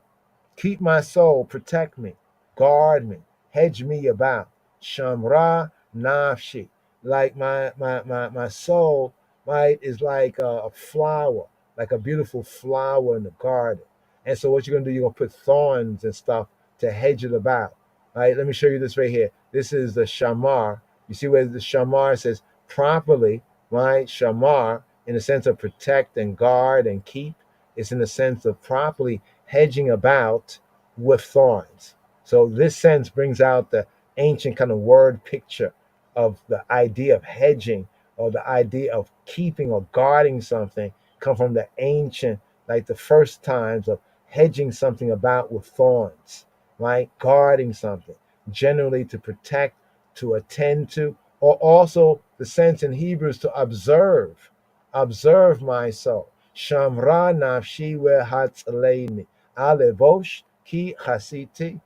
Keep my soul, protect me, guard me, hedge me about. Shamra nafshi. Like my soul, right, is like a flower, like a beautiful flower in the garden. And so what you're gonna do, you're gonna put thorns and stuff to hedge it about. Right? Let me show you this right here. This is the shamar. You see where the shamar says properly, right? Shamar, in the sense of protect and guard and keep, it's in the sense of properly hedging about with thorns. So this sense brings out the ancient kind of word picture of the idea of hedging or the idea of keeping or guarding something come from the ancient, like the first times of hedging something about with thorns, right? Guarding something, generally to protect, to attend to, or also the sense in Hebrews to observe my soul. Shamra nafshi we hatzaleini. Alevosh ki hasiti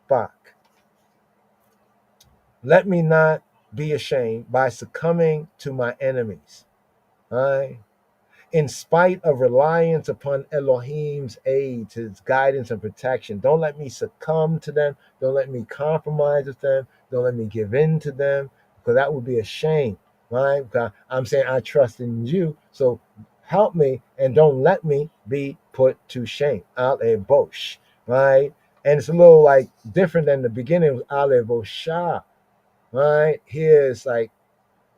bak. Let me not be ashamed by succumbing to my enemies. Right? In spite of reliance upon Elohim's aid, his guidance and protection. Don't let me succumb to them. Don't let me compromise with them. Don't let me give in to them, because that would be a shame, right? Because I'm saying I trust in you, so help me and don't let me be put to shame. Al bosh, right? And it's a little like different than the beginning of Al bosha, right? Here it's like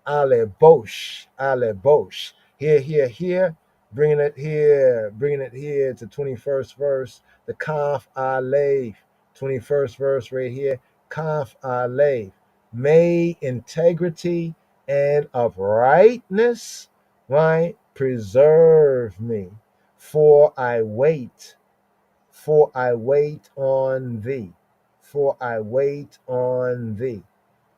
Ale Bosch, Ale Bosch. Here, bringing it here to 21st verse, the Kaf Aleph, 21st verse right here, Kaf Aleph. May integrity and uprightness, right, preserve me, for I wait on thee, for I wait on thee.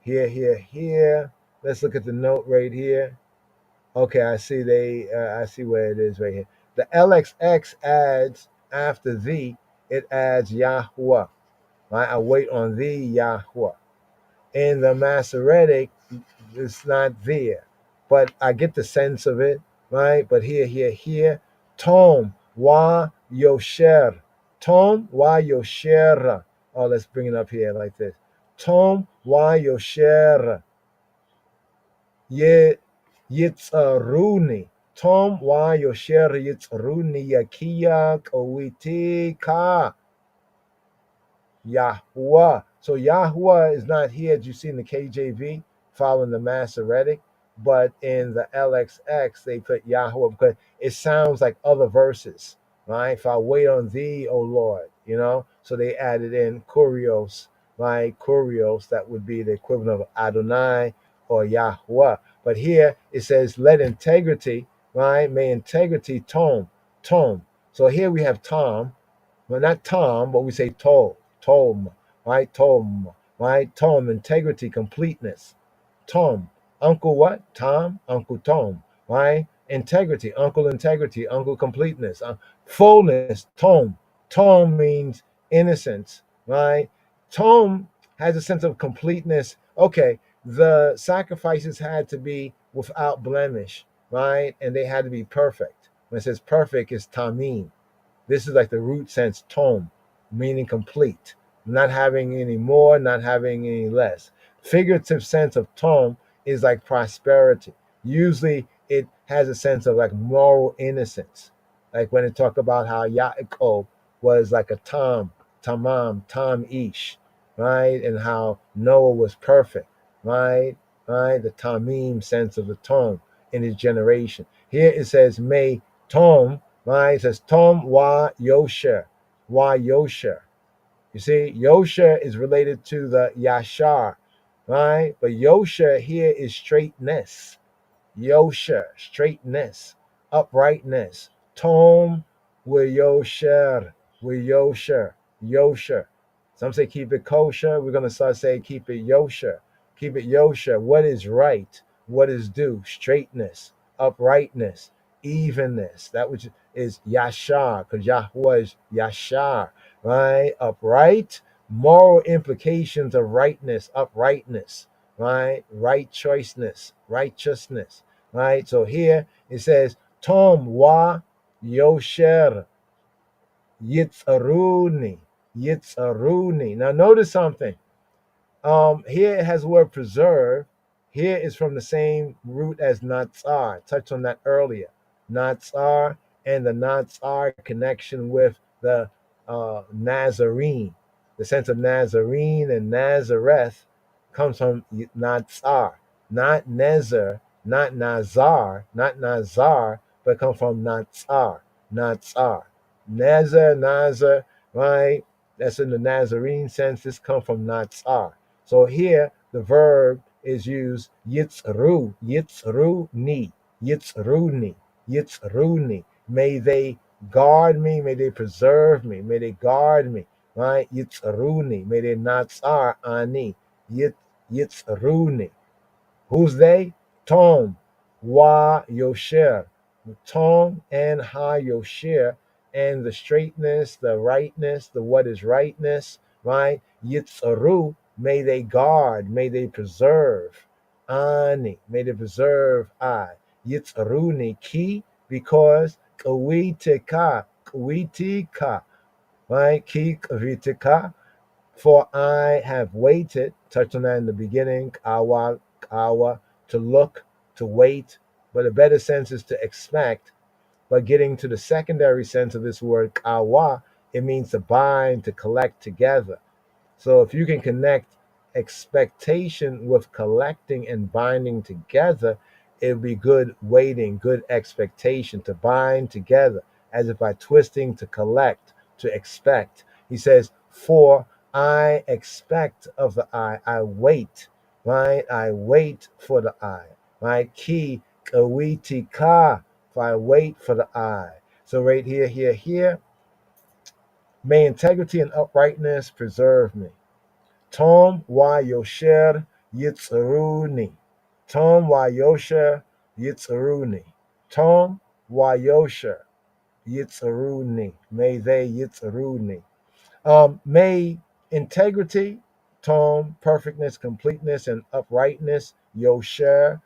Here. Let's look at the note right here. Okay, I see where it is right here. The LXX adds after thee, it adds Yahweh. Right? I wait on thee, Yahweh. In the Masoretic, it's not there, but I get the sense of it, right? But here, Tom wa yosher, Tom wa yosher. Oh, let's bring it up here like this. Tom wa yosher. Ye yitzaruni. Tom wa yosher yitzaruni yakia kowiti ka. Yahweh. So Yahweh is not here as you see in the KJV following the Masoretic, but in the LXX they put Yahweh because it sounds like other verses, right? If I wait on thee, O Lord, So they added in Kurios, right? Kurios, that would be the equivalent of Adonai or Yahweh. But here it says, let integrity, right? May integrity tome. So here we have Tom, well, not Tom, but we say right? Tom, integrity, completeness. Tom, Uncle what? Tom, Uncle Tom, right? Integrity, Uncle completeness. Fullness, Tom. Tom means innocence, right? Tom has a sense of completeness. Okay, the sacrifices had to be without blemish, right? And they had to be perfect. When it says perfect, it's tamim. This is like the root sense, tome, meaning complete, not having any more, not having any less. Figurative sense of tome is like prosperity. Usually it has a sense of like moral innocence. Like when it talk about how Yaakov was like a Tam Ish, right? And how Noah was perfect, right? Right? The Tamim sense of the tome in his generation. Here it says, may tome, right? It says Tom wa Yosher. Wa Yosher. You see, Yosher is related to the Yashar, right? But Yosher here is straightness. Yosher, straightness, uprightness. Tom with Yosher. Some say keep it kosher. We're going to start saying keep it Yosher. Keep it Yosher. What is right? What is due? Straightness, uprightness. evenness, that which is yashar, because Yahweh is yashar, right? Upright, moral implications of rightness, uprightness, right? Right choiceness, righteousness, right? So here it says, Tom wa yosher yitzaruni, yitzaruni. Now notice something. Here it has the word preserve. Here is from the same root as natsar. Touched on that earlier. Natsar and the natsar connection with the Nazarene. The sense of Nazarene and Nazareth comes from natsar, not nezer, not nazar, not nazar, but come from natsar, natsar. Nezer, nazar, right? That's in the Nazarene sense. This comes from natsar. So here the verb is used yitzru, yitzruni, yitzruni, yitzruni. May they guard me, may they preserve me, may they guard me, right? Yitzruni, may they natsar ani, yitzruni. Who's they? Tom, Wa Yosher. Tom and Ha Yosher, and the straightness, the rightness, the what is rightness, right? Yitzaru, may they guard, may they preserve. Ani, may they preserve I. Yitzaruni ki, because kawitika, kawitika, right? Ki kawitika, for I have waited, touched on that in the beginning, kawa, to look, to wait, but a better sense is to expect. But getting to the secondary sense of this word kawa, it means to bind, to collect together. So if you can connect expectation with collecting and binding together, it would be good waiting, good expectation to bind together, as if by twisting to collect, to expect. He says, for I expect of the eye, I wait, right? I wait for the eye, right? Ki kawiti ka, for I wait for the eye. So right here, may integrity and uprightness preserve me. Tom wa yosher yitzaruni. Tom wa yosher yitzaruni. Tom wa yosher yitzaruni. May they yitzaruni. May integrity, tone, perfectness, completeness, and uprightness, Yosher,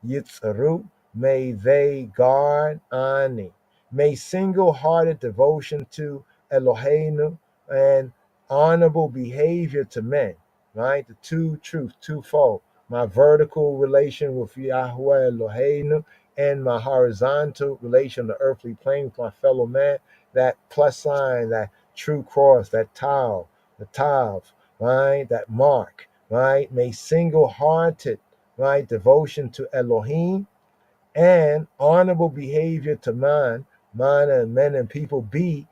Yitzaru, may they guard Ani. May single-hearted devotion to Eloheinu and honorable behavior to men, right? The two truth, twofold. My vertical relation with Yahweh Eloheinu and my horizontal relation, the earthly plane with my fellow man, that plus sign, that true cross, that tau, the tav, right? That mark, right? May single-hearted, right, devotion to Elohim and honorable behavior to man and men and people be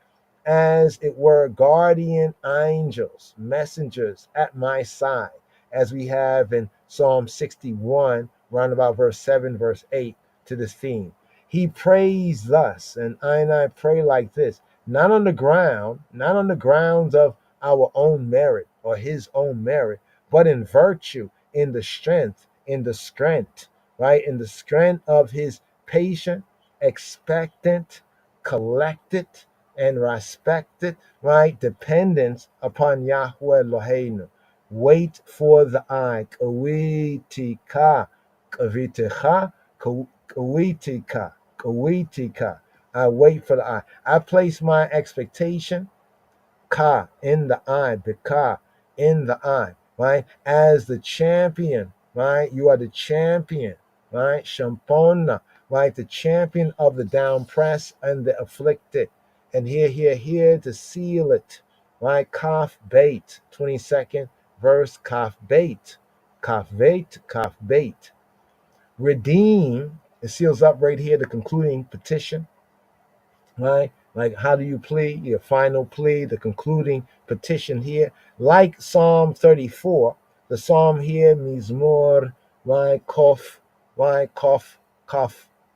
as it were guardian angels, messengers at my side, as we have in Psalm 61, round about verse 7, verse 8 to this theme. He prays thus, and I pray like this, not on the ground, not on the grounds of our own merit or his own merit, but in virtue, in the strength, right? In the strength of his patient, expectant, collected, and respected, right? Dependence upon Yahweh Eloheinu. Wait for the eye. Kawitika, kavitecha, kawitika, kawitika. I wait for the eye. I place my expectation, ka, in the eye, bika, in the eye, right? As the champion, right? You are the champion, right? Shampona, right? The champion of the down press and the afflicted. And here to seal it, right? Kaf bait, 22nd verse, kaf bait, kaf bait. Redeem, it seals up right here, the concluding petition, right? Like, how do you plead? Your final plea, the concluding petition here. Like Psalm 34, the psalm here, Mizmor, right? Kof, right? Kof,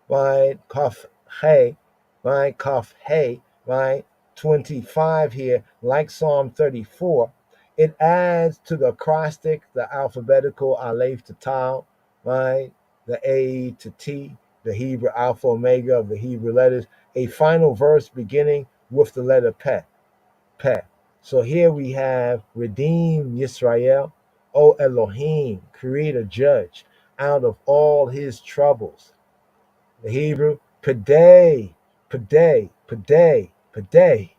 right? Kof, hey, right? Kof, hey, right? 25 here, like Psalm 34. It adds to the acrostic, the alphabetical Aleph to Tau, right? The A to T, the Hebrew Alpha Omega of the Hebrew letters, a final verse beginning with the letter Peh. Peh. So here we have redeem Yisrael, O Elohim, creator, judge, out of all his troubles. The Hebrew, Padei, Padei, Padei, Padei,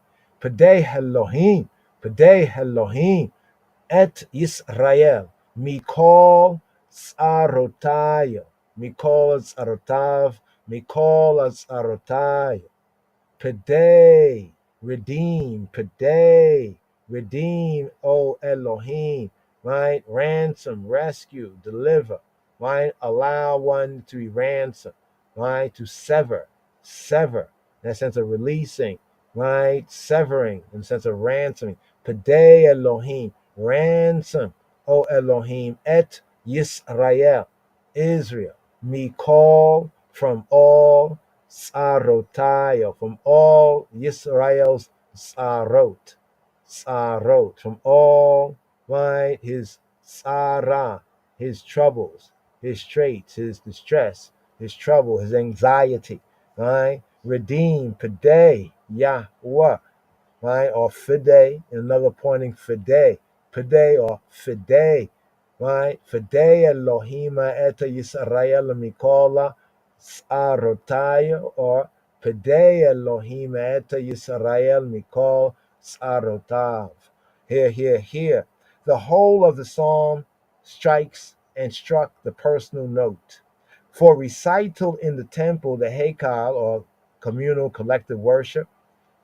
Padei Elohim, Padei Elohim, et Yisrael, Mikol Tzarotayo, Mikol Tzarotav, Mikol Tzarotayo. Padei, redeem, Padei, redeem, O Elohim, right? Ransom, rescue, deliver, right? Allow one to be ransomed, right? To sever, in that sense of releasing, right? Severing, in the sense of ransoming. Padei Elohim, ransom, O Elohim, et Yisrael, Israel, Mikol, from all, Tzarotayo, from all Yisrael's Tzarot, from all, right, his Tzara, his troubles, his straits, his distress, his trouble, his anxiety, right? Redeem, Padei, Yahweh, right? Or Fidei, another pointing Fidei, or Fidei, right? Fidei Elohima eta Yisrael Mikola Tzarotayo, or Fidei Elohima eta Yisrael Mikol Tzarotav. Here. The whole of the psalm strikes and struck the personal note. For recital in the temple, the Heikal, or communal collective worship,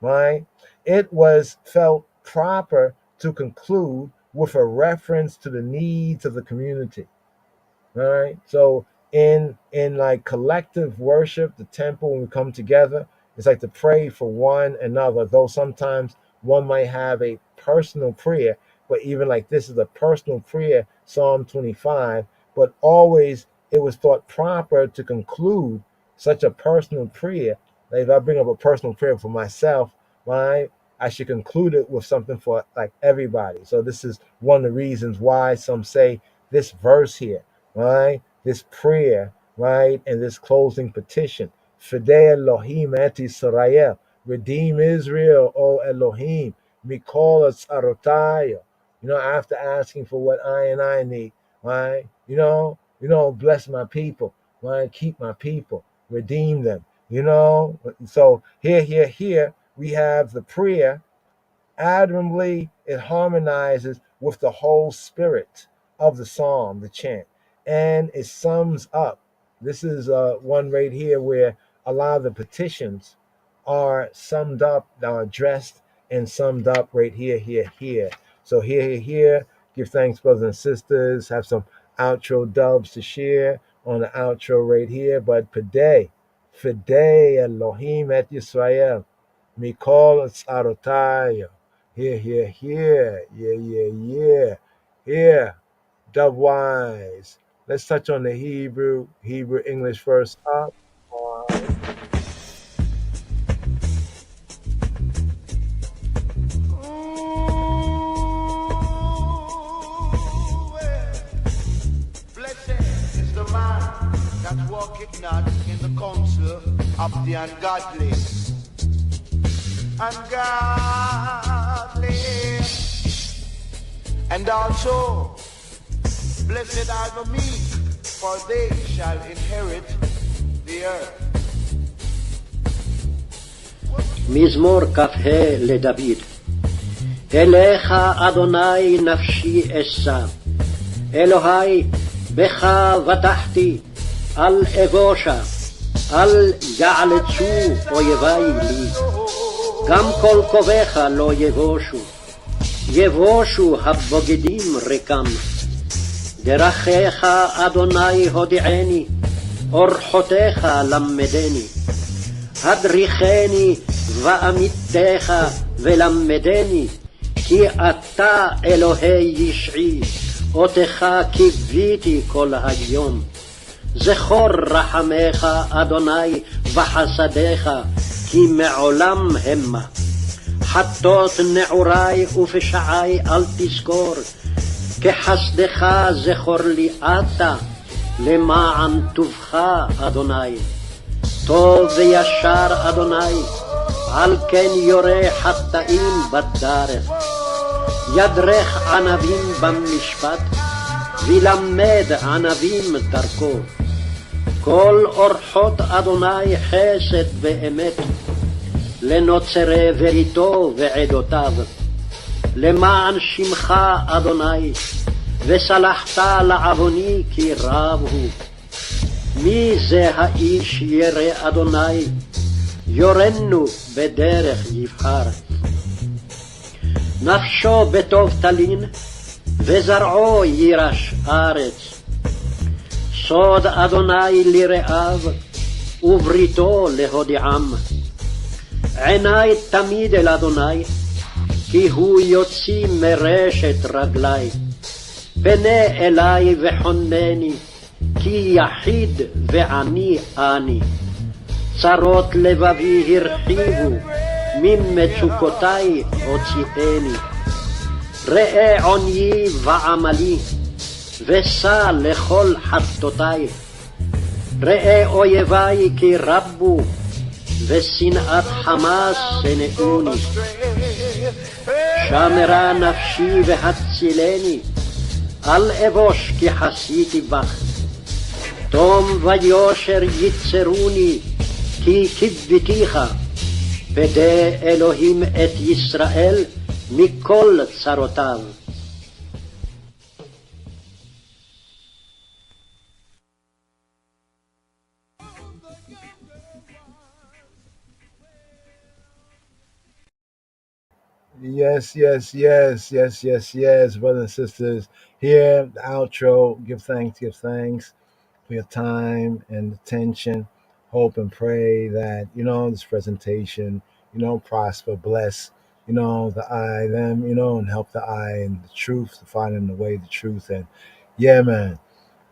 right? It was felt proper to conclude with a reference to the needs of the community. All right. So in like collective worship, the temple, when we come together, it's like to pray for one another, though sometimes one might have a personal prayer, but even like this is a personal prayer, Psalm 25, but always it was thought proper to conclude such a personal prayer. Like if I bring up a personal prayer for myself, right, I should conclude it with something for like everybody. So this is one of the reasons why some say this verse here, right, this prayer, right, and this closing petition, Fidei Elohim et Yisrael, redeem Israel, O Elohim, Mikol Tzarotayo. After asking for what I need, right? Bless my people, right? Keep my people, redeem them. So here we have the prayer. Admirably, it harmonizes with the whole spirit of the psalm, the chant, and it sums up. This is one right here where a lot of the petitions are summed up, are addressed and summed up right here. So here, give thanks, brothers and sisters. Have some outro dubs to share on the outro right here. But Fidei Elohim et Yisrael, Mikol Tzarotayo. Here. Yeah. Dub-wise. Let's touch on the Hebrew English first up. Blessed is the man that walketh not in the counsel of the ungodly. And also, blessed are the meek, for they shall inherit the earth. מזמור כ"ה לדוד. אליך אדוני נפשי אשא, אלוהי בך בטחתי, אל אבושה, אל יעלצו אויבי לי. גם כל קובך לא יבושו הבוגדים רקם. דרכיך אדוני הודיעני, אורחותיך למדני. הדריכני ואמיתך ולמדני, כי אתה אלוהי ישעי, אותך קיוויתי כל היום. זכור רחמך אדוני וחסדיך, כי מעולם המה. חטות נעורי ופשעי אל תזכור, כחסדך זכור לי אתה, למען טובך אדוני. טוב וישר אדוני, על כן יורה חטאים בדרך. ידרך ענבים במשפט, וילמד ענבים דרכו. כל אורחות אדוני חסד ואמת, לנוצרי בריתו ועדותיו. למען שמך אדוני, וסלחת לעווני כי רב הוא. מי זה האיש ירא אדוני, יורנו בדרך יבחר. נפשו בטוב תלין, וזרעו יירש ארץ. סוד אדוני לרעיו, ובריתו להודיעם. עיני תמיד אל אדוני, כי הוא יוציא מרשת רגלי. פנה אלי וחונני, כי יחיד ועני אני. צרות לבבי הרחיבו, ממצוקותי הוציאני. ראה עוניי ועמלי, ושא לכל חטאותי. ראה אויבי כי רבו, ושנאת חמאס שנאוני. שמרה נפשי והצילני, אל אבוש כי חסיתי בך. תום ויושר יצרוני, כי כיוויתיך. פדה אלוהים את ישראל מכל צרותיו. Yes, yes, yes, yes, yes, yes, brothers and sisters. Here, the outro. Give thanks for your time and attention. Hope and pray that, this presentation, prosper, bless, the I, them, and help the I and the truth, to finding the way, the truth. And yeah, man,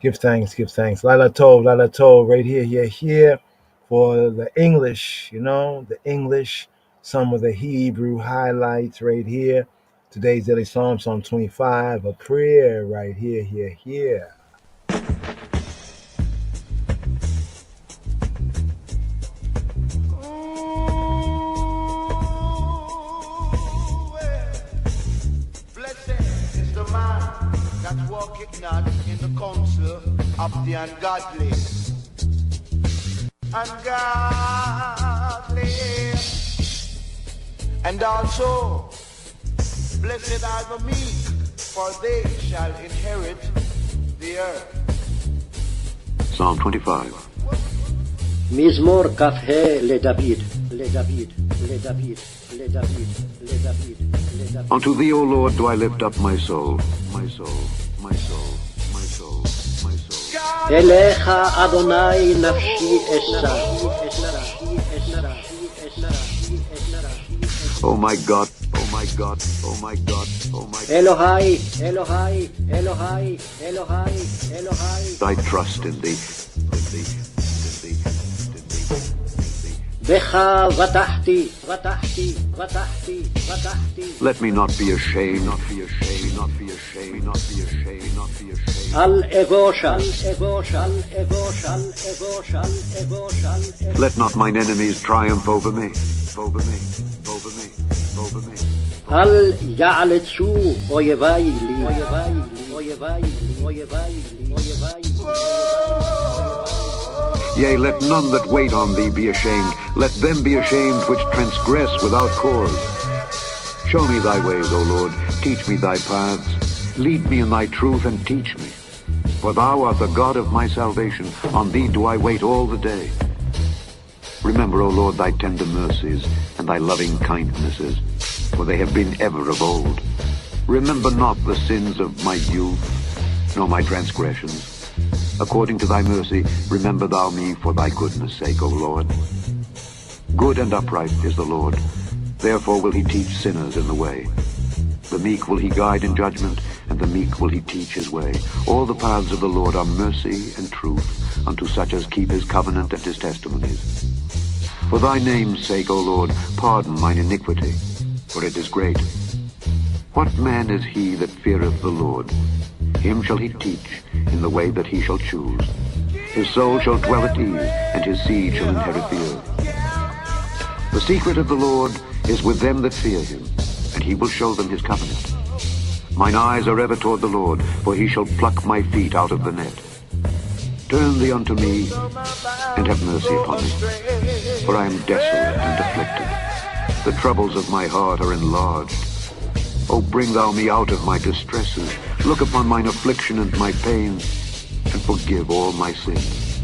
give thanks. Lila Tov, right here, for the English, the English. Some of the Hebrew highlights right here. Today's daily Psalm 25, a prayer right here. Blessed is the man that walketh not in the counsel of the ungodly. And also, blessed are the meek, for they shall inherit the earth. Psalm 25. מזמור כ"ה לדוד. Unto thee, O Lord, do I lift up my soul, my soul, my soul, my soul, my soul. אליך אדוני נפשי אשא. Oh my God, oh my God, oh my God, oh my God. Elohai. I trust in thee. בך בטחתי. Let me not be ashamed. אל אבושה. Let not mine enemies triumph over me. אל יעלצו אויבי לי. Yea, let none that wait on thee be ashamed. Let them be ashamed which transgress without cause. Show me thy ways, O Lord. Teach me thy paths. Lead me in thy truth and teach me. For thou art the God of my salvation. On thee do I wait all the day. Remember, O Lord, thy tender mercies and thy loving kindnesses, for they have been ever of old. Remember not the sins of my youth, nor my transgressions. According to thy mercy, remember thou me for thy goodness' sake, O Lord. Good and upright is the Lord. Therefore will he teach sinners in the way. The meek will he guide in judgment, and the meek will he teach his way. All the paths of the Lord are mercy and truth unto such as keep his covenant and his testimonies. For thy name's sake, O Lord, pardon mine iniquity, for it is great. What man is he that feareth the Lord? Him shall he teach in the way that he shall choose. His soul shall dwell at ease, and his seed shall inherit the earth. The secret of the Lord is with them that fear him, and he will show them his covenant. Mine eyes are ever toward the Lord, for he shall pluck my feet out of the net. Turn thee unto me, and have mercy upon me, for I am desolate and afflicted. The troubles of my heart are enlarged. O bring thou me out of my distresses. Look upon mine affliction and my pain, and forgive all my sins.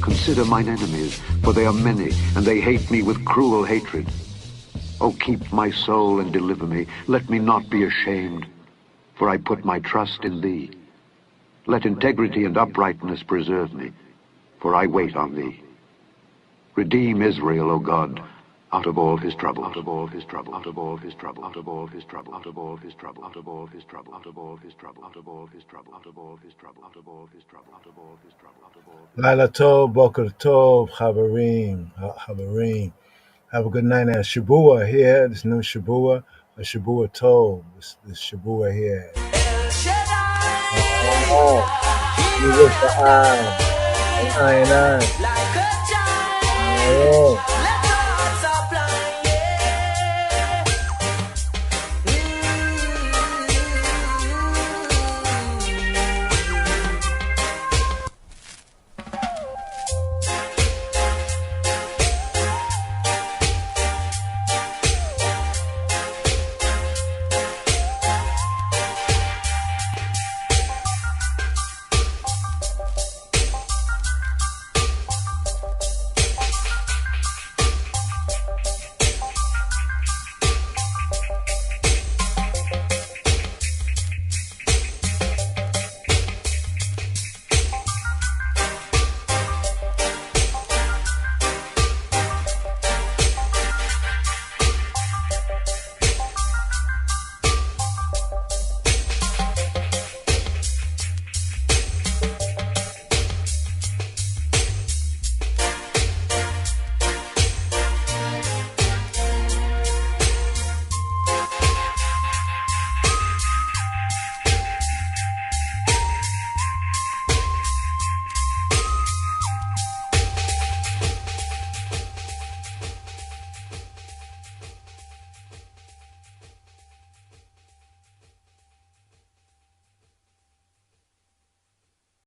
Consider mine enemies, for they are many, and they hate me with cruel hatred. O keep my soul and deliver me. Let me not be ashamed, for I put my trust in thee. Let integrity and uprightness preserve me, for I wait on thee. Redeem Israel, O God, out of all his trouble, out of all his trouble, out of all his trouble, out of all his trouble, out of all his trouble, out of all his trouble, out of all his trouble, out of all his trouble, out of all his trouble, out of all his trouble, out of all his trouble, out of all. Laila Tov, Boker Tov, Habarim. Have a good night now. Shabua here. This new Shabua, a Shabua Tov. This Shabua here. You with the eye, and eye. Oh.